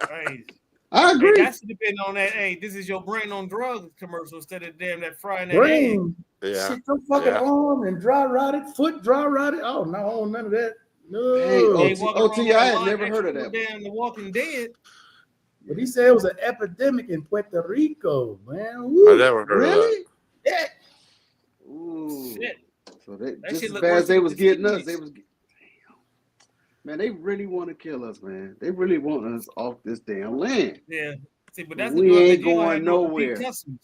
Hey, I hey, agree. that should have been on that. Hey, this is your brain on drugs commercial instead of damn that frying that egg. Brain, Yeah. shit, your fucking Yeah. arm and dry rotted, foot dry rotted. Oh no, I don't want none of that. No. Hey, Hey, OT, walking around OT, with I a had line never heard of extra that. Damn, The Walking Dead. But he said it was an epidemic in Puerto Rico, man. I Woo. never heard of that. Really? Yeah. Ooh. Shit. So they That just shit as look bad worse as they than was the getting us, disease. they was. Man, they really want to kill us, man. They really want us off this damn land. Yeah. See, but that's We the drug ain't that you gonna going have no repeat nowhere. customers.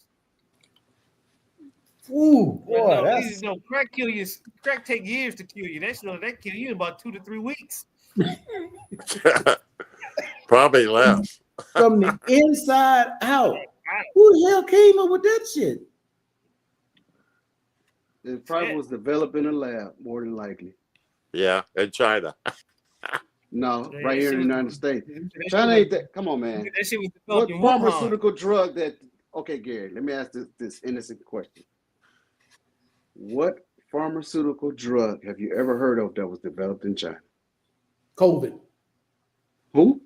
Ooh, But boy, no, that's no, crack kill you. Crack take years to kill you. That kill you in about 2 to 3 weeks. Probably less. from the inside out. Who the hell came up with that shit? It probably was developed in a lab, more than likely. Yeah, in China. No, Yeah, right that here shit in the was- United States. that China shit ain't that. Come on, man. That shit was What developed in Wuhan. pharmaceutical drug that? Okay, Gary, let me ask this innocent question. What pharmaceutical drug have you ever heard of that was developed in China? COVID. Who?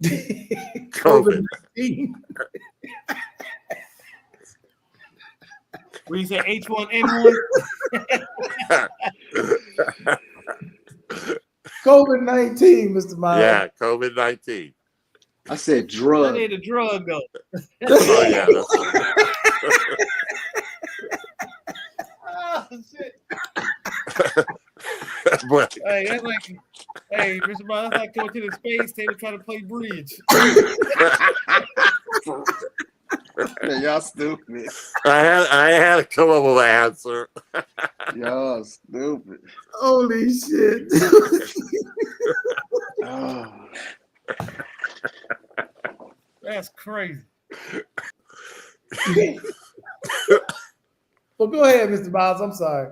COVID-19. Where you say H1N1? COVID-19, Mr. Miles. Yeah, COVID-19. I said That drug. ain't a drug though. Oh yeah, that's Oh, shit. but Hey, that's like, hey, Mr. Miles, that's like going to the space table trying to play bridge. Man, y'all stupid. I had to come up with an answer. Y'all stupid. Holy shit. Oh. That's crazy. Well, go ahead, Mr. Miles. I'm sorry.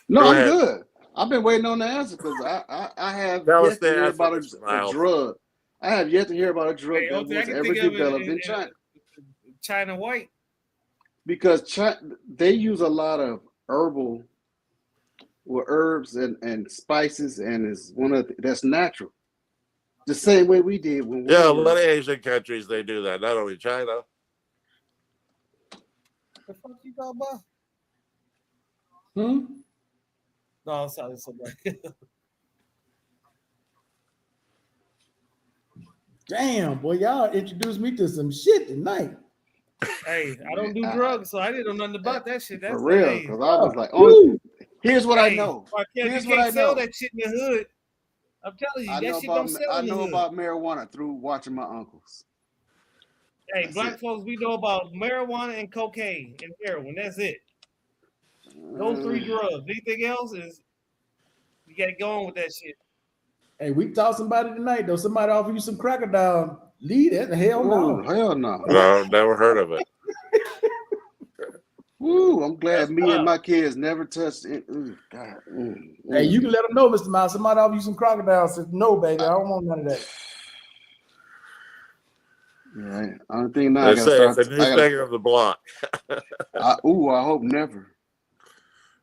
No, Go I'm ahead. good. I've been waiting on the answer because I have That was yet to the hear answer, about Mr. a Miles. drug. I have yet to hear about a drug Hey, that okay, I was can ever think of it developed in China. China white. Because they use a lot of herbs and spices, and it's that's natural. The same way we did when we Yeah, a were. lot of Asian countries they do that. Not only China. The fuck you talking about? Hmm? No, I'm sorry, somebody. Damn, boy, y'all introduced me to some shit tonight. Hey, I don't do drugs, so I didn't know nothing about that shit. That's For real, hey, because I was like, Woo. here's what I hey, know. Raquel, Here's you what I can't sell know. that shit in the hood. I'm telling you, I that know shit about don't sell in the hood. marijuana through watching my uncles. Hey, That's black it. folks, we know about marijuana and cocaine and heroin. That's it. Those 3 drugs. Anything else is you got to go on with that shit. Hey, we taught somebody tonight, though. Somebody offer you some crocodile. Lead it. Hell Oh, no. hell no. No, never heard of it. Woo, I'm glad That's me tough. and my kids never touched it. Ooh, God. Hey, you can let them know, Mr. Miles. Somebody offer you some crocodile. Said, no, baby, I don't want none of that. Yeah, I don't think now I They gotta say it's start. a new thing on the block. I hope never.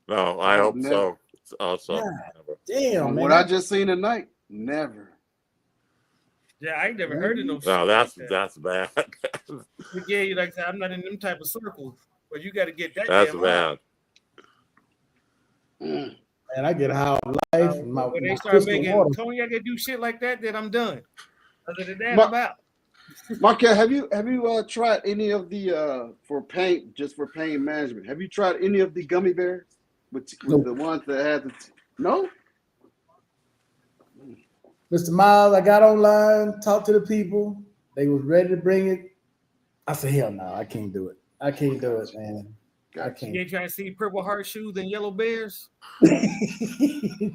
No, I hope Never. so. Also, Yeah. never. Damn, From man. what I just seen tonight, never. Yeah, I ain't never heard of no shit. No, like that's bad. that. Yeah, you like I said, I'm not in them type of circles, but you got to get that That's damn bad. Mm. And I get high on life. And my, when they my start crystal making water. cognac and do shit like that, then I'm done. Other than that, Ma- I'm out. Markel, have you tried any of the for pain management? Have you tried any of the gummy bears with Nope. the ones that had the no? Mr. Miles, I got online, talked to the people. They was ready to bring it. I said, hell no, I can't do it. I can't do it, man. I Gotcha. You can't. ain't trying to see purple heart shoes and yellow bears?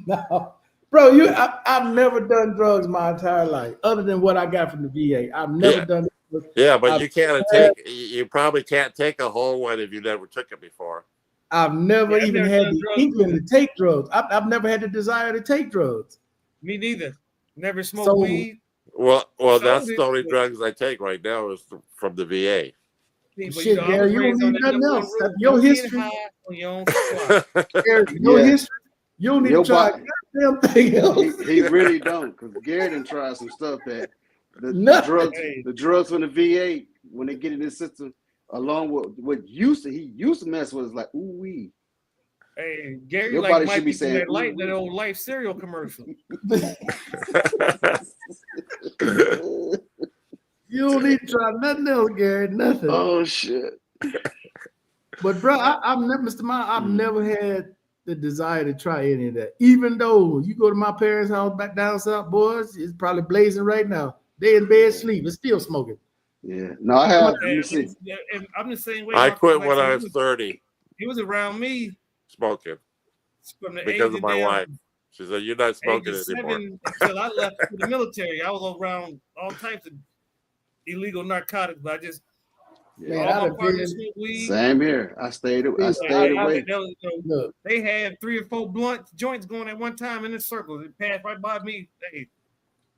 No. Bro, I've never done drugs my entire life, other than what I got from the VA. I've never done drugs. Yeah, but I've you can't never- take. You probably can't take a whole one if you never took it before. I've never Yeah, I've even never had done the drugs inkling either. to take drugs. I've never had the desire to take drugs. Me neither. Never smoked So- weed. Well, Sold that's it, the only but- drugs I take right now is from the VA. But, Shit, I Gary, was you don't raised on need that nothing number else. one rule. Your Don't get history- high on your own supply. Gary, your Yeah. history, you don't need Your to try body- a goddamn thing else. He really don't, because Gary done tried some stuff that the Nothing. drugs from the VA, when they get in this system, along with what he used to mess with, is like, ooh wee. Hey, Gary, Your like body Mikey should be from saying, that life, "Ooh, that wee." old Life cereal commercial. You don't need to try nothing else, Gary. Nothing. Oh shit. But bro, I've never, Mr. Miles, I've never had the desire to try any of that. Even though you go to my parents' house back down south, boys, it's probably blazing right now. They in bed sleep, it's still smoking. Yeah. No, I have. Let me And, see. and I'm the same way. I Marcus, quit like when said, I was 30 He was around me smoking from the because age of my damn wife. She said, "You're not age smoking of anymore." 7 until I left for the military. I was around all types of illegal narcotics, but I just Man, all I'd my have partners been, smoked weed. Same here. I stayed away. look, They had 3 or 4 blunt joints going at one time in a circle. It passed right by me.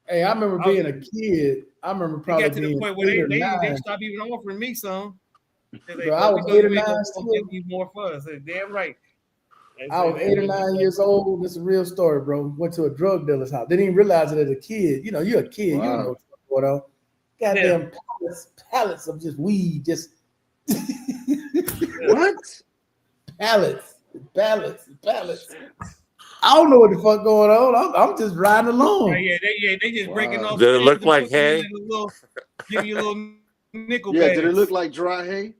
hey, I remember I was- being a kid. I remember It probably got to the being point where 8 or they 9. stopped even offering me some. They're like, Bro, I "Oh, we was know 8 or you ain't 9 gonna still. give you more for us." I said, damn right. I was 8 or 9 years old. This is a real story, bro. Went to a drug dealer's house. Didn't even realize it as a kid. You know, you're a kid. You don't Wow. know what's going on. Goddamn pallets of just weed, just What? pallets. I don't know what the fuck going on. I'm just riding along. They just breaking Wow. off. Did it things look and like putting it hay? in a little- Give you a little nickel. Yeah, bags. did it look like dry hay?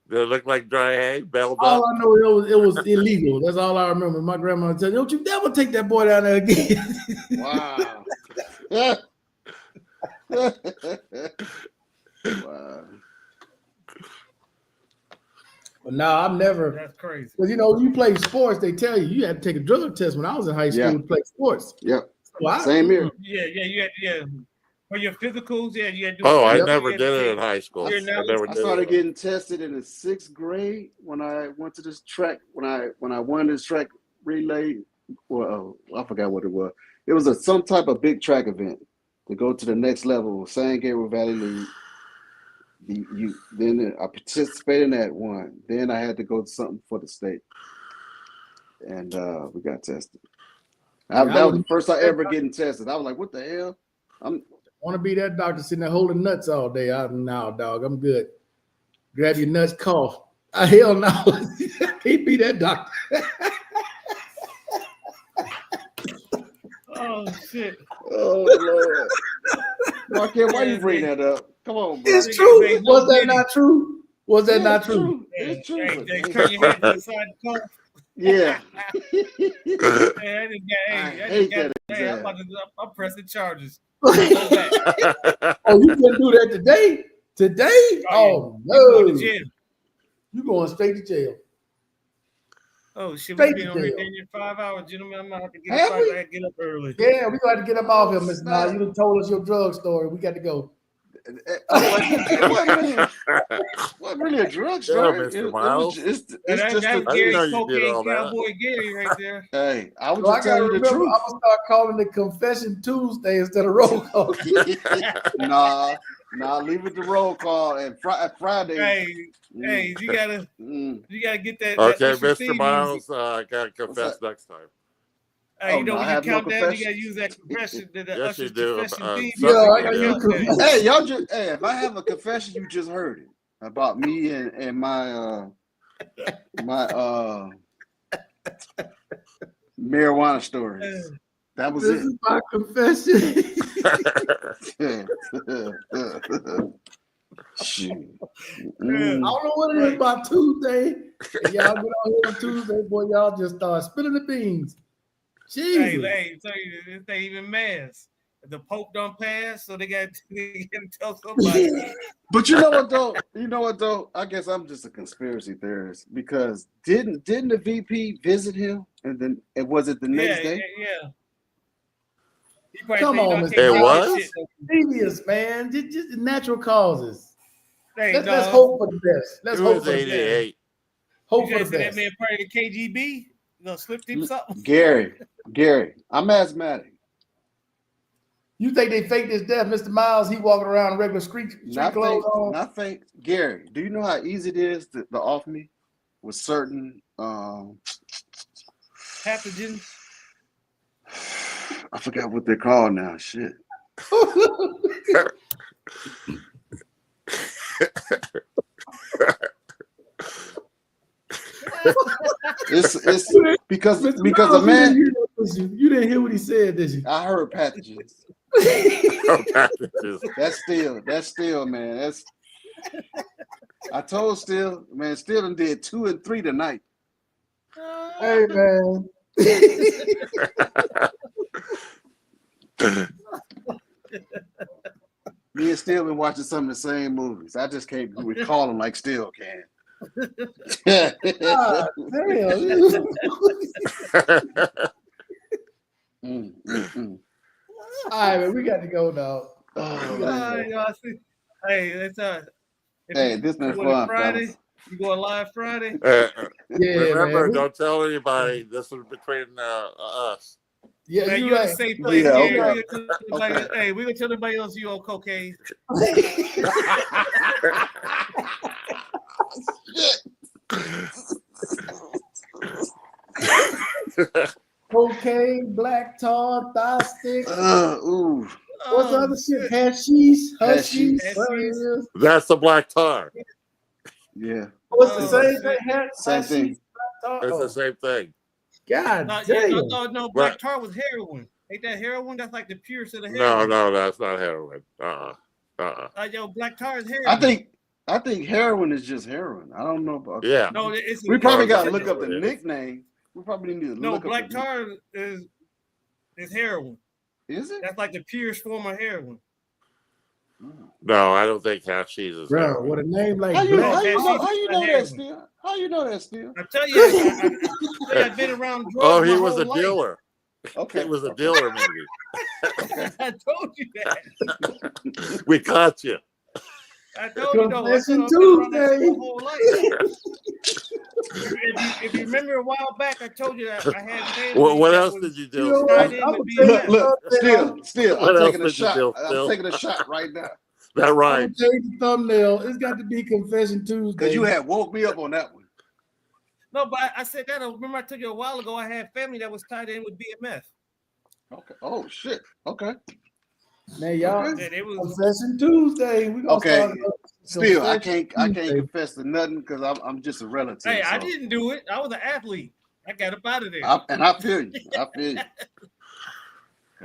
Did it look like dry hay? Belled All up? I know it was illegal. That's all I remember. My grandma said, "Don't you never take that boy down there again." Wow. Wow. But no, I've never. That's crazy. Because you know, you play sports, they tell you had to take a drug test when I was in high school Yeah. to play sports. Yep. So I, Same here. Yeah. For your physicals, you had to do. Oh, I Yep. never You did had to it in take- high school. You're I now- never I did started it. getting tested in the 6th grade when I went to this track. When I won this track relay, well, I forgot what it was. It was some type of big track event to go to the next level. San Gabriel Valley League. Then I participated in that one. Then I had to go to something for the state, and we got tested. That was the first I ever getting tested. I was like, "What the hell?" want to be that doctor sitting there holding nuts all day. No, dog, I'm good. Grab your nuts, cough. Hell no. Can't be that doctor. Oh shit! Oh Lord, Marquette, why you bring that up? Come on, bro. It's true. Was that not true? Was that Yeah, not it's true? It's true. Hey, but- they turn your head to the side of the car. Yeah. I'm pressing charges. Oh, you can do that today? Today? Oh, Go to no. jail. You going straight to jail. Oh shit, Straight we've been to on here jail. damn near 5 hours, gentlemen. I'm gonna have to get Have up. we? I gotta get up early. Yeah, we got to get up off here, Mr. Snap. Miles. You done told us your drug story. We got to go. It wasn't really a drug story. Mr. It was Miles. just, And it's just that's I Gary didn't know you did Cocaine all that. Cowboy Gary right there. hey, I was So I just got to telling you the remember, I'm truth. going to start calling it Confession Tuesday instead of roll call. Nah, leave it to roll call and Friday. Hey, you gotta get that. Okay, that Usher Mr. theme Miles, music. I gotta confess next time. Hey, Oh, you know no, I when you have no count down, you gotta confessions. use that confession. That Yes, Usher's you do. confession theme. Yeah, I got Yeah. you confess. Hey, y'all just if I have a confession, you just heard it about me and my marijuana stories. That was This it. is my confession. Shoot. I don't know what it is about Tuesday. And y'all get on here on Tuesday, boy. Y'all just start spilling the beans. Jesus. Hey, tell you this ain't even mass. The Pope don't pass, so they got to tell somebody. But you know what though? I guess I'm just a conspiracy theorist because didn't the VP visit him and then was it the next day? Yeah. He probably Come think, on, I Mr. can't do Miles. that shit. Previous, man. Just natural causes. Hey, Let's dog. hope for the best. Let's It hope was for the best. 88. Hope You for guys the say that best. man part of the KGB? You gonna slip him something? Gary, I'm asthmatic. You think they faked his death, Mr. Miles? He walking around in regular street clothes on. Not fake. Gary, do you know how easy it is to off me with certain Pathogens. I forgot what they're called now. Shit. It's because Mr. a Miles, man. You didn't hear what he said, did you? I heard pathogens. Packages. That's still, man. That's. I told Still, man. Still done did 2 and 3 tonight. Hey, man. Me and Still been watching some of the same movies. I just can't recall them like Still can. God damn. All right, man. We got to go now. Hey, that's Hey, this been going fun, Friday. fellas. You going live Friday? Yeah, Remember, man. don't tell anybody. This is between us. Yeah, Hey, you you're in right. a safe place, Yeah, Gary. okay. Hey, we gonna tell everybody else you on cocaine. Cocaine, black tar, thigh stick. Ooh. What's the other shit? Hashish, Hashish. whatever it is. That's the black tar. Yeah. What's the Oh, same shit. thing? Same thing. Hashish, black tar. It's Oh, the same thing. God No, damn. no, black tar was heroin. Ain't that heroin? That's like the purest of the No, heroin. no, that's not heroin. Yo, black tar is heroin. I think heroin is just heroin. I don't know about. Yeah. No, it's We probably No, got to that's look up the what it is. nickname. We probably need to no look black up. tar is heroin. Is it? That's like the purest form of heroin. No, I don't think hashish is Bro, heroin. with a name like How you Black. know that, Still? How you know that, Still? I tell you, I've been around drugs. Oh, he my was whole a life. dealer. Okay. He was a dealer, maybe. I told you that. We caught you. I told you no. I've Confession been around that Tuesday. shit my whole life. If you remember a while back, I told you that I had family. What that else was did you You do? know tied what? in I'm with gonna BMF. Look, Still, What I'm else taking a did you shot. do, I'm Phil? taking a shot right now. That I'm right. gonna change the thumbnail. It's got to be Confession Tuesday. Because you had woke me up on that one. No, but I said that. Remember, I told you a while ago. I had family that was tied in with BMF. Okay. Oh shit. Okay. Man, y'all. Okay. Yeah, they was. Confession Tuesday. We gonna Okay. start Still, I Confession can't Tuesday. confess to nothing because I'm just a relative. Hey, I so. didn't do it. I was an athlete. I got up out of there. I feel you. I feel you.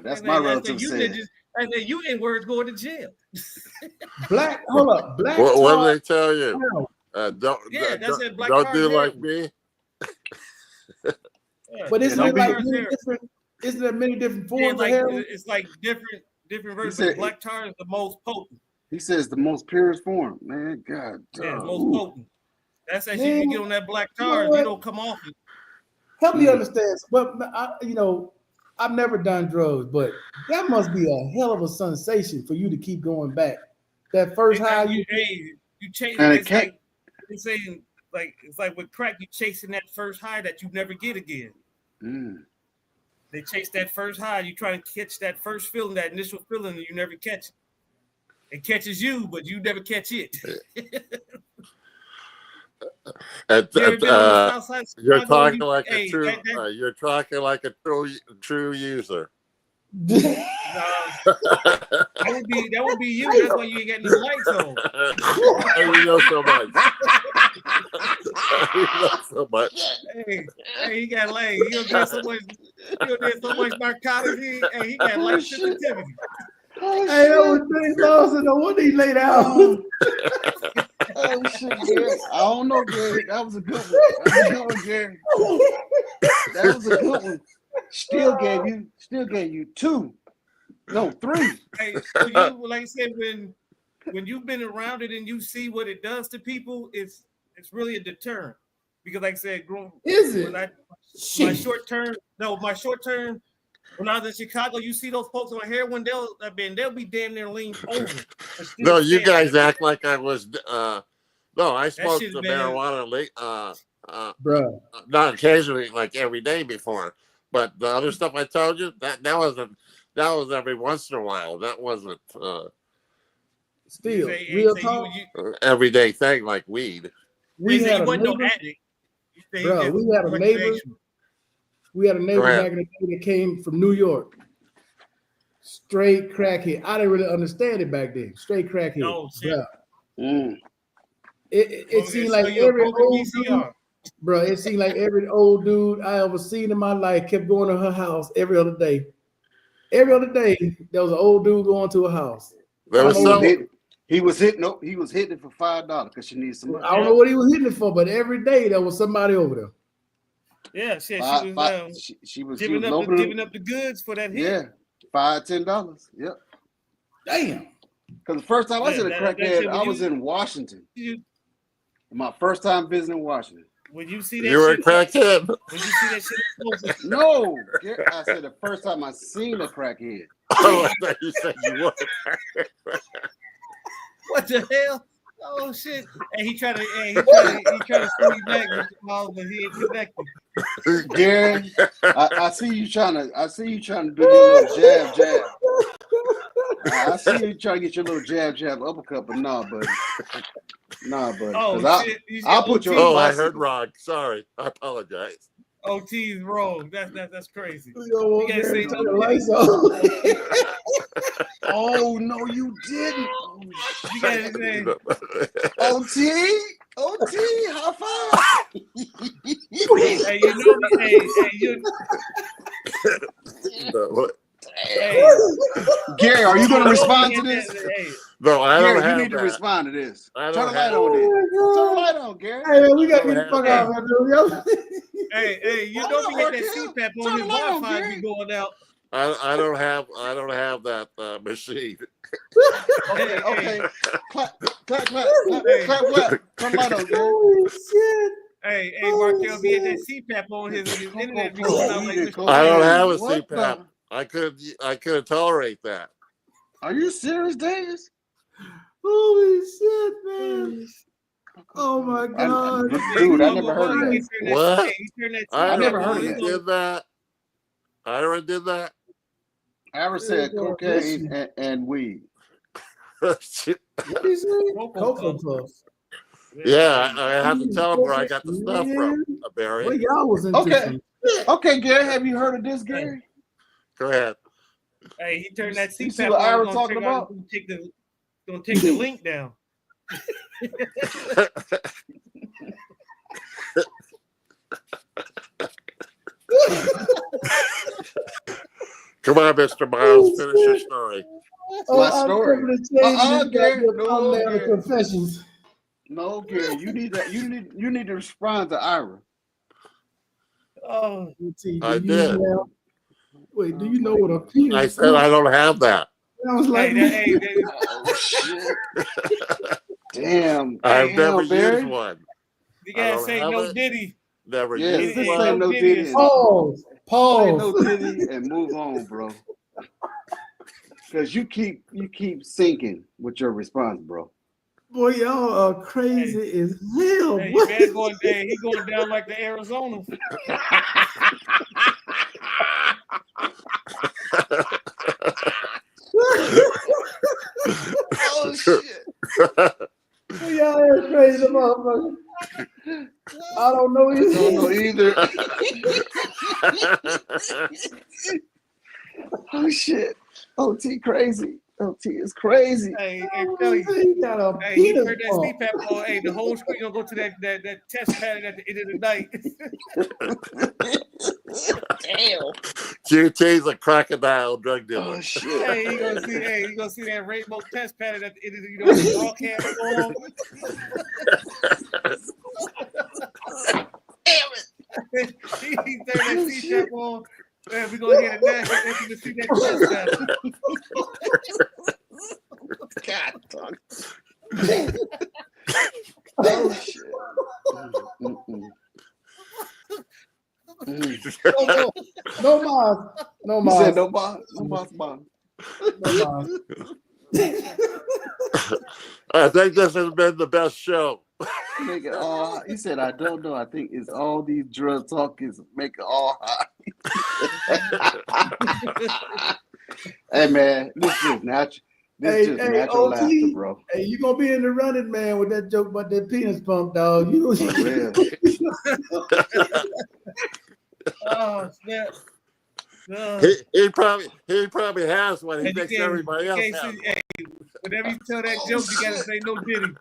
That's Hey, my man, I relative said, you said. I said you in words going to jail. Black. Hold up. Black. What do tar. they tell you? Don't Yeah, that's it, black don't tar do is like heroin. me. Yeah. But isn't don't it be- like many different? Isn't there many different Yeah, forms of heroin? it's like different versions. said- But black tar is the most potent. He says the most purest form. Man, God. Yeah, dog. most Ooh. potent. That's that shit Man, you get on that black you know tar, what? you don't come off it. Help me understand. But I've never done drugs, but that must be a hell of a sensation for you to keep going back. That first It's high like you you chase And it it's can't- like it's saying it's like with crack, you chasing that first high that you never get again. Mm. They chase that first high, you try to catch that first feeling, that initial feeling, and you never catch it. It catches you, but you never catch it. And, You ever been on the south side of you're Chicago? talking like Hey, a true. that- You're talking like a true user. No, that would be you. That's why you ain't got no lights on. And you know so much. You know so much. Hey, he got light. He don't get so much narcotics. He got light sensitivity. Oh, Hey, that was Dave Lawson. No wonder he laid out. Oh shit, Gary. I don't know, Gary. That was a good one. That was a good one, Gary. That was a good one. Still gave you 2. No, 3. Hey, so you, like I said, when you've been around it and you see what it does to people, it's really a deterrent. Because like I said, Is it? my Shit. short term when I was in Chicago, you see those folks on heroin, they'll be damn near lean over. but still No, you standing. guys act like I was. No, I smoked shit's the bad. marijuana Bruh. not occasionally, like every day before. But the other stuff I told you, that was every once in a while. That wasn't Still, Say- real say talk. everyday thing like weed. We he had a wasn't no neighbor. addict. He said he Bro, just we had a neighbor. recreational. We had a neighbor ahead. back in the day that came from New York. Straight crackhead. I didn't really understand it back then. Straight crackhead. No, shit. Bruh. Mm. It seemed like every old dude, bro. It seemed like every old dude I ever seen in my life kept going to her house every other day. Every other day, there was an old dude going to her house. There was Oh, some. He was hitting it for $5 because she needs some. I don't know what he was hitting it for, but every day there was somebody over there. Yeah, shit. She was Giving up the goods for that hit. Yeah, $5-10. Yep. Damn. Because the first time I was in a that crackhead, shit, I was in Washington. You- My first time visiting Washington. When you see that You were a shit, crackhead. when you see that shit, No, I said the first time I seen a crackhead. Oh, I thought you said you were. what the hell? Oh shit! And he tried to send me back, Mr. Miles, but he ain't connected. Gary, I see you trying to do your little jab. I see you trying to get your little jab uppercut, but nah, buddy. Oh shit! I'll put your. Oh, I heard wrong. Sorry, I apologize. OT is wrong. That's crazy. You gotta say turn the lights on. Oh no, you didn't. You gotta say, OT, high five. hey, you know me, hey, Gary, are you going to respond to this? Hey, No, I Gary, don't have you need to that. respond to this. I Turn don't the light have on that. this. Turn the light on, Gary. Hey man, we gotta Don't get the have fuck that. out of here, dude. hey, you know me had that CPAP on Turn his the light on, Wi-Fi Gary. be going out. I don't have that machine. Okay. Clap. Clap. Hey. Turn the light on, Gary. Holy shit. Hey, Markel, he had that CPAP on his internet be going out like Mr. I don't have a What CPAP. I couldn't tolerate that. Are you serious, Davis? Holy shit, man. Oh my god. Dude, I never heard of that. What? I never heard of already that. did that. I already did that. I ever said cocaine and weed. What is it? Cocoa Puffs. Yeah, I have to tell him where I got the stuff from, Well, Barry. y'all was into Okay. some- Okay, Gary, have you heard of this, Gary? Go ahead. Hey, he turned that You see CPAP what on. Ira Gonna talking check out- about? Gonna take the link down. Come on, Mr. Miles, finish your story. My I'm story. tempted to change this Gary, goddamn thumbnail to Gary. confessions. No, Gary, you need to respond to Ira. Oh, I did. Wait, do you know what a penis I said I don't have that. I was like, Oh shit. Damn. I've never Barry. used one. you I gotta don't say have no it. Diddy. Never Yes, used this one. ain't no Diddy. pause, Ain't no pause. Diddy and move on, bro. Because you keep sinking with your response, bro. Boy, y'all are crazy as hell. Hey, boy. man going, hey, he going down like the Arizona. Oh shit. Y'all are crazy, motherfucker. I don't know either. Don't know either. Oh shit. OT crazy. OT is crazy. Hey, tell you. He got a Hey, he penis turned that bump. CPAP on. Hey, the whole screen gonna go to that test pattern at the end of the night. Damn. QT's a crocodile drug dealer. Oh shit. Hey, you gonna see that rainbow test pattern at the end of the broadcast song. Damn it. He turned that CPAP on. Man, we gonna hear the national anthem to see that test pattern. God, oh shit. Mm-mm. No, Mars. No, Mars. said boss. no boss. No boss. I think this has been the best show. Make it all. He said, I don't know. I think it's all these drug talkers make it all hot. Hey man, this is natural. This is natural OT, laughter, bro. Hey, you gonna be in the running, man, with that joke about that penis pump, dog. You For real. Oh snap! No. He probably has one. He And you thinks can't- everybody you else can't has see- one. hey, whenever you tell that joke, you gotta say no Diddy.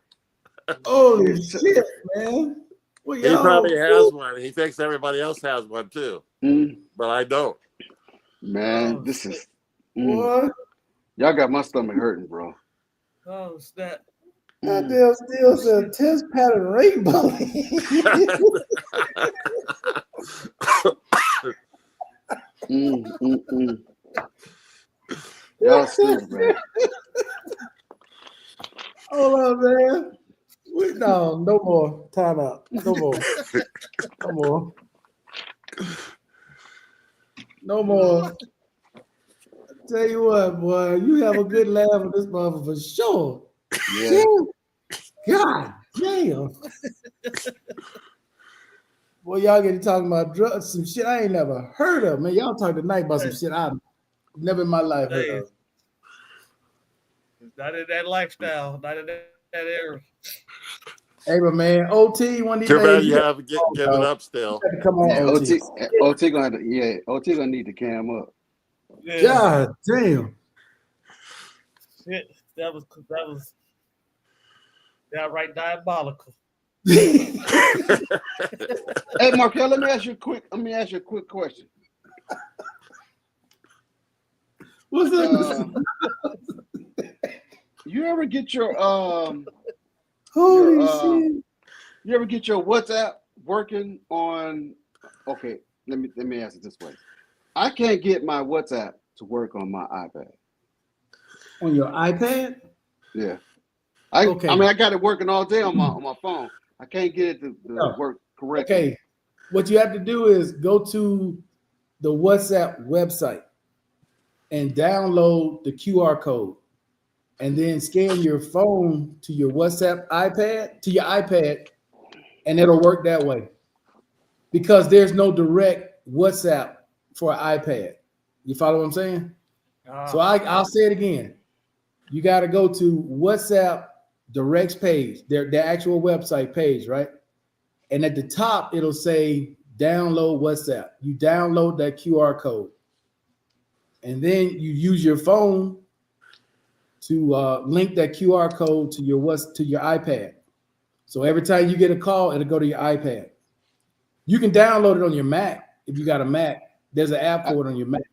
Holy shit, man. Well, He probably has one. He thinks everybody else has one too, but I don't. Man, Oh, this is What? y'all got my stomach hurting, bro. Oh snap! Goddamn still said test pattern rainbow. Y'all stupid, man. Hold on, man. No more. Time out. No more. No more. No more. Tell you what, boy, you have a good laugh with this mother for sure. Yeah. God damn. Boy, y'all get to talking about drugs, some shit I ain't never heard of, man. Y'all talk tonight about some shit I've never in my life heard of. Not in that lifestyle. Not in that era. Hey, but man, OT one of these Too bad days. you have to give it up still. You gotta come on, Yeah, OT. OT gonna have to, OT gonna need to cam up. Yeah. God damn. Shit. That was downright diabolical. Hey, Markel, let me ask you a quick question. What's up? You ever get your Holy your, shit. you ever get your WhatsApp working on? Okay, let me ask it this way. I can't get my WhatsApp to work on my iPad. On your iPad? Yeah. Okay. I mean, I got it working all day on my phone. I can't get it to work correctly. Okay. What you have to do is go to the WhatsApp website and download the QR code and then scan your phone to your WhatsApp iPad, and it'll work that way. Because there's no direct WhatsApp for an iPad. You follow what I'm saying? So I'll say it again. You got to go to WhatsApp Directs page, their actual website page, right? And at the top, it'll say download WhatsApp. You download that QR code. And then you use your phone to link that QR code to your iPad. So every time you get a call, it'll go to your iPad. You can download it on your Mac if you got a Mac. There's an app for it on your Mac.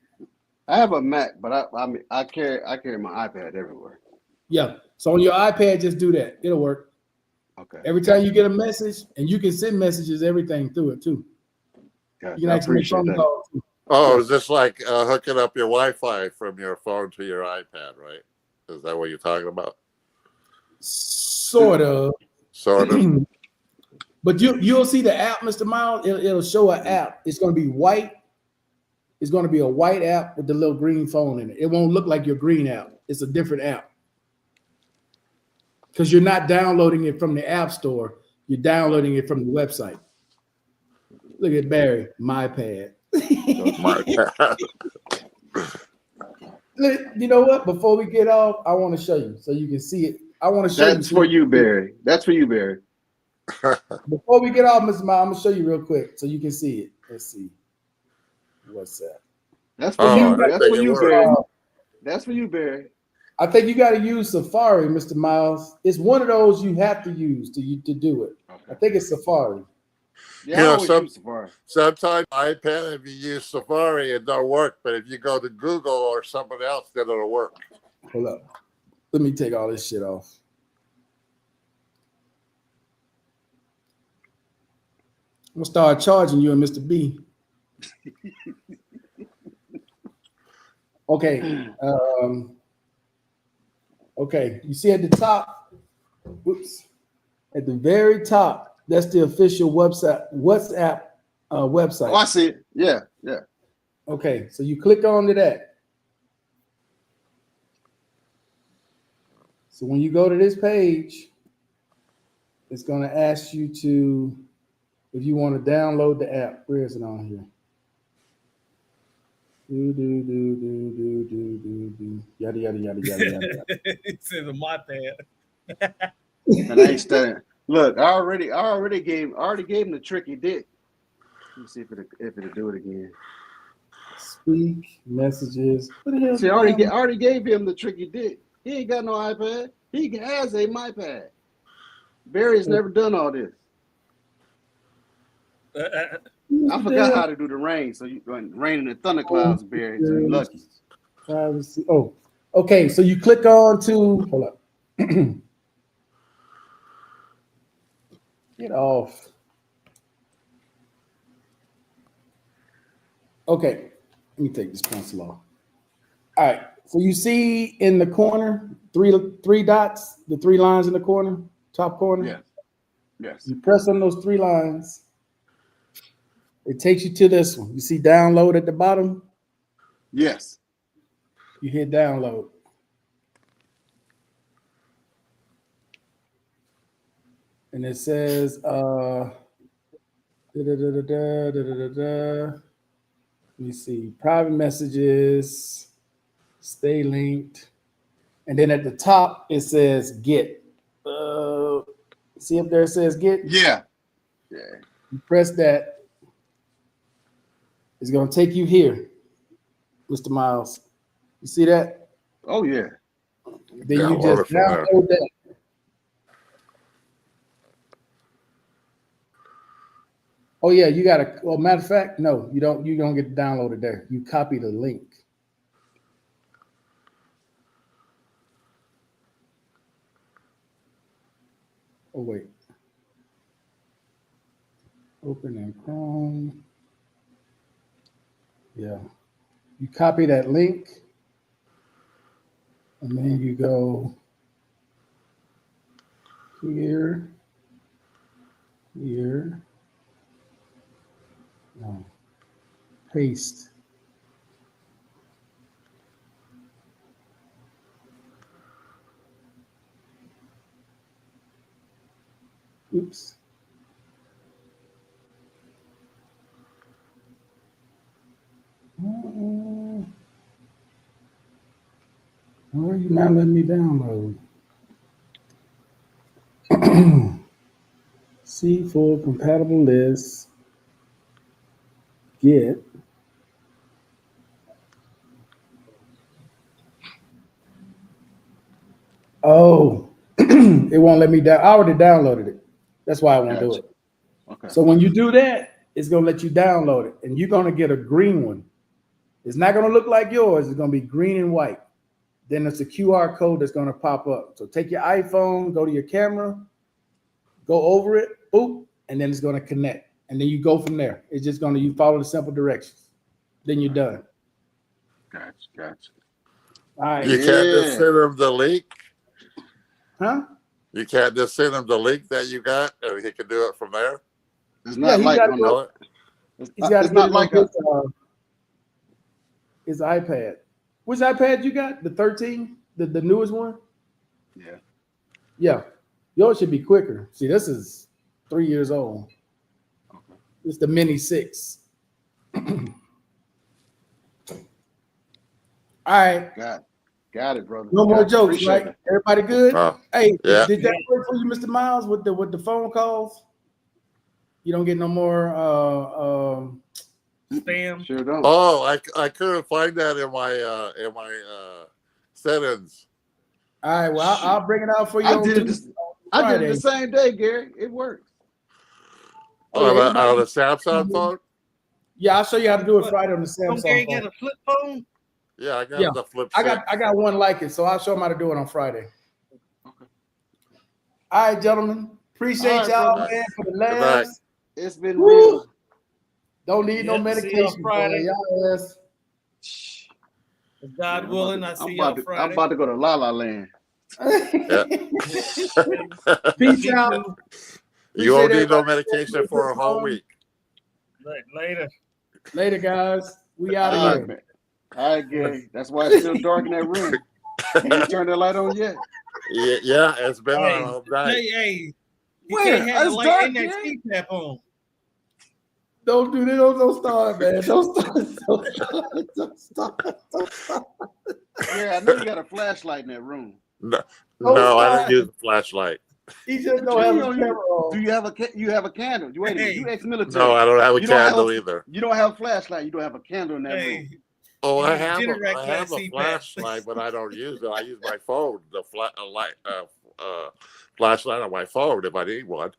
I have a Mac, but I carry my iPad everywhere. Yeah. So on your iPad, just do that. It'll work. Okay. Every time you get a message, and you can send messages, everything through it too. Gotcha. You can I actually make appreciate phone that. calls too. Oh, is this like hooking up your Wi-Fi from your phone to your iPad, right? Is that what you're talking about? Sort of. Sort of. But you'll see the app, Mr. Miles. It'll show an app. It's going to be white. It's going to be a white app with the little green phone in it. It won't look like your green app. It's a different app. Because you're not downloading it from the App Store. You're downloading it from the website. Look at Barry, my pad. You know what? Before we get off, I want to show you so you can see it. I want to show you. That's for you, Barry. That's for you, Barry. Before we get off, Mr. Miles, I'm going to show you real quick so you can see it. Let's see. What's that? That's for you. I That's think for it you, works. Barry. That's for you, Barry. I think you got to use Safari, Mr. Miles. It's one of those you have to use to do it. I think it's Safari. Yeah, You know, I always use Safari. Sometimes iPad, if you use Safari, it don't work. But if you go to Google or somebody else, then it'll work. Hold up. Let me take all this shit off. I'm going to start charging you and Mr. B. Okay. Okay. You see at the top, whoops, at the very top, that's the official WhatsApp website. Oh, I see it. Yeah. Okay, so you click on to that. So when you go to this page, it's going to ask you to, if you want to download the app. Where is it on here? Yada yada yada yada yada. It says on my pad. And I ain't studying. Look, I already gave him the trick he did. Let me see if it'll do it again. Speak messages. What the hell? See, I already gave him the trick he did. He ain't got no iPad. He has a MyPad. Barry's never done all this. I forgot how to do the rain. So you rain and the thunderclouds, Barry. So you're lucky. Privacy. Oh, okay. So you click on to, hold up. Get off. Okay. Let me take this pencil off. All right. So you see in the corner, three dots, the 3 lines in the corner, top corner? Yes. Yes. You press on those 3 lines. It takes you to this one. You see download at the bottom? Yes. You hit download. And it says, let me see, private messages, stay linked. And then at the top, it says get. See up there it says get? Yeah. Yeah. You press that. It's going to take you here, Mr. Miles. You see that? Oh yeah. Then you Download just it from there. download that. Oh yeah, you got to. Well, matter of fact, no, you don't. You don't get to download it there. You copy the link. Oh wait. Open in Chrome. Yeah. You copy that link, and then you go here, here. No. Paste. Oops. Why are you not letting me download? See full compatible list. Get. Oh, it won't let me down. I already downloaded it. That's why I won't do Gotcha. it. Okay. So when you do that, it's gonna let you download it, and you're gonna get a green one. It's not gonna look like yours. It's gonna be green and white. Then there's a QR code that's gonna pop up. So take your iPhone, go to your camera, go over it, boop, and then it's gonna connect. And then you go from there. It's just gonna, you follow the simple directions. Then you're done. Gotcha. All right. You can't just send them the link. Huh? You can't just send them the link that you got, and he can do it from there. It's not he like got on Know it? He's got it's to not get like like his iPad. Which iPad you got? The 13? The newest one? yeah. Yeah. Yours should be quicker. See, this is 3 years old. Okay. It's the Mini 6. All right. Got it, brother. No more Got it. jokes, Appreciate right? it. Everybody good? Hey, Yeah. did that work for you, Mr. Miles, with the phone calls? You don't get no more Spam. Sure don't. Oh, I couldn't find that in my settings. all right, well, I'll bring it out for you I on did it. Tuesday, I did Friday. it the same day, Gary. It works. Oh, yeah, On the Samsung phone. Yeah, I'll show you how to do it Friday on the Don't Gary Samsung got phone. a flip phone? Yeah, I got Yeah. the flip. I got one like it, so I'll show them how to do it on Friday. Okay. All right, gentlemen. Appreciate All right, y'all, brother. man, for the night. laughs. It's been Woo! real. Don't need no Yep, see y'all medication, boy. Friday. Y'all ass. If God Man, willing, I see I'm y'all about Friday. to go to La La Land. Peace out. You won't Appreciate need no everybody. medication for a whole week. Later. Later, guys. We out All of right, here. man. All right, Gary. That's why it's still dark in that room. Can you turn the light on yet? Yeah, it's been Hey, on all night. hey, he Where? said he had the It's light dark, and that Gary. CPAP on. Don't do that. Don't start, man. Don't start. Yeah, I know you got a flashlight in that room. No, Oh, no, I don't God. use a flashlight. He just don't have a Do camera on. you have a candle? Wait a minute. You Hey. ex-military. No, I don't have a You don't have candle a- either. You don't have a flashlight. You don't have a candle in that room. Hey, Oh, You I use have Generac I have a CPAP. flashlight, but I don't use it. I use my phone, the flashlight on my phone if I need one.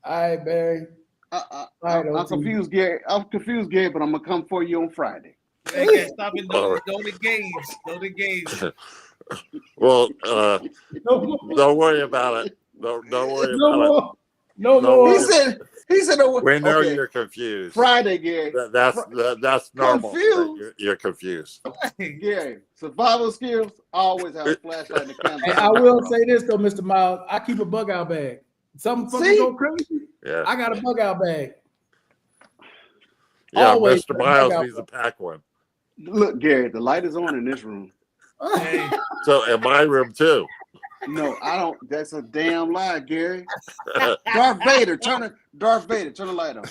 All right, Barry. I'm confused, Gary. I'm confused, Gary, but I'm gonna come for you on Friday. they can't stop it. All Don't engage. Don't engage. Well, No more. don't worry about it. Don't worry No about it. more. No No more. more. He said, oh, We know okay, you're confused. Friday, Gary. That's normal. Confused? You're confused. Gary, survival skills, always have a flashlight and a candle. Hey, I will say this though, Mr. Miles. I keep a bug out bag. Some fuckers See? go crazy. Yeah. I got a bug out bag. Yeah, Always Mr. bug Miles out needs to pack one. Look, Gary, the light is on in this room. Hey, So in my room too. No, I don't. That's a damn lie, Gary. Darth Vader, turn the light on.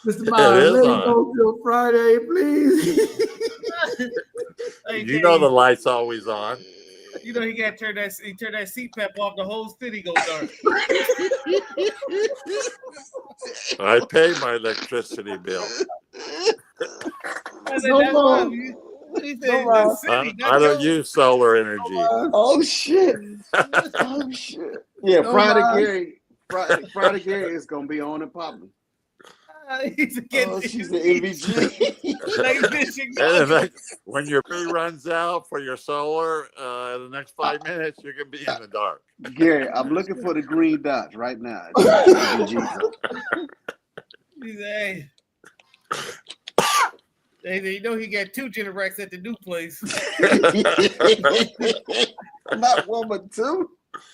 Mr. Miles, is let it on. go till Friday, please. hey, You know the light's always on. You know he got to turn that CPAP off. The whole city goes dark. I pay my electricity bill. I said, No that's more. why he said the city. I don't use solar energy. Oh shit! Oh shit! Yeah, No Friday, lie. Gary. Friday, Gary is gonna be on and popping. He's against Oh, she's the MVG. like this shit And goes. when your pay runs out for your solar in the next 5 minutes, you can be in the dark. Gary, I'm looking for the green dots right now. MVG. He's hey. You know he got 2 Generacs at the new place. Not one but two.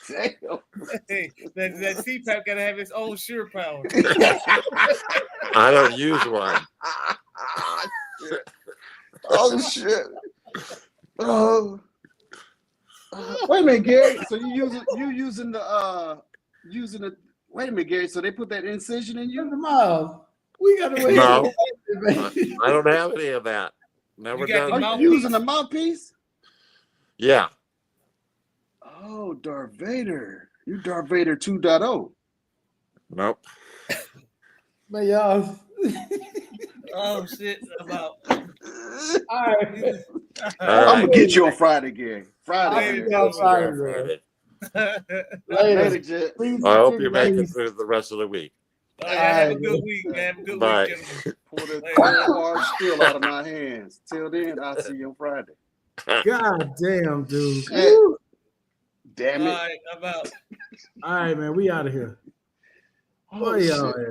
Damn. Hey, that CPAP gotta have its own sure power. I don't use one. Oh shit! Oh. Wait a minute, Gary. So you using the wait a minute, Gary. So they put that incision in you? Mr. Miles, we got to wait. No. I don't have any of that. Never You got done the Are it. you using a mouthpiece? Yeah. Oh, Darth Vader. You Darth Vader 2.0. Nope. But y'all, Oh shit! About all right. I'm gonna get you on Friday, Gary. Friday. I'll Gary. see y'all Friday, man. Later. Later, Jet. Please, I hope you make it please. through the rest of the week. have a good week, man. Have a good Bye. week, gentlemen. Pull that cold hard steel out of my hands. Till then, I'll see you on Friday. God damn, dude. Hey. Woo. Damn All it. right, I'm out. All right, man. We out of here. Oh, Boy, y'all shit. here.